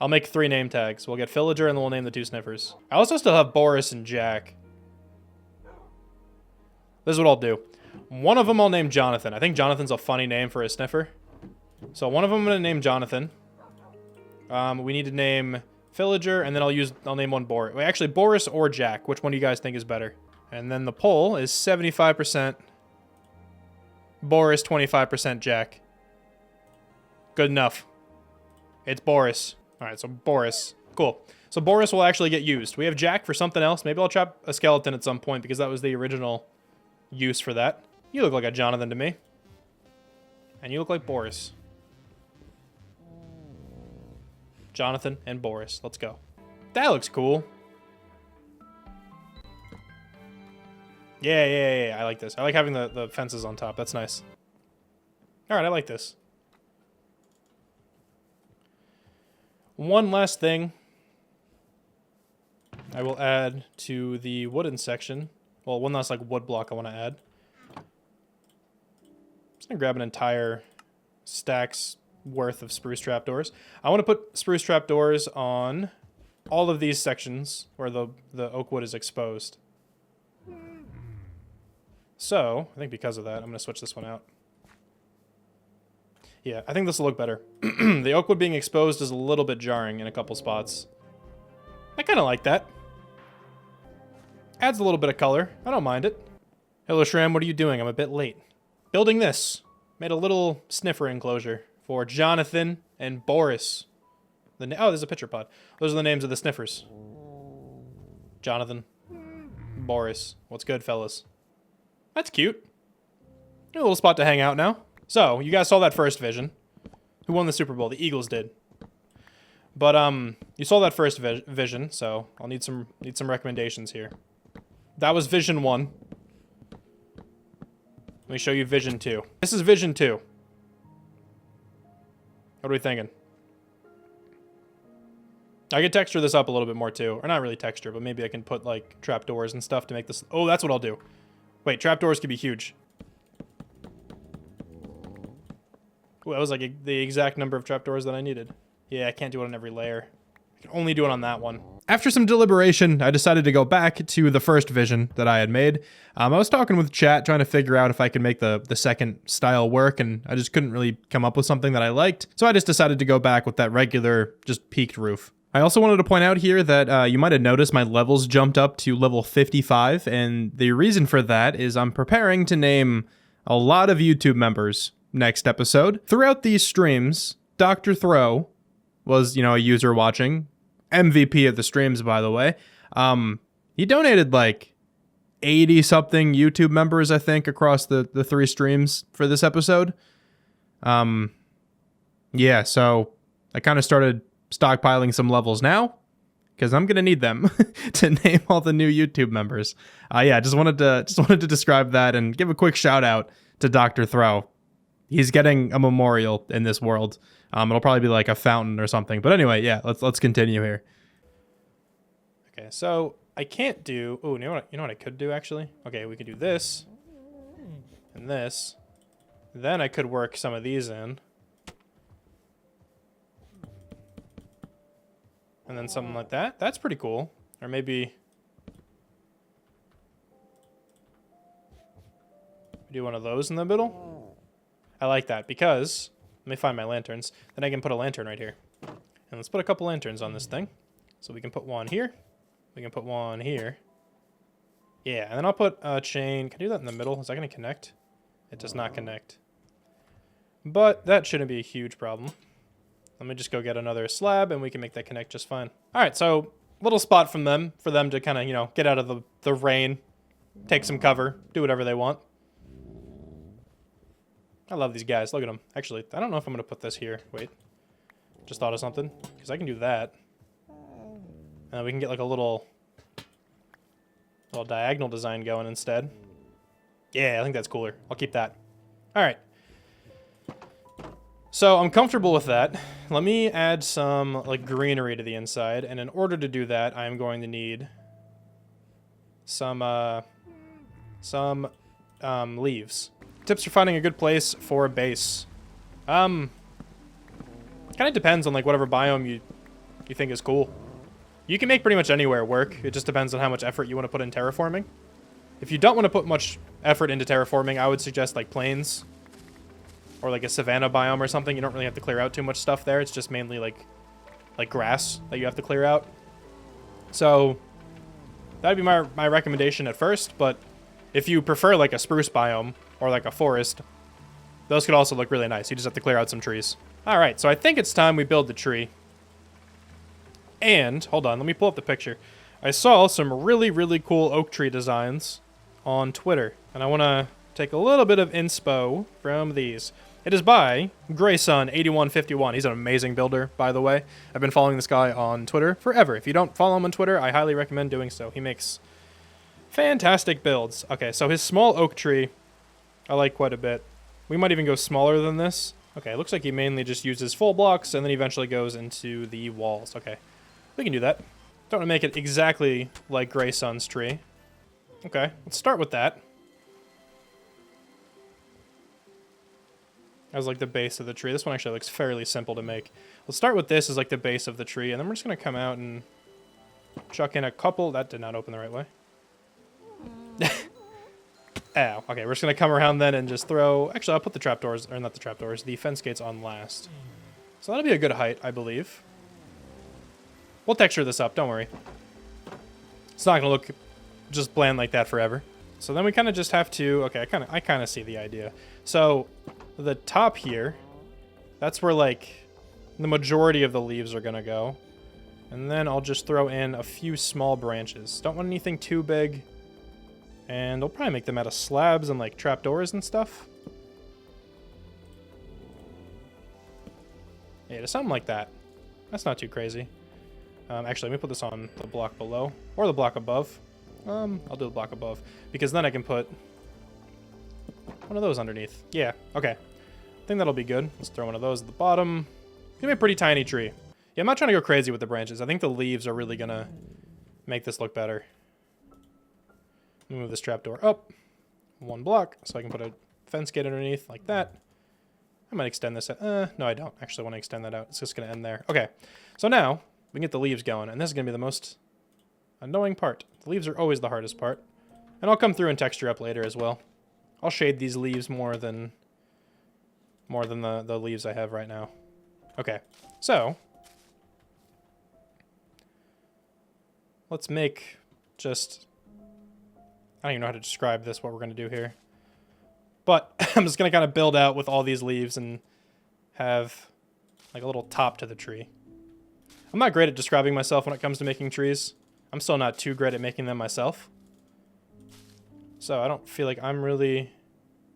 I'll make 3 name tags. We'll get Villager, and then we'll name the 2 sniffers. I also still have Boris and Jack. This is what I'll do. One of them I'll name Jonathan. I think Jonathan's a funny name for a sniffer. So one of them I'm going to name Jonathan. We need to name Villager, and then I'll name one Boris. Wait, actually, Boris or Jack. Which one do you guys think is better? And then the poll is 75%. Boris, 25% Jack. Good enough. It's Boris. Alright, so Boris. Cool. So Boris will actually get used. We have Jack for something else. Maybe I'll trap a skeleton at some point because that was the original use for that. You look like a Jonathan to me. And you look like Boris. Jonathan and Boris. Let's go. That looks cool. Yeah. I like this. I like having the fences on top. That's nice. Alright, I like this. One last thing I will add to the wooden section. Well, one last like wood block I want to add. I'm just going to grab an entire stack's worth of spruce trapdoors. I want to put spruce trapdoors on all of these sections where the oak wood is exposed. So, I think because of that, I'm going to switch this one out. Yeah, I think this will look better. The oak wood being exposed is a little bit jarring in a couple spots. I kind of like that. Adds a little bit of color. I don't mind it. Hello, Shram, what are you doing? I'm a bit late. Building this. Made a little sniffer enclosure for Jonathan and Boris. Oh, there's a pitcher pod. Those are the names of the sniffers. Jonathan. Boris. What's good, fellas? That's cute. A little spot to hang out now. So, you guys saw that first vision. Who won the Super Bowl? The Eagles did. But, you saw that first vision, so I'll need some recommendations here. That was Vision 1. Let me show you Vision 2. This is Vision 2. What are we thinking? I could texture this up a little bit more too. Or not really texture, but maybe I can put like trapdoors and stuff to make this... Oh, that's what I'll do. Wait, trapdoors could be huge. Ooh, that was like the exact number of trapdoors that I needed. Yeah, I can't do it on every layer. I can only do it on that one. After some deliberation, I decided to go back to the first vision that I had made. I was talking with chat, trying to figure out if I could make the second style work, and I just couldn't really come up with something that I liked. So I just decided to go back with that regular, just peaked roof. I also wanted to point out here that you might have noticed my levels jumped up to level 55, and the reason for that is I'm preparing to name a lot of YouTube members next episode. Throughout these streams, Dr. Throw was, a user watching. MVP of the streams, by the way. He donated like 80-something YouTube members, I think, across the 3 streams for this episode. Yeah, so I kind of started stockpiling some levels now, because I'm gonna need them to name all the new YouTube members. Yeah, just wanted to describe that and give a quick shout out to Dr. Throw. He's getting a memorial in this world. It'll probably be like a fountain or something. But anyway, yeah, let's continue here. Okay, so I can't do... Oh, you know what I could do, actually? Okay, we could do this. And this. Then I could work some of these in. And then something like that. That's pretty cool. Or maybe... do one of those in the middle. I like that because... Let me find my lanterns. Then I can put a lantern right here. And let's put a couple lanterns on this thing. So we can put one here. We can put one here. Yeah, and then I'll put a chain. Can I do that in the middle? Is that going to connect? It does not connect. But that shouldn't be a huge problem. Let me just go get another slab and we can make that connect just fine. All right, so little spot from them for them to kind of, get out of the rain, take some cover, do whatever they want. I love these guys. Look at them. Actually, I don't know if I'm going to put this here. Wait. Just thought of something. Because I can do that. And we can get like a little diagonal design going instead. Yeah, I think that's cooler. I'll keep that. All right. So I'm comfortable with that. Let me add some like greenery to the inside. And in order to do that, I'm going to need some leaves. Tips for finding a good place for a base. Kind of depends on like whatever biome you think is cool. You can make pretty much anywhere work. It just depends on how much effort you want to put in terraforming. If you don't want to put much effort into terraforming, I would suggest like plains or like a savanna biome or something. You don't really have to clear out too much stuff there. It's just mainly like grass that you have to clear out. So that'd be my recommendation at first, but if you prefer like a spruce biome or like a forest, those could also look really nice. You just have to clear out some trees. All right, so I think it's time we build the tree. And, hold on, let me pull up the picture. I saw some really, really cool oak tree designs on Twitter, and I want to take a little bit of inspo from these. It is by Grayson8151. He's an amazing builder, by the way. I've been following this guy on Twitter forever. If you don't follow him on Twitter, I highly recommend doing so. He makes fantastic builds. Okay, so his small oak tree, I like quite a bit. We might even go smaller than this. Okay, it looks like he mainly just uses full blocks and then eventually goes into the walls. Okay, we can do that. Don't want to make it exactly like Grayson's tree. Okay, let's start with that. As like the base of the tree. This one actually looks fairly simple to make. Let's start with this as like the base of the tree, and then we're just going to come out and chuck in a couple. That did not open the right way. Ow. Okay, we're just going to come around then and just throw... Actually, I'll put the trapdoors, or not the trapdoors, the fence gates on last. So that'll be a good height, I believe. We'll texture this up, don't worry. It's not going to look just bland like that forever. So then we kind of just have to... Okay, I kind of see the idea. So the top here, that's where like the majority of the leaves are gonna go. And then I'll just throw in a few small branches. Don't want anything too big. And I'll probably make them out of slabs and like trapdoors and stuff. Yeah, just something like that. That's not too crazy. Actually, let me put this on the block below or the block above. I'll do the block above because then I can put one of those underneath. Yeah, okay. I think that'll be good. Let's throw one of those at the bottom. It's gonna be a pretty tiny tree. Yeah, I'm not trying to go crazy with the branches. I think the leaves are really gonna make this look better. Let me move this trapdoor up one block so I can put a fence gate underneath like that. I might extend this. No, I don't actually want to extend that out. It's just gonna end there. Okay, so now we can get the leaves going, and this is gonna be the most annoying part. The leaves are always the hardest part, and I'll come through and texture up later as well. I'll shade these leaves more than the leaves I have right now. Okay, so let's make just, I don't even know how to describe this, what we're going to do here. But I'm just going to kind of build out with all these leaves and have like a little top to the tree. I'm not great at describing myself when it comes to making trees. I'm still not too great at making them myself. So I don't feel like I'm really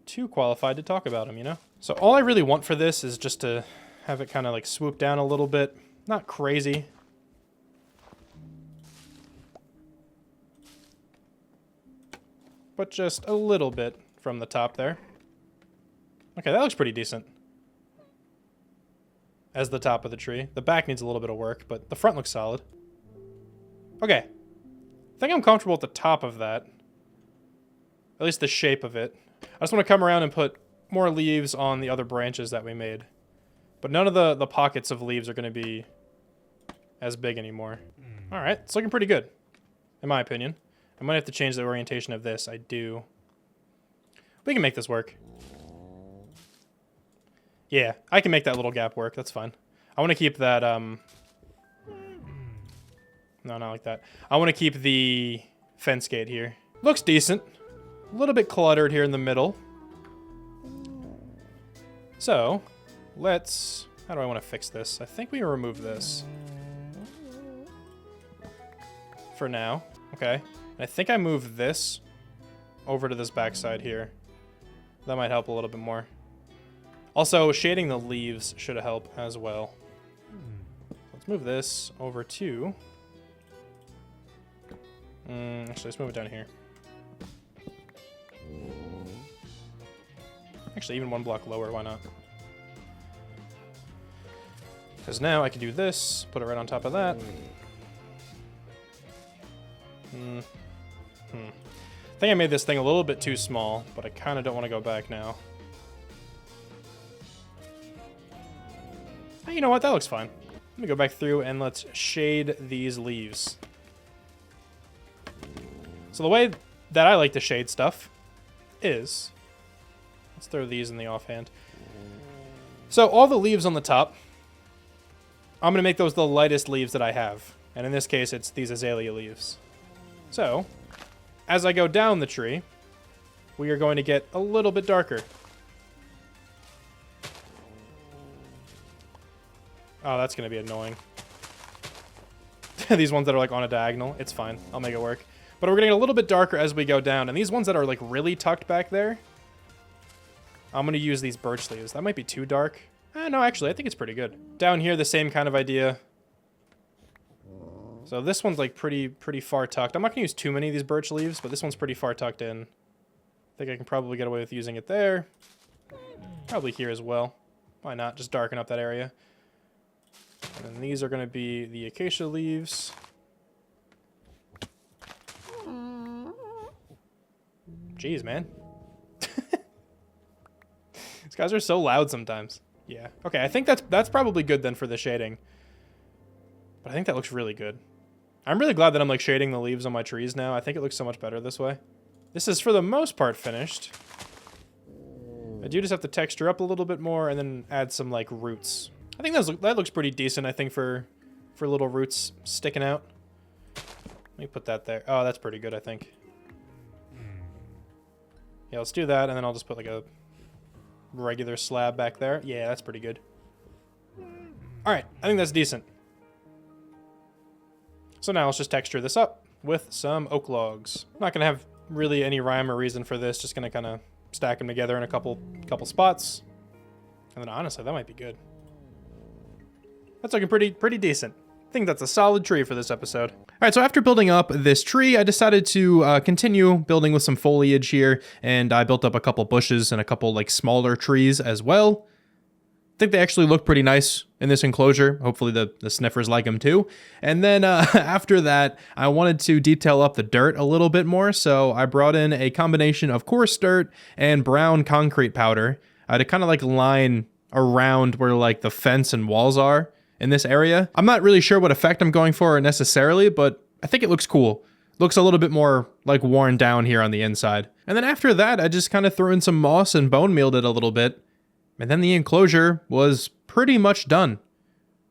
too qualified to talk about them, you know? So all I really want for this is just to have it kind of like swoop down a little bit. Not crazy. But just a little bit from the top there. Okay, that looks pretty decent. As the top of the tree. The back needs a little bit of work, but the front looks solid. Okay. I think I'm comfortable at the top of that. At least the shape of it. I just want to come around and put more leaves on the other branches that we made. But none of the pockets of leaves are going to be as big anymore. Alright, it's looking pretty good, in my opinion. I might have to change the orientation of this. I do. We can make this work. Yeah, I can make that little gap work. That's fine. I want to keep that, no, not like that. I want to keep the fence gate here. Looks decent. A little bit cluttered here in the middle. So, let's... How do I want to fix this? I think we can remove this. For now. Okay. And I think I move this over to this backside here. That might help a little bit more. Also, shading the leaves should help as well. Let's move this over to... actually, let's move it down here. Actually, even one block lower, why not? Because now I can do this, put it right on top of that. I think I made this thing a little bit too small, but I kind of don't want to go back now. Hey, you know what? That looks fine. Let me go back through and let's shade these leaves. So the way that I like to shade stuff is... Let's throw these in the offhand. So all the leaves on the top, I'm going to make those the lightest leaves that I have. And in this case, it's these azalea leaves. So, as I go down the tree, we are going to get a little bit darker. Oh, that's going to be annoying. These ones that are like on a diagonal, it's fine. I'll make it work. But we're going to get a little bit darker as we go down. And these ones that are like really tucked back there, I'm going to use these birch leaves. That might be too dark. No, actually, I think it's pretty good. Down here, the same kind of idea. So this one's like pretty far tucked. I'm not going to use too many of these birch leaves, but this one's pretty far tucked in. I think I can probably get away with using it there. Probably here as well. Why not? Just darken up that area. And then these are going to be the acacia leaves. Jeez, man. These guys are so loud sometimes. Yeah. Okay, I think that's probably good then for the shading. But I think that looks really good. I'm really glad that I'm like shading the leaves on my trees now. I think it looks so much better this way. This is for the most part finished. I do just have to texture up a little bit more and then add some like roots. I think that looks pretty decent, I think, for little roots sticking out. Let me put that there. Oh, that's pretty good, I think. Yeah, let's do that, and then I'll just put like a regular slab back there. Yeah, that's pretty good. All right, I think that's decent. So now let's just texture this up with some oak logs. Not gonna have really any rhyme or reason for this. Just gonna kind of stack them together in a couple spots. And then honestly, that might be good. That's looking pretty decent. I think that's a solid tree for this episode. All right, so after building up this tree, I decided to continue building with some foliage here, and I built up a couple bushes and a couple like smaller trees as well. I think they actually look pretty nice in this enclosure. Hopefully the sniffers like them too. And then after that, I wanted to detail up the dirt a little bit more, so I brought in a combination of coarse dirt and brown concrete powder to kind of like line around where like the fence and walls are in this area. I'm not really sure what effect I'm going for necessarily, but I think it looks cool. Looks a little bit more like worn down here on the inside. And then after that, I just kind of threw in some moss and bone mealed it a little bit. And then the enclosure was pretty much done.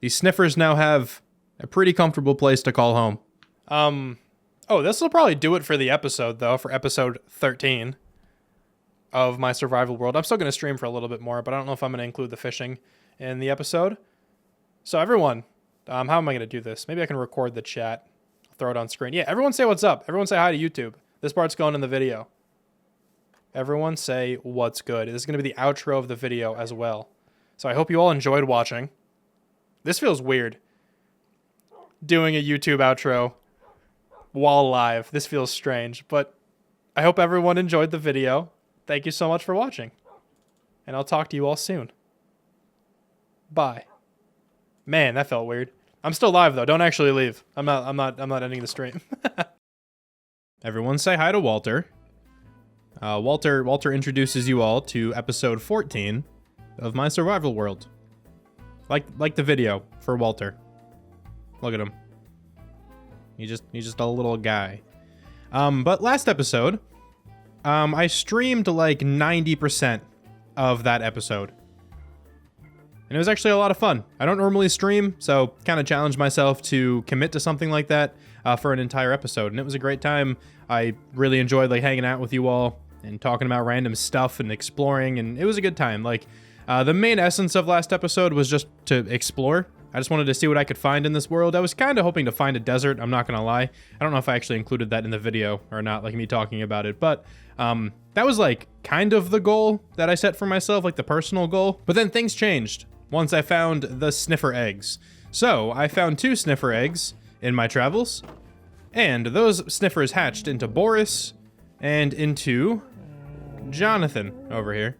These sniffers now have a pretty comfortable place to call home. Oh, this will probably do it for the episode though, for episode 13 of my survival world. I'm still going to stream for a little bit more, but I don't know if I'm going to include the fishing in the episode. So everyone, how am I going to do this? Maybe I can record the chat. I'll throw it on screen. Yeah, everyone say what's up. Everyone say hi to YouTube. This part's going in the video. Everyone say what's good. This is going to be the outro of the video as well. So I hope you all enjoyed watching. This feels weird. Doing a YouTube outro while live. This feels strange, but I hope everyone enjoyed the video. Thank you so much for watching. And I'll talk to you all soon. Bye. Man, that felt weird. I'm still live though. Don't actually leave. I'm not ending the stream. Everyone say hi to Walter. Walter introduces you all to episode 14 of my survival world. Like the video for Walter. Look at him. He's just a little guy. But last episode, I streamed like 90% of that episode. And it was actually a lot of fun. I don't normally stream, so kind of challenged myself to commit to something like that for an entire episode. And it was a great time. I really enjoyed like hanging out with you all and talking about random stuff and exploring, and it was a good time. Like, the main essence of last episode was just to explore. I just wanted to see what I could find in this world. I was kind of hoping to find a desert, I'm not gonna lie. I don't know if I actually included that in the video or not, like me talking about it, but that was like kind of the goal that I set for myself, like the personal goal. But then things changed once I found the sniffer eggs. So I found 2 sniffer eggs in my travels, and those sniffers hatched into Boris and into Jonathan over here.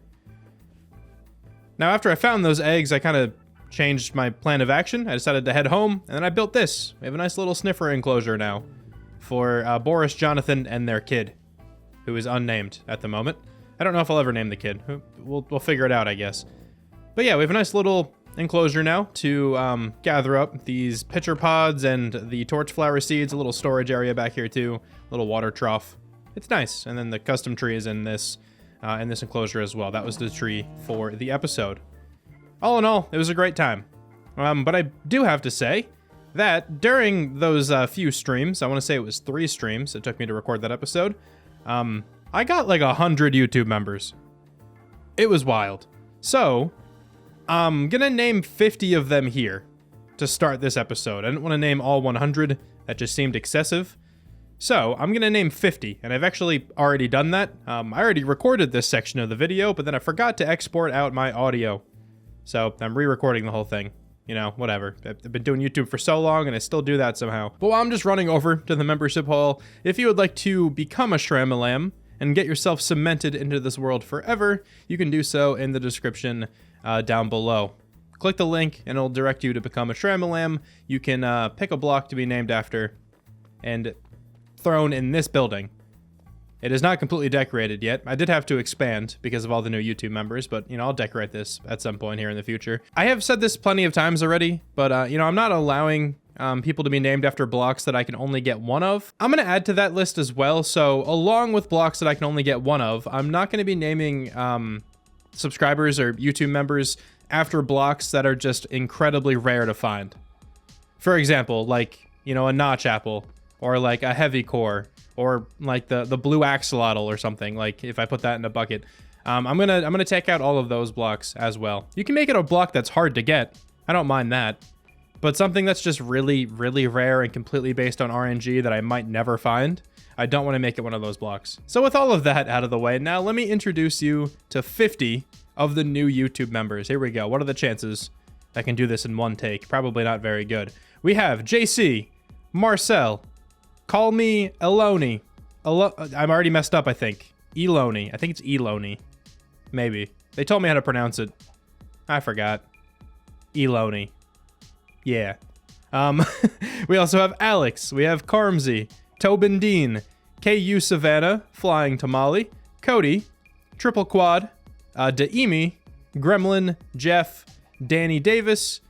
Now, after I found those eggs, I kind of changed my plan of action. I decided to head home, and then I built this. We have a nice little sniffer enclosure now for Boris, Jonathan, and their kid, who is unnamed at the moment. I don't know if I'll ever name the kid. We'll figure it out, I guess. But yeah, we have a nice little enclosure now to gather up these pitcher pods and the torch flower seeds, a little storage area back here too, a little water trough. It's nice. And then the custom tree is in this enclosure as well. That was the tree for the episode. All in all, it was a great time. But I do have to say that during those few streams, I want to say it was 3 streams it took me to record that episode, I got like 100 YouTube members. It was wild. So I'm gonna name 50 of them here to start this episode. I didn't want to name all 100. That just seemed excessive. So I'm gonna name 50, and I've actually already done that. I already recorded this section of the video, but then I forgot to export out my audio. So I'm re-recording the whole thing. You know, whatever. I've been doing YouTube for so long, and I still do that somehow. But while I'm just running over to the membership hall, if you would like to become a Shramalam and get yourself cemented into this world forever, you can do so in the description down below. Click the link, and it'll direct you to become a Shramalam. You can pick a block to be named after, and thrown in this building. It is not completely decorated yet. I did have to expand because of all the new YouTube members, but, you know, I'll decorate this at some point here in the future. I have said this plenty of times already, but, you know, I'm not allowing people to be named after blocks that I can only get one of. I'm going to add to that list as well, so along with blocks that I can only get one of, I'm not going to be naming subscribers or YouTube members after blocks that are just incredibly rare to find. For example, like, you know, a notch apple, or like a heavy core, or like the blue axolotl or something. Like if I put that in a bucket, I'm gonna take out all of those blocks as well. You can make it a block that's hard to get. I don't mind that. But something that's just really, really rare and completely based on RNG that I might never find, I don't want to make it one of those blocks. So with all of that out of the way, now let me introduce you to 50 of the new YouTube members. Here we go. What are the chances I can do this in one take? Probably not very good. We have JC, Marcel, call me Eloni. I'm already messed up, I think. Eloni. I think it's Eloni. Maybe. They told me how to pronounce it. I forgot. Eloni. Yeah. We also have Alex. We have Carmsy, Tobin Dean, KU Savannah, Flying Tamale, Cody, Triple Quad, Daimi, Gremlin, Jeff, Danny Davis,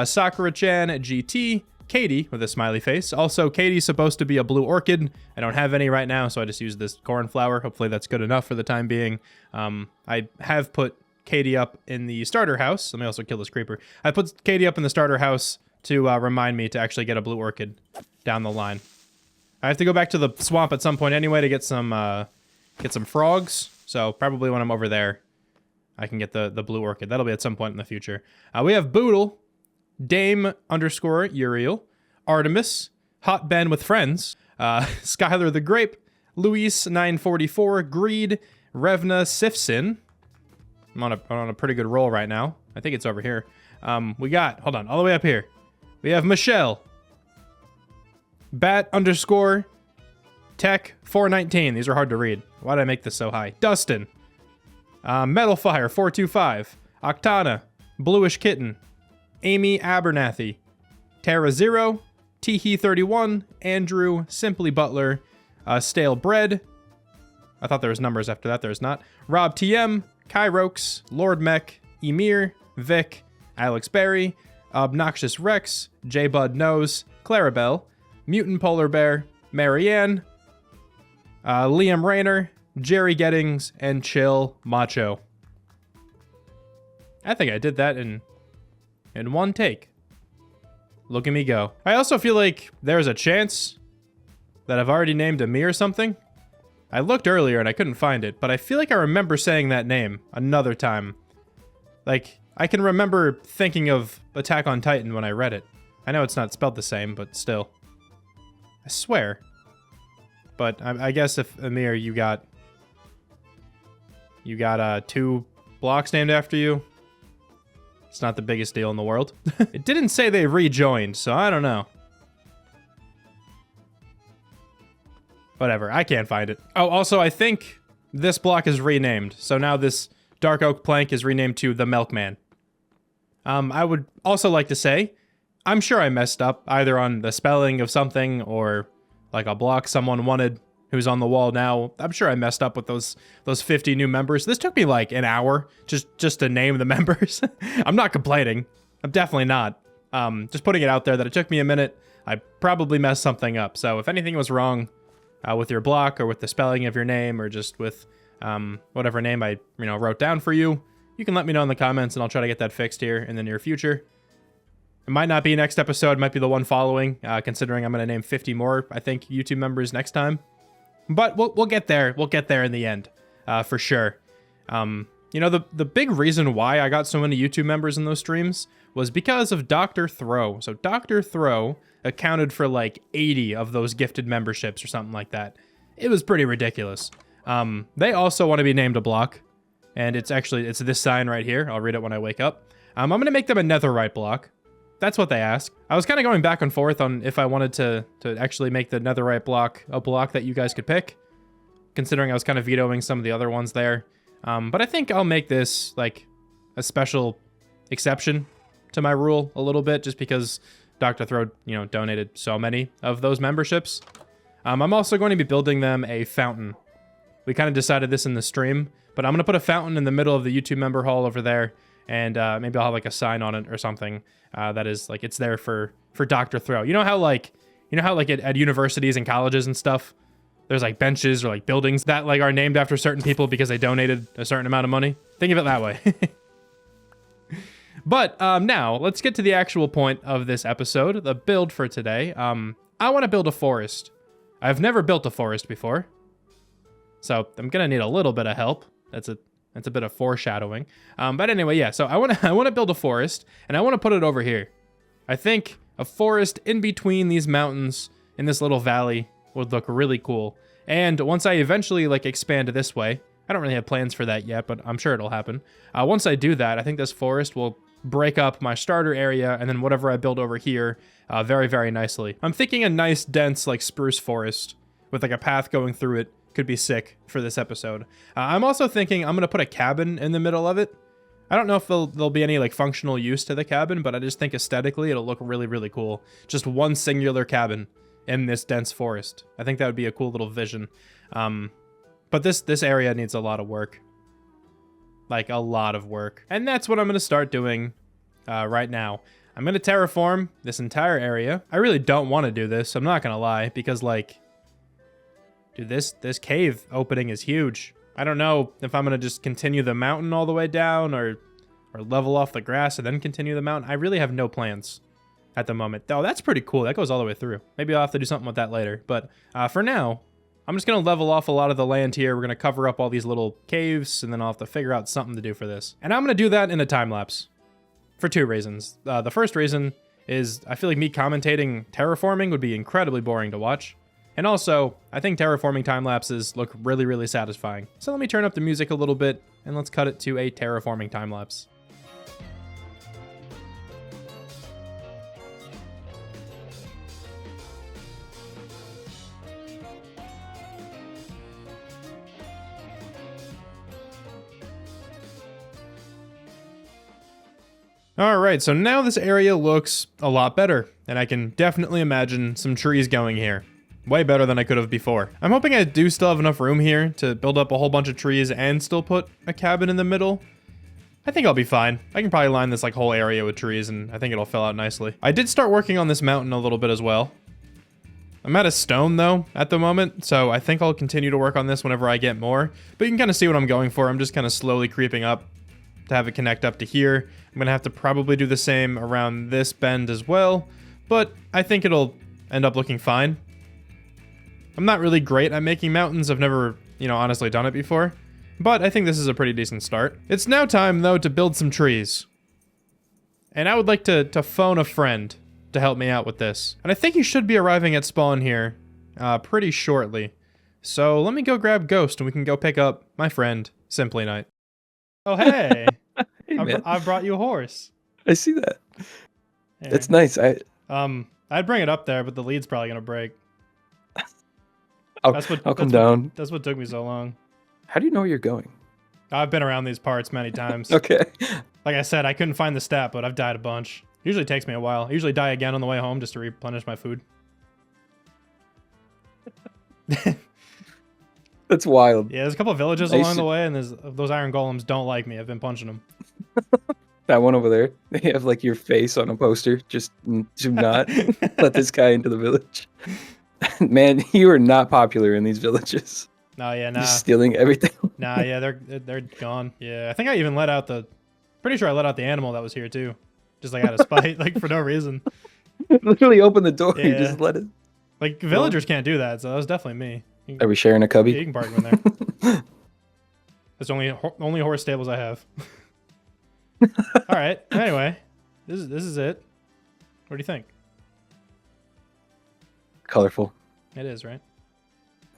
Sakura-chan, GT, Katie with a smiley face. Also, Katie's supposed to be a blue orchid. I don't have any right now, so I just use this cornflower. Hopefully that's good enough for the time being. I have put Katie up in the starter house. Let me also kill this creeper. I put Katie up in the starter house to remind me to actually get a blue orchid down the line. I have to go back to the swamp at some point anyway to get some frogs. So probably when I'm over there, I can get the blue orchid. That'll be at some point in the future. We have Boodle, Dame _ Uriel, Artemis, Hot Ben with Friends, Skylar the Grape, Luis 944, Greed, Revna Sifsin. I'm on a pretty good roll right now. I think it's over here. We got, hold on, all the way up here. We have Michelle, Bat _ Tech 419. These are hard to read. Why did I make this so high? Dustin, Metalfire 425, Octana, Bluish Kitten, Amy Abernathy, Terra Zero, Teehee 31, Andrew, Simply Butler, Stale Bread. I thought there was numbers after that. There's not. Rob TM, Kyrox, Lord Mech, Emir, Vic, Alex Berry, Obnoxious Rex, J Bud Knows, Clarabelle, Mutant Polar Bear, Marianne, Liam Rayner, Jerry Gettings, and Chill Macho. I think I did that in one take. Look at me go. I also feel like there's a chance that I've already named Amir something. I looked earlier and I couldn't find it, but I feel like I remember saying that name another time. Like, I can remember thinking of Attack on Titan when I read it. I know it's not spelled the same, but still. I swear. But I guess if Amir, you got 2 blocks named after you, it's not the biggest deal in the world. It didn't say they rejoined, so I don't know. Whatever, I can't find it. Oh, also, I think this block is renamed. So now this dark oak plank is renamed to the Milkman. I would also like to say, I'm sure I messed up either on the spelling of something or like a block someone wanted who's on the wall now. I'm sure I messed up with those 50 new members. This took me like an hour just to name the members. I'm not complaining. I'm definitely not. Just putting it out there that it took me a minute. I probably messed something up. So if anything was wrong with your block or with the spelling of your name or just with whatever name I wrote down for you, you can let me know in the comments and I'll try to get that fixed here in the near future. It might not be next episode, it might be the one following, considering I'm going to name 50 more, I think, YouTube members next time. But we'll get there. We'll get there in the end, for sure. The big reason why I got so many YouTube members in those streams was because of Dr. Throw. So Dr. Throw accounted for like 80 of those gifted memberships or something like that. It was pretty ridiculous. They also want to be named a block, and it's this sign right here. I'll read it when I wake up. I'm going to make them a netherite block. That's what they ask. I was kind of going back and forth on if I wanted to actually make the netherite block a block that you guys could pick, considering I was kind of vetoing some of the other ones there. But I think I'll make this like a special exception to my rule a little bit, just because Dr. Throw, donated so many of those memberships. I'm also going to be building them a fountain. We kind of decided this in the stream, but I'm going to put a fountain in the middle of the YouTube member hall over there, and maybe I'll have like a sign on it or something that is like it's there for Dr. Throw. You know how at universities and colleges and stuff, there's like benches or like buildings that like are named after certain people because they donated a certain amount of money? Think of it that way. But now let's get to the actual point of this episode, the build for today. I want to build a forest. I've never built a forest before, so I'm gonna need a little bit of help. That's a That's a bit of foreshadowing. But anyway, yeah, so I want to build a forest, and I want to put it over here. I think a forest in between these mountains in this little valley would look really cool. And once I eventually like expand this way, I don't really have plans for that yet, but I'm sure it'll happen. Once I do that, I think this forest will break up my starter area, and then whatever I build over here very, very nicely. I'm thinking a nice, dense, like spruce forest with like a path going through it could be sick for this episode. I'm also thinking I'm going to put a cabin in the middle of it. I don't know if there'll be any like functional use to the cabin, but I just think aesthetically it'll look really, really cool. Just one singular cabin in this dense forest. I think that would be a cool little vision. But this area needs a lot of work. Like a lot of work. And that's what I'm going to start doing right now. I'm going to terraform this entire area. I really don't want to do this, I'm not going to lie, because like, dude, this cave opening is huge. I don't know if I'm going to just continue the mountain all the way down or level off the grass and then continue the mountain. I really have no plans at the moment. Oh, that's pretty cool. That goes all the way through. Maybe I'll have to do something with that later. But for now, I'm just going to level off a lot of the land here. We're going to cover up all these little caves, and then I'll have to figure out something to do for this. And I'm going to do that in a time lapse for 2 reasons. The first reason is I feel like me commentating terraforming would be incredibly boring to watch. And also, I think terraforming time lapses look really, really satisfying. So let me turn up the music a little bit, and let's cut it to a terraforming time lapse. Alright, so now this area looks a lot better, and I can definitely imagine some trees going here. Way better than I could have before. I'm hoping I do still have enough room here to build up a whole bunch of trees and still put a cabin in the middle. I think I'll be fine. I can probably line this like whole area with trees, and I think it'll fill out nicely. I did start working on this mountain a little bit as well. I'm out of stone though at the moment, so I think I'll continue to work on this whenever I get more. But you can kind of see what I'm going for. I'm just kind of slowly creeping up to have it connect up to here. I'm gonna have to probably do the same around this bend as well, but I think it'll end up looking fine. I'm not really great at making mountains. I've never, honestly done it before, but I think this is a pretty decent start. It's now time though to build some trees. And I would like to phone a friend to help me out with this. And I think he should be arriving at spawn here pretty shortly. So let me go grab Ghost and we can go pick up my friend, Simply Knight. Oh, hey. Hey, I brought you a horse. I see that. Here. It's nice. I'd bring it up there, but the lead's probably gonna break. I'll come down. That's what took me so long. How do you know where you're going? I've been around these parts many times. Okay. Like I said, I couldn't find the stat, but I've died a bunch. Usually takes me a while. I usually die again on the way home just to replenish my food. That's wild. Yeah, there's a couple of villages along the way, and those iron golems don't like me. I've been punching them. That one over there, they have like your face on a poster. Just do not let this guy into the village. Man, you are not popular in these villages. No, yeah, nah. You're stealing everything. Nah, yeah, they're gone. Yeah, I think I even let out pretty sure I let out the animal that was here too. Just like out of spite, like for no reason. Literally open the door. Yeah. You just let it. Like villagers can't do that, so that was definitely me. Are we sharing a cubby? Yeah, you can park him in there. That's only horse stables I have. All right. Anyway, this is it. What do you think? Colorful. It is, right?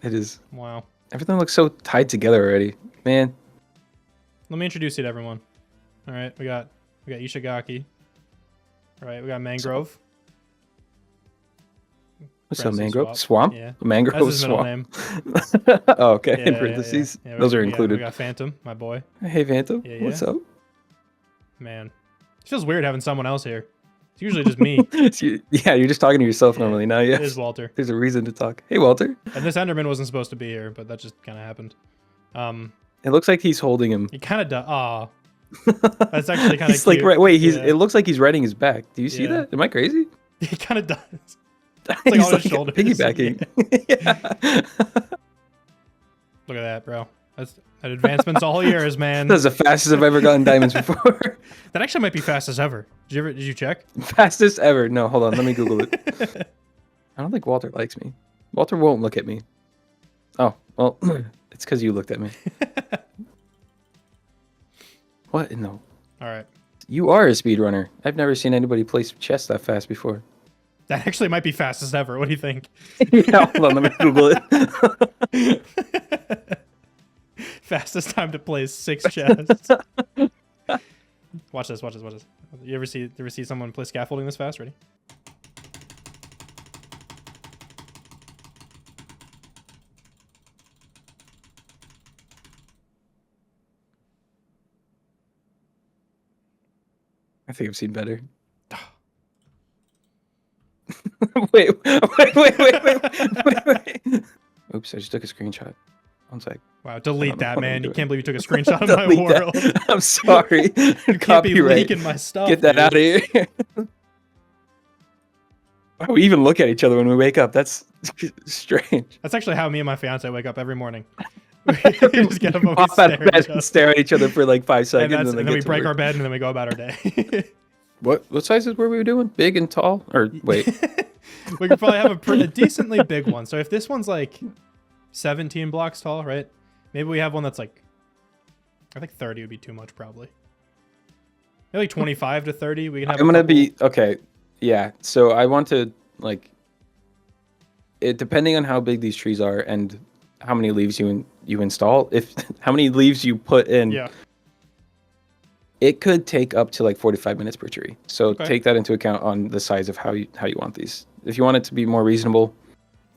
It is. Wow. Everything looks so tied together already, man. Let me introduce you to everyone. All right, we got Ishigaki. All right, we got Mangrove. What's a mangrove? Swamp? Swamp? Yeah. Mangrove That's his swamp. middle name. Oh, okay. Yeah, In parentheses. Yeah, Those are included. We got Phantom, my boy. Hey, Phantom. Yeah, yeah. What's up? Man, it feels weird having someone else here. It's usually just me. Yeah, you're just talking to yourself normally now. Yeah. It is Walter. There's a reason to talk. Hey, Walter. And this Enderman wasn't supposed to be here, but that just kind of happened. It looks like he's holding him. He kind of does. Aw. That's actually kind of He's cute. like, wait, Yeah. it looks like he's riding his back. Do you see Yeah. that? Am I crazy? He kind of does. It's He's like on like his shoulders. piggybacking. Yeah. Look at that, bro. That advancement's all yours, man. That's the fastest I've ever gotten diamonds before. That actually might be fastest ever. Did you check? Fastest ever. No, hold on. Let me Google it. I don't think Walter likes me. Walter won't look at me. Oh, well, it's because you looked at me. What in the? All right. You are a speedrunner. I've never seen anybody place chests that fast before. That actually might be fastest ever. What do you think? Yeah, hold on, let me Google it. Fastest time to place 6 chests. Watch this. Watch this. Watch this. You ever see someone play scaffolding this fast? Ready? I think I've seen better. wait. Oops, I just took a screenshot. One sec. Wow, delete that, man. You doing. can't believe you took a screenshot of my world. I'm sorry. You can't be leaking my stuff. Get that dude. out of here. Why we even look at each other when we wake up? That's strange. That's actually how me and my fiance wake up every morning. We just get up and we Pop out of stare at bed each and other. stare at each other for like 5 And, seconds. then we break our bed and then we go about our day. What sizes were we doing? Big and tall? Or wait. We could probably have a decently big one. So if this one's like 17 blocks tall, right? Maybe we have one that's like, I think 30 would be too much probably. Maybe like 25 to 30. We can have. I'm gonna be okay. Yeah. So I want to like it depending on how big these trees are and how many leaves you install. If how many leaves you put in. Yeah. It could take up to like 45 minutes per tree. So Okay. take that into account on the size of how you want these. If you want it to be more reasonable,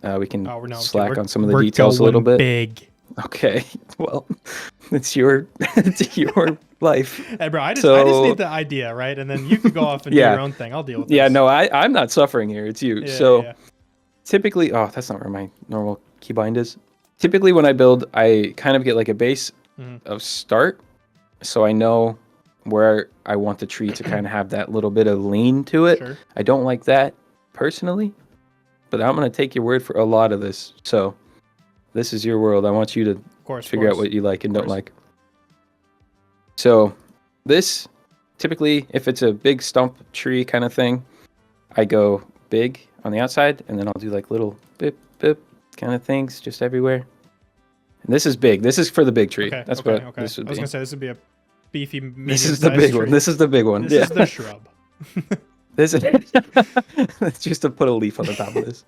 we can slack on some of the details a little bit. Big. Okay. Well, it's your life. Hey, bro, I just need the idea, right? And then you can go off and do your own thing. I'll deal with this. Yeah, no, I'm not suffering here. It's you. Yeah, so yeah. typically, oh, that's not where my normal keybind is. Typically, when I build, I kind of get like a base of start, so I know where I want the tree to kind of have that little bit of lean to it. Sure. I don't like that personally, but I'm going to take your word for a lot of this. So this is your world. I want you to figure out what you like and don't like. So this, typically, if it's a big stump tree kind of thing, I go big on the outside, and then I'll do like little bip, bip kind of things just everywhere. And this is big. This is for the big tree. Okay, That's okay, what okay. this would I was be. going to say this would be a beefy medium. This is the big one. This is the big one. This is the shrub. This is it's just to put a leaf on the top of this.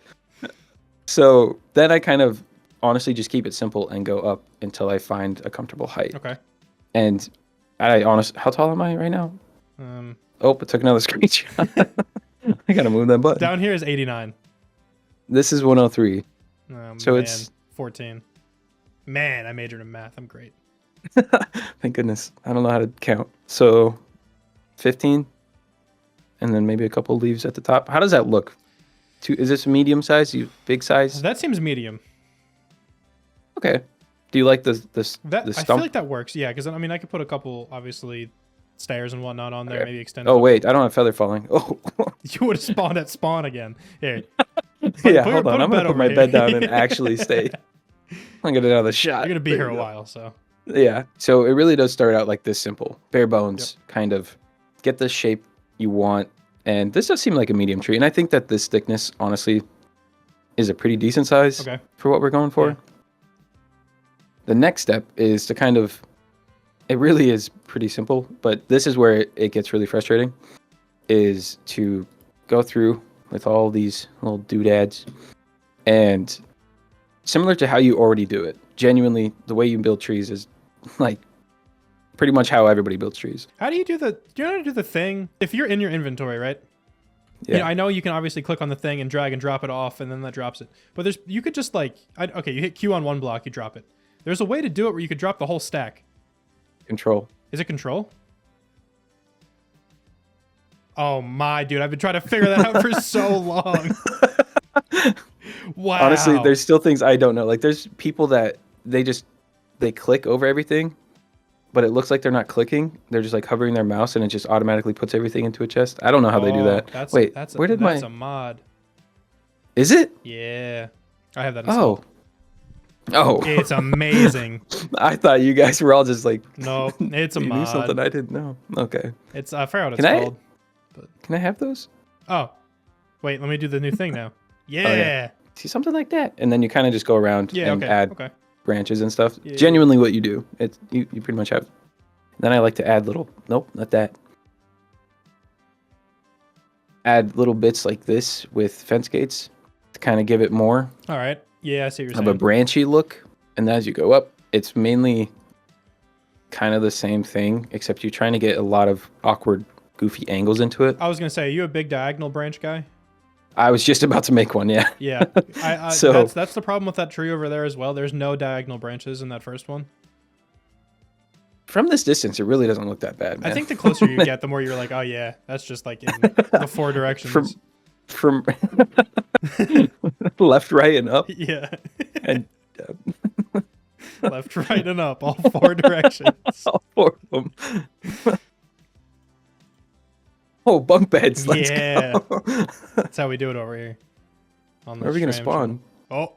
So then I kind of honestly just keep it simple and go up until I find a comfortable height. Okay. And how tall am I right now? Oh, it took another screenshot. I gotta move that button. Down here is 89. This is 103. So man, it's 14. Man, I majored in math. I'm great. Thank goodness. I don't know how to count. So 15, and then maybe a couple leaves at the top. How does that look? Is this medium size? Big size? That seems medium. Okay. Do you like the stump? I feel like that works. Yeah, because I mean, I could put a couple, obviously, stairs and whatnot on there. Okay. Maybe extend. Oh wait, I don't have feather falling. Oh. You would have spawned at spawn again. Here. Yeah, hold on. I'm gonna put my bed down and actually stay. I'm gonna get another shot. You're gonna be here a while, so. Yeah. So it really does start out like this simple, bare bones, kind of get the shape you want. And this does seem like a medium tree. And I think that this thickness, honestly, is a pretty decent size for what we're going for. Yeah. The next step is to kind of, it really is pretty simple, but this is where it gets really frustrating, is to go through with all these little doodads and similar to how you already do it. Genuinely, the way you build trees is like pretty much how everybody builds trees. How do you know how to do the thing? If you're in your inventory, right? Yeah. You know, I know you can obviously click on the thing and drag and drop it off, and then that drops it. But you could just like, you hit Q on one block, you drop it. There's a way to do it where you could drop the whole stack. Control. Is it control? Oh my, dude, I've been trying to figure that out for so long. Wow. Honestly, there's still things I don't know. Like there's people that they click over everything, but it looks like they're not clicking. They're just like hovering their mouse and it just automatically puts everything into a chest. I don't know how they do that. That's a mod. Is it? Yeah. I have that installed. Oh. It's amazing. I thought you guys were all just like no, it's a you mod. knew something I didn't know. Okay. It's I forgot what it's called. Can I have those? Oh. Wait, let me do the new thing now. Yeah. Oh, yeah. See, something like that. And then you kind of just go around and add branches and stuff. Yeah. Genuinely what you do. You pretty much have Then I like to add little, nope, not that. Add little bits like this with fence gates to kind of give it more. All right. Yeah, I see what you're saying. Of a branchy look. And as you go up, it's mainly kind of the same thing, except you're trying to get a lot of awkward, goofy angles into it. I was going to say, are you a big diagonal branch guy? I was just about to make one, yeah. Yeah. So that's the problem with that tree over there as well. There's no diagonal branches in that first one. From this distance, it really doesn't look that bad, man. I think the closer you get, the more you're like, oh yeah, that's just like in the 4 directions. From left, right, and up. Yeah. And left, right, and up, all 4 directions. All 4 of them. Oh, bunk beds. Let's go. That's how we do it over here. Where are we going to spawn? Oh.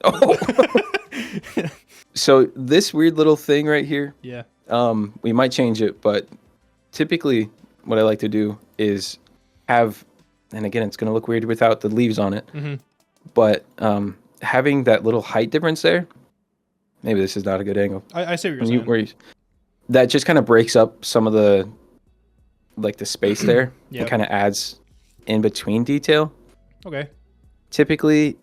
So this weird little thing right here. Yeah. We might change it, but typically what I like to do is have, and again, it's going to look weird without the leaves on it, but having that little height difference there, maybe this is not a good angle. I see what you're saying. That just kind of breaks up some of the, like the space there. Yep. It kind of adds in between detail. Okay. Typically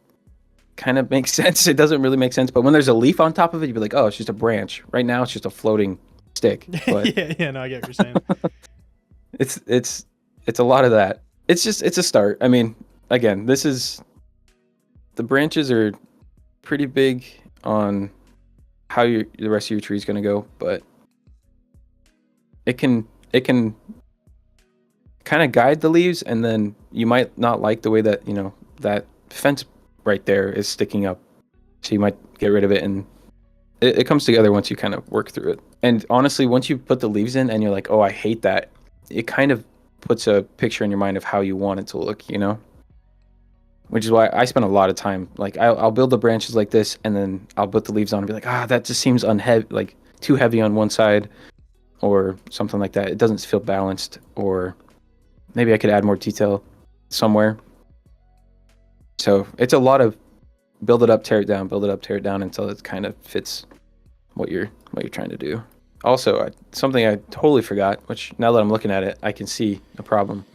kind of makes sense. It doesn't really make sense, but when there's a leaf on top of it, you'd be like, oh, it's just a branch. Right now, it's just a floating stick. But yeah, no, I get what you're saying. it's a lot of that. It's a start. I mean, again, the branches are pretty big on how the rest of your tree is going to go, but it can kind of guide the leaves, and then you might not like the way that, that fence right there is sticking up. So you might get rid of it, and it comes together once you kind of work through it. And honestly, once you put the leaves in and you're like, oh, I hate that, it kind of puts a picture in your mind of how you want it to look, Which is why I spend a lot of time, like I'll build the branches like this, and then I'll put the leaves on and be like, that just seems like too heavy on one side or something like that. It doesn't feel balanced, or maybe I could add more detail somewhere. So it's a lot of build it up, tear it down, build it up, tear it down until it kind of fits what you're trying to do. Also, something I totally forgot, which now that I'm looking at it, I can see a problem.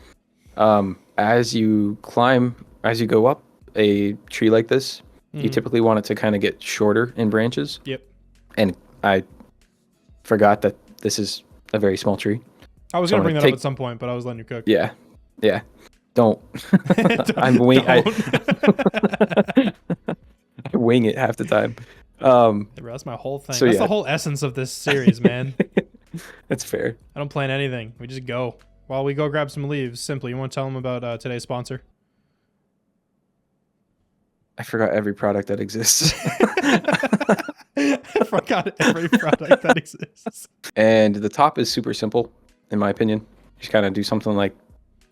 As you go up a tree like this, you typically want it to kind of get shorter in branches. Yep. And I forgot that this is a very small tree. I was going to bring that up at some point, but I was letting you cook. Yeah. Don't. I wing it half the time. That's my whole thing. That's the whole essence of this series, man. That's fair. I don't plan anything. We just go. While we go grab some leaves, simply, you want to tell them about today's sponsor? I forgot every product that exists. I forgot every product that exists. And the top is super simple, in my opinion. Just kind of do something like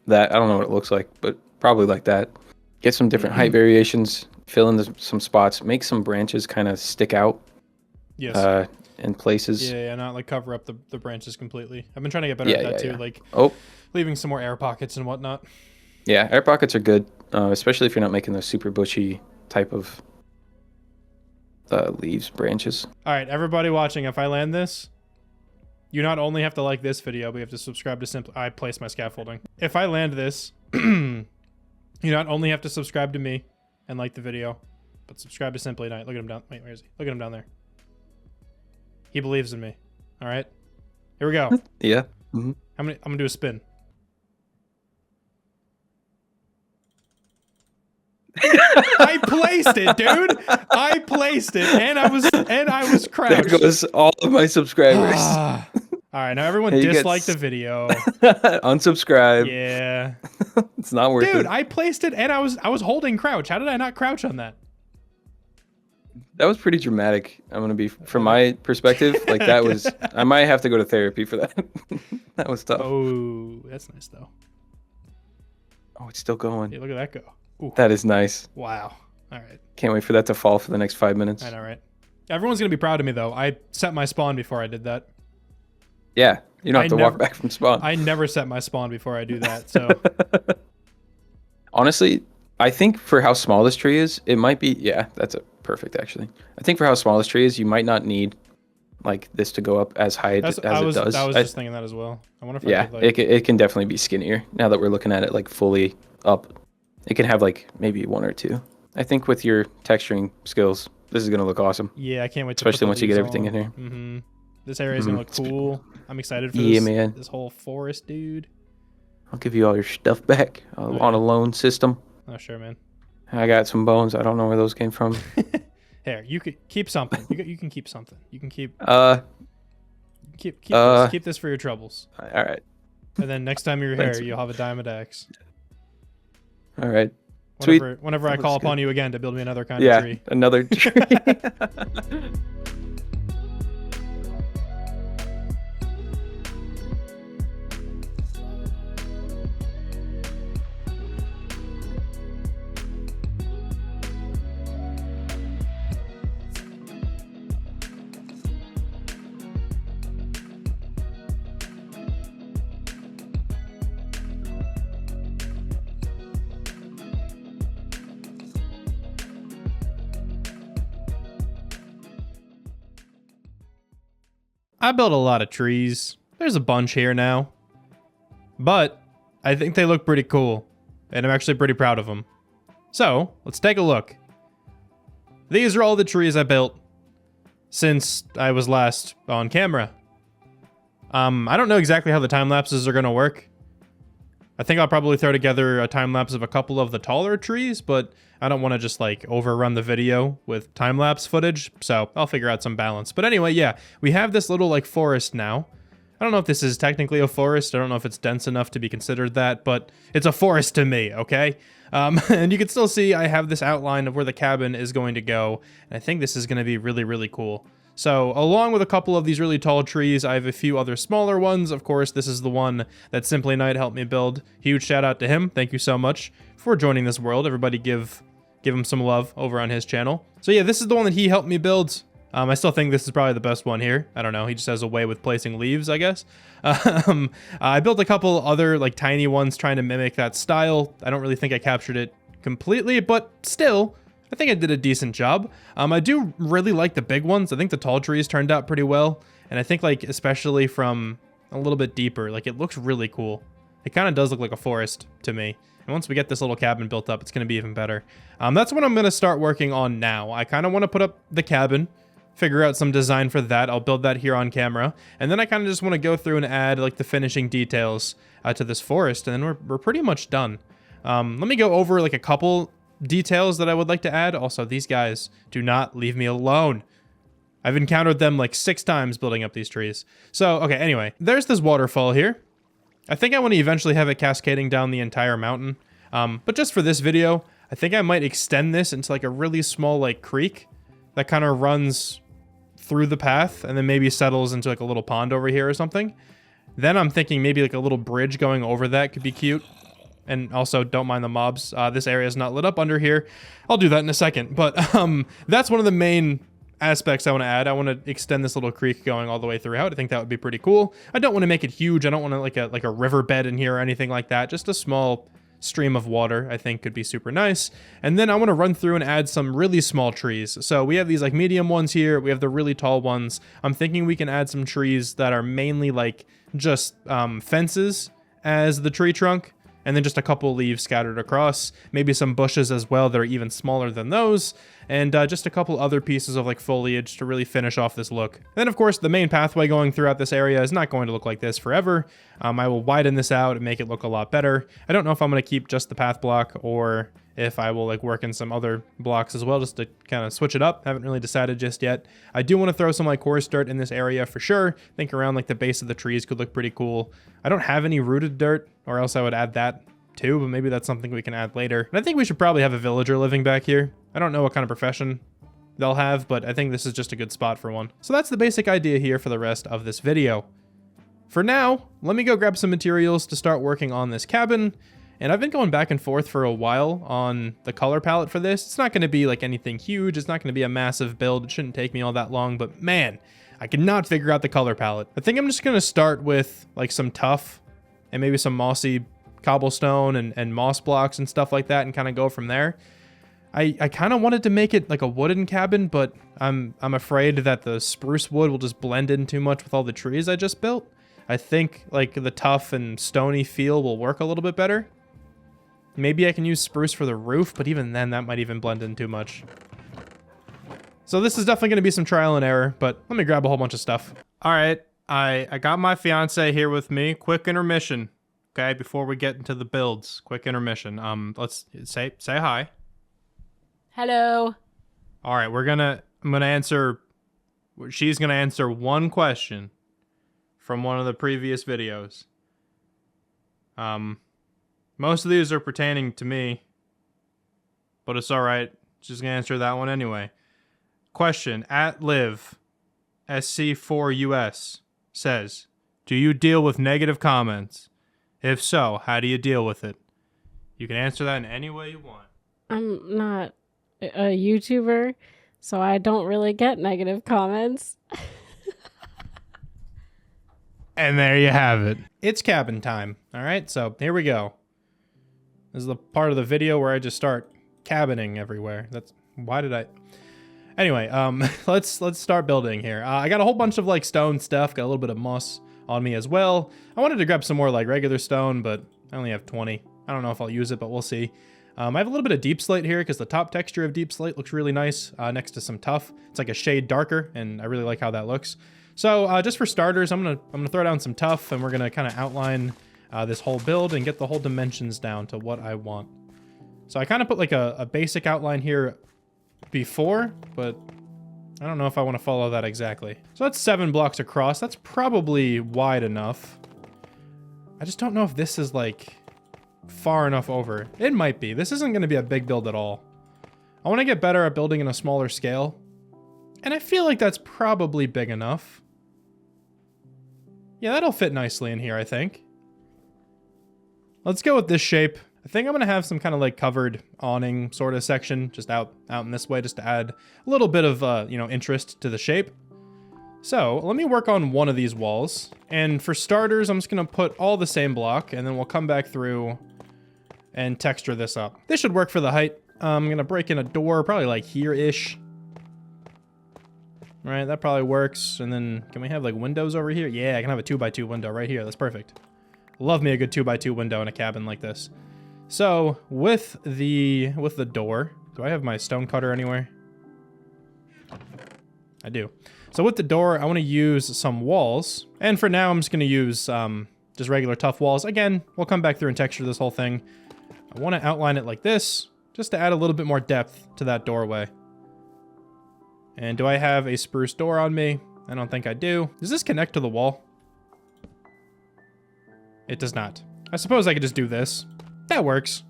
that. I don't know what it looks like, but probably like that. Get some different height variations, fill in some spots, make some branches kind of stick out. Yes. In places. Yeah, not like cover up the branches completely. I've been trying to get better at that too, like leaving some more air pockets and whatnot. Yeah, air pockets are good, especially if you're not making those super bushy type of leaves, branches. All right, everybody watching, if I land this, you not only have to like this video, but you have to subscribe to Simply. I place my scaffolding. If I land this, you not only have to subscribe to me and like the video, but subscribe to Simply Night. Look at him down. Wait, where is he? Look at him down there. He believes in me. All right, here we go. Yeah. I'm gonna do a spin. I placed it, dude. I placed it, and I was crouched. There goes all of my subscribers. All right, now everyone dislike the video. Unsubscribe. Yeah. It's not worth it. Dude, I placed it, and I was holding crouch. How did I not crouch on that? That was pretty dramatic. I'm gonna be, from my perspective, like that was. I might have to go to therapy for that. That was tough. Oh, that's nice though. Oh, it's still going. Yeah, look at that go. Ooh. That is nice. Wow. All right. Can't wait for that to fall for the next 5 minutes. I know, right? Everyone's gonna be proud of me though. I set my spawn before I did that. Yeah, you don't have to walk back from spawn. I never set my spawn before I do that. So honestly, I think for how small this tree is, it might be. Yeah, that's a perfect actually. I think for how small this tree is, you might not need like this to go up as high as it does. I was just thinking that as well. I wonder if I could, like... it can definitely be skinnier now that we're looking at it like fully up. It can have like maybe 1 or 2. I think with your texturing skills, this is gonna look awesome. Yeah, I can't wait to especially once you get everything in here. Mm-hmm. This area is gonna look cool. I'm excited for this. Man. This whole forest, dude. I'll give you all your stuff back on a loan system. Oh, sure, man. I got some bones. I don't know where those came from. Here, you could keep something. You can keep something. You can keep. Keep this for your troubles. All right. And then next time you're here, you'll have a diamond axe. All right. Whenever I call upon you again to build me another kind of tree. Yeah, another tree. I built a lot of trees. There's a bunch here now. But I think they look pretty cool. And I'm actually pretty proud of them. So, let's take a look. These are all the trees I built since I was last on camera. I don't know exactly how the time lapses are going to work. I think I'll probably throw together a time lapse of a couple of the taller trees, but I don't want to just like overrun the video with time lapse footage, so I'll figure out some balance. But anyway, yeah, we have this little like forest now. I don't know if this is technically a forest. I don't know if it's dense enough to be considered that, but it's a forest to me, okay? And you can still see I have this outline of where the cabin is going to go, and I think this is going to be really, really cool. So, along with a couple of these really tall trees, I have a few other smaller ones. Of course, this is the one that Simply Knight helped me build. Huge shout out to him. Thank you so much for joining this world. Everybody give him some love over on his channel. So yeah, this is the one that he helped me build. I still think this is probably the best one here. I don't know. He just has a way with placing leaves, I guess. I built a couple other like tiny ones trying to mimic that style. I don't really think I captured it completely, but still, I think I did a decent job. I do really like the big ones. I think the tall trees turned out pretty well. And I think like, especially from a little bit deeper, like it looks really cool. It kind of does look like a forest to me. And once we get this little cabin built up, it's going to be even better. That's what I'm going to start working on now. I kind of want to put up the cabin, figure out some design for that. I'll build that here on camera. And then I kind of just want to go through and add like the finishing details to this forest. And then we're pretty much done. Let me go over like a couple details that I would like to add. Also, these guys do not leave me alone. I've encountered them like 6 times building up these trees. So, okay, anyway, there's this waterfall here. I think I want to eventually have it cascading down the entire mountain. But just for this video, I think I might extend this into like a really small like creek that kind of runs through the path and then maybe settles into like a little pond over here or something. Then I'm thinking maybe like a little bridge going over that could be cute. And also, don't mind the mobs. This area is not lit up under here. I'll do that in a second. But that's one of the main aspects I want to add. I want to extend this little creek going all the way throughout. I think that would be pretty cool. I don't want to make it huge. I don't want to like a riverbed in here or anything like that. Just a small stream of water I think could be super nice. And then I want to run through and add some really small trees. So we have these like medium ones here. We have the really tall ones. I'm thinking we can add some trees that are mainly like just fences as the tree trunk. And then just a couple leaves scattered across, maybe some bushes as well that are even smaller than those, and just a couple other pieces of like foliage to really finish off this look. Then of course the main pathway going throughout this area is not going to look like this forever. I will widen this out and make it look a lot better. I don't know if I'm going to keep just the path block or if I will like work in some other blocks as well just to kind of switch it up. Haven't really decided just yet. I do want to throw some like coarse dirt in this area for sure. Think around like the base of the trees could look pretty cool. I don't have any rooted dirt or else I would add that too, but maybe that's something we can add later. And I think we should probably have a villager living back here. I don't know what kind of profession they'll have, but I think this is just a good spot for one. So that's the basic idea here for the rest of this video. For now, let me go grab some materials to start working on this cabin. And I've been going back and forth for a while on the color palette for this. It's not going to be like anything huge. It's not going to be a massive build. It shouldn't take me all that long, but man, I cannot figure out the color palette. I think I'm just going to start with like some tuff and maybe some mossy cobblestone and moss blocks and stuff like that and kind of go from there. I kind of wanted to make it like a wooden cabin, but I'm afraid that the spruce wood will just blend in too much with all the trees I just built. I think like the tough and stony feel will work a little bit better. Maybe I can use spruce for the roof, but even then that might even blend in too much. So this is definitely going to be some trial and error, but let me grab a whole bunch of stuff. All right, I got my fiance here with me. Quick intermission, okay? Before we get into the builds, quick intermission. Let's say hi. Hello. All right, she's gonna answer one question from one of the previous videos. Most of these are pertaining to me, but it's all right. She's gonna answer that one anyway. Question at Liv SC4US says, do you deal with negative comments? If so, how do you deal with it? You can answer that in any way you want. I'm not a YouTuber, so I don't really get negative comments. And there you have it. It's cabin time. All right, so here we go. This is the part of the video where I just start cabining everywhere. Anyway, let's start building here. I got a whole bunch of like stone stuff, got a little bit of moss on me as well. I wanted to grab some more like regular stone, but I only have 20. I don't know if I'll use it, but we'll see. I have a little bit of deep slate here because the top texture of deep slate looks really nice next to some tough. It's like a shade darker, and I really like how that looks. So just for starters, I'm gonna throw down some tough, and we're gonna kind of outline this whole build and get the whole dimensions down to what I want. So I kind of put like a basic outline here before, but I don't know if I want to follow that exactly. So that's 7 blocks across. That's probably wide enough. I just don't know if this is like far enough over. It might be. This isn't going to be a big build at all. I want to get better at building in a smaller scale. And I feel like that's probably big enough. Yeah, that'll fit nicely in here, I think. Let's go with this shape. I think I'm going to have some kind of like covered awning sort of section just out in this way, just to add a little bit of, interest to the shape. So let me work on one of these walls. And for starters, I'm just going to put all the same block, and then we'll come back through and texture this up. This should work for the height. I'm going to break in a door, probably like here-ish. All right, that probably works. And then can we have like windows over here? Yeah, I can have a 2x2 window right here. That's perfect. Love me a good 2x2 window in a cabin like this. So with the door, do I have my stone cutter anywhere? I do. So with the door, I want to use some walls. And for now, I'm just going to use just regular tough walls. Again, we'll come back through and texture this whole thing. I want to outline it like this, just to add a little bit more depth to that doorway. And do I have a spruce door on me? I don't think I do. Does this connect to the wall? It does not. I suppose I could just do this. That works.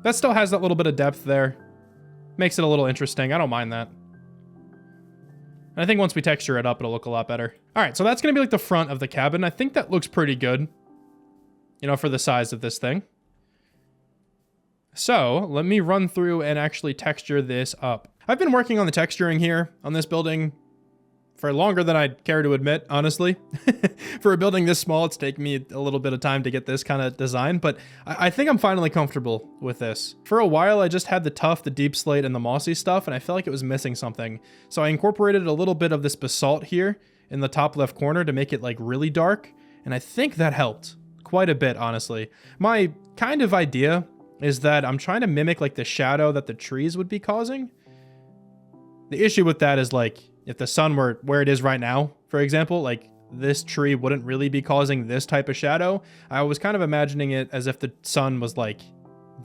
That still has that little bit of depth there. Makes it a little interesting. I don't mind that. And I think once we texture it up, it'll look a lot better. All right, so that's going to be like the front of the cabin. I think that looks pretty good, for the size of this thing. So let me run through and actually texture this up. I've been working on the texturing here on this building for longer than I'd care to admit, honestly. For a building this small, it's taken me a little bit of time to get this kind of design, but I think I'm finally comfortable with this. For a while, I just had the tough, the deep slate, and the mossy stuff, and I felt like it was missing something. So I incorporated a little bit of this basalt here in the top left corner to make it like really dark, and I think that helped quite a bit, honestly. My kind of idea is that I'm trying to mimic like the shadow that the trees would be causing. The issue with that is like, if the sun were where it is right now, for example, like this tree wouldn't really be causing this type of shadow. I was kind of imagining it as if the sun was like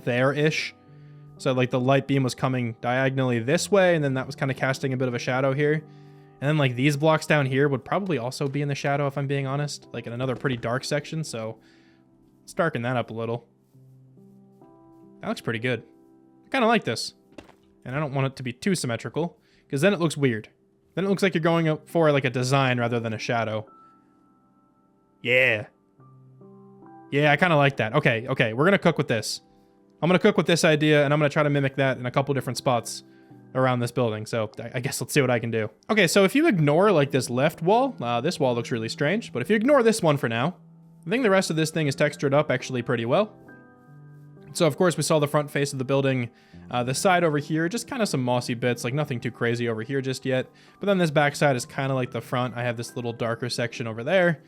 there-ish. So like the light beam was coming diagonally this way, and then that was kind of casting a bit of a shadow here. And then like these blocks down here would probably also be in the shadow, if I'm being honest, like in another pretty dark section. So let's darken that up a little. That looks pretty good. I kind of like this. And I don't want it to be too symmetrical, because then it looks weird. Then it looks like you're going for like a design rather than a shadow. Yeah. Yeah, I kind of like that. Okay, we're going to cook with this. I'm going to cook with this idea, and I'm going to try to mimic that in a couple different spots around this building. So I guess let's see what I can do. Okay, so if you ignore like this left wall, this wall looks really strange. But if you ignore this one for now, I think the rest of this thing is textured up actually pretty well. So of course we saw the front face of the building, the side over here, just kind of some mossy bits, like nothing too crazy over here just yet. But then this back side is kind of like the front. I have this little darker section over there,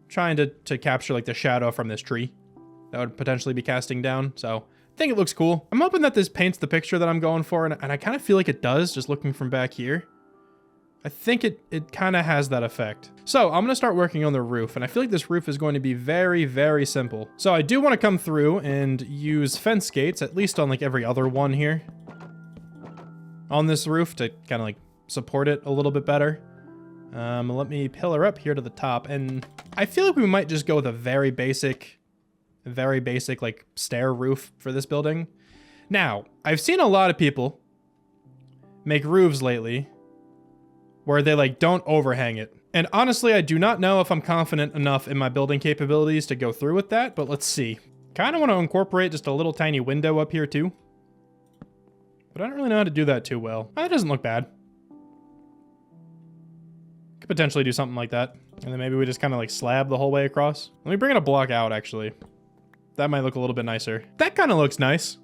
trying to capture like the shadow from this tree that would potentially be casting down. So I think it looks cool. I'm hoping that this paints the picture that I'm going for, and I kind of feel like it does, just looking from back here. I think it kind of has that effect. So I'm going to start working on the roof, and I feel like this roof is going to be very, very simple. So I do want to come through and use fence gates, at least on like every other one here on this roof to kind of like support it a little bit better. Let me pillar up here to the top, and I feel like we might just go with a very basic like stair roof for this building. Now, I've seen a lot of people make roofs lately where they like don't overhang it. And honestly, I do not know if I'm confident enough in my building capabilities to go through with that, but let's see. Kind of want to incorporate just a little tiny window up here too. But I don't really know how to do that too well. That doesn't look bad. Could potentially do something like that. And then maybe we just kind of like slab the whole way across. Let me bring it a block out actually. That might look a little bit nicer. That kind of looks nice.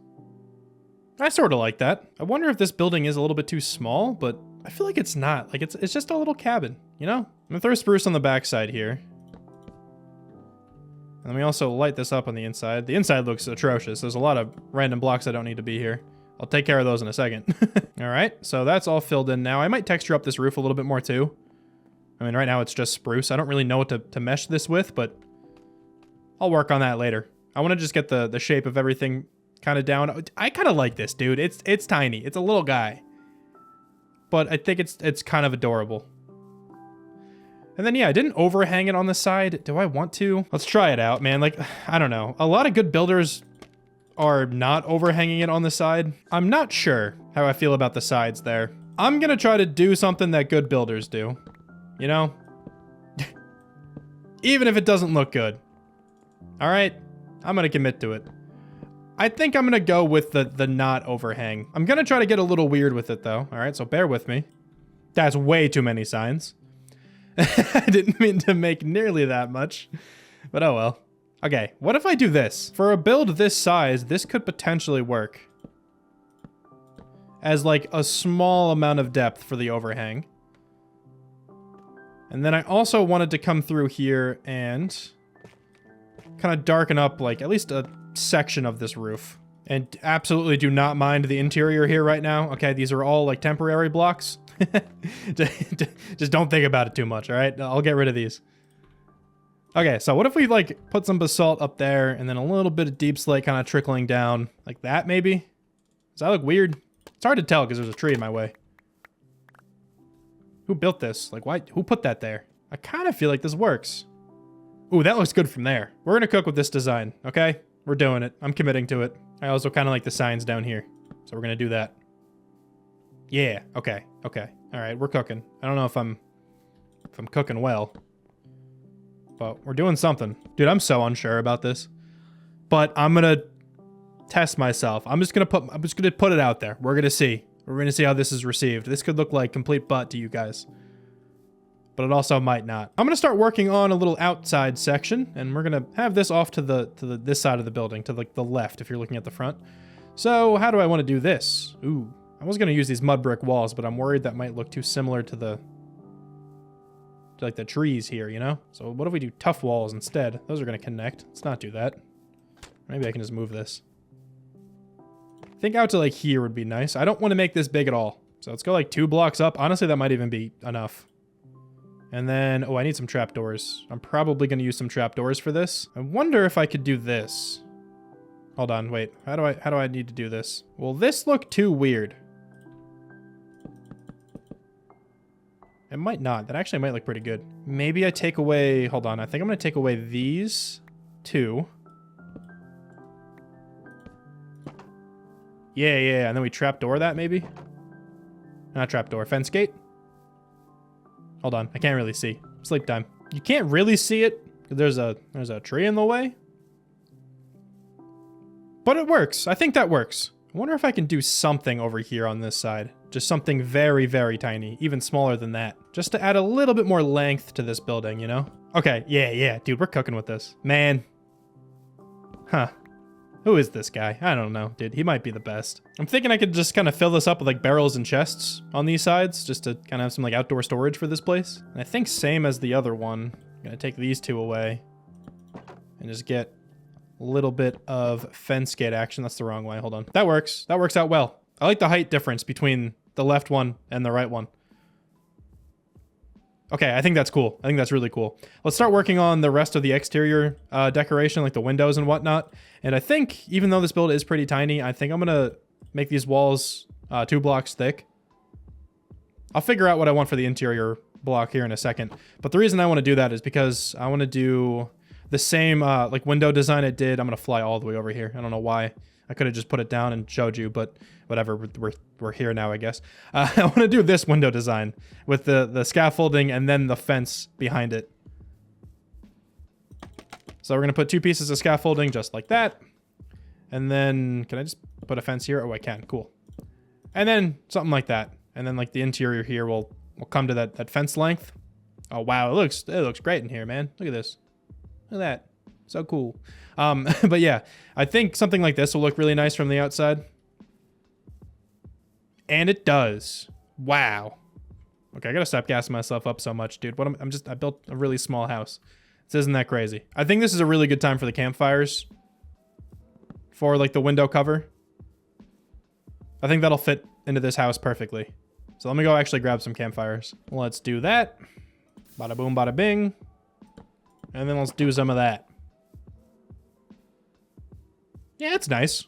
I sort of like that. I wonder if this building is a little bit too small, but I feel like it's not. Like it's just a little cabin, you know? I'm gonna throw spruce on the backside here. And then we also light this up on the inside. The inside looks atrocious. There's a lot of random blocks that don't need to be here. I'll take care of those in a second. All right, so that's all filled in now. I might texture up this roof a little bit more too. I mean, right now it's just spruce. I don't really know what to mesh this with, but I'll work on that later. I want to just get the shape of everything kind of down. I kind of like this, dude. It's tiny. It's a little guy. But I think it's kind of adorable. And then, yeah, I didn't overhang it on the side. Do I want to? Let's try it out, man. Like, I don't know. A lot of good builders are not overhanging it on the side. I'm not sure how I feel about the sides there. I'm going to try to do something that good builders do. You know? Even if it doesn't look good. All right? I'm going to commit to it. I think I'm going to go with the not overhang. I'm going to try to get a little weird with it, though. All right, so bear with me. That's way too many signs. I didn't mean to make nearly that much, but oh well. Okay, what if I do this? For a build this size, this could potentially work as like a small amount of depth for the overhang. And then I also wanted to come through here and kind of darken up like at least a section of this roof. And absolutely do not mind the interior here right now. Okay, these are all like temporary blocks. Just don't think about it too much, all right? I'll get rid of these. Okay, so what if we like put some basalt up there and then a little bit of deep slate kind of trickling down like that maybe? Does that look weird? It's hard to tell because there's a tree in my way. Who built this? Like, why? Who put that there? I kind of feel like this works. Ooh, that looks good from there. We're gonna cook with this design, okay? We're doing it. I'm committing to it. I also kind of like the signs down here, so we're gonna do that. Yeah, okay. All right, we're cooking. I don't know if I'm cooking well, but we're doing something. Dude, I'm so unsure about this, but I'm gonna test myself. I'm just gonna put it out there. We're gonna see. We're gonna see how this is received. This could look like complete butt to you guys, but it also might not. I'm gonna start working on a little outside section, and we're gonna have this off to this side of the building, to like the left if you're looking at the front. So how do I want to do this? Ooh. I was going to use these mud brick walls, but I'm worried that might look too similar to like the trees here, you know? So what if we do tough walls instead? Those are going to connect. Let's not do that. Maybe I can just move this. I think out to like here would be nice. I don't want to make this big at all. So let's go like 2 blocks up. Honestly, that might even be enough. And then, oh, I need some trapdoors. I'm probably going to use some trapdoors for this. I wonder if I could do this. Hold on, wait. How do I need to do this? Will this look too weird? It might not. That actually might look pretty good. Maybe I take away... Hold on. I think I'm going to take away these 2. Yeah. And then we trapdoor that, maybe? Not trapdoor. Fence gate? Hold on. I can't really see. Sleep time. You can't really see it because there's a tree in the way. But it works. I think that works. I wonder if I can do something over here on this side. Just something very, very tiny. Even smaller than that. Just to add a little bit more length to this building, you know? Okay, yeah. Dude, we're cooking with this. Man. Huh. Who is this guy? I don't know, dude. He might be the best. I'm thinking I could just kind of fill this up with like barrels and chests on these sides just to kind of have some like outdoor storage for this place. And I think same as the other one. I'm gonna take these two away and just get a little bit of fence gate action. That's the wrong way. Hold on. That works. That works out well. I like the height difference between the left one and the right one. Okay, I think that's cool. I think that's really cool. Let's start working on the rest of the exterior decoration, like the windows and whatnot. And I think, even though this build is pretty tiny, I think I'm gonna make these walls 2 blocks thick. I'll figure out what I want for the interior block here in a second. But the reason I want to do that is because I want to do the same like window design I did. I'm gonna fly all the way over here. I don't know why. I could have just put it down and showed you, but whatever, we're here now, I guess. I want to do this window design with the scaffolding and then the fence behind it. So we're going to put 2 pieces of scaffolding just like that. And then, can I just put a fence here? Oh, I can. Cool. And then something like that. And then like the interior here will come to that fence length. Oh, wow. It looks great in here, man. Look at this. Look at that. So cool. But yeah, I think something like this will look really nice from the outside. And it does. Wow. Okay, I gotta stop gassing myself up so much, dude. I built a really small house. This isn't that crazy. I think this is a really good time for the campfires. For like the window cover. I think that'll fit into this house perfectly. So let me go actually grab some campfires. Let's do that. Bada boom, bada bing. And then let's do some of that. Yeah, it's nice.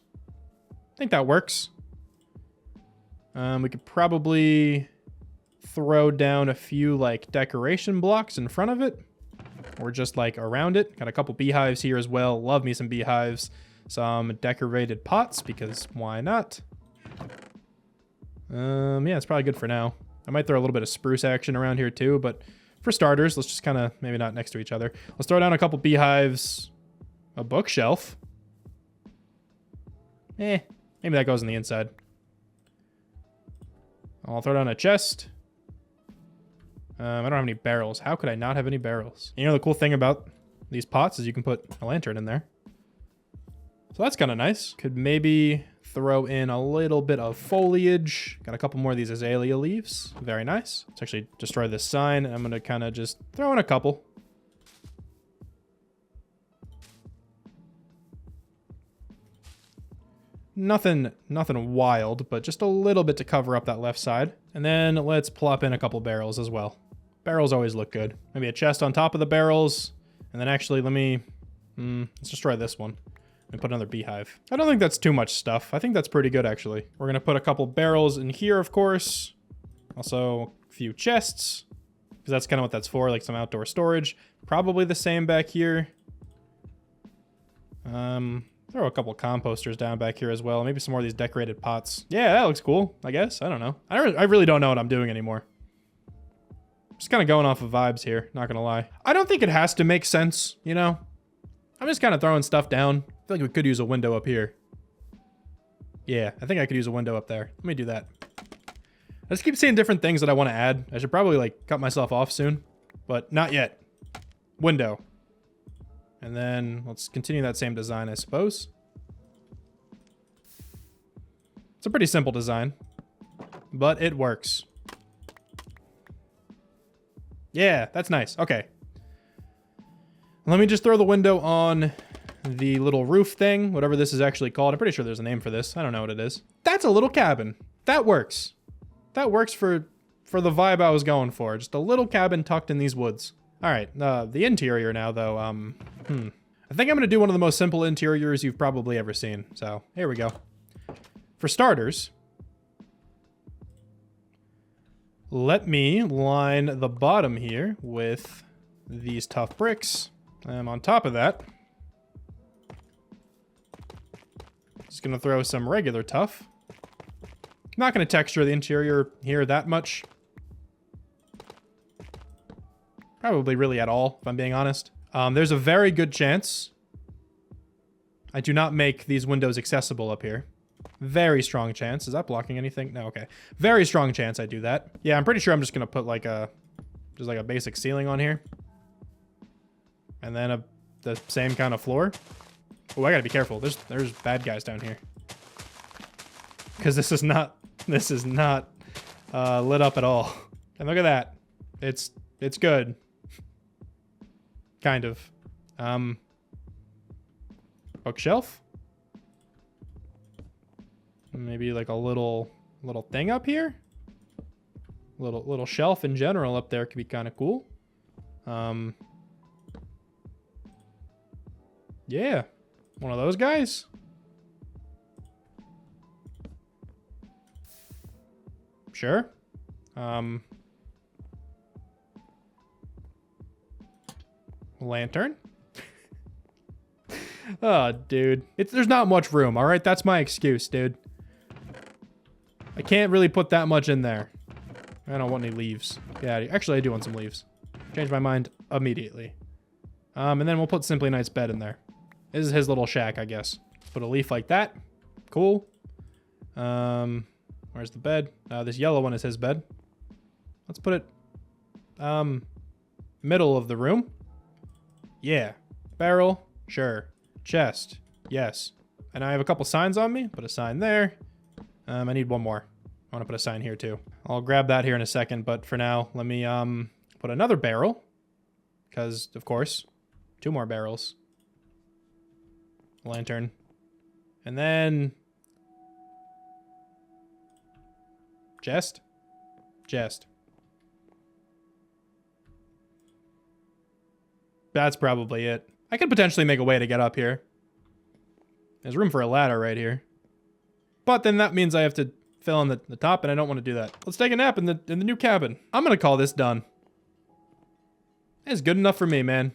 I think that works. We could probably throw down a few like decoration blocks in front of it. Or just like around it. Got a couple beehives here as well. Love me some beehives. Some decorated pots because why not? Yeah, it's probably good for now. I might throw a little bit of spruce action around here too, but for starters, let's just kind of maybe not next to each other. Let's throw down a couple beehives. A bookshelf. Maybe that goes on the inside. I'll throw down a chest. I don't have any barrels. How could I not have any barrels? You know, the cool thing about these pots is you can put a lantern in there. So that's kind of nice. Could maybe throw in a little bit of foliage. Got a couple more of these azalea leaves. Very nice. Let's actually destroy this sign. I'm going to kind of just throw in a couple. Nothing wild, but just a little bit to cover up that left side. And then let's plop in a couple barrels as well. Barrels always look good. Maybe a chest on top of the barrels. And then actually, let's destroy this one and put another beehive. I don't think that's too much stuff. I think that's pretty good, actually. We're going to put a couple barrels in here, of course. Also, a few chests, because that's kind of what that's for, like some outdoor storage. Probably the same back here. Throw a couple composters down back here as well. Maybe some more of these decorated pots. Yeah, that looks cool, I guess. I don't know. I really don't know what I'm doing anymore. Just kind of going off of vibes here, not gonna lie. I don't think it has to make sense, you know? I'm just kind of throwing stuff down. I feel like we could use a window up here. Yeah, I think I could use a window up there. Let me do that. I just keep seeing different things that I want to add. I should probably like cut myself off soon, but not yet. Window. And then let's continue that same design, I suppose. It's a pretty simple design, but it works. Yeah, that's nice. Okay. Let me just throw the window on the little roof thing, whatever this is actually called. I'm pretty sure there's a name for this. I don't know what it is. That's a little cabin. That works. That works for the vibe I was going for. Just a little cabin tucked in these woods. All right, the interior now, though. I think I'm going to do one of the most simple interiors you've probably ever seen. So, here we go. For starters, let me line the bottom here with these tough bricks. On top of that, just going to throw some regular tough. Not going to texture the interior here that much. Probably really at all, if I'm being honest. There's a very good chance I do not make these windows accessible up here. Very strong chance. Is that blocking anything? No, okay. Very strong chance I do that. Yeah, I'm pretty sure I'm just gonna put like a basic ceiling on here. And then the same kind of floor. Oh, I gotta be careful. There's bad guys down here. Because this is not lit up at all. And look at that. It's good. Kind of. Bookshelf? Maybe like a little thing up here? Little shelf in general up there could be kind of cool. Yeah. One of those guys? Sure. Lantern? Oh, dude. There's not much room, alright? That's my excuse, dude. I can't really put that much in there. I don't want any leaves. Yeah, actually, I do want some leaves. Change my mind immediately. And then we'll put Simply Night's bed in there. This is his little shack, I guess. Put a leaf like that. Cool. Where's the bed? This yellow one is his bed. Let's put it, middle of the room. Yeah. Barrel. Sure. Chest. Yes. And I have a couple signs on me. Put a sign there. I need one more. I want to put a sign here too. I'll grab that here in a second, but for now, let me, put another barrel. Because, of course, 2 more barrels. Lantern. And then... Chest? Chest. That's probably it. I could potentially make a way to get up here. There's room for a ladder right here. But then that means I have to fill in the top, and I don't want to do that. Let's take a nap in the new cabin. I'm gonna call this done. It's good enough for me, man.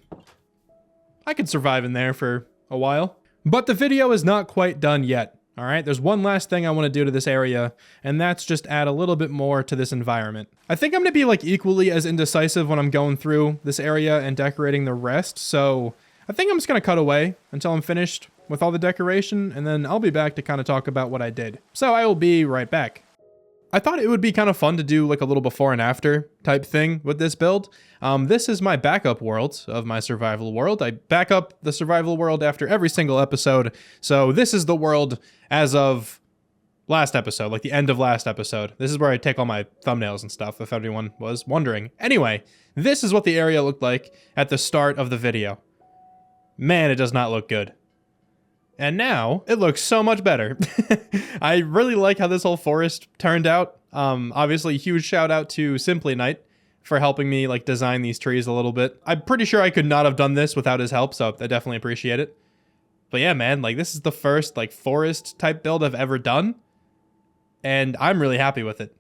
I could survive in there for a while. But the video is not quite done yet. All right, there's one last thing I want to do to this area, and that's just add a little bit more to this environment. I think I'm going to be like equally as indecisive when I'm going through this area and decorating the rest, so I think I'm just going to cut away until I'm finished with all the decoration, and then I'll be back to kind of talk about what I did. So I will be right back. I thought it would be kind of fun to do like a little before and after type thing with this build. This is my backup world of my survival world. I back up the survival world after every single episode. So this is the world as of last episode, like the end of last episode. This is where I take all my thumbnails and stuff, if everyone was wondering. Anyway, this is what the area looked like at the start of the video. Man, it does not look good. And now, it looks so much better. I really like how this whole forest turned out. Obviously, huge shout out to Simply Night for helping me like design these trees a little bit. I'm pretty sure I could not have done this without his help, so I definitely appreciate it. But yeah, man, like this is the first like forest type build I've ever done. And I'm really happy with it.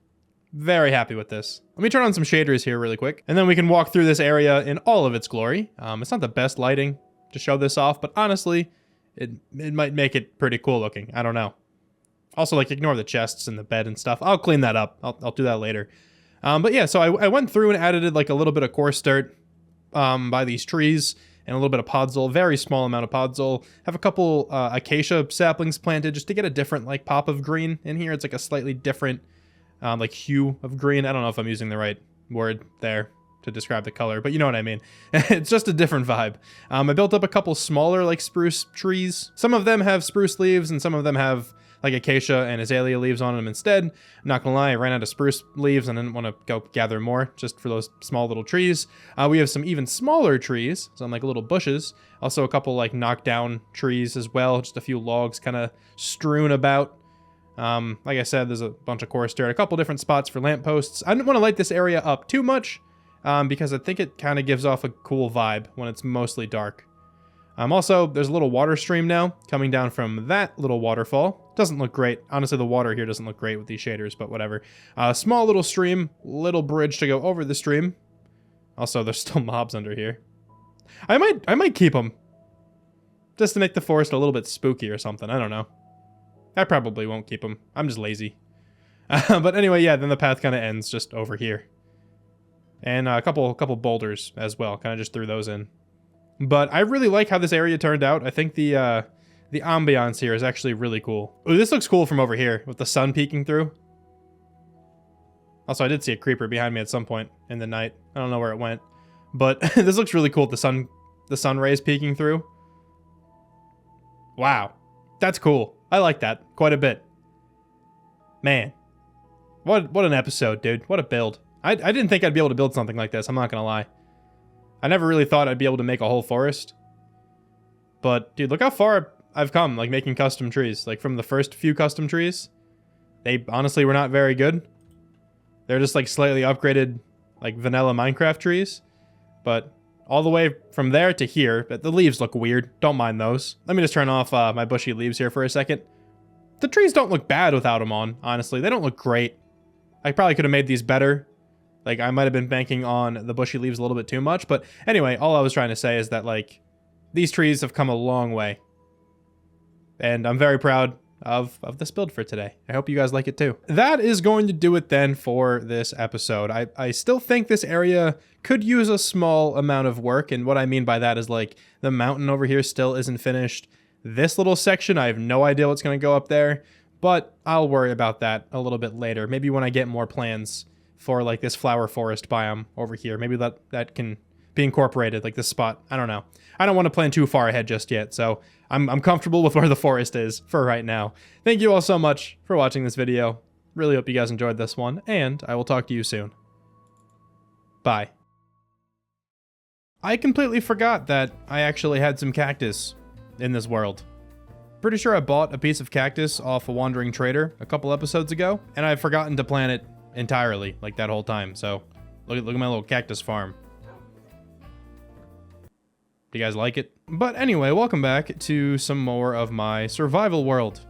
Very happy with this. Let me turn on some shaders here really quick. And then we can walk through this area in all of its glory. It's not the best lighting to show this off, but honestly, it might make it pretty cool looking. I don't know. Also, like, ignore the chests and the bed and stuff. I'll clean that up. I'll do that later. But yeah, so I went through and added like a little bit of coarse dirt by these trees and a little bit of podzol. Very small amount of podzol. Have a couple acacia saplings planted just to get a different like pop of green in here. It's like a slightly different like hue of green. I don't know if I'm using the right word there to describe the color, but you know what I mean. It's just a different vibe. I built up a couple smaller like spruce trees. Some of them have spruce leaves and some of them have like acacia and azalea leaves on them instead. I'm not gonna lie, I ran out of spruce leaves and didn't want to go gather more just for those small little trees. We have some even smaller trees, some like little bushes. Also a couple like knocked down trees as well, just a few logs kind of strewn about. Like I said, there's a bunch of coarse dirt, a couple different spots for lampposts. I didn't want to light this area up too much, because I think it kind of gives off a cool vibe when it's mostly dark. Also, there's a little water stream now coming down from that little waterfall. Doesn't look great. Honestly, the water here doesn't look great with these shaders, but whatever. Small little stream, little bridge to go over the stream. Also, there's still mobs under here. I might keep them. Just to make the forest a little bit spooky or something. I don't know. I probably won't keep them. I'm just lazy. But anyway, yeah, then the path kind of ends just over here. And a couple boulders as well. Kind of just threw those in. But I really like how this area turned out. I think the ambiance here is actually really cool. Ooh, this looks cool from over here with the sun peeking through. Also, I did see a creeper behind me at some point in the night. I don't know where it went. But this looks really cool with the sun rays peeking through. Wow. That's cool. I like that quite a bit. Man. What an episode, dude. What a build. I didn't think I'd be able to build something like this. I'm not going to lie. I never really thought I'd be able to make a whole forest. But, dude, look how far I've come, like, making custom trees. Like, from the first few custom trees, they honestly were not very good. They're just, like, slightly upgraded, like, vanilla Minecraft trees. But all the way from there to here, the leaves look weird. Don't mind those. Let me just turn off my bushy leaves here for a second. The trees don't look bad without them on, honestly. They don't look great. I probably could have made these better. Like, I might have been banking on the bushy leaves a little bit too much. But anyway, all I was trying to say is that, like, these trees have come a long way. And I'm very proud of this build for today. I hope you guys like it too. That is going to do it then for this episode. I still think this area could use a small amount of work. And what I mean by that is, like, the mountain over here still isn't finished. This little section, I have no idea what's going to go up there. But I'll worry about that a little bit later. Maybe when I get more plans for, like, this flower forest biome over here. Maybe that can be incorporated, like this spot. I don't know. I don't want to plan too far ahead just yet, so I'm comfortable with where the forest is for right now. Thank you all so much for watching this video. Really hope you guys enjoyed this one, and I will talk to you soon. Bye. I completely forgot that I actually had some cactus in this world. Pretty sure I bought a piece of cactus off a wandering trader a couple episodes ago, and I've forgotten to plant it entirely, like, that whole time. So look at my little cactus farm. Do you guys like it? But anyway, welcome back to some more of my survival world.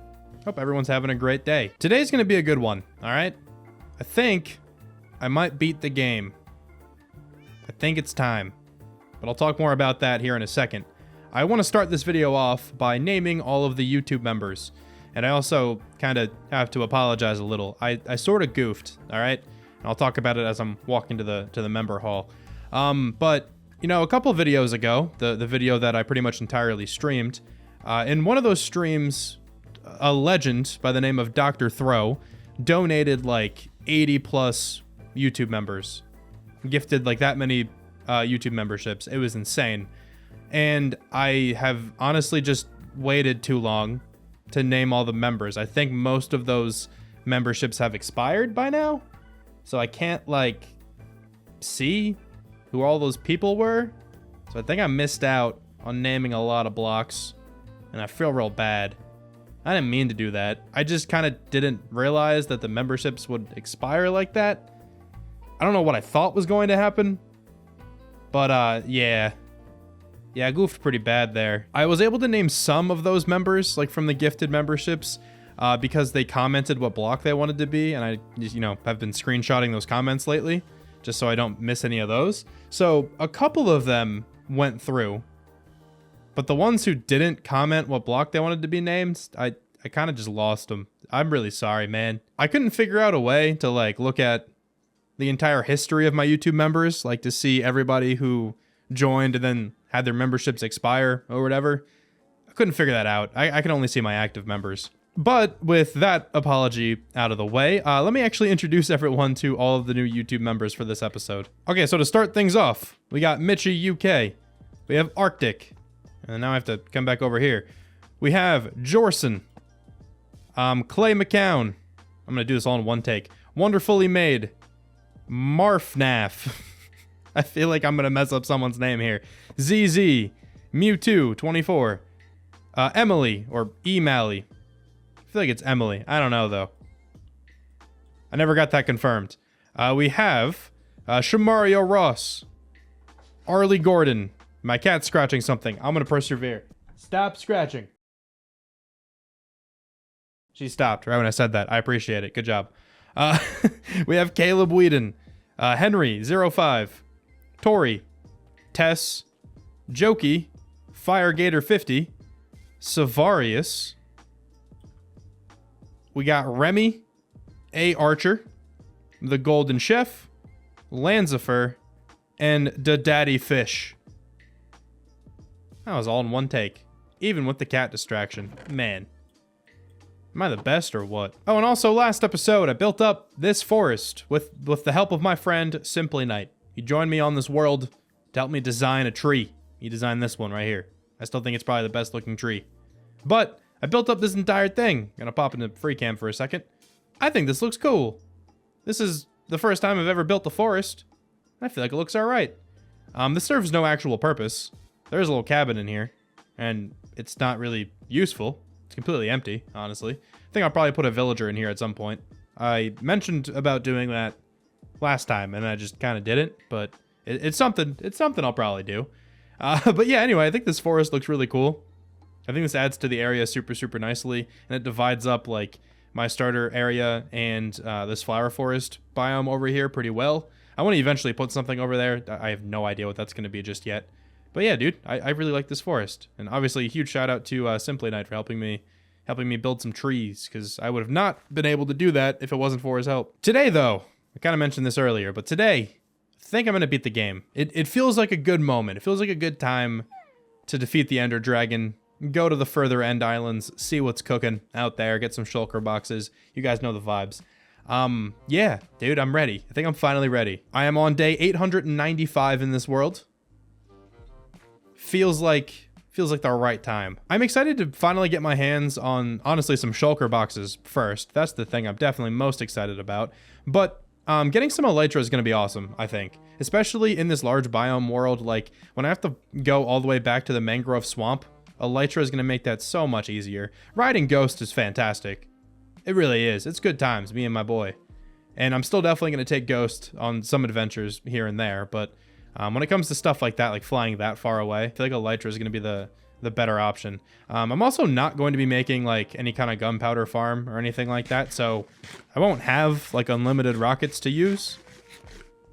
Hope everyone's having a great day. Today's gonna be a good one, all right? I think I might beat the game. I think it's time, but I'll talk more about that here in a second. I want to start this video off by naming all of the YouTube members. And I also kind of have to apologize a little. I sort of goofed, all right? And I'll talk about it as I'm walking to the member hall. But, you know, a couple videos ago, the video that I pretty much entirely streamed, in one of those streams, a legend by the name of Dr. Throw donated like 80 plus YouTube members. Gifted like that many YouTube memberships. It was insane. And I have honestly just waited too long to name all the members. I think most of those memberships have expired by now. So I can't, like, see who all those people were. So I think I missed out on naming a lot of blocks. And I feel real bad. I didn't mean to do that. I just kind of didn't realize that the memberships would expire like that. I don't know what I thought was going to happen. But, yeah. Yeah, I goofed pretty bad there. I was able to name some of those members, like from the gifted memberships, because they commented what block they wanted to be, and I, you know, have been screenshotting those comments lately, just so I don't miss any of those. So a couple of them went through, but the ones who didn't comment what block they wanted to be named, I kind of just lost them. I'm really sorry, man. I couldn't figure out a way to, like, look at the entire history of my YouTube members, like to see everybody who joined and then had their memberships expire or whatever. I couldn't figure that out. I can only see my active members. But with that apology out of the way, let me actually introduce everyone to all of the new YouTube members for this episode. Okay, so to start things off, we got Mitchie UK. We have Arctic. And now I have to come back over here. We have Jorson. Clay McCown. I'm going to do this all in one take. Wonderfully Made. Marfnaf. I feel like I'm going to mess up someone's name here. ZZ. Mewtwo24. Emily, or E-Mally. I feel like it's Emily. I don't know, though. I never got that confirmed. We have Shamario Ross. Arlie Gordon. My cat's scratching something. I'm going to persevere. Stop scratching. She stopped right when I said that. I appreciate it. Good job. We have Caleb Whedon. Henry05. Tori. Tess. Jokey. Firegator50. Savarius. We got Remy. A. Archer. The Golden Chef. Lanzifer. And the Daddy Fish. That was all in one take. Even with the cat distraction. Man. Am I the best or what? Oh, and also last episode, I built up this forest with the help of my friend, Simply Knight. He joined me on this world to help me design a tree. He designed this one right here. I still think it's probably the best looking tree But I built up this entire thing. Gonna pop into free cam for a second. I think this looks cool. This is the first time I've ever built a forest. I feel like it looks all right. This serves no actual purpose. There's a little cabin in here, and it's not really useful. It's completely empty, honestly. I think I'll probably put a villager in here at some point. I mentioned about doing that last time, and I just kind of didn't, but it's something I'll probably do. But yeah, anyway, I think this forest looks really cool. I think this adds to the area super, super nicely, and it divides up, like, my starter area and this flower forest biome over here pretty well. I want to eventually put something over there. I have no idea what that's going to be just yet. But yeah, dude, I really like this forest. And obviously, a huge shout out to Simply Night for helping me build some trees, because I would have not been able to do that if it wasn't for his help. Today, though, I kind of mentioned this earlier, but today, I think I'm going to beat the game. It feels like a good moment. It feels like a good time to defeat the Ender Dragon, go to the further end islands, see what's cooking out there, get some shulker boxes. You guys know the vibes. Yeah, dude, I'm ready. I think I'm finally ready. I am on day 895 in this world. Feels like the right time. I'm excited to finally get my hands on, honestly, some shulker boxes first. That's the thing I'm definitely most excited about. But getting some elytra is going to be awesome, I think. Especially in this large biome world. Like, when I have to go all the way back to the mangrove swamp, elytra is going to make that so much easier. Riding Ghost is fantastic. It really is. It's good times, me and my boy. And I'm still definitely going to take Ghost on some adventures here and there, but when it comes to stuff like that, like flying that far away, I feel like elytra is going to be the better option. I'm also not going to be making like any kind of gunpowder farm or anything like that, so I won't have like unlimited rockets to use.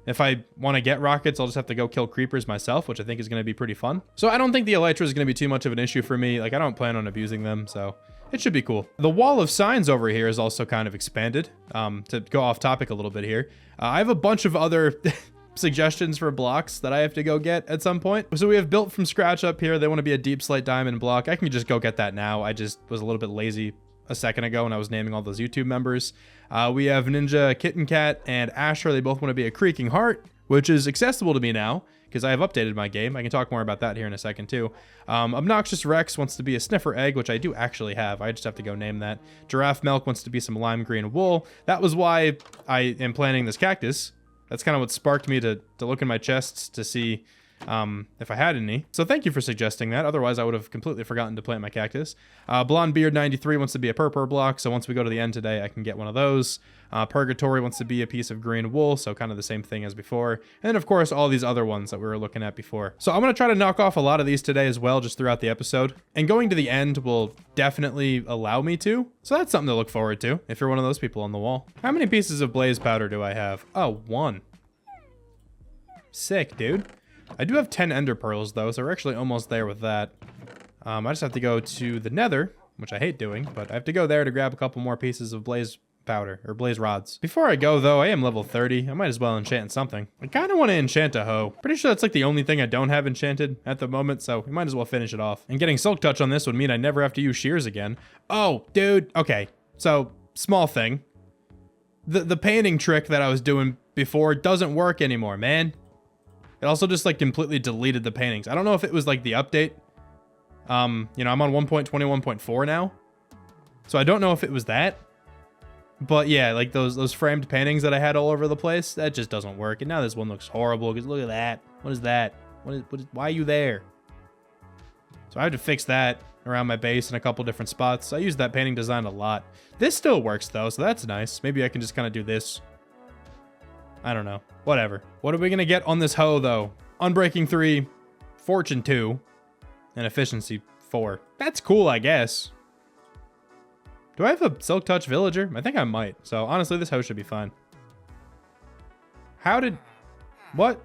If I want to get rockets, I'll just have to go kill creepers myself, which I think is going to be pretty fun. So I don't think the elytra is going to be too much of an issue for me. Like, I don't plan on abusing them, so it should be cool. The wall of signs over here is also kind of expanded. To go off topic a little bit here, I have a bunch of other suggestions for blocks that I have to go get at some point. So we have built from scratch up here. They want to be a deep slate diamond block. I can just go get that now. I just was a little bit lazy a second ago when I was naming all those YouTube members. We have Ninja, Kitten Cat, and Asher. They both want to be a Creaking Heart, which is accessible to me now because I have updated my game. I can talk more about that here in a second too. Obnoxious Rex wants to be a Sniffer Egg, which I do actually have. I just have to go name that. Giraffe Milk wants to be some lime green wool. That was why I am planting this cactus. That's kind of what sparked me to look in my chests to see if I had any. So thank you for suggesting that. Otherwise, I would have completely forgotten to plant my cactus. Blonde Beard 93 wants to be a purple block. So once we go to the end today, I can get one of those. Purgatory wants to be a piece of green wool. So kind of the same thing as before. And then, of course, all these other ones that we were looking at before. So I'm going to try to knock off a lot of these today as well, just throughout the episode. And going to the end will definitely allow me to. So that's something to look forward to if you're one of those people on the wall. How many pieces of blaze powder do I have? Oh, 1. Sick, dude. I do have 10 ender pearls though, so we're actually almost there with that. I just have to go to the Nether, which I hate doing, but I have to go there to grab a couple more pieces of blaze powder, or blaze rods. Before I go though, I am level 30. I might as well enchant something. I kind of want to enchant a hoe. Pretty sure that's like the only thing I don't have enchanted at the moment, so we might as well finish it off. And getting Silk Touch on this would mean I never have to use shears again. Oh, dude. Okay, so small thing. The painting trick that I was doing before doesn't work anymore, man. It also just like completely deleted the paintings. I don't know if it was like the update. You know, I'm on 1.21.4 now. So I don't know if it was that. But yeah, like those framed paintings that I had all over the place, that just doesn't work. And now this one looks horrible because look at that. What is that? Why are you there? So I have to fix that around my base in a couple different spots. I use that painting design a lot. This still works though, so that's nice. Maybe I can just kind of do this. I don't know. Whatever. What are we going to get on this hoe, though? Unbreaking 3, Fortune 2, and Efficiency 4. That's cool, I guess. Do I have a Silk Touch villager? I think I might. So, honestly, this hoe should be fine. How did... What?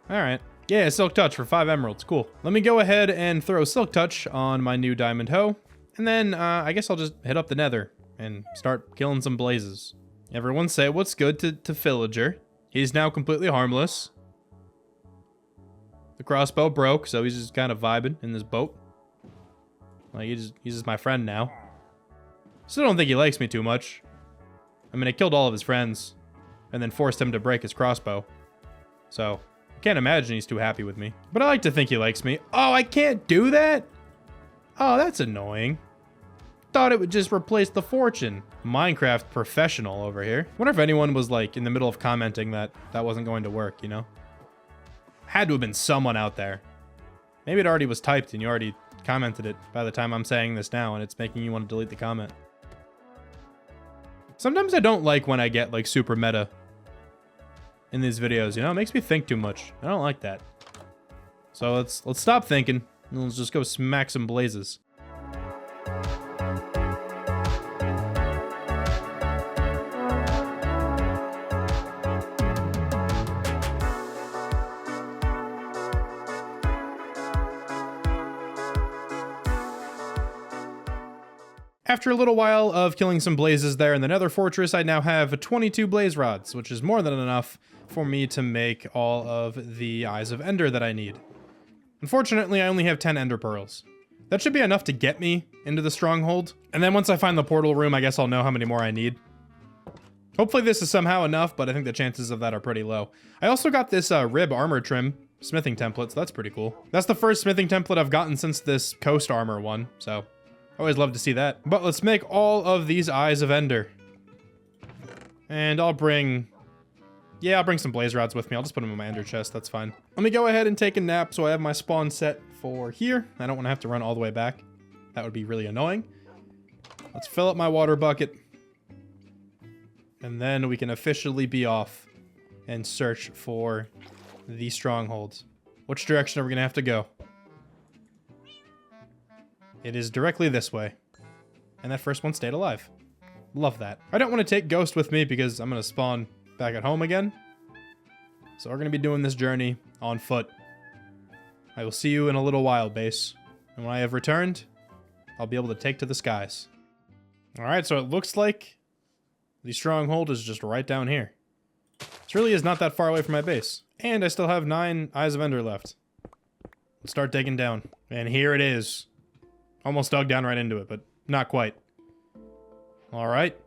Alright. Yeah, Silk Touch for 5 emeralds. Cool. Let me go ahead and throw Silk Touch on my new diamond hoe. And then, I guess I'll just hit up the Nether and start killing some blazes. Everyone say what's good to Villager. He's now completely harmless. The crossbow broke, so he's just kind of vibing in this boat. Like, he's just my friend now. Still don't think he likes me too much. I mean, I killed all of his friends and then forced him to break his crossbow. So, Can't imagine he's too happy with me. But I like to think he likes me. Oh, I can't do that? Oh, that's annoying. Thought it would just replace the fortune. Minecraft professional over here. Wonder if anyone was like in the middle of commenting that that wasn't going to work, you know? Had to have been someone out there. Maybe it already was typed and you already commented it by the time I'm saying this now and it's making you want to delete the comment. Sometimes I don't like when I get like super meta in these videos, you know? It makes me think too much. I don't like that. So let's stop thinking and let's just go smack some blazes. After a little while of killing some blazes there in the Nether Fortress, I now have 22 blaze rods, which is more than enough for me to make all of the Eyes of Ender that I need. Unfortunately, I only have 10 Ender Pearls. That should be enough to get me into the Stronghold, and then once I find the portal room, I guess I'll know how many more I need. Hopefully this is somehow enough, but I think the chances of that are pretty low. I also got this rib armor trim smithing template, so that's pretty cool. That's the first smithing template I've gotten since this coast armor one, so always love to see that. But let's make all of these Eyes of Ender. And I'll bring some blaze rods with me. I'll just put them in my ender chest, that's fine. Let me go ahead and take a nap so I have my spawn set for here. I don't want to have to run all the way back. That would be really annoying. Let's fill up my water bucket. And then we can officially be off and search for the strongholds. Which direction are we going to have to go? It is directly this way. And that first one stayed alive. Love that. I don't want to take Ghost with me because I'm going to spawn back at home again. So we're going to be doing this journey on foot. I will see you in a little while, base. And when I have returned, I'll be able to take to the skies. Alright, so it looks like the stronghold is just right down here. This really is not that far away from my base. And I still have 9 Eyes of Ender left. Let's start digging down. And here it is. Almost dug down right into it, but not quite. Alright.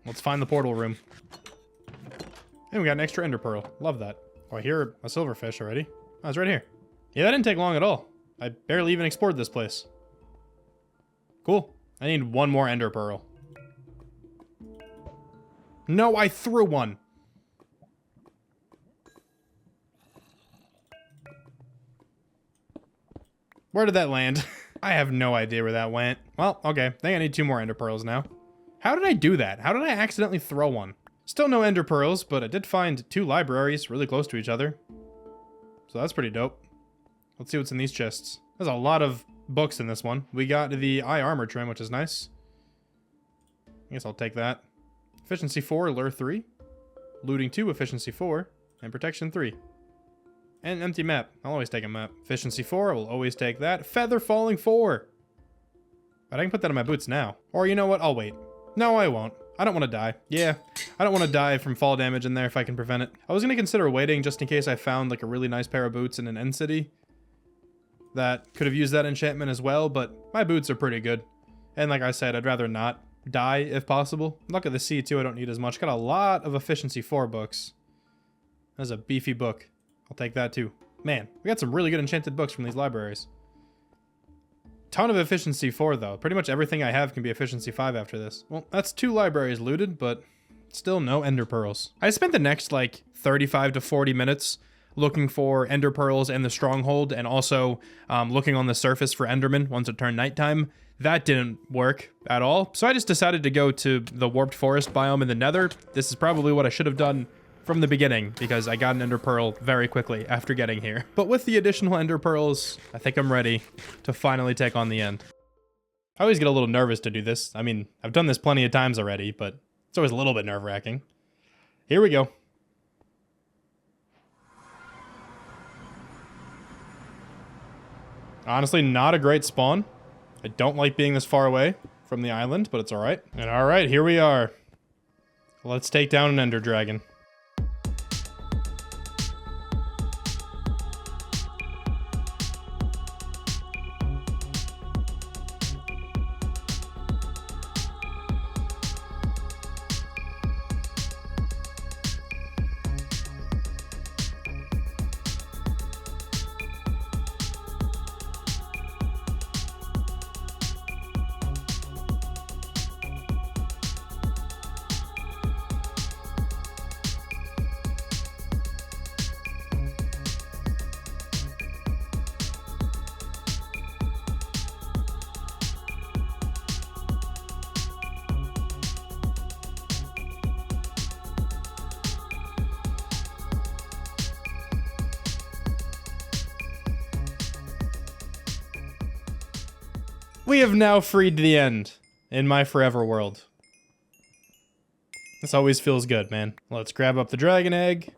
Let's find the portal room. And we got an extra ender pearl. Love that. Oh, I hear a silverfish already. Oh, it's right here. Yeah, that didn't take long at all. I barely even explored this place. Cool. I need one more ender pearl. No, I threw one. Where did that land? I have no idea where that went. Well, okay. I think I need 2 more ender pearls now. How did I do that? How did I accidentally throw one? Still no ender pearls, but I did find 2 libraries really close to each other. So that's pretty dope. Let's see what's in these chests. There's a lot of books in this one. We got the eye armor trim, which is nice. I guess I'll take that. Efficiency 4, lure 3. Looting 2, efficiency 4. And protection 3. And an empty map. I'll always take a map. Efficiency 4, I will always take that. Feather falling 4. But I can put that in my boots now. Or you know what? I'll wait. No, I won't. I don't want to die. Yeah, I don't want to die from fall damage in there if I can prevent it. I was going to consider waiting just in case I found like a really nice pair of boots in an end city that could have used that enchantment as well, but my boots are pretty good. And like I said, I'd rather not die if possible. Luck of the sea too, I don't need as much. Got a lot of efficiency 4 books. That's a beefy book. I'll take that too. Man, we got some really good enchanted books from these libraries. Ton of efficiency 4 though. Pretty much everything I have can be efficiency 5 after this. Well, that's 2 libraries looted, but still no ender pearls. I spent the next like 35 to 40 minutes looking for ender pearls and the stronghold, and also looking on the surface for endermen once it turned nighttime. That didn't work at all. So I just decided to go to the warped forest biome in the Nether. This is probably what I should have done from the beginning, because I got an ender pearl very quickly after getting here. But with the additional ender pearls, I think I'm ready to finally take on the end. I always get a little nervous to do this. I mean, I've done this plenty of times already, but it's always a little bit nerve-wracking. Here we go. Honestly, not a great spawn. I don't like being this far away from the island, but it's alright. And alright, here we are. Let's take down an ender dragon. We have now freed the end in my forever world. This always feels good, man. Let's grab up the dragon egg.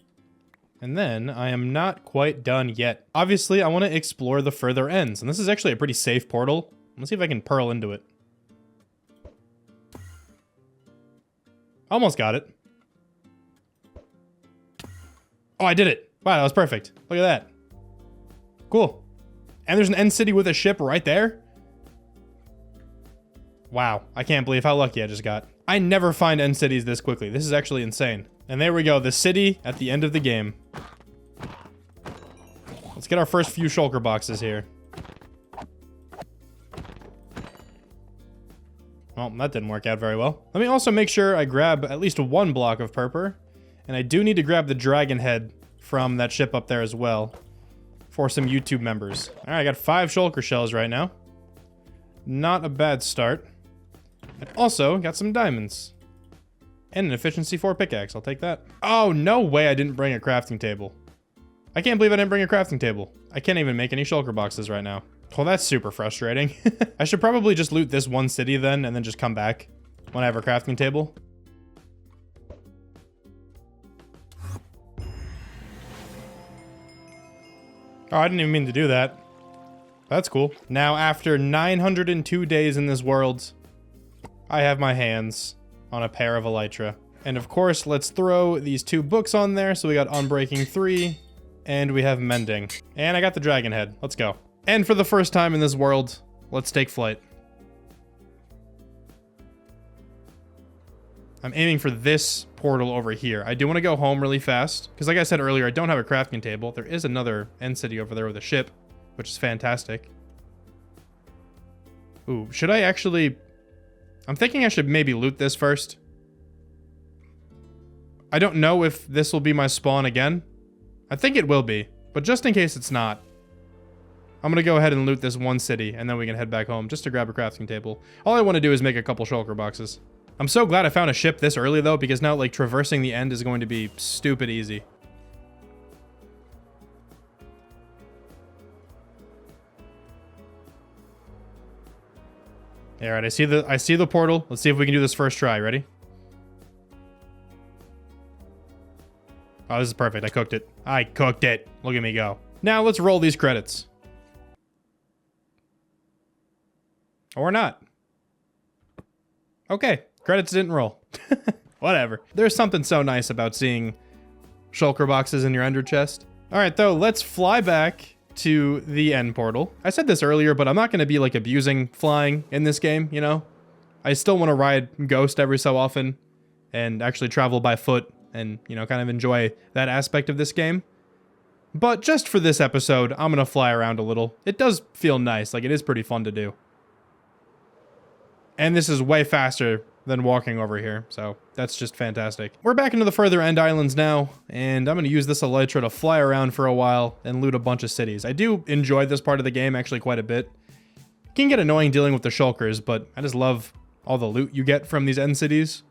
And then I am not quite done yet. Obviously, I want to explore the further ends. And this is actually a pretty safe portal. Let's see if I can pearl into it. Almost got it. Oh, I did it. Wow, that was perfect. Look at that. Cool. And there's an end city with a ship right there. Wow, I can't believe how lucky I just got. I never find end cities this quickly. This is actually insane. And there we go, the city at the end of the game. Let's get our first few shulker boxes here. Well, that didn't work out very well. Let me also make sure I grab at least one block of purple. And I do need to grab the dragon head from that ship up there as well. For some YouTube members. Alright, I got 5 shulker shells right now. Not a bad start. And also, got some diamonds. And an efficiency 4 pickaxe, I'll take that. Oh, no way I didn't bring a crafting table. I can't believe I didn't bring a crafting table. I can't even make any shulker boxes right now. Well, that's super frustrating. I should probably just loot this one city then, and then just come back when I have a crafting table. Oh, I didn't even mean to do that. That's cool. Now, after 902 days in this world, I have my hands on a pair of elytra. And of course, let's throw these 2 books on there. So we got Unbreaking 3, and we have Mending. And I got the dragon head. Let's go. And for the first time in this world, let's take flight. I'm aiming for this portal over here. I do want to go home really fast, because like I said earlier, I don't have a crafting table. There is another end city over there with a ship, which is fantastic. Ooh, should I actually... I'm thinking I should maybe loot this first. I don't know if this will be my spawn again. I think it will be, but just in case it's not, I'm going to go ahead and loot this one city, and then we can head back home just to grab a crafting table. All I want to do is make a couple shulker boxes. I'm so glad I found a ship this early, though, because now, like, traversing the end is going to be stupid easy. All right, I see the portal. Let's see if we can do this first try. Ready? Oh, this is perfect. I cooked it. I cooked it. Look at me go. Now let's roll these credits. Or not. Okay, credits didn't roll. Whatever. There's something so nice about seeing shulker boxes in your ender chest. All right, though, let's fly back to the end portal. I said this earlier, but I'm not going to be like abusing flying in this game, you know? I still want to ride Ghost every so often and actually travel by foot and, you know, kind of enjoy that aspect of this game. But just for this episode, I'm going to fly around a little. It does feel nice. Like, it is pretty fun to do. And this is way faster than walking over here, so that's just fantastic. We're back into the further end islands now, and I'm going to use this elytra to fly around for a while and loot a bunch of cities. I do enjoy this part of the game actually quite a bit. It can get annoying dealing with the shulkers, but I just love all the loot you get from these end cities.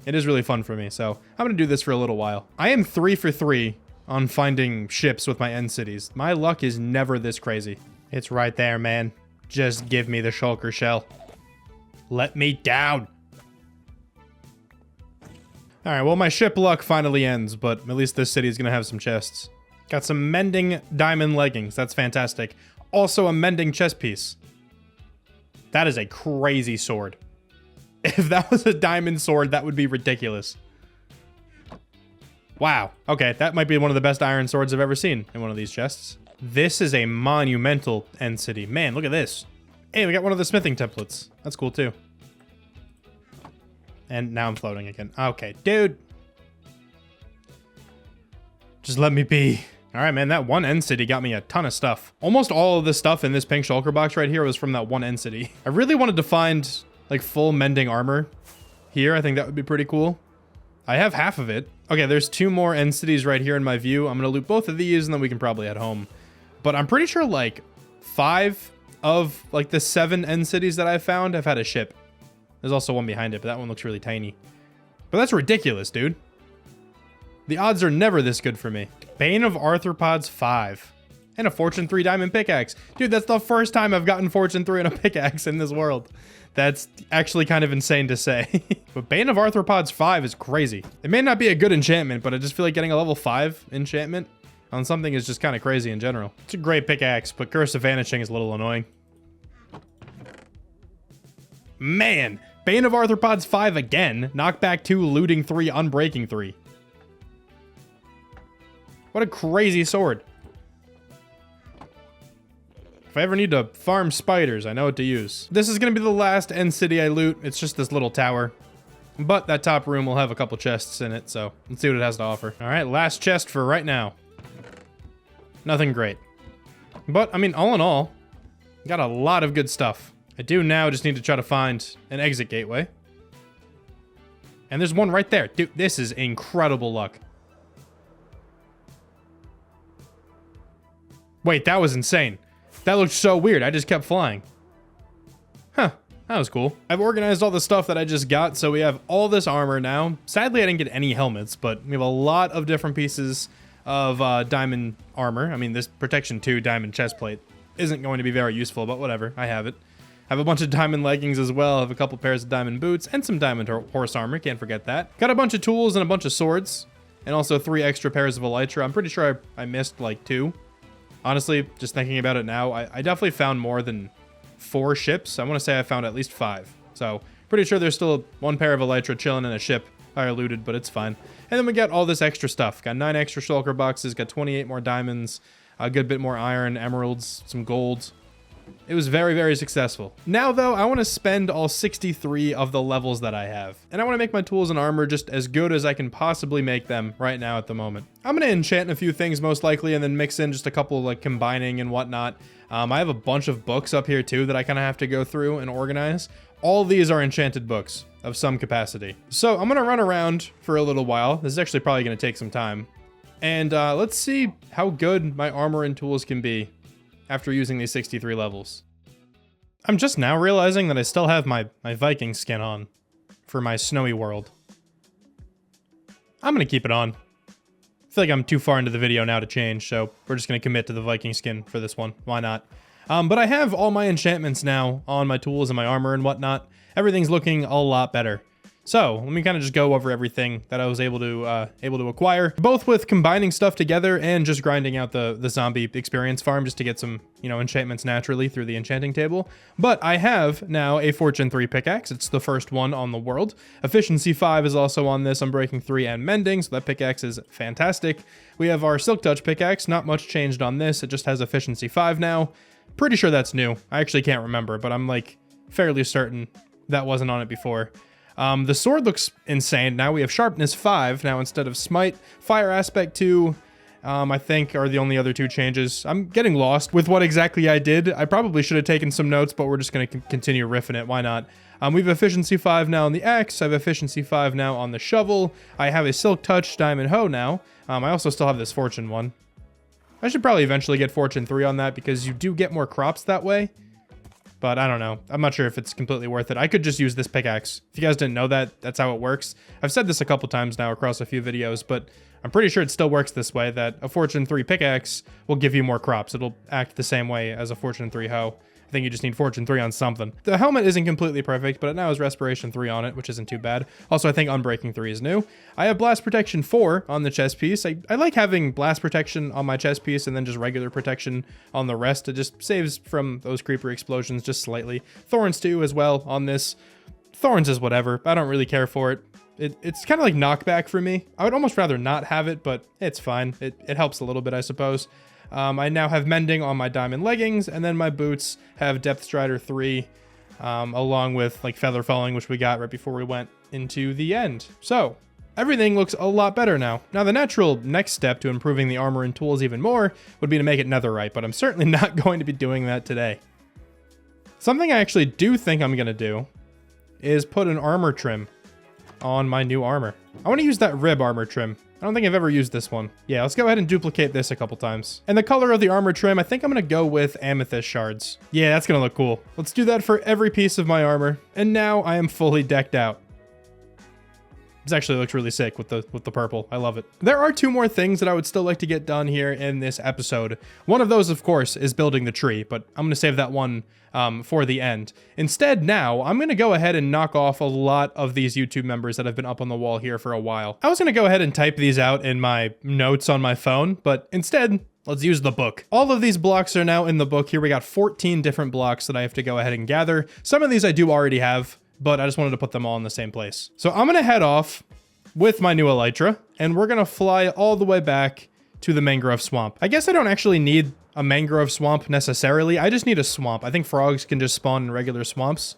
It is really fun for me, so I'm going to do this for a little while. I am 3 for 3 on finding ships with my end cities. My luck is never this crazy. It's right there, man. Just give me the shulker shell. Let me down. All right, well, my ship luck finally ends, but at least this city is going to have some chests. Got some mending diamond leggings. That's fantastic. Also a mending chest piece. That is a crazy sword. If that was a diamond sword, that would be ridiculous. Wow. Okay, that might be one of the best iron swords I've ever seen in one of these chests. This is a monumental end city. Man, look at this. Hey, we got one of the smithing templates. That's cool, too. And now I'm floating again. Okay, dude. Just let me be. All right, man, that one end city got me a ton of stuff. Almost all of the stuff in this pink shulker box right here was from that one end city. I really wanted to find, like, full mending armor here. I think that would be pretty cool. I have half of it. Okay, there's 2 more end cities right here in my view. I'm going to loot both of these, and then we can probably head home. But I'm pretty sure, like, 5 of, like, the 7 end cities that I found have had a ship. There's also one behind it, but that one looks really tiny. But that's ridiculous, dude. The odds are never this good for me. Bane of Arthropods 5. And a Fortune 3 diamond pickaxe. Dude, that's the first time I've gotten Fortune 3 on a pickaxe in this world. That's actually kind of insane to say. But Bane of Arthropods 5 is crazy. It may not be a good enchantment, but I just feel like getting a level 5 enchantment on something is just kind of crazy in general. It's a great pickaxe, but Curse of Vanishing is a little annoying. Man, Bane of Arthropods 5 again. Knockback 2, looting 3, unbreaking 3. What a crazy sword. If I ever need to farm spiders, I know what to use. This is going to be the last end city I loot. It's just this little tower. But that top room will have a couple chests in it, so let's see what it has to offer. All right, last chest for right now. Nothing great. But, I mean, all in all, got a lot of good stuff. I do now just need to try to find an exit gateway. And there's one right there. Dude, this is incredible luck. Wait, that was insane. That looked so weird. I just kept flying. Huh. That was cool. I've organized all the stuff that I just got, so we have all this armor now. Sadly, I didn't get any helmets, but we have a lot of different pieces of diamond armor. I mean, this Protection 2 diamond chestplate isn't going to be very useful, but whatever. I have it. I have a bunch of diamond leggings as well. I have a couple pairs of diamond boots and some diamond horse armor. Can't forget that. Got a bunch of tools and a bunch of swords, and also 3 extra pairs of elytra. I'm pretty sure I missed like 2. Honestly, just thinking about it now, I definitely found more than 4 ships. I want to say I found at least 5. So, pretty sure there's still 1 pair of elytra chilling in a ship I looted, but it's fine. And then we got all this extra stuff. Got 9 extra shulker boxes, got 28 more diamonds, a good bit more iron, emeralds, some gold. It was very, very successful. Now, though, I want to spend all 63 of the levels that I have. And I want to make my tools and armor just as good as I can possibly make them right now at the moment. I'm going to enchant a few things most likely and then mix in just a couple like combining and whatnot. I have a bunch of books up here too that I kind of have to go through and organize. All these are enchanted books of some capacity. So I'm going to run around for a little while. This is actually probably going to take some time. And let's see how good my armor and tools can be after using these 63 levels. I'm just now realizing that I still have my Viking skin on for my snowy world. I'm gonna keep it on. I feel like I'm too far into the video now to change, so we're just gonna commit to the Viking skin for this one. Why not? But I have all my enchantments now on my tools and my armor and whatnot. Everything's looking a lot better. So let me kind of just go over everything that I was able to acquire, both with combining stuff together and just grinding out the zombie experience farm just to get some, enchantments naturally through the enchanting table. But I have now a Fortune 3 pickaxe. It's the first one on the world. Efficiency 5 is also on this. I'm breaking 3 and mending, so that pickaxe is fantastic. We have our Silk Touch pickaxe. Not much changed on this. It just has efficiency 5 now. Pretty sure that's new. I actually can't remember, but I'm like fairly certain that wasn't on it before. The sword looks insane. Now we have sharpness 5 now instead of smite. Fire aspect 2, I think, are the only other 2 changes. I'm getting lost with what exactly I did. I probably should have taken some notes, but we're just going to continue riffing it. Why not? We have efficiency 5 now on the axe. I have efficiency 5 now on the shovel. I have a silk touch diamond hoe now. I also still have this fortune 1. I should probably eventually get fortune 3 on that because you do get more crops that way. But I don't know. I'm not sure if it's completely worth it. I could just use this pickaxe. If you guys didn't know that, that's how it works. I've said this a couple times now across a few videos, but I'm pretty sure it still works this way, that a Fortune 3 pickaxe will give you more crops. It'll act the same way as a Fortune 3 hoe. I think you just need Fortune 3 on something. The helmet isn't completely perfect, but it now has Respiration 3 on it, which isn't too bad. Also, I think Unbreaking 3 is new. I have Blast Protection 4 on the chest piece. I like having Blast Protection on my chest piece and then just regular protection on the rest. It just saves from those creeper explosions just slightly. Thorns 2 as well on this. Thorns is whatever. I don't really care for it. It's kind of like knockback for me. I would almost rather not have it, but it's fine. It helps a little bit, I suppose. I now have mending on my diamond leggings, and then my boots have Depth Strider 3, along with like feather falling, which we got right before we went into the end. So everything looks a lot better now. Now the natural next step to improving the armor and tools even more would be to make it netherite, but I'm certainly not going to be doing that today. Something I actually do think I'm going to do is put an armor trim on my new armor. I want to use that rib armor trim. I don't think I've ever used this one. Yeah, let's go ahead and duplicate this a couple times. And the color of the armor trim, I think I'm gonna go with amethyst shards. Yeah, that's gonna look cool. Let's do that for every piece of my armor. And now I am fully decked out. This actually looks really sick with the purple. I love it. There are 2 more things that I would still like to get done here in this episode. One of those, of course, is building the tree, but I'm going to save that one for the end. Instead, now, I'm going to go ahead and knock off a lot of these YouTube members that have been up on the wall here for a while. I was going to go ahead and type these out in my notes on my phone, but instead, let's use the book. All of these blocks are now in the book. Here we got 14 different blocks that I have to go ahead and gather. Some of these I do already have, but I just wanted to put them all in the same place. So I'm going to head off with my new elytra, and we're going to fly all the way back to the mangrove swamp. I guess I don't actually need a mangrove swamp necessarily. I just need a swamp. I think frogs can just spawn in regular swamps.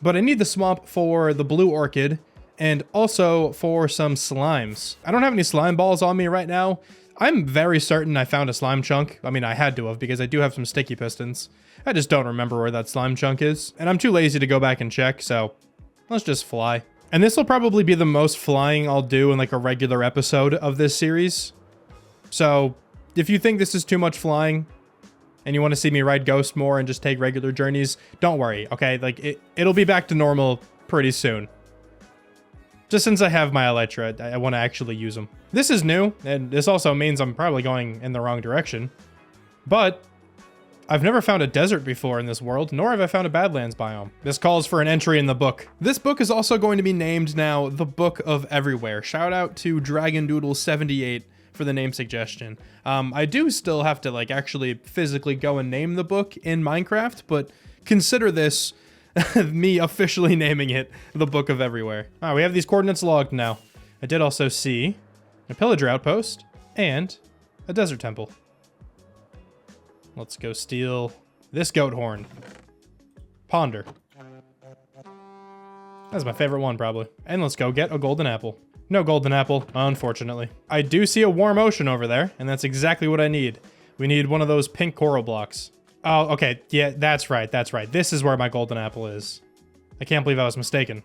But I need the swamp for the blue orchid and also for some slimes. I don't have any slime balls on me right now. I'm very certain I found a slime chunk. I mean, I had to have because I do have some sticky pistons. I just don't remember where that slime chunk is. And I'm too lazy to go back and check, so let's just fly. And this will probably be the most flying I'll do in like a regular episode of this series. So if you think this is too much flying and you want to see me ride Ghost more and just take regular journeys, don't worry, okay? Like it'll be back to normal pretty soon. Just since I have my elytra, I want to actually use them. This is new, and this also means I'm probably going in the wrong direction. But I've never found a desert before in this world, nor have I found a Badlands biome. This calls for an entry in the book. This book is also going to be named now the Book of Everywhere. Shout out to DragonDoodle78 for the name suggestion. I do still have to like actually physically go and name the book in Minecraft, but consider this me officially naming it the Book of Everywhere. All right, we have these coordinates logged now. I did also see a pillager outpost and a desert temple. Let's go steal this goat horn. Ponder. That's my favorite one, probably. And let's go get a golden apple. No golden apple, unfortunately. I do see a warm ocean over there, and that's exactly what I need. We need one of those pink coral blocks. Oh, okay. Yeah, that's right. That's right. This is where my golden apple is. I can't believe I was mistaken.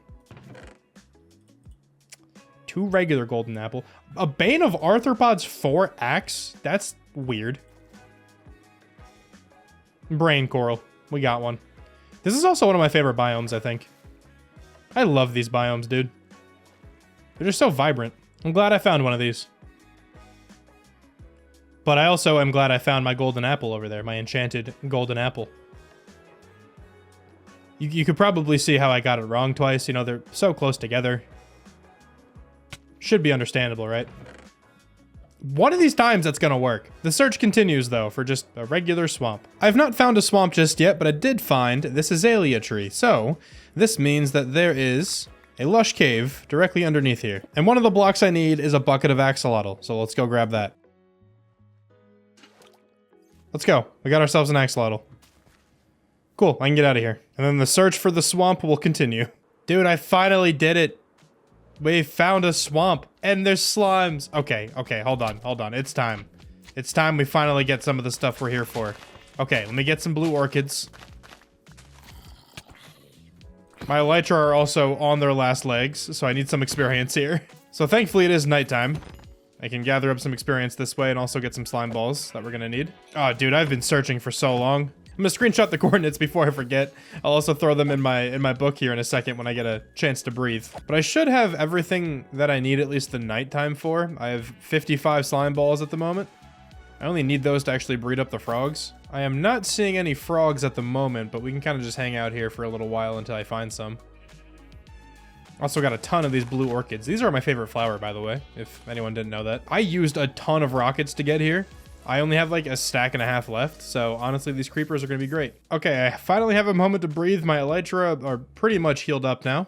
2 regular golden apple. A Bane of Arthropods 4 axe? That's weird. Brain coral. We got one. This is also one of my favorite biomes, I think. I love these biomes, dude. They're just so vibrant. I'm glad I found one of these. But I also am glad I found my golden apple over there, my enchanted golden apple. You could probably see how I got it wrong twice. You know, they're so close together. Should be understandable, right? One of these times that's gonna work. The search continues, though, for just a regular swamp. I've not found a swamp just yet, but I did find this azalea tree. So, this means that there is a lush cave directly underneath here. And one of the blocks I need is a bucket of axolotl. So let's go grab that. Let's go. We got ourselves an axolotl. Cool, I can get out of here. And then the search for the swamp will continue. Dude, I finally did it. We found a swamp, and there's slimes. Okay, hold on. It's time. It's time we finally get some of the stuff we're here for. Okay, let me get some blue orchids. My elytra are also on their last legs, so I need some experience here. So thankfully it is nighttime. I can gather up some experience this way and also get some slime balls that we're gonna need. Oh, dude, I've been searching for so long. I'm gonna screenshot the coordinates before I forget. I'll also throw them in my book here in a second when I get a chance to breathe. But I should have everything that I need at least the nighttime for. I have 55 slime balls at the moment. I only need those to actually breed up the frogs. I am not seeing any frogs at the moment, but we can kind of just hang out here for a little while until I find some. Also got a ton of these blue orchids. These are my favorite flower, by the way, if anyone didn't know that. I used a ton of rockets to get here. I only have like a stack and a half left, so honestly, these creepers are going to be great. Okay, I finally have a moment to breathe. My elytra are pretty much healed up now.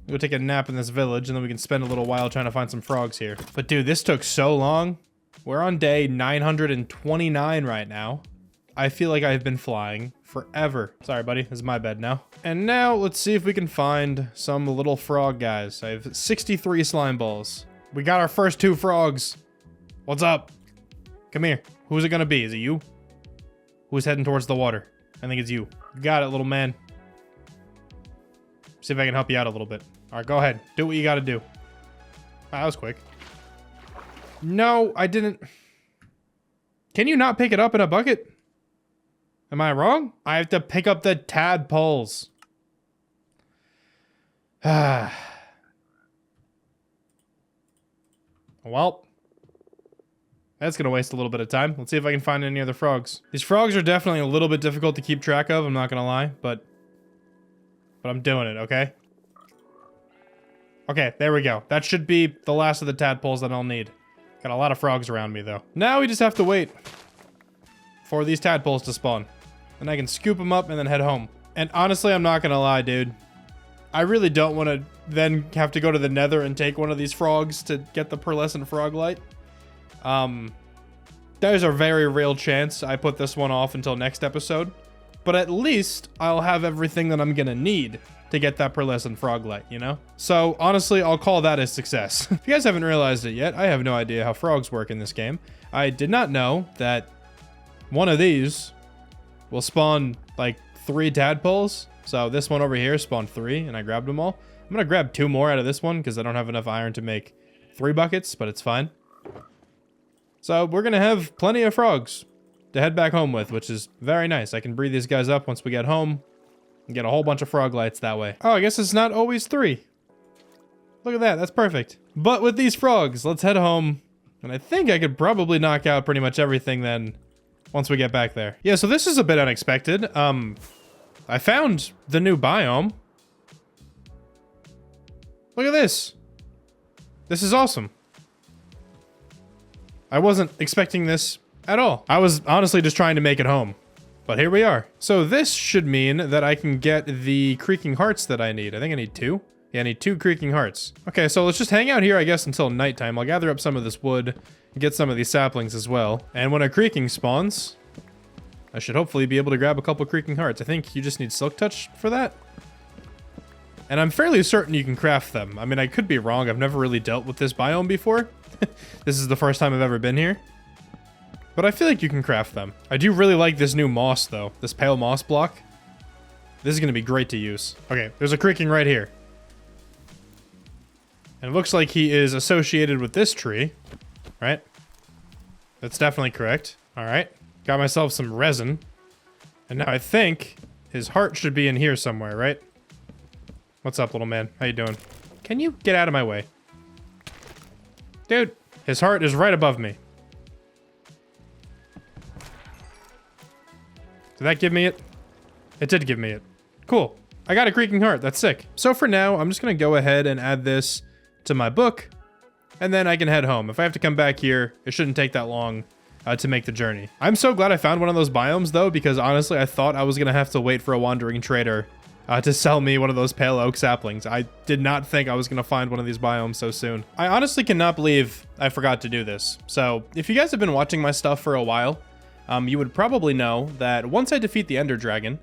We'll go take a nap in this village, and then we can spend a little while trying to find some frogs here. But dude, this took so long. We're on day 929 right now. I feel like I've been flying forever. Sorry, buddy. This is my bed now. And now, let's see if we can find some little frog guys. I have 63 slime balls. We got our first 2 frogs. What's up? Come here. Who's it gonna be? Is it you? Who's heading towards the water? I think it's you. You got it, little man. See if I can help you out a little bit. All right, go ahead. Do what you gotta do. Wow, that was quick. No, I didn't. Can you not pick it up in a bucket? Am I wrong? I have to pick up the tadpoles. Well, that's going to waste a little bit of time. Let's see if I can find any other frogs. These frogs are definitely a little bit difficult to keep track of, I'm not going to lie, but I'm doing it, okay? Okay, there we go. That should be the last of the tadpoles that I'll need. Got a lot of frogs around me, though. Now we just have to wait for these tadpoles to spawn. Then I can scoop them up and then head home. And honestly, I'm not going to lie, dude. I really don't want to then have to go to the Nether and take one of these frogs to get the pearlescent frog light. There's a very real chance I put this one off until next episode, but at least I'll have everything that I'm gonna need to get that pearlescent frog light, you know? So honestly, I'll call that a success. If you guys haven't realized it yet, I have no idea how frogs work in this game. I did not know that one of these will spawn like 3 tadpoles. So this one over here spawned 3 and I grabbed them all. I'm gonna grab 2 more out of this one because I don't have enough iron to make 3 buckets, but it's fine. So we're gonna have plenty of frogs to head back home with, which is very nice. I can breed these guys up once we get home and get a whole bunch of frog lights that way. Oh, I guess it's not always 3. Look at that, that's perfect. But with these frogs, let's head home. And I think I could probably knock out pretty much everything then once we get back there. Yeah, so this is a bit unexpected. I found the new biome. Look at this. This is awesome. I wasn't expecting this at all. I was honestly just trying to make it home. But here we are. So this should mean that I can get the creaking hearts that I need. I think I need 2. Yeah, I need 2 creaking hearts. Okay, so let's just hang out here, I guess, until nighttime. I'll gather up some of this wood and get some of these saplings as well. And when a creaking spawns, I should hopefully be able to grab a couple creaking hearts. I think you just need silk touch for that. And I'm fairly certain you can craft them. I mean, I could be wrong. I've never really dealt with this biome before. This is the first time I've ever been here. But I feel like you can craft them. I do really like this new moss, though. This pale moss block. This is going to be great to use. Okay, there's a creaking right here. And it looks like he is associated with this tree. Right? That's definitely correct. Alright. Got myself some resin. And now I think his heart should be in here somewhere, right? What's up, little man? How you doing? Can you get out of my way? Dude, his heart is right above me. Did that give me it? It did give me it. Cool. I got a creaking heart. That's sick. So for now, I'm just going to go ahead and add this to my book. And then I can head home. If I have to come back here, it shouldn't take that long to make the journey. I'm so glad I found one of those biomes, though, because honestly, I thought I was going to have to wait for a wandering trader to sell me one of those pale oak saplings. I did not think I was going to find one of these biomes so soon. I honestly cannot believe I forgot to do this. So if you guys have been watching my stuff for a while, you would probably know that once I defeat the Ender Dragon,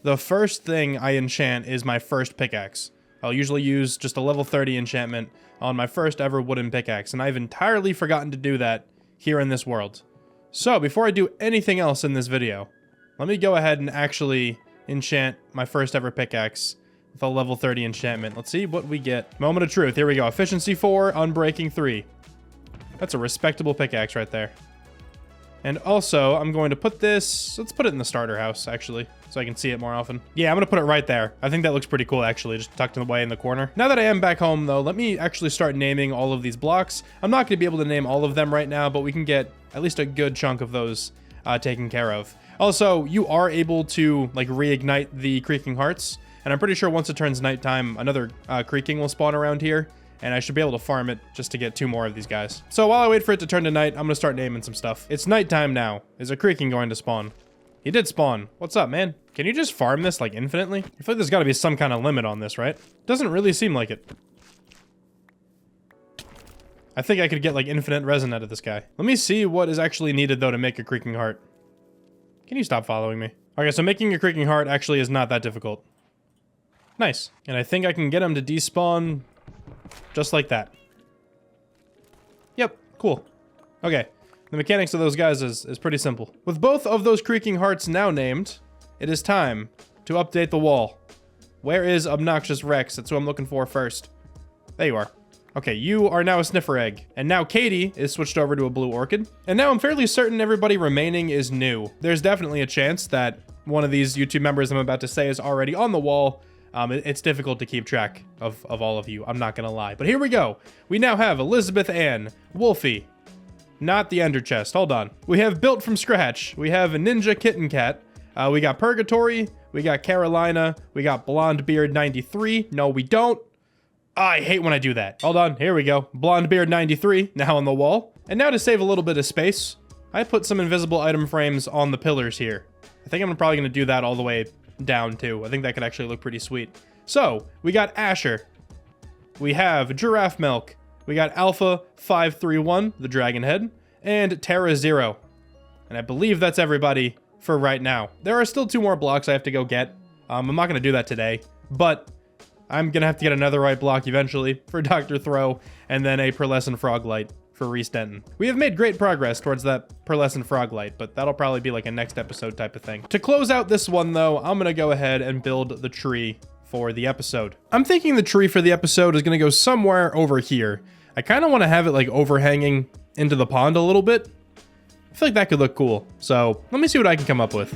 the first thing I enchant is my first pickaxe. I'll usually use just a level 30 enchantment on my first ever wooden pickaxe, and I've entirely forgotten to do that here in this world. So before I do anything else in this video, let me go ahead and actually enchant my first ever pickaxe with a level 30 enchantment. Let's see what we get. Moment of truth. Here we go. Efficiency 4, unbreaking 3. That's a respectable pickaxe right there. And also, I'm going to put this... Let's put it in the starter house, actually, so I can see it more often. Yeah, I'm going to put it right there. I think that looks pretty cool, actually, just tucked away in the corner. Now that I am back home, though, let me actually start naming all of these blocks. I'm not going to be able to name all of them right now, but we can get at least a good chunk of those taken care of. Also, you are able to, like, reignite the creaking hearts, and I'm pretty sure once it turns nighttime, another creaking will spawn around here, and I should be able to farm it just to get 2 more of these guys. So while I wait for it to turn to night, I'm gonna start naming some stuff. It's nighttime now. Is a creaking going to spawn? He did spawn. What's up, man? Can you just farm this, like, infinitely? I feel like there's gotta be some kind of limit on this, right? Doesn't really seem like it. I think I could get, like, infinite resin out of this guy. Let me see what is actually needed, though, to make a creaking heart. Can you stop following me? Okay, so making a creaking heart actually is not that difficult. Nice. And I think I can get him to despawn just like that. Yep, cool. Okay, the mechanics of those guys is pretty simple. With both of those creaking hearts now named, it is time to update the wall. Where is Obnoxious Rex? That's who I'm looking for first. There you are. Okay, you are now a sniffer egg. And now Katie is switched over to a blue orchid. And now I'm fairly certain everybody remaining is new. There's definitely a chance that one of these YouTube members I'm about to say is already on the wall, It's difficult to keep track of all of you. I'm not going to lie. But here we go. We now have Elizabeth Ann, Wolfie. Not the Ender Chest. Hold on. We have Built from Scratch. We have a Ninja Kitten Cat. We got Purgatory. We got Carolina. We got Blonde Beard 93. No, we don't. I hate when I do that. Hold on. Here we go. Blonde Beard 93 now on the wall. And now to save a little bit of space, I put some invisible item frames on the pillars here. I think I'm probably going to do that all the way down too. I think that could actually look pretty sweet. So we got Asher. We have Giraffe Milk. We got Alpha 531, the Dragon Head, and Terra Zero. And I believe that's everybody for right now. There are still 2 more blocks I have to go get. I'm not going to do that today, but I'm going to have to get another right block eventually for Dr. Throw, and then a Pearlescent Froglight for Reese Denton. We have made great progress towards that Pearlescent Froglight, but that'll probably be like a next episode type of thing. To close out this one though, I'm going to go ahead and build the tree for the episode. I'm thinking the tree for the episode is going to go somewhere over here. I kind of want to have it like overhanging into the pond a little bit. I feel like that could look cool. So let me see what I can come up with.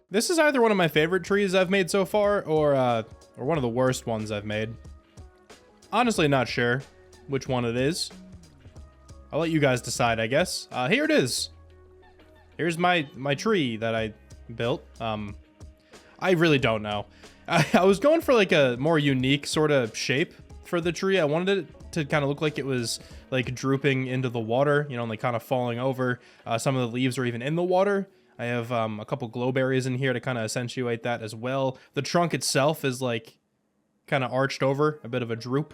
This is either one of my favorite trees I've made so far, or one of the worst ones I've made. Honestly, not sure which one it is. I'll let you guys decide, I guess. Here it is. Here's my tree that I built. I really don't know. I was going for like a more unique sort of shape for the tree. I wanted it to kind of look like it was like drooping into the water, you know, like kind of falling over. Some of the leaves are even in the water. I have a couple glow berries in here to kind of accentuate that as well. The trunk itself is like kind of arched over, a bit of a droop.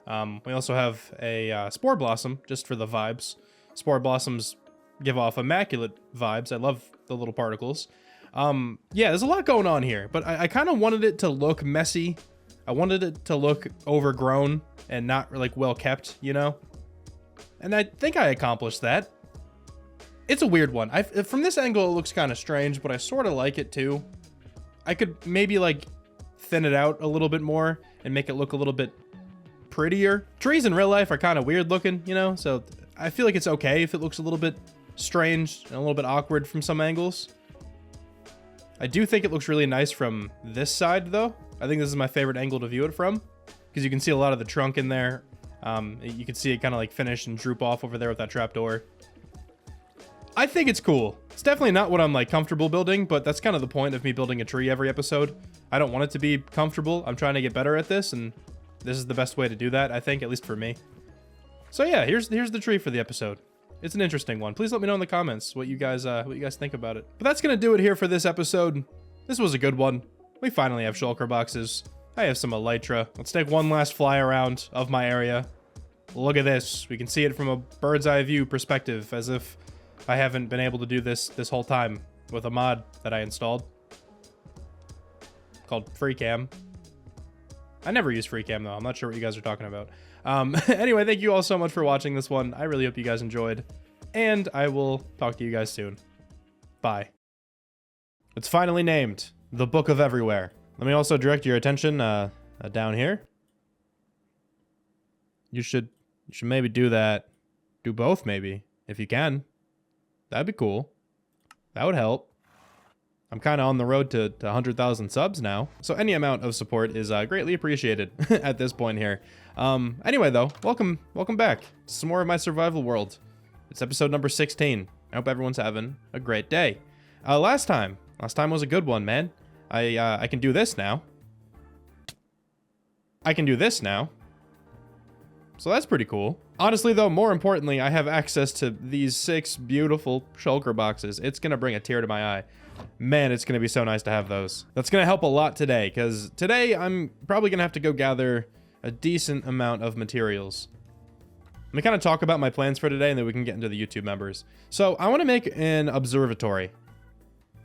We also have a spore blossom just for the vibes. Spore blossoms give off immaculate vibes. I love the little particles. Yeah, there's a lot going on here, but I kind of wanted it to look messy. I wanted it to look overgrown and not like well kept, you know? And I think I accomplished that. It's a weird one. From this angle, it looks kind of strange, but I sort of like it too. I could maybe like thin it out a little bit more and make it look a little bit prettier. Trees in real life are kind of weird looking, you know? So I feel like it's okay if it looks a little bit strange and a little bit awkward from some angles. I do think it looks really nice from this side though. I think this is my favorite angle to view it from because you can see a lot of the trunk in there. You can see it kind of like finish and droop off over there with that trapdoor. I think it's cool. It's definitely not what I'm like comfortable building, but that's kind of the point of me building a tree every episode. I don't want it to be comfortable. I'm trying to get better at this, and this is the best way to do that, I think, at least for me. So yeah, here's the tree for the episode. It's an interesting one. Please let me know in the comments what you guys think about it. But that's gonna do it here for this episode. This was a good one. We finally have shulker boxes. I have some elytra. Let's take one last fly around of my area. Look at this. We can see it from a bird's eye view perspective, as if I haven't been able to do this whole time with a mod that I installed called FreeCam. I never use FreeCam though. I'm not sure what you guys are talking about. Anyway, thank you all so much for watching this one. I really hope you guys enjoyed, and I will talk to you guys soon. Bye. It's finally named the Book of Everywhere. Let me also direct your attention down here. You should maybe do that. Do both maybe if you can. That'd be cool. That would help. I'm kind of on the road to 100,000 subs now, so any amount of support is greatly appreciated at this point here. Anyway, though, welcome back to some more of my survival world. It's episode number 16. I hope everyone's having a great day. Last time was a good one, man. I can do this now. So that's pretty cool. Honestly, though, more importantly, I have access to these 6 beautiful shulker boxes. It's going to bring a tear to my eye. Man, it's going to be so nice to have those. That's going to help a lot today, because today I'm probably going to have to go gather a decent amount of materials. Let me kind of talk about my plans for today, and then we can get into the YouTube members. So I want to make an observatory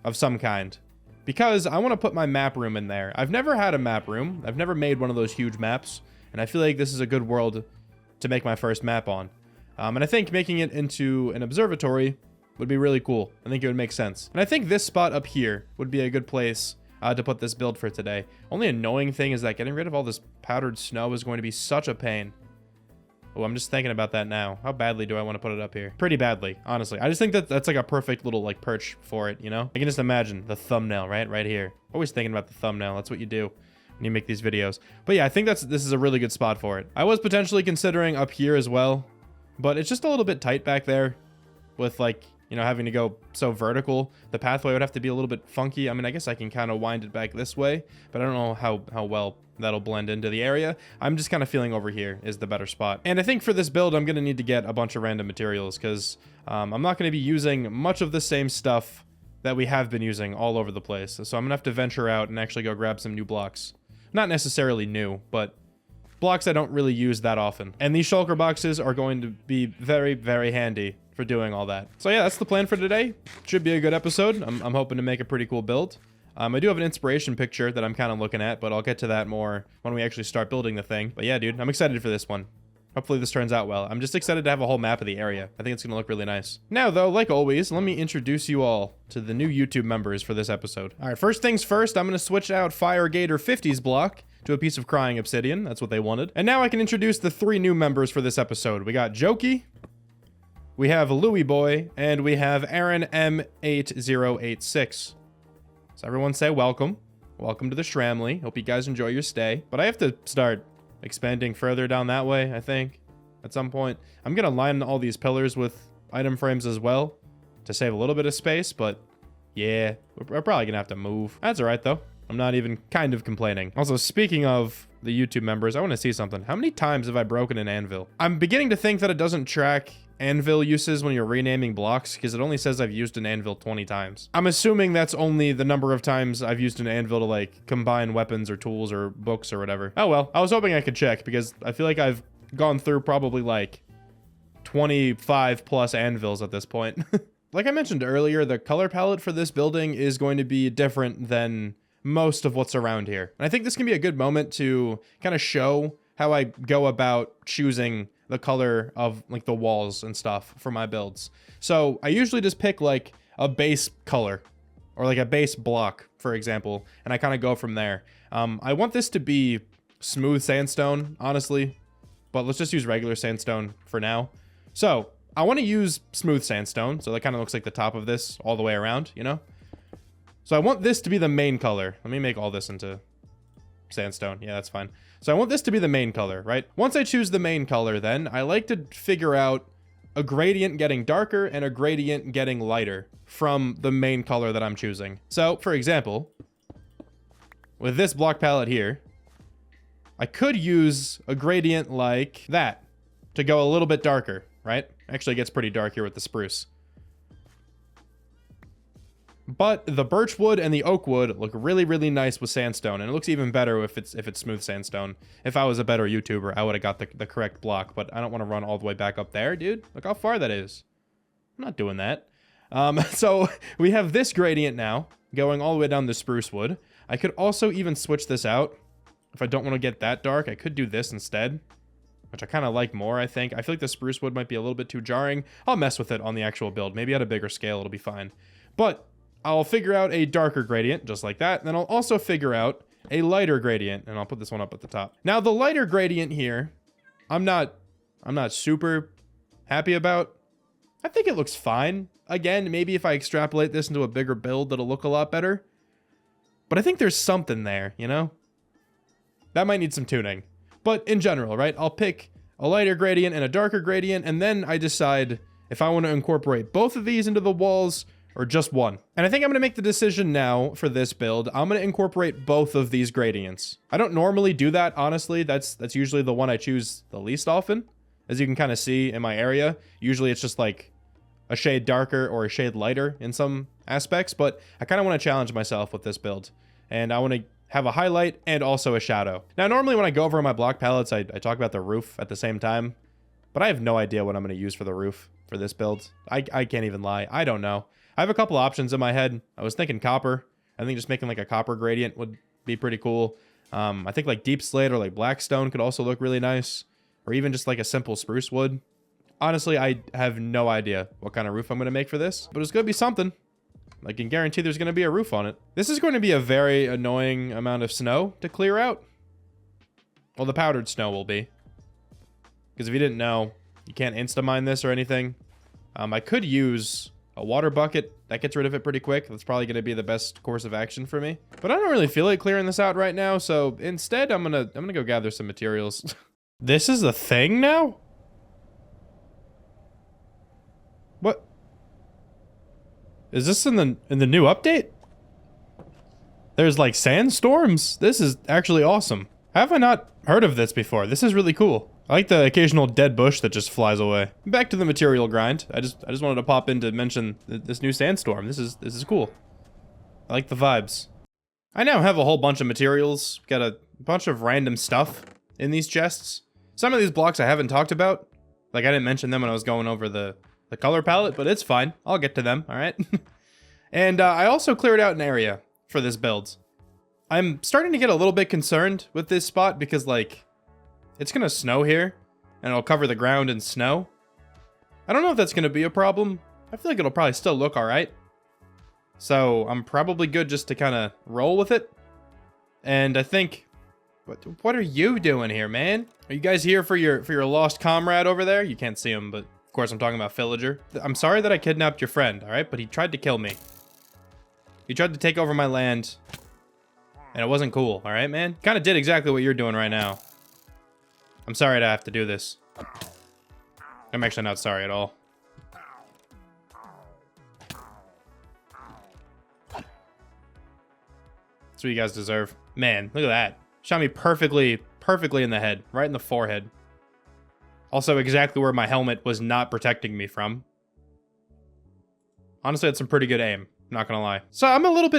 of some kind, because I want to put my map room in there. I've never had a map room. I've never made one of those huge maps, and I feel like this is a good world to make my first map on. And I think making it into an observatory would be really cool. I think it would make sense. And I think this spot up here would be a good place to put this build for today. Only annoying thing is that getting rid of all this powdered snow is going to be such a pain. Oh, I'm just thinking about that now. How badly do I want to put it up here? Pretty badly, honestly. I just think that that's like a perfect little like perch for it, you know? I can just imagine the thumbnail, right here. Always thinking about the thumbnail. That's what you do when you make these videos. But yeah, I think this is a really good spot for it. I was potentially considering up here as well, but it's just a little bit tight back there with like, you know, having to go so vertical. The pathway would have to be a little bit funky. I mean, I guess I can kind of wind it back this way, but I don't know how well that'll blend into the area. I'm just kind of feeling over here is the better spot. And I think for this build, I'm going to need to get a bunch of random materials because I'm not going to be using much of the same stuff that we have been using all over the place. So I'm going to have to venture out and actually go grab some new blocks. Not necessarily new, but blocks I don't really use that often. And these shulker boxes are going to be very, very handy for doing all that. So yeah, that's the plan for today. Should be a good episode. I'm hoping to make a pretty cool build. I do have an inspiration picture that I'm kind of looking at, but I'll get to that more when we actually start building the thing. But yeah, dude, I'm excited for this one. Hopefully this turns out well. I'm just excited to have a whole map of the area. I think it's going to look really nice. Now, though, like always, let me introduce you all to the new YouTube members for this episode. All right, first things first, I'm going to switch out Firegator 50's block to a piece of crying obsidian. That's what they wanted. And now I can introduce the 3 new members for this episode. We got Jokey, we have Louie Boy, and we have Aaron M8086. So everyone say welcome. Welcome to the Shramley. Hope you guys enjoy your stay. But I have to start expanding further down that way, I think, at some point. I'm going to line all these pillars with item frames as well to save a little bit of space, but yeah, we're probably going to have to move. That's all right, though. I'm not even kind of complaining. Also, speaking of the YouTube members, I want to see something. How many times have I broken an anvil? I'm beginning to think that it doesn't track anvil uses when you're renaming blocks because it only says I've used an anvil 20 times. I'm assuming that's only the number of times I've used an anvil to like combine weapons or tools or books or whatever. Oh well, I was hoping I could check because I feel like I've gone through probably like 25 plus anvils at this point. Like I mentioned earlier, the color palette for this building is going to be different than most of what's around here. And I think this can be a good moment to kind of show how I go about choosing the color of like the walls and stuff for my builds. So I usually just pick like a base color or like a base block, for example, and I kind of go from there. I want this to be smooth sandstone, honestly, but let's just use regular sandstone for now. So I want to use smooth sandstone. So that kind of looks like the top of this all the way around, you know? So I want this to be the main color. Let me make all this into sandstone. Yeah, that's fine. So I want this to be the main color, right? Once I choose the main color, then I like to figure out a gradient getting darker and a gradient getting lighter from the main color that I'm choosing. So, for example, with this block palette here, I could use a gradient like that to go a little bit darker, right? Actually, it gets pretty dark here with the spruce. But the birch wood and the oak wood look really, really nice with sandstone, and it looks even better if it's smooth sandstone. If I was a better YouTuber, I would have got the correct block, but I don't want to run all the way back up there, dude. Look how far that is. I'm not doing that. So we have this gradient now going all the way down the spruce wood. I could also even switch this out. If I don't want to get that dark, I could do this instead, which I kind of like more, I think. I feel like the spruce wood might be a little bit too jarring. I'll mess with it on the actual build. Maybe at a bigger scale, it'll be fine. But I'll figure out a darker gradient, just like that. Then I'll also figure out a lighter gradient, and I'll put this one up at the top. Now, the lighter gradient here, I'm not super happy about. I think it looks fine. Again, maybe if I extrapolate this into a bigger build, it'll look a lot better. But I think there's something there, you know? That might need some tuning. But in general, right, I'll pick a lighter gradient and a darker gradient, and then I decide if I want to incorporate both of these into the walls or just one. And I think I'm going to make the decision now for this build. I'm going to incorporate both of these gradients. I don't normally do that, honestly. That's usually the one I choose the least often. As you can kind of see in my area, usually it's just like a shade darker or a shade lighter in some aspects, but I kind of want to challenge myself with this build. And I want to have a highlight and also a shadow. Now, normally when I go over my block palettes, I talk about the roof at the same time, but I have no idea what I'm going to use for the roof for this build. I can't even lie. I don't know. I have a couple options in my head. I was thinking copper. I think just making like a copper gradient would be pretty cool. I think like deep slate or like black stone could also look really nice, or even just like a simple spruce wood. Honestly, I have no idea what kind of roof I'm going to make for this, but it's going to be something. I can guarantee there's going to be a roof on it. This is going to be a very annoying amount of snow to clear out. Well, the powdered snow will be. Because if you didn't know, you can't insta-mine this or anything. I could use a water bucket. That gets rid of it pretty quick. That's probably going to be the best course of action for me. But I don't really feel like clearing this out right now, so instead I'm gonna go gather some materials. This is a thing now? What? Is this in the new update? There's like sandstorms? This is actually awesome. Have I not heard of this before? This is really cool. I like the occasional dead bush that just flies away. Back to the material grind. I just wanted to pop in to mention this new sandstorm. This is cool. I like the vibes. I now have a whole bunch of materials. Got a bunch of random stuff in these chests. Some of these blocks I haven't talked about. Like I didn't mention them when I was going over the color palette, but it's fine. I'll get to them, all right? And I also cleared out an area for this build. I'm starting to get a little bit concerned with this spot because like, it's gonna snow here, and it'll cover the ground in snow. I don't know if that's gonna be a problem. I feel like it'll probably still look alright. So I'm probably good just to kind of roll with it. And I think, what are you doing here, man? Are you guys here for your lost comrade over there? You can't see him, but of course I'm talking about Villager. I'm sorry that I kidnapped your friend, alright? But he tried to kill me. He tried to take over my land, and it wasn't cool, alright, man? Kind of did exactly what you're doing right now. I'm sorry to have to do this. I'm actually not sorry at all. That's what you guys deserve. Man, look at that. Shot me perfectly in the head. Right in the forehead. Also exactly where my helmet was not protecting me from. Honestly, that's some pretty good aim. Not gonna lie. So I'm a little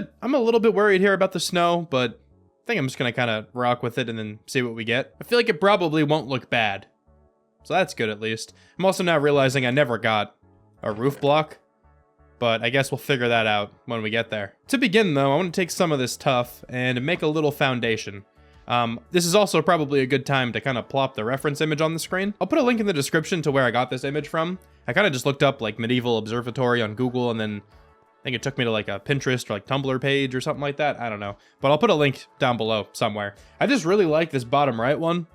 bit worried here about the snow, but I think I'm just gonna kind of rock with it and then see what we get. I feel like it probably won't look bad. So that's good at least. I'm also now realizing I never got a roof block, but I guess we'll figure that out when we get there. To begin though, I want to take some of this tuff and make a little foundation. This is also probably a good time to kind of plop the reference image on the screen. I'll put a link in the description to where I got this image from. I kind of just looked up like medieval observatory on Google, and then I think it took me to like a Pinterest or like Tumblr page or something like that. I don't know. But I'll put a link down below somewhere. I just really like this bottom right one.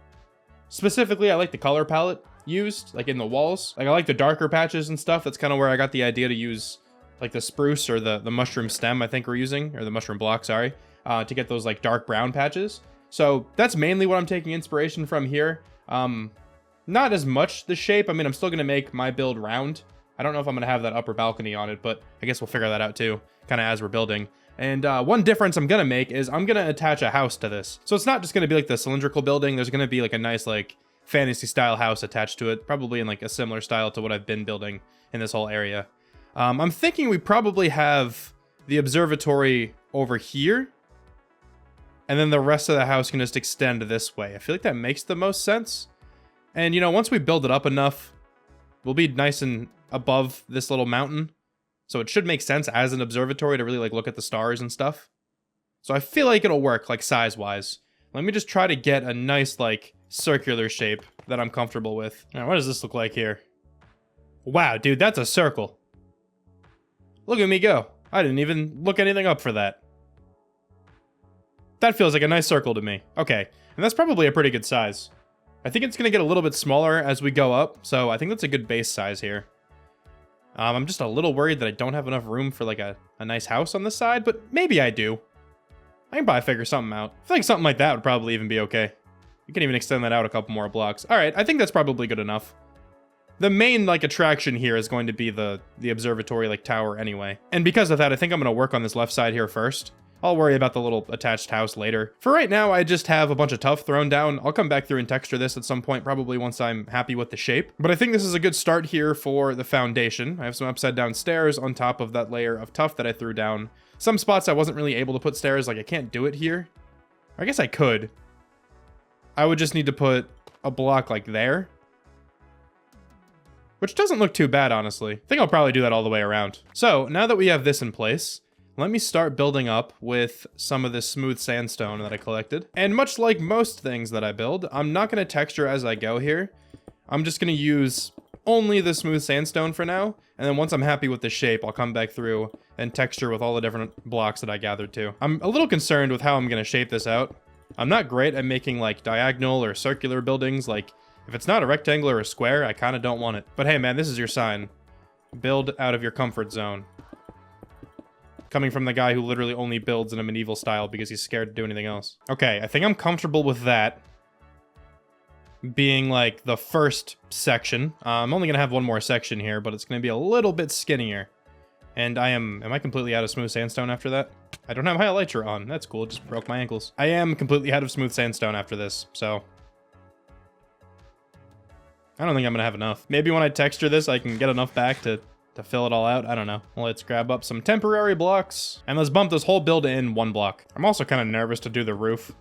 Specifically, I like the color palette used, like in the walls. Like I like the darker patches and stuff. That's kind of where I got the idea to use like the spruce or the mushroom stem I think we're using, or the mushroom block, sorry, to get those like dark brown patches. So that's mainly what I'm taking inspiration from here. Not as much the shape. I mean, I'm still going to make my build round. I don't know if I'm going to have that upper balcony on it, but I guess we'll figure that out too, kind of as we're building. And one difference I'm going to make is I'm going to attach a house to this. So it's not just going to be like the cylindrical building. There's going to be like a nice like fantasy style house attached to it, probably in like a similar style to what I've been building in this whole area. I'm thinking we probably have the observatory over here, and then the rest of the house can just extend this way. I feel like that makes the most sense. And you know, once we build it up enough, we'll be nice and above this little mountain. So it should make sense as an observatory to really like look at the stars and stuff. So I feel like it'll work like size-wise. Let me just try to get a nice like circular shape that I'm comfortable with. Now, what does this look like here? Wow, dude, that's a circle. Look at me go. I didn't even look anything up for that. That feels like a nice circle to me. Okay, and that's probably a pretty good size. I think it's going to get a little bit smaller as we go up, so I think that's a good base size here. I'm just a little worried that I don't have enough room for like a nice house on this side, but maybe I do. I can probably figure something out. I feel like something like that would probably even be okay. You can even extend that out a couple more blocks. All right, I think that's probably good enough. The main like attraction here is going to be the observatory like tower anyway. And because of that, I think I'm going to work on this left side here first. I'll worry about the little attached house later. For right now, I just have a bunch of tuff thrown down. I'll come back through and texture this at some point, probably once I'm happy with the shape. But I think this is a good start here for the foundation. I have some upside down stairs on top of that layer of tuff that I threw down. Some spots I wasn't really able to put stairs, like I can't do it here. I guess I could. I would just need to put a block like there. Which doesn't look too bad, honestly. I think I'll probably do that all the way around. So, now that we have this in place, let me start building up with some of this smooth sandstone that I collected. And much like most things that I build, I'm not going to texture as I go here. I'm just going to use only the smooth sandstone for now. And then once I'm happy with the shape, I'll come back through and texture with all the different blocks that I gathered too. I'm a little concerned with how I'm going to shape this out. I'm not great at making like diagonal or circular buildings. Like if it's not a rectangle or a square, I kind of don't want it. But hey man, this is your sign. Build out of your comfort zone. Coming from the guy who literally only builds in a medieval style because he's scared to do anything else. Okay, I think I'm comfortable with that being like the first section. I'm only gonna have one more section here, but it's gonna be a little bit skinnier. And am I completely out of smooth sandstone after that? I don't have my elytra on. That's cool, just broke my ankles. I am completely out of smooth sandstone after this, so I don't think I'm gonna have enough. Maybe when I texture this, I can get enough back to fill it all out. I don't know. Let's grab up some temporary blocks and let's bump this whole build in one block. I'm also kind of nervous to do the roof.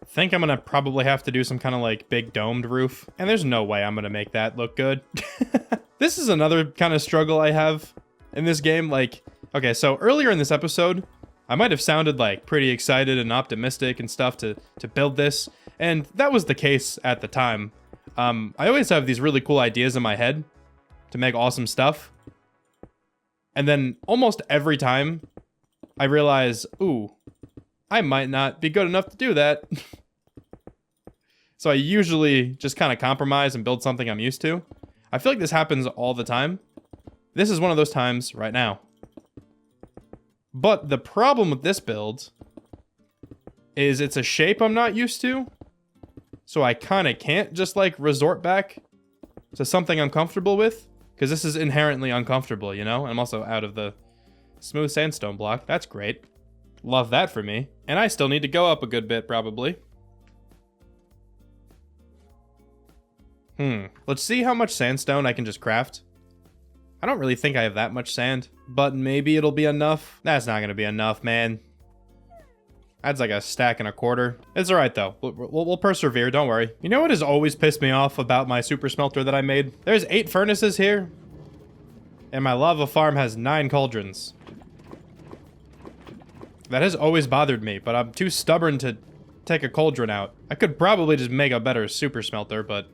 I think I'm gonna probably have to do some kind of like big domed roof, and there's no way I'm gonna make that look good. This is another kind of struggle I have in this game. Like, okay, so earlier in this episode, I might have sounded like pretty excited and optimistic and stuff to build this, and that was the case at the time. I always have these really cool ideas in my head to make awesome stuff, and then almost every time I realize, ooh, I might not be good enough to do that. So I usually just kind of compromise and build something I'm used to. I feel like this happens all the time. This is one of those times right now. But the problem with this build is it's a shape I'm not used to. So I kind of can't just like resort back to something I'm comfortable with, because this is inherently uncomfortable, you know? I'm also out of the smooth sandstone block. That's great. Love that for me. And I still need to go up a good bit, probably. Let's see how much sandstone I can just craft. I don't really think I have that much sand, but maybe it'll be enough. That's not gonna be enough, man. That's like a stack and a quarter. It's alright though. We'll persevere, don't worry. You know what has always pissed me off about my super smelter that I made? There's 8 furnaces here, and my lava farm has 9 cauldrons. That has always bothered me, but I'm too stubborn to take a cauldron out. I could probably just make a better super smelter, but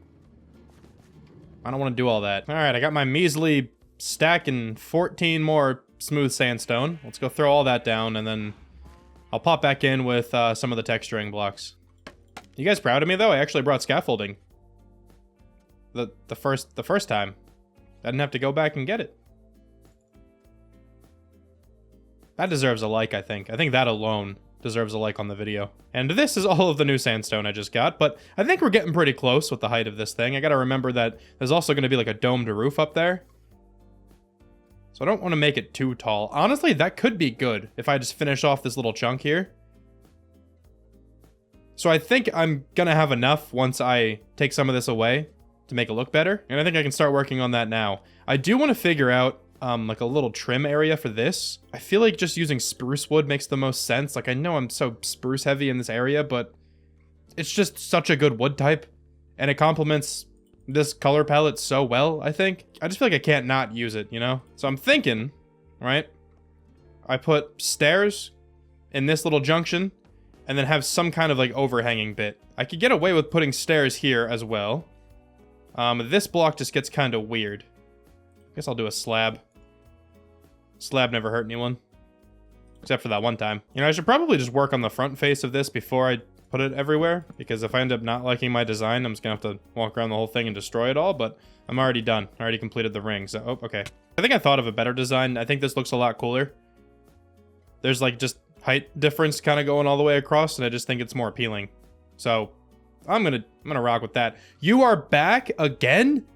I don't want to do all that. Alright, I got my measly stack and 14 more smooth sandstone. Let's go throw all that down, and then I'll pop back in with some of the texturing blocks. You guys proud of me, though? I actually brought scaffolding. The first time. I didn't have to go back and get it. That deserves a like, I think. I think that alone deserves a like on the video. And this is all of the new sandstone I just got, but I think we're getting pretty close with the height of this thing. I gotta remember that there's also gonna be like a domed roof up there. So I don't want to make it too tall. Honestly, that could be good if I just finish off this little chunk here. So I think I'm gonna have enough once I take some of this away to make it look better. And I think I can start working on that now. I do want to figure out like a little trim area for this. I feel like just using spruce wood makes the most sense. Like, I know I'm so spruce heavy in this area, but it's just such a good wood type, and it complements this color palette so well, I think. I just feel like I can't not use it, you know? So I'm thinking, right? I put stairs in this little junction, and then have some kind of like overhanging bit. I could get away with putting stairs here as well. This block just gets kind of weird. I guess I'll do a slab. Slab never hurt anyone. Except for that one time. You know, I should probably just work on the front face of this before I put it everywhere, because if I end up not liking my design, I'm just gonna have to walk around the whole thing and destroy it all, but I'm already done. I already completed the ring, so, oh, okay. I think I thought of a better design. I think this looks a lot cooler. There's like just height difference kind of going all the way across, and I just think it's more appealing. So, I'm gonna rock with that. You are back again?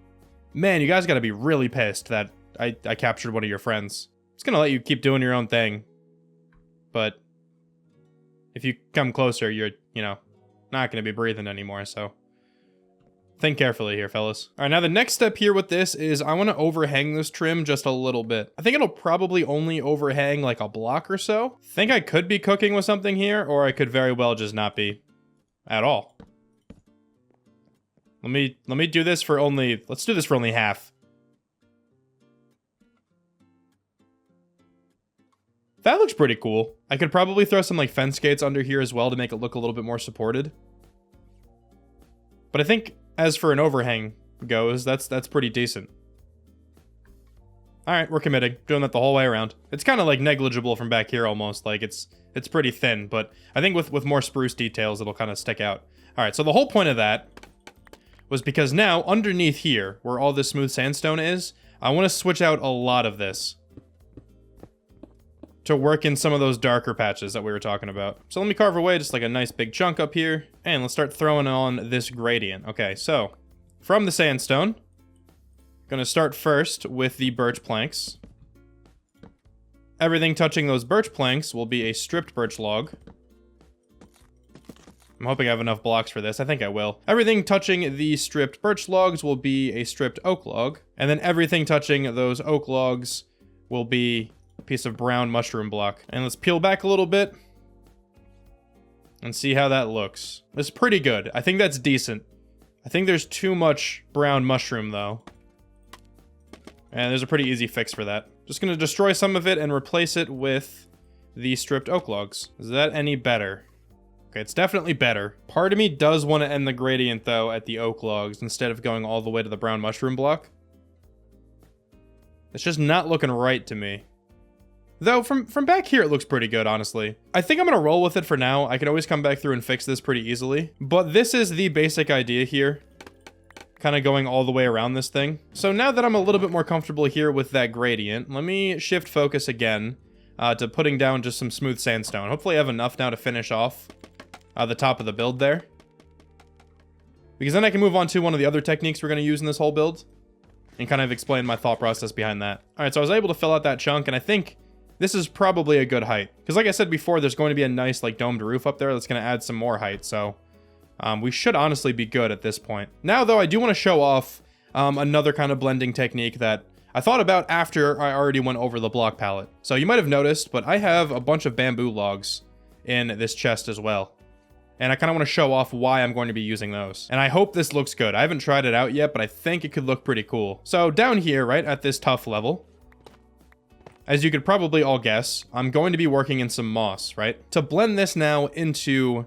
Man, you guys gotta be really pissed that I captured one of your friends. Just gonna let you keep doing your own thing. But if you come closer, you're, you know, not gonna be breathing anymore, so think carefully here, fellas. All right, now the next step here with this is I want to overhang this trim just a little bit. I think it'll probably only overhang like a block or so. Think I could be cooking with something here, or I could very well just not be at all. Let me do this for only, let's do this for only half. That looks pretty cool. I could probably throw some like fence gates under here as well to make it look a little bit more supported. But I think as for an overhang, goes, that's pretty decent. All right, we're committing. Doing that the whole way around. It's kind of like negligible from back here almost. Like it's pretty thin, but I think with more spruce details, it'll kind of stick out. All right, so the whole point of that was because now underneath here, where all this smooth sandstone is, I want to switch out a lot of this to work in some of those darker patches that we were talking about. So let me carve away just like a nice big chunk up here, and let's start throwing on this gradient. Okay, so from the sandstone, gonna start first with the birch planks. Everything touching those birch planks will be a stripped birch log. I'm hoping I have enough blocks for this. I think I will. Everything touching the stripped birch logs will be a stripped oak log. And then everything touching those oak logs will be a piece of brown mushroom block. And let's peel back a little bit and see how that looks. It's pretty good. I think that's decent. I think there's too much brown mushroom though. And there's a pretty easy fix for that. Just gonna destroy some of it and replace it with the stripped oak logs. Is that any better? Okay, it's definitely better. Part of me does want to end the gradient, though, at the oak logs instead of going all the way to the brown mushroom block. It's just not looking right to me. Though, from back here, it looks pretty good, honestly. I think I'm going to roll with it for now. I can always come back through and fix this pretty easily. But this is the basic idea here. Kind of going all the way around this thing. So now that I'm a little bit more comfortable here with that gradient, let me shift focus again to putting down just some smooth sandstone. Hopefully I have enough now to finish off the top of the build there. Because then I can move on to one of the other techniques we're going to use in this whole build. And kind of explain my thought process behind that. Alright, so I was able to fill out that chunk, and I think this is probably a good height. Because like I said before, there's going to be a nice like domed roof up there that's going to add some more height, so we should honestly be good at this point. Now though, I do want to show off another kind of blending technique that I thought about after I already went over the block palette. So you might have noticed, but I have a bunch of bamboo logs in this chest as well. And I kind of want to show off why I'm going to be using those. And I hope this looks good. I haven't tried it out yet, but I think it could look pretty cool. So down here, right, at this tough level, as you could probably all guess, I'm going to be working in some moss, right? To blend this now into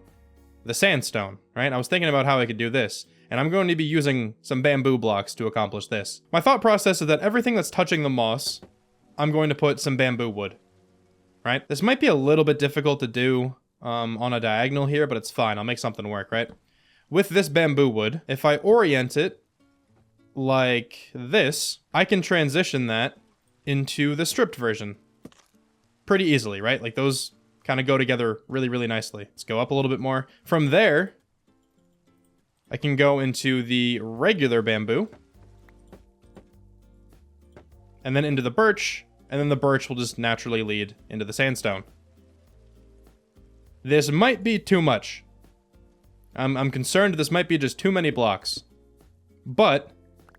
the sandstone, right? I was thinking about how I could do this. And I'm going to be using some bamboo blocks to accomplish this. My thought process is that everything that's touching the moss, I'm going to put some bamboo wood, right? This might be a little bit difficult to do on a diagonal here, but it's fine. I'll make something work, right? With this bamboo wood, if I orient it like this, I can transition that into the stripped version pretty easily, right? Like those kind of go together really, really nicely. Let's go up a little bit more. From there, I can go into the regular bamboo and then into the birch, and then the birch will just naturally lead into the sandstone. This might be too much. I'm concerned this might be just too many blocks. But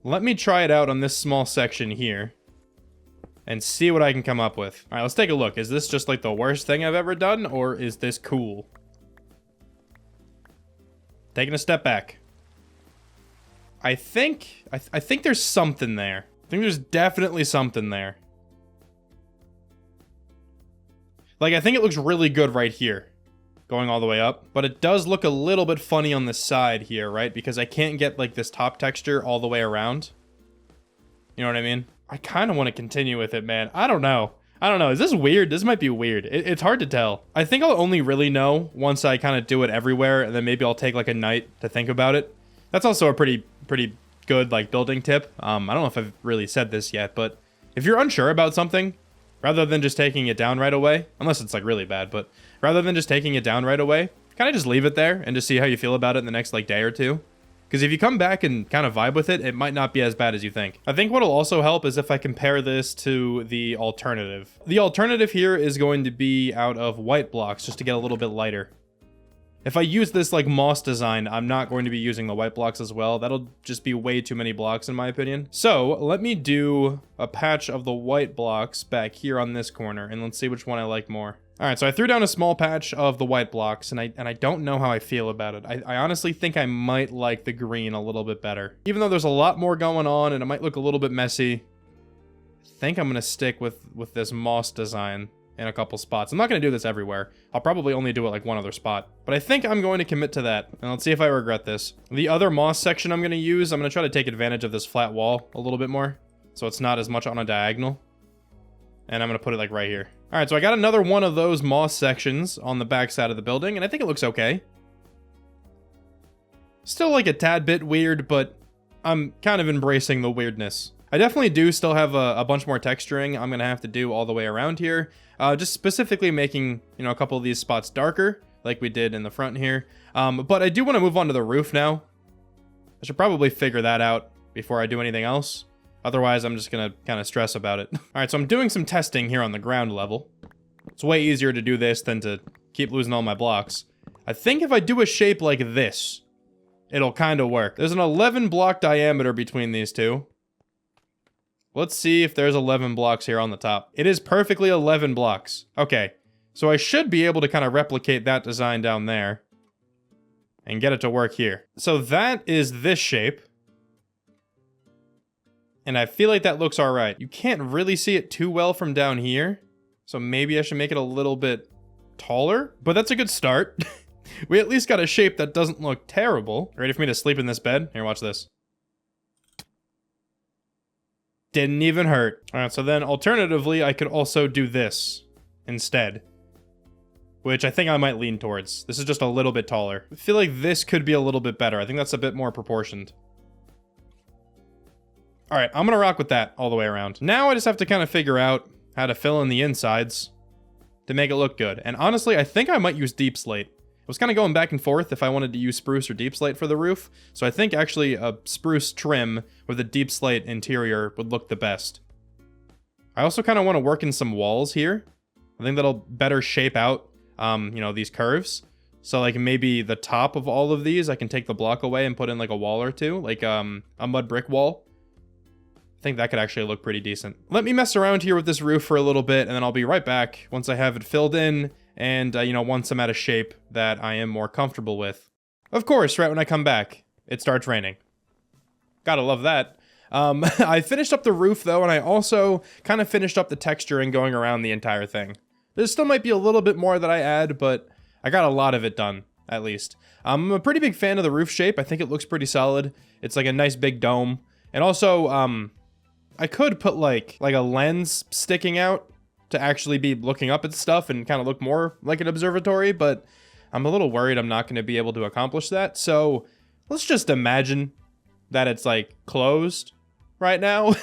let me try it out on this small section here and see what I can come up with. All right, let's take a look. Is this just like the worst thing I've ever done, or is this cool? Taking a step back. I think there's something there. I think there's definitely something there. Like, I think it looks really good right here, going all the way up, but it does look a little bit funny on the side here, right? Because I can't get like this top texture all the way around. You know what I mean? I kind of want to continue with it, man. I don't know. Is this weird? This might be weird. It's hard to tell. I think I'll only really know once I kind of do it everywhere, and then maybe I'll take like a night to think about it. That's also a pretty good like building tip. I don't know if I've really said this yet, but if you're unsure about something, rather than just taking it down right away, unless it's like really bad, but rather than just taking it down right away, kind of just leave it there and just see how you feel about it in the next like day or two. Because if you come back and kind of vibe with it, it might not be as bad as you think. I think what'll also help is if I compare this to the alternative. The alternative here is going to be out of white blocks just to get a little bit lighter. If I use this like moss design, I'm not going to be using the white blocks as well. That'll just be way too many blocks in my opinion. So let me do a patch of the white blocks back here on this corner, and let's see which one I like more. All right, so I threw down a small patch of the white blocks, and I don't know how I feel about it. I honestly think I might like the green a little bit better. Even though there's a lot more going on and it might look a little bit messy, I think I'm gonna stick with this moss design. in a couple spots. I'm not going to do this everywhere. I'll probably only do it like one other spot. But I think I'm going to commit to that. And let's see if I regret this. The other moss section I'm going to use, I'm going to try to take advantage of this flat wall a little bit more. So it's not as much on a diagonal. And I'm going to put it like right here. All right, so I got another one of those moss sections on the back side of the building. And I think it looks okay. Still like a tad bit weird, but I'm kind of embracing the weirdness. I definitely do still have a bunch more texturing I'm going to have to do all the way around here. Just specifically making, you know, a couple of these spots darker, like we did in the front here. But I do want to move on to the roof now. I should probably figure that out before I do anything else. Otherwise, I'm just going to kind of stress about it. All right, so I'm doing some testing here on the ground level. It's way easier to do this than to keep losing all my blocks. I think if I do a shape like this, it'll kind of work. There's an 11 block diameter between these two. Let's see if there's 11 blocks here on the top. It is perfectly 11 blocks. Okay, so I should be able to kind of replicate that design down there and get it to work here. So that is this shape. And I feel like that looks all right. You can't really see it too well from down here. So maybe I should make it a little bit taller, but that's a good start. We at least got a shape that doesn't look terrible. Ready for me to sleep in this bed? Here, watch this. Didn't even hurt. All right, so then alternatively, I could also do this instead, which I think I might lean towards. This is just a little bit taller. I feel like this could be a little bit better. I think that's a bit more proportioned. All right, I'm gonna rock with that all the way around. Now I just have to kind of figure out how to fill in the insides to make it look good. And honestly, I think I might use deep slate. I was kind of going back and forth if I wanted to use spruce or deep slate for the roof. So I think actually a spruce trim with a deep slate interior would look the best. I also kind of want to work in some walls here. I think that'll better shape out, you know, these curves. So like maybe the top of all of these, I can take the block away and put in like a wall or two, like a mud brick wall. I think that could actually look pretty decent. Let me mess around here with this roof for a little bit, and then I'll be right back once I have it filled in and, you know, once I'm at a shape that I am more comfortable with. Of course, right when I come back, it starts raining. Gotta love that. I finished up the roof, though, and I also kind of finished up the texturing going around the entire thing. There still might be a little bit more that I add, but I got a lot of it done, at least. I'm a pretty big fan of the roof shape. I think it looks pretty solid. It's like a nice big dome. And also, I could put like a lens sticking out to actually be looking up at stuff and kind of look more like an observatory, but I'm a little worried I'm not going to be able to accomplish that. So let's just imagine that it's like closed right now.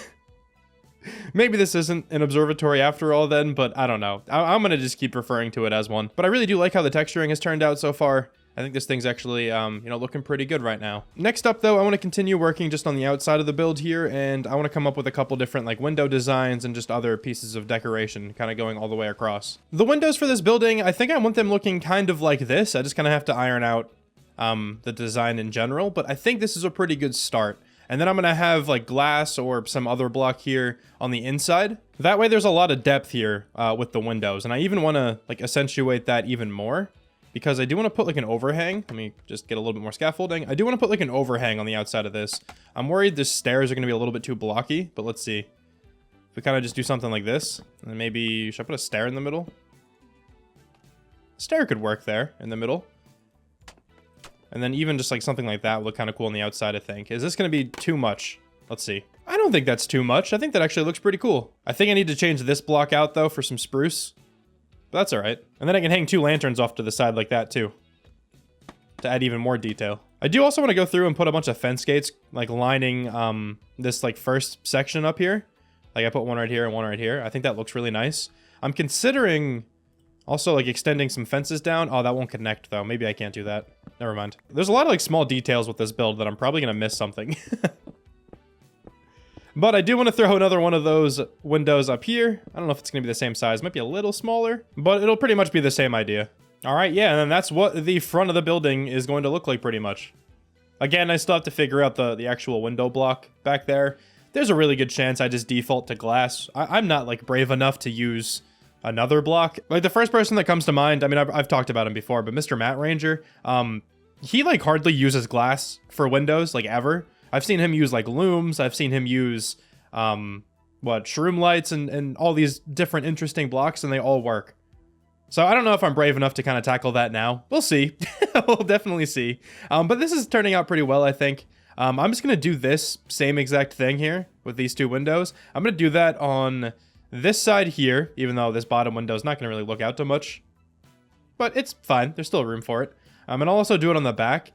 Maybe this isn't an observatory after all then, but I don't know. I'm going to just keep referring to it as one. But I really do like how the texturing has turned out so far. I think this thing's actually, you know, looking pretty good right now. Next up, though, I want to continue working just on the outside of the build here, and I want to come up with a couple different, like, window designs and just other pieces of decoration kind of going all the way across. The windows for this building, I think I want them looking kind of like this. I just kind of have to iron out the design in general, but I think this is a pretty good start. And then I'm going to have, like, glass or some other block here on the inside. That way there's a lot of depth here with the windows, and I even want to, like, accentuate that even more. Because I do want to put like an overhang. Let me just get a little bit more scaffolding. I do want to put like an overhang on the outside of this. I'm worried the stairs are going to be a little bit too blocky, but let's see. If we kind of just do something like this, and then maybe, should I put a stair in the middle? A stair could work there in the middle. And then even just like something like that would look kind of cool on the outside, I think. Is this going to be too much? Let's see. I don't think that's too much. I think that actually looks pretty cool. I think I need to change this block out though for some spruce. But that's all right. And then I can hang 2 lanterns off to the side like that too, to add even more detail. I do also want to go through and put a bunch of fence gates, like lining this like first section up here. Like I put one right here and one right here. I think that looks really nice. I'm considering also like extending some fences down. Oh, that won't connect though. Maybe I can't do that. Never mind. There's a lot of like small details with this build that I'm probably going to miss something. But I do want to throw another one of those windows up here. I don't know if it's going to be the same size. It might be a little smaller, but it'll pretty much be the same idea. All right, yeah, and then that's what the front of the building is going to look like pretty much. Again, I still have to figure out the actual window block back there. There's a really good chance I just default to glass. I'm not like brave enough to use another block. Like the first person that comes to mind, I mean, I've talked about him before, but Mr. Matt Ranger, he like hardly uses glass for windows like ever. I've seen him use like looms. I've seen him use shroom lights and all these different interesting blocks, and they all work. So I don't know if I'm brave enough to kind of tackle that now. We'll see. We'll definitely see. But this is turning out pretty well, I think. I'm just going to do this same exact thing here with these two windows. I'm going to do that on this side here, even though this bottom window is not going to really look out too much. But it's fine. There's still room for it. And I'll also do it on the back.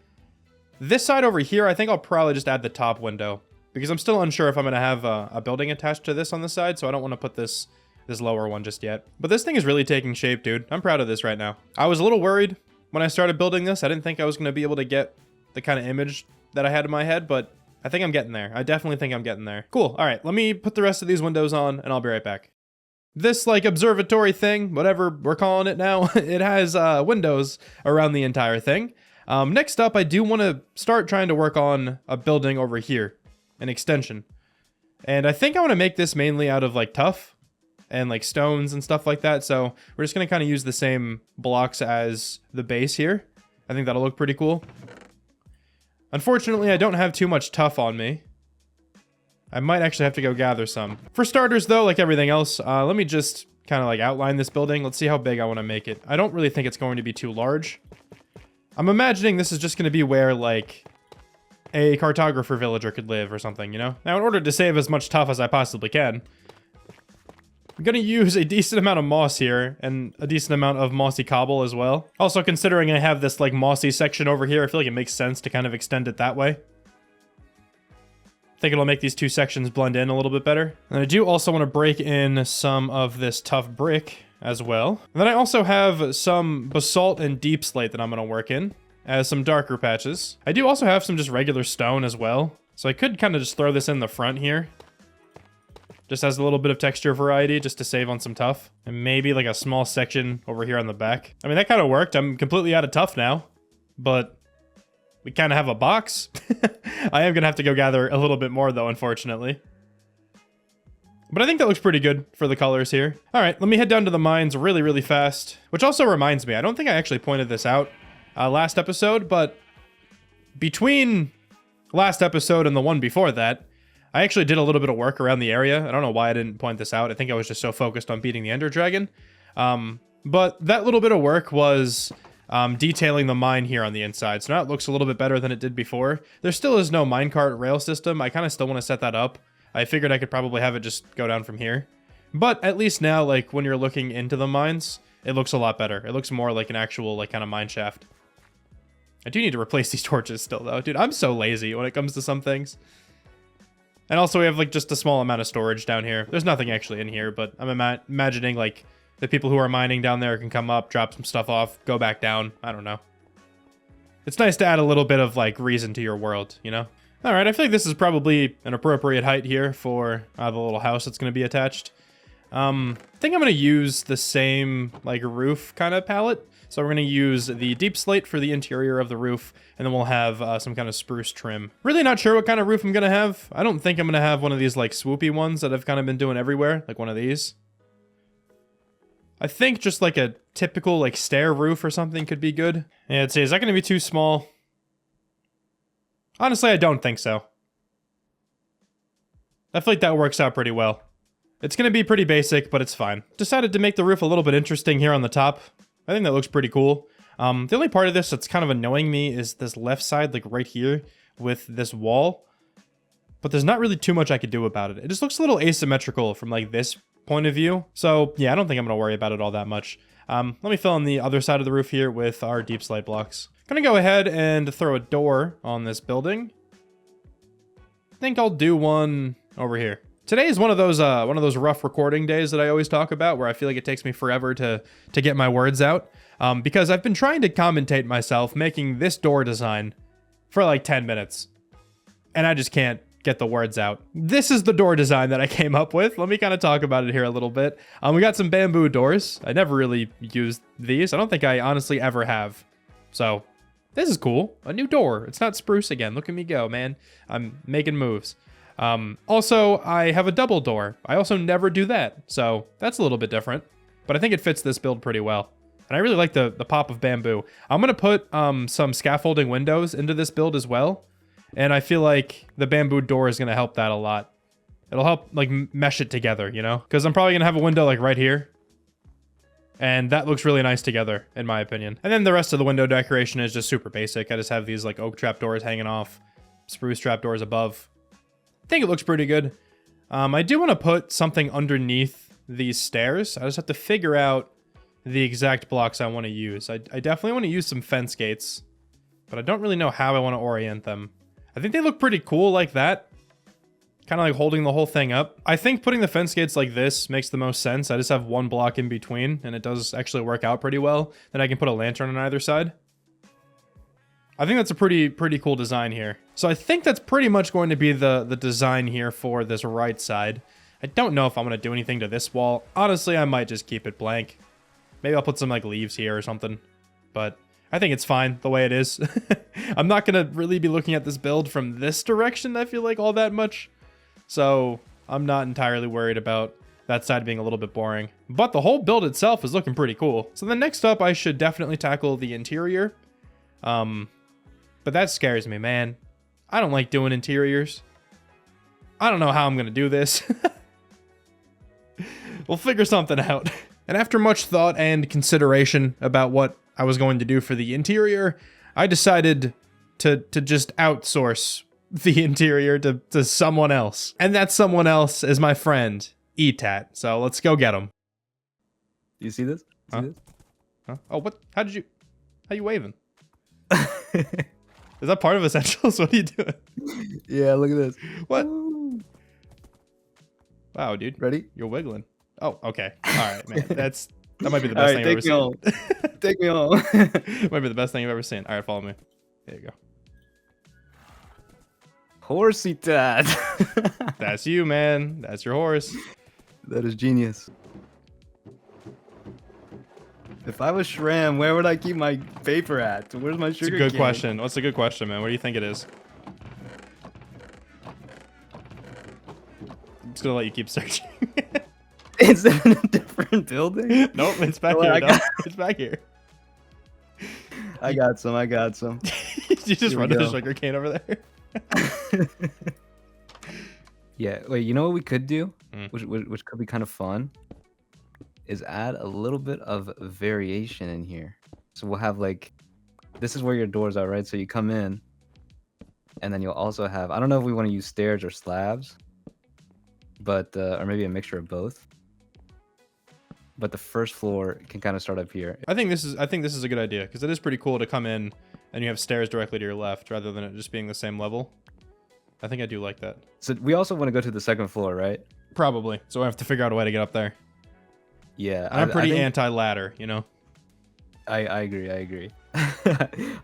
This side over here, I think I'll probably just add the top window, because I'm still unsure if I'm going to have a building attached to this on the side, so I don't want to put this lower one just yet. But this thing is really taking shape, dude. I'm proud of this right now. I was a little worried when I started building this. I didn't think I was going to be able to get the kind of image that I had in my head, but I think I'm getting there. I definitely think I'm getting there. Cool. All right, let me put the rest of these windows on, and I'll be right back. This, like, observatory thing, whatever we're calling it now, it has windows around the entire thing. Next up, I do want to start trying to work on a building over here, an extension. And I think I want to make this mainly out of, like, tuff and, like, stones and stuff like that. So we're just going to kind of use the same blocks as the base here. I think that'll look pretty cool. Unfortunately, I don't have too much tuff on me. I might actually have to go gather some. For starters, though, like everything else, let me just kind of like outline this building. Let's see how big I want to make it. I don't really think it's going to be too large. I'm imagining this is just going to be where, like, a cartographer villager could live or something, you know? Now, in order to save as much tuff as I possibly can, I'm going to use a decent amount of moss here and a decent amount of mossy cobble as well. Also, considering I have this, like, mossy section over here, I feel like it makes sense to kind of extend it that way. I think it'll make these two sections blend in a little bit better. And I do also want to break in some of this tough brick as well. And then I also have some basalt and deep slate that I'm going to work in as some darker patches. I do also have some just regular stone as well. So I could kind of just throw this in the front here. Just as a little bit of texture variety, just to save on some tuff. And maybe like a small section over here on the back. I mean, that kind of worked. I'm completely out of tuff now. But we kind of have a box. I am going to have to go gather a little bit more, though, unfortunately. But I think that looks pretty good for the colors here. All right, let me head down to the mines really, really fast. Which also reminds me, I don't think I actually pointed this out last episode, but between last episode and the one before that, I actually did a little bit of work around the area. I don't know why I didn't point this out. I think I was just so focused on beating the Ender Dragon. But that little bit of work was detailing the mine here on the inside. So now it looks a little bit better than it did before. There still is no minecart rail system. I kind of still want to set that up. I figured I could probably have it just go down from here. But at least now, like, when you're looking into the mines, it looks a lot better. It looks more like an actual, like, kind of mine shaft. I do need to replace these torches still, though. Dude, I'm so lazy when it comes to some things. And also we have, like, just a small amount of storage down here. There's nothing actually in here, but I'm imagining, like, the people who are mining down there can come up, drop some stuff off, go back down. I don't know. It's nice to add a little bit of, like, reason to your world, you know? All right, I feel like this is probably an appropriate height here for the little house that's going to be attached. I think I'm going to use the same, like, roof kind of palette. So we're going to use the deep slate for the interior of the roof, and then we'll have some kind of spruce trim. Really not sure what kind of roof I'm going to have. I don't think I'm going to have one of these, like, swoopy ones that I've kind of been doing everywhere, like one of these. I think just, like, a typical, like, stair roof or something could be good. Yeah, let's see, is that going to be too small? Honestly, I don't think so. I feel like that works out pretty well. It's going to be pretty basic, but it's fine. Decided to make the roof a little bit interesting here on the top. I think that looks pretty cool. The only part of this that's kind of annoying me is this left side, like right here, with this wall. But there's not really too much I could do about it. It just looks a little asymmetrical from, like, this point of view. So, yeah, I don't think I'm going to worry about it all that much. Let me fill in the other side of the roof here with our deep slate blocks. Gonna go ahead and throw a door on this building. I think I'll do one over here. Today is one of those rough recording days that I always talk about, where I feel like it takes me forever to get my words out. Because I've been trying to commentate myself making this door design for like 10 minutes. And I just can't get the words out. This is the door design that I came up with. Let me kind of talk about it here a little bit. We got some bamboo doors. I never really used these. I don't think I honestly ever have. So this is cool. A new door. It's not spruce again. Look at me go, man. I'm making moves. Also, I have a double door. I also never do that. So that's a little bit different. But I think it fits this build pretty well. And I really like the pop of bamboo. I'm going to put some scaffolding windows into this build as well. And I feel like the bamboo door is going to help that a lot. It'll help like mesh it together, you know? Because I'm probably gonna have a window like right here. And that looks really nice together, in my opinion. And then the rest of the window decoration is just super basic. I just have these like oak trapdoors hanging off, spruce trapdoors above. I think it looks pretty good. I do want to put something underneath these stairs. I just have to figure out the exact blocks I want to use. I definitely want to use some fence gates, but I don't really know how I want to orient them. I think they look pretty cool like that. Kind of like holding the whole thing up. I think putting the fence gates like this makes the most sense. I just have one block in between, and it does actually work out pretty well. Then I can put a lantern on either side. I think that's a pretty cool design here. So I think that's pretty much going to be the design here for this right side. I don't know if I'm going to do anything to this wall. Honestly, I might just keep it blank. Maybe I'll put some like leaves here or something. But I think it's fine the way it is. I'm not going to really be looking at this build from this direction, I feel like, all that much. So I'm not entirely worried about that side being a little bit boring. But the whole build itself is looking pretty cool. So then next up, I should definitely tackle the interior. But that scares me, man. I don't like doing interiors. I don't know how I'm going to do this. We'll figure something out. And after much thought and consideration about what I was going to do for the interior, I decided to just outsource the interior to someone else. And that someone else is my friend, Etat. So let's go get him. You see this? Huh? Oh, what? How you waving? Is that part of Essentials? What are you doing? Yeah, look at this. What? Woo. Wow, dude. Ready? You're wiggling. Oh, okay. All right, man. That might be the best thing I've ever seen. Take me home. Might be the best thing I've ever seen. All right, follow me. There you go. Horsey dad. That's you, man. That's your horse. That is genius. If I was Shram, where would I keep my paper at? Where's my sugar It's a good cane? question. What's a good question, man? What do you think it is? I'm just gonna let you keep searching. Is it in a different building? Nope, it's back Well, here. It's back here. I got some. You just run to the sugar cane over there. Yeah, wait, you know what we could do? Mm. Which could be kind of fun? Is add a little bit of variation in here. So we'll have like, this is where your doors are, right? So you come in, and then you'll also have, I don't know if we want to use stairs or slabs, but, or maybe a mixture of both. But the first floor can kind of start up here. I think this is a good idea because it is pretty cool to come in and you have stairs directly to your left rather than it just being the same level. I think I do like that. So we also want to go to the second floor, right? Probably. So I have to figure out a way to get up there. Yeah. And I'm pretty anti-ladder, you know? I agree.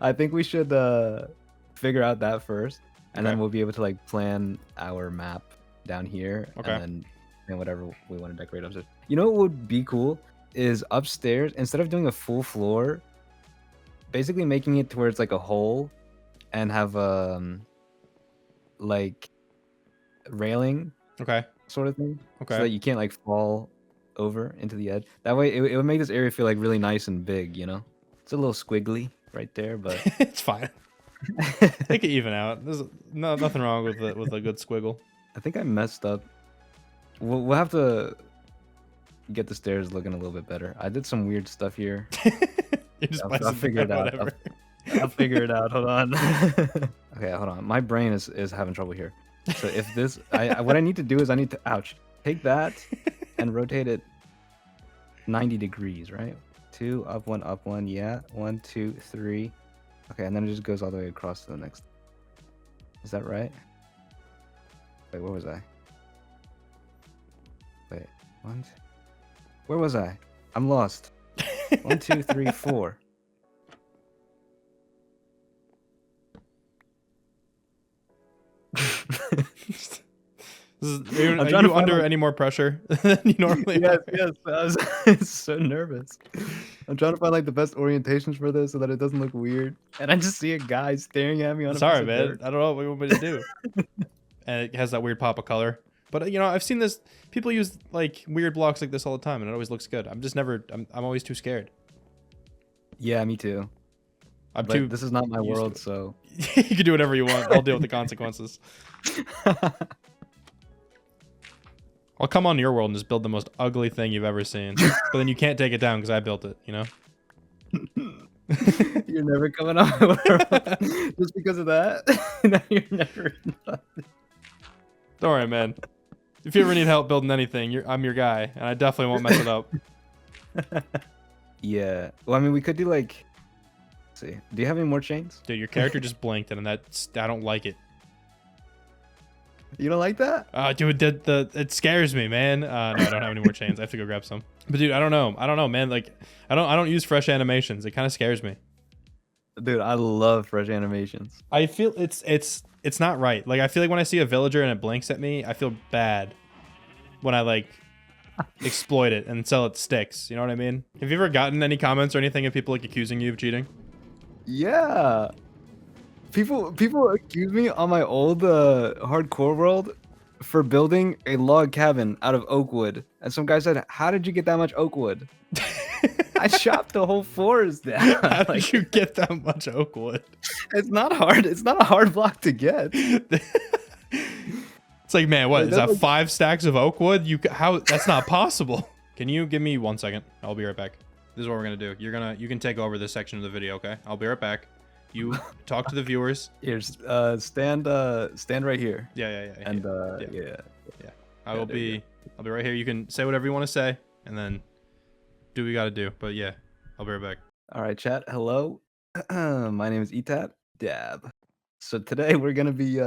I think we should figure out that first, and then we'll be able to like plan our map down here, and then whatever we want to decorate upstairs. You know what would be cool is upstairs, instead of doing a full floor, basically making it to where it's like a hole and have like railing sort of thing, so that you can't like fall over into the edge. That way it would make this area feel like really nice and big, you know? It's a little squiggly right there, but it's fine. Take it even out. There's nothing wrong with a good squiggle. I think I messed up. We'll have to get the stairs looking a little bit better. I did some weird stuff here. I'll figure it out. I'll figure it out. Hold on. Okay, hold on. My brain is having trouble here. So if this, what I need to do is I need to, take that and rotate it 90 degrees, right? 2, up 1, yeah. 1, 2, 3. Okay, and then it just goes all the way across to the next. Is that right? Wait, where was I? Wait, 1, 2. Where was I? I'm lost. 1, 2, 3, 4. Are you under any more pressure than you normally are? Yes. I was so nervous. I'm trying to find like the best orientations for this so that it doesn't look weird. And I just see a guy staring at me on a Sorry, piece of man. dirt. I don't know what you want me to do. And it has that weird pop of color. But, you know, I've seen this. People use, like, weird blocks like this all the time, and it always looks good. I'm always too scared. Yeah, me too. This is not my world, so... You can do whatever you want. I'll deal with the consequences. I'll come on your world and just build the most ugly thing you've ever seen. But then you can't take it down because I built it, you know? You're never coming on my world just because of that? No, you're never. Don't worry, man. If you ever need help building anything, I'm your guy, and I definitely won't mess it up. Yeah. Well, I mean, we could do like. Let's see. Do you have any more chains? Dude, your character just blinked, and I don't like it. You don't like that? Dude, it scares me, man. No, I don't have any more chains. I have to go grab some. But dude, I don't know, man. Like, I don't use fresh animations. It kind of scares me. Dude, I love fresh animations. I feel it's not right. Like, I feel like when I see a villager and it blinks at me, I feel bad when I like exploit it until it sticks. You know what I mean? Have you ever gotten any comments or anything of people like accusing you of cheating? Yeah. People accuse me on my old hardcore world for building a log cabin out of oak wood. And some guy said, "How did you get that much oak wood?" I chopped the whole forest down. How did you get that much oak wood? It's not hard. It's not a hard block to get. It's like, man, what is that? Like 5 stacks of oak wood? How? That's not possible. Can you give me 1 second? I'll be right back. This is what we're gonna do. You can take over this section of the video, okay? I'll be right back. You talk to the viewers. Here, stand right here. Yeah. And yeah. I'll be right here. You can say whatever you want to say, and then do what you got to do. But yeah, I'll be right back. All right, chat. Hello. My name is Etat Dab. So today we're gonna be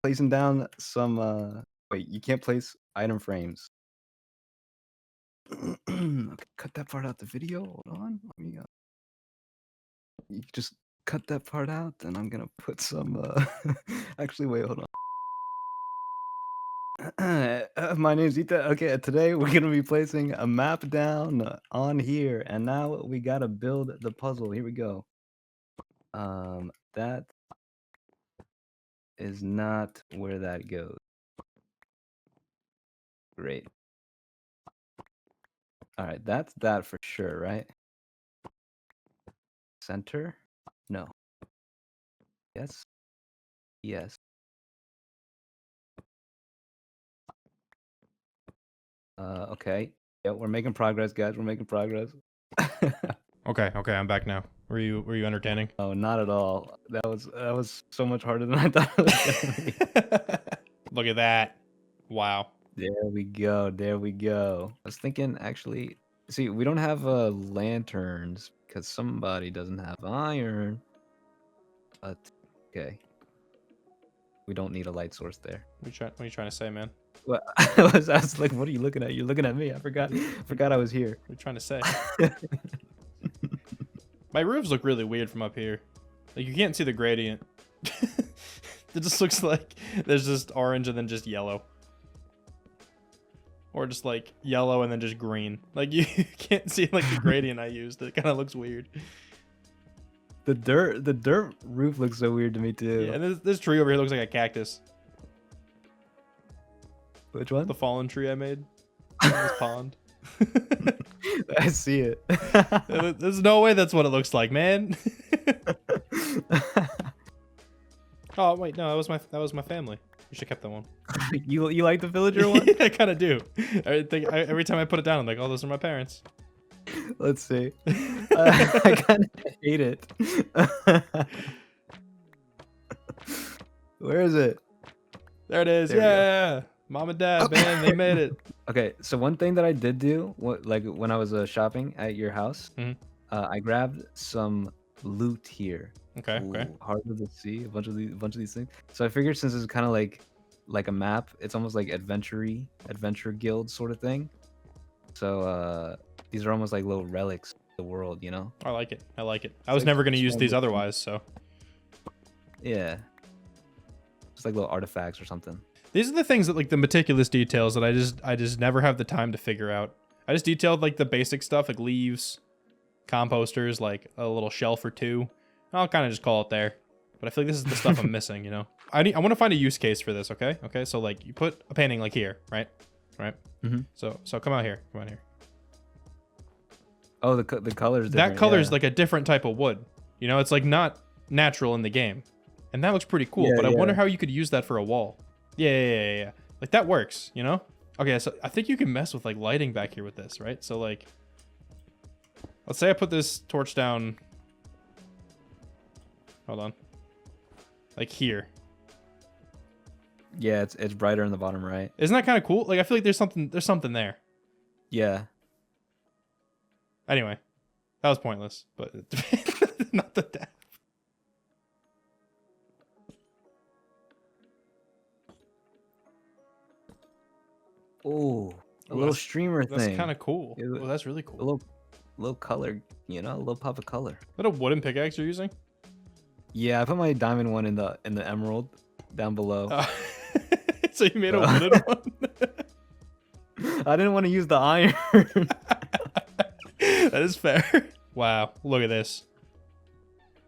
placing down some. Wait, you can't place item frames. Okay, cut that part out the video. Hold on. Let me. You just cut that part out, and I'm gonna put some. Actually, wait. Hold on. My name's Ita. Okay, today we're gonna be placing a map down on here, and now we gotta build the puzzle. Here we go. That is not where that goes. Great. All right, that's that for sure, right? Center? No. Yes. Yes. Okay. Yeah, we're making progress, guys. We're making progress. Okay, I'm back now. Were you entertaining? Oh, not at all. That was so much harder than I thought it was gonna be. Look at that. Wow. There we go. There we go. I was thinking, actually, see, we don't have lanterns because somebody doesn't have iron. But okay, we don't need a light source there. What are you trying to say, man? Well, I was like, what are you looking at? You're looking at me. I forgot I was here. What are you trying to say? My roofs look really weird from up here. Like, you can't see the gradient. It just looks like there's just orange and then just yellow. Or just like yellow and then just green. Like, you can't see like the gradient I used. It kind of looks weird. The dirt roof looks so weird to me too. Yeah, and this tree over here looks like a cactus. Which one? The fallen tree I made in this pond. I see it. There's no way that's what it looks like, man. Oh wait, no, that was my family. You should have kept that one. You like the villager one? Yeah, I kind of do. Every time I put it down, I'm like, oh, those are my parents. Let's see. I kind of hate it. Where is it? There it is. Yeah. Mom and dad, man, they made it. Okay, so one thing that I did do, like when I was shopping at your house, I grabbed some loot here. Okay. Hard to see a bunch of these things. So I figured since it's kind of like a map, it's almost like adventure guild sort of thing. So these are almost like little relics of the world, you know? I like it. I was never going to use these otherwise, so. Yeah. Just like little artifacts or something. These are the things that, like, the meticulous details that I just never have the time to figure out. I just detailed like the basic stuff, like leaves, composters, like a little shelf or two. I'll kind of just call it there. But I feel like this is the stuff I'm missing, you know? I want to find a use case for this, okay? Okay, so like you put a painting like here, right? So come out here. Oh, the color's different. That color's like a different type of wood. You know, it's like not natural in the game. And that looks pretty cool, but I wonder how you could use that for a wall. Yeah. Like that works, you know? Okay, so I think you can mess with like lighting back here with this, right? So like, let's say I put this torch down. Hold on. Like here. Yeah, it's brighter in the bottom right. Isn't that kind of cool? Like I feel like there's something there. Yeah. Anyway, that was pointless, but not the death. Oh, a little streamer thing. That's kind of cool. Oh, that's really cool. A little color, you know, a little pop of color. Is that a wooden pickaxe you're using? Yeah, I put my diamond one in the emerald down below. So you made a wooden one? I didn't want to use the iron. That is fair. Wow, look at this.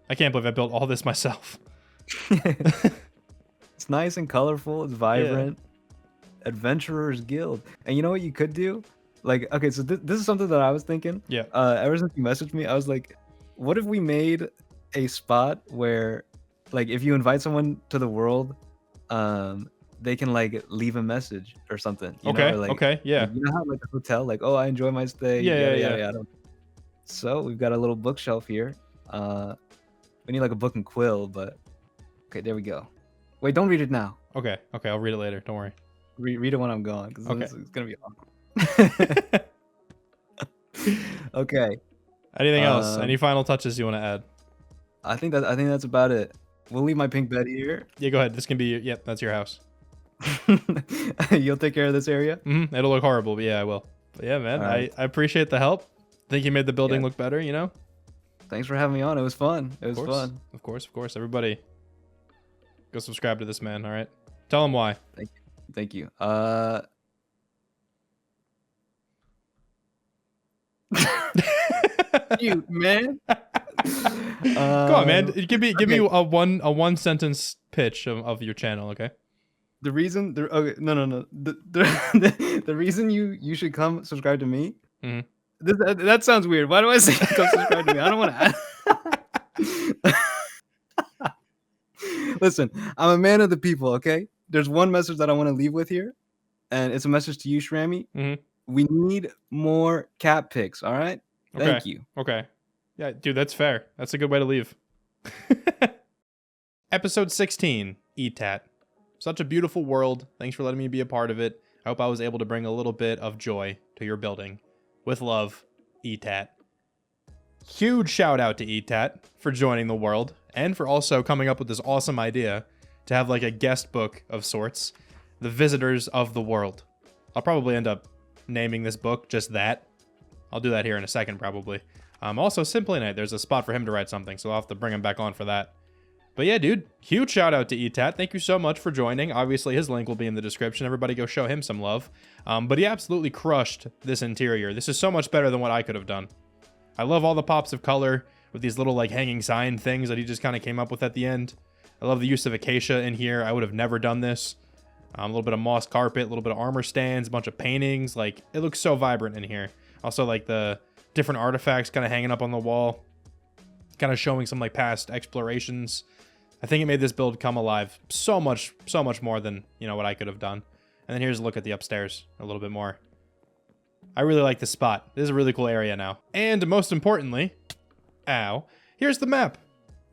I can't believe I built all this myself. It's nice and colorful. It's vibrant. Yeah. Adventurers Guild. And you know what you could do? Like, okay, so this is something that I was thinking. Yeah. Ever since you messaged me, I was like, what if we made a spot where, like, if you invite someone to the world, they can like leave a message or something. You okay. know? Or, like, okay. Yeah. Like, you know how like a hotel, like, oh, I enjoy my stay. Yeah. So we've got a little bookshelf here. We need like a book and quill, but okay, there we go. Wait, don't read it now. Okay. I'll read it later. Don't worry. Read it when I'm gone, because okay. It's gonna be awkward. Okay. Anything else? Any final touches you want to add? I think that's about it. We'll leave my pink bed here. Yeah, go ahead. This can be. Yep, that's your house. You'll take care of this area. Mm-hmm. It'll look horrible, but yeah, I will. But yeah, man, right. I appreciate the help. I think you made the building look better. You know. Thanks for having me on. It was fun. It was fun. Of course. Everybody, go subscribe to this man. All right. Tell him why. Thank you. You man. Come on, man. Give me a one sentence pitch of your channel, okay? The reason the reason you should come subscribe to me. Mm-hmm. That sounds weird. Why do I say come subscribe to me? I don't want to. Listen, I'm a man of the people. Okay, there's one message that I want to leave with here, and it's a message to you, Shrammy. Mm-hmm. We need more cat pics. All right. Thank you. Okay. Yeah, dude, that's fair. That's a good way to leave. Episode 16, ETAT. Such a beautiful world. Thanks for letting me be a part of it. I hope I was able to bring a little bit of joy to your building. With love, ETAT. Huge shout out to ETAT for joining the world and for also coming up with this awesome idea to have like a guest book of sorts. The Visitors of the World. I'll probably end up naming this book just that. I'll do that here in a second probably. Also, Simply Night, there's a spot for him to write something, so I'll have to bring him back on for that. But yeah, dude, huge shout out to ETAT. Thank you so much for joining. Obviously, his link will be in the description. Everybody go show him some love. But he absolutely crushed this interior. This is so much better than what I could have done. I love all the pops of color with these little like hanging sign things that he just kind of came up with at the end. I love the use of acacia in here. I would have never done this. A little bit of moss carpet, a little bit of armor stands, a bunch of paintings. Like, it looks so vibrant in here. Also, like the different artifacts kind of hanging up on the wall, kind of showing some like past explorations. I think it made this build come alive so much more than, you know, what I could have done. And then here's a look at the upstairs a little bit more. I really like this spot. This is a really cool area now. And most importantly, here's the map.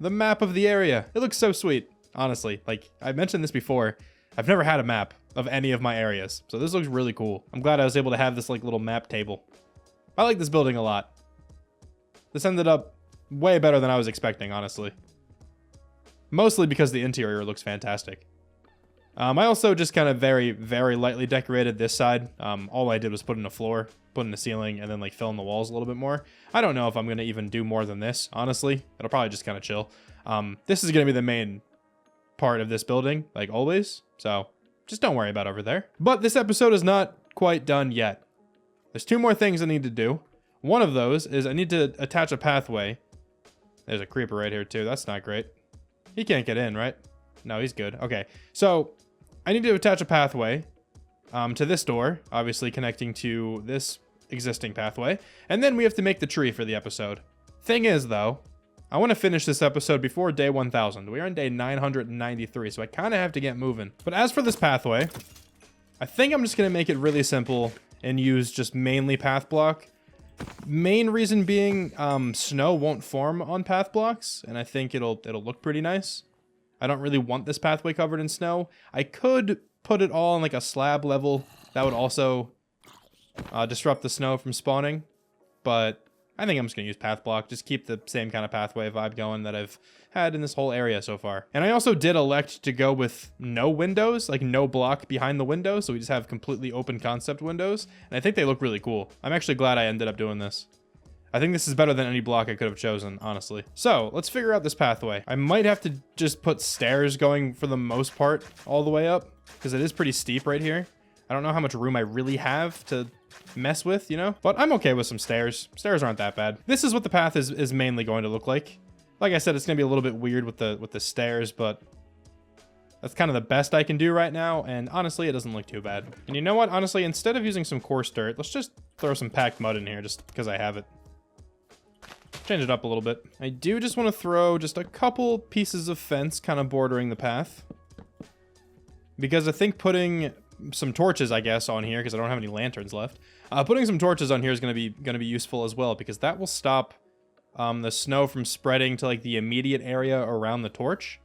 The map of the area. It looks so sweet, honestly. Like, I mentioned this before. I've never had a map of any of my areas. So this looks really cool. I'm glad I was able to have this like little map table. I like this building a lot. This ended up way better than I was expecting, honestly. Mostly because the interior looks fantastic. I also just kind of very, very lightly decorated this side. All I did was put in a floor, put in a ceiling, and then like fill in the walls a little bit more. I don't know if I'm going to even do more than this, honestly. It'll probably just kind of chill. This is going to be the main part of this building, like always. So just don't worry about over there. But this episode is not quite done yet. There's two more things I need to do. One of those is I need to attach a pathway. There's a creeper right here too. That's not great. He can't get in, right? No, he's good. Okay, so I need to attach a pathway to this door, obviously connecting to this existing pathway. And then we have to make the tree for the episode. Thing is, though, I want to finish this episode before day 1000. We are on day 993, so I kind of have to get moving. But as for this pathway, I think I'm just going to make it really simple and use just mainly path block. Main reason being snow won't form on path blocks, and I think it'll look pretty nice. I don't really want this pathway covered in snow. I could put it all on like a slab level. That would also disrupt the snow from spawning, but I think I'm just going to use path block. Just keep the same kind of pathway vibe going that I've had in this whole area so far. And I also did elect to go with no windows, like no block behind the windows. So we just have completely open concept windows. And I think they look really cool. I'm actually glad I ended up doing this. I think this is better than any block I could have chosen, honestly. So let's figure out this pathway. I might have to just put stairs going for the most part all the way up, because it is pretty steep right here. I don't know how much room I really have to mess with, you know, but I'm okay with some stairs. Stairs aren't that bad. This is what the path is mainly going to look like. Like I said, it's gonna be a little bit weird with the stairs, but that's kind of the best I can do right now, and honestly, it doesn't look too bad. And you know what? Honestly, instead of using some coarse dirt, let's just throw some packed mud in here just because I have it. Change it up a little bit. I do just want to throw just a couple pieces of fence kind of bordering the path, because I think putting some torches, I guess, on here, because I don't have any lanterns left. Putting some torches on here is gonna be useful as well, because that will stop the snow from spreading to like the immediate area around the torch.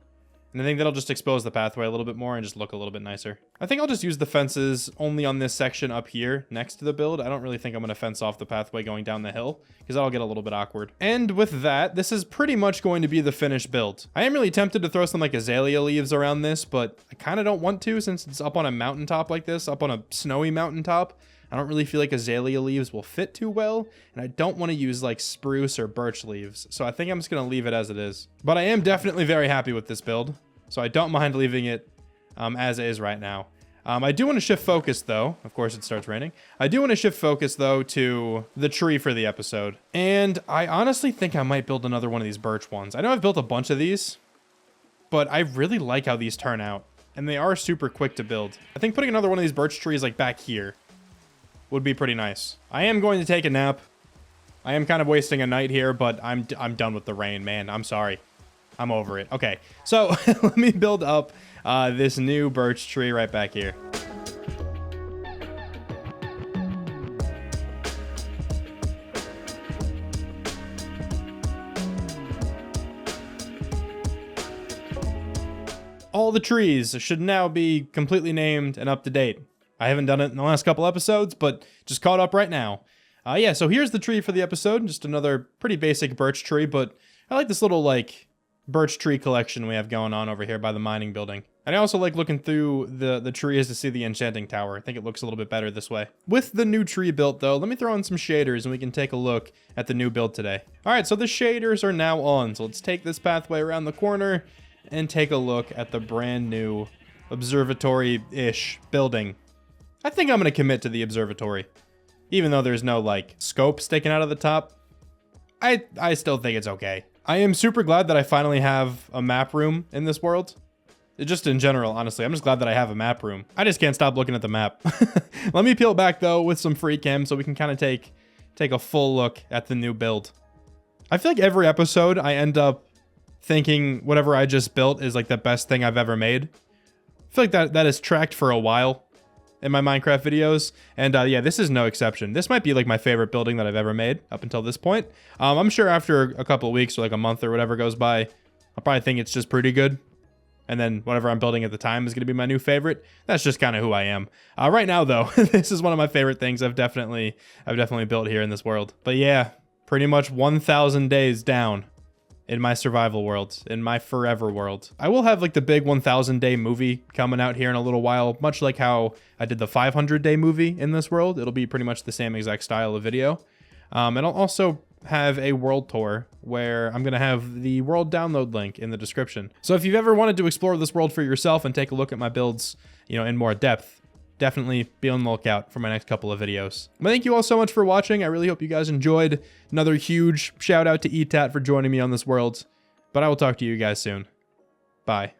And I think that'll just expose the pathway a little bit more and just look a little bit nicer. I think I'll just use the fences only on this section up here next to the build. I don't really think I'm gonna fence off the pathway going down the hill, because that'll get a little bit awkward. And with that, this is pretty much going to be the finished build. I am really tempted to throw some like azalea leaves around this, but I kind of don't want to, since it's up on a mountaintop like this, up on a snowy mountaintop. I don't really feel like azalea leaves will fit too well, and I don't want to use like spruce or birch leaves, so I think I'm just going to leave it as it is. But I am definitely very happy with this build, so I don't mind leaving it as is right now. I do want to shift focus though. Of course it starts raining. I do want to shift focus though to the tree for the episode. And I honestly think I might build another one of these birch ones. I know I've built a bunch of these, but I really like how these turn out, and they are super quick to build. I think putting another one of these birch trees like back here would be pretty nice. I am going to take a nap. I am kind of wasting a night here, but I'm done with the rain, man. I'm sorry. I'm over it. Okay, so let me build up this new birch tree right back here. All the trees should now be completely named and up to date. I haven't done it in the last couple episodes, but just caught up right now. Yeah, so here's the tree for the episode. Just another pretty basic birch tree, but I like this little, like, birch tree collection we have going on over here by the mining building. And I also like looking through the trees to see the Enchanting Tower. I think it looks a little bit better this way. With the new tree built, though, let me throw in some shaders and we can take a look at the new build today. All right, so the shaders are now on. So let's take this pathway around the corner and take a look at the brand new observatory-ish building. I think I'm going to commit to the observatory. Even though there's no, like, scope sticking out of the top, I still think it's okay. I am super glad that I finally have a map room in this world. Just in general, honestly. I'm just glad that I have a map room. I just can't stop looking at the map. Let me peel back, though, with some free cam so we can kind of take a full look at the new build. I feel like every episode I end up thinking whatever I just built is, like, the best thing I've ever made. I feel like that has tracked for a while in my Minecraft videos, and yeah, this is no exception. This might be like my favorite building that I've ever made up until this point. I'm sure after a couple of weeks or like a month or whatever goes by, I'll probably think it's just pretty good, and then whatever I'm building at the time is going to be my new favorite. That's just kind of who I am. Right now, though, this is one of my favorite things I've definitely built here in this world. But yeah, pretty much 1,000 days down in my survival world, in my forever world. I will have like the big 1,000 day movie coming out here in a little while, much like how I did the 500 day movie in this world. It'll be pretty much the same exact style of video. And I'll also have a world tour where I'm going to have the world download link in the description. So if you've ever wanted to explore this world for yourself and take a look at my builds, you know, in more depth, definitely be on the lookout for my next couple of videos. But thank you all so much for watching. I really hope you guys enjoyed. Another huge shout out to ETAT for joining me on this world. But I will talk to you guys soon. Bye.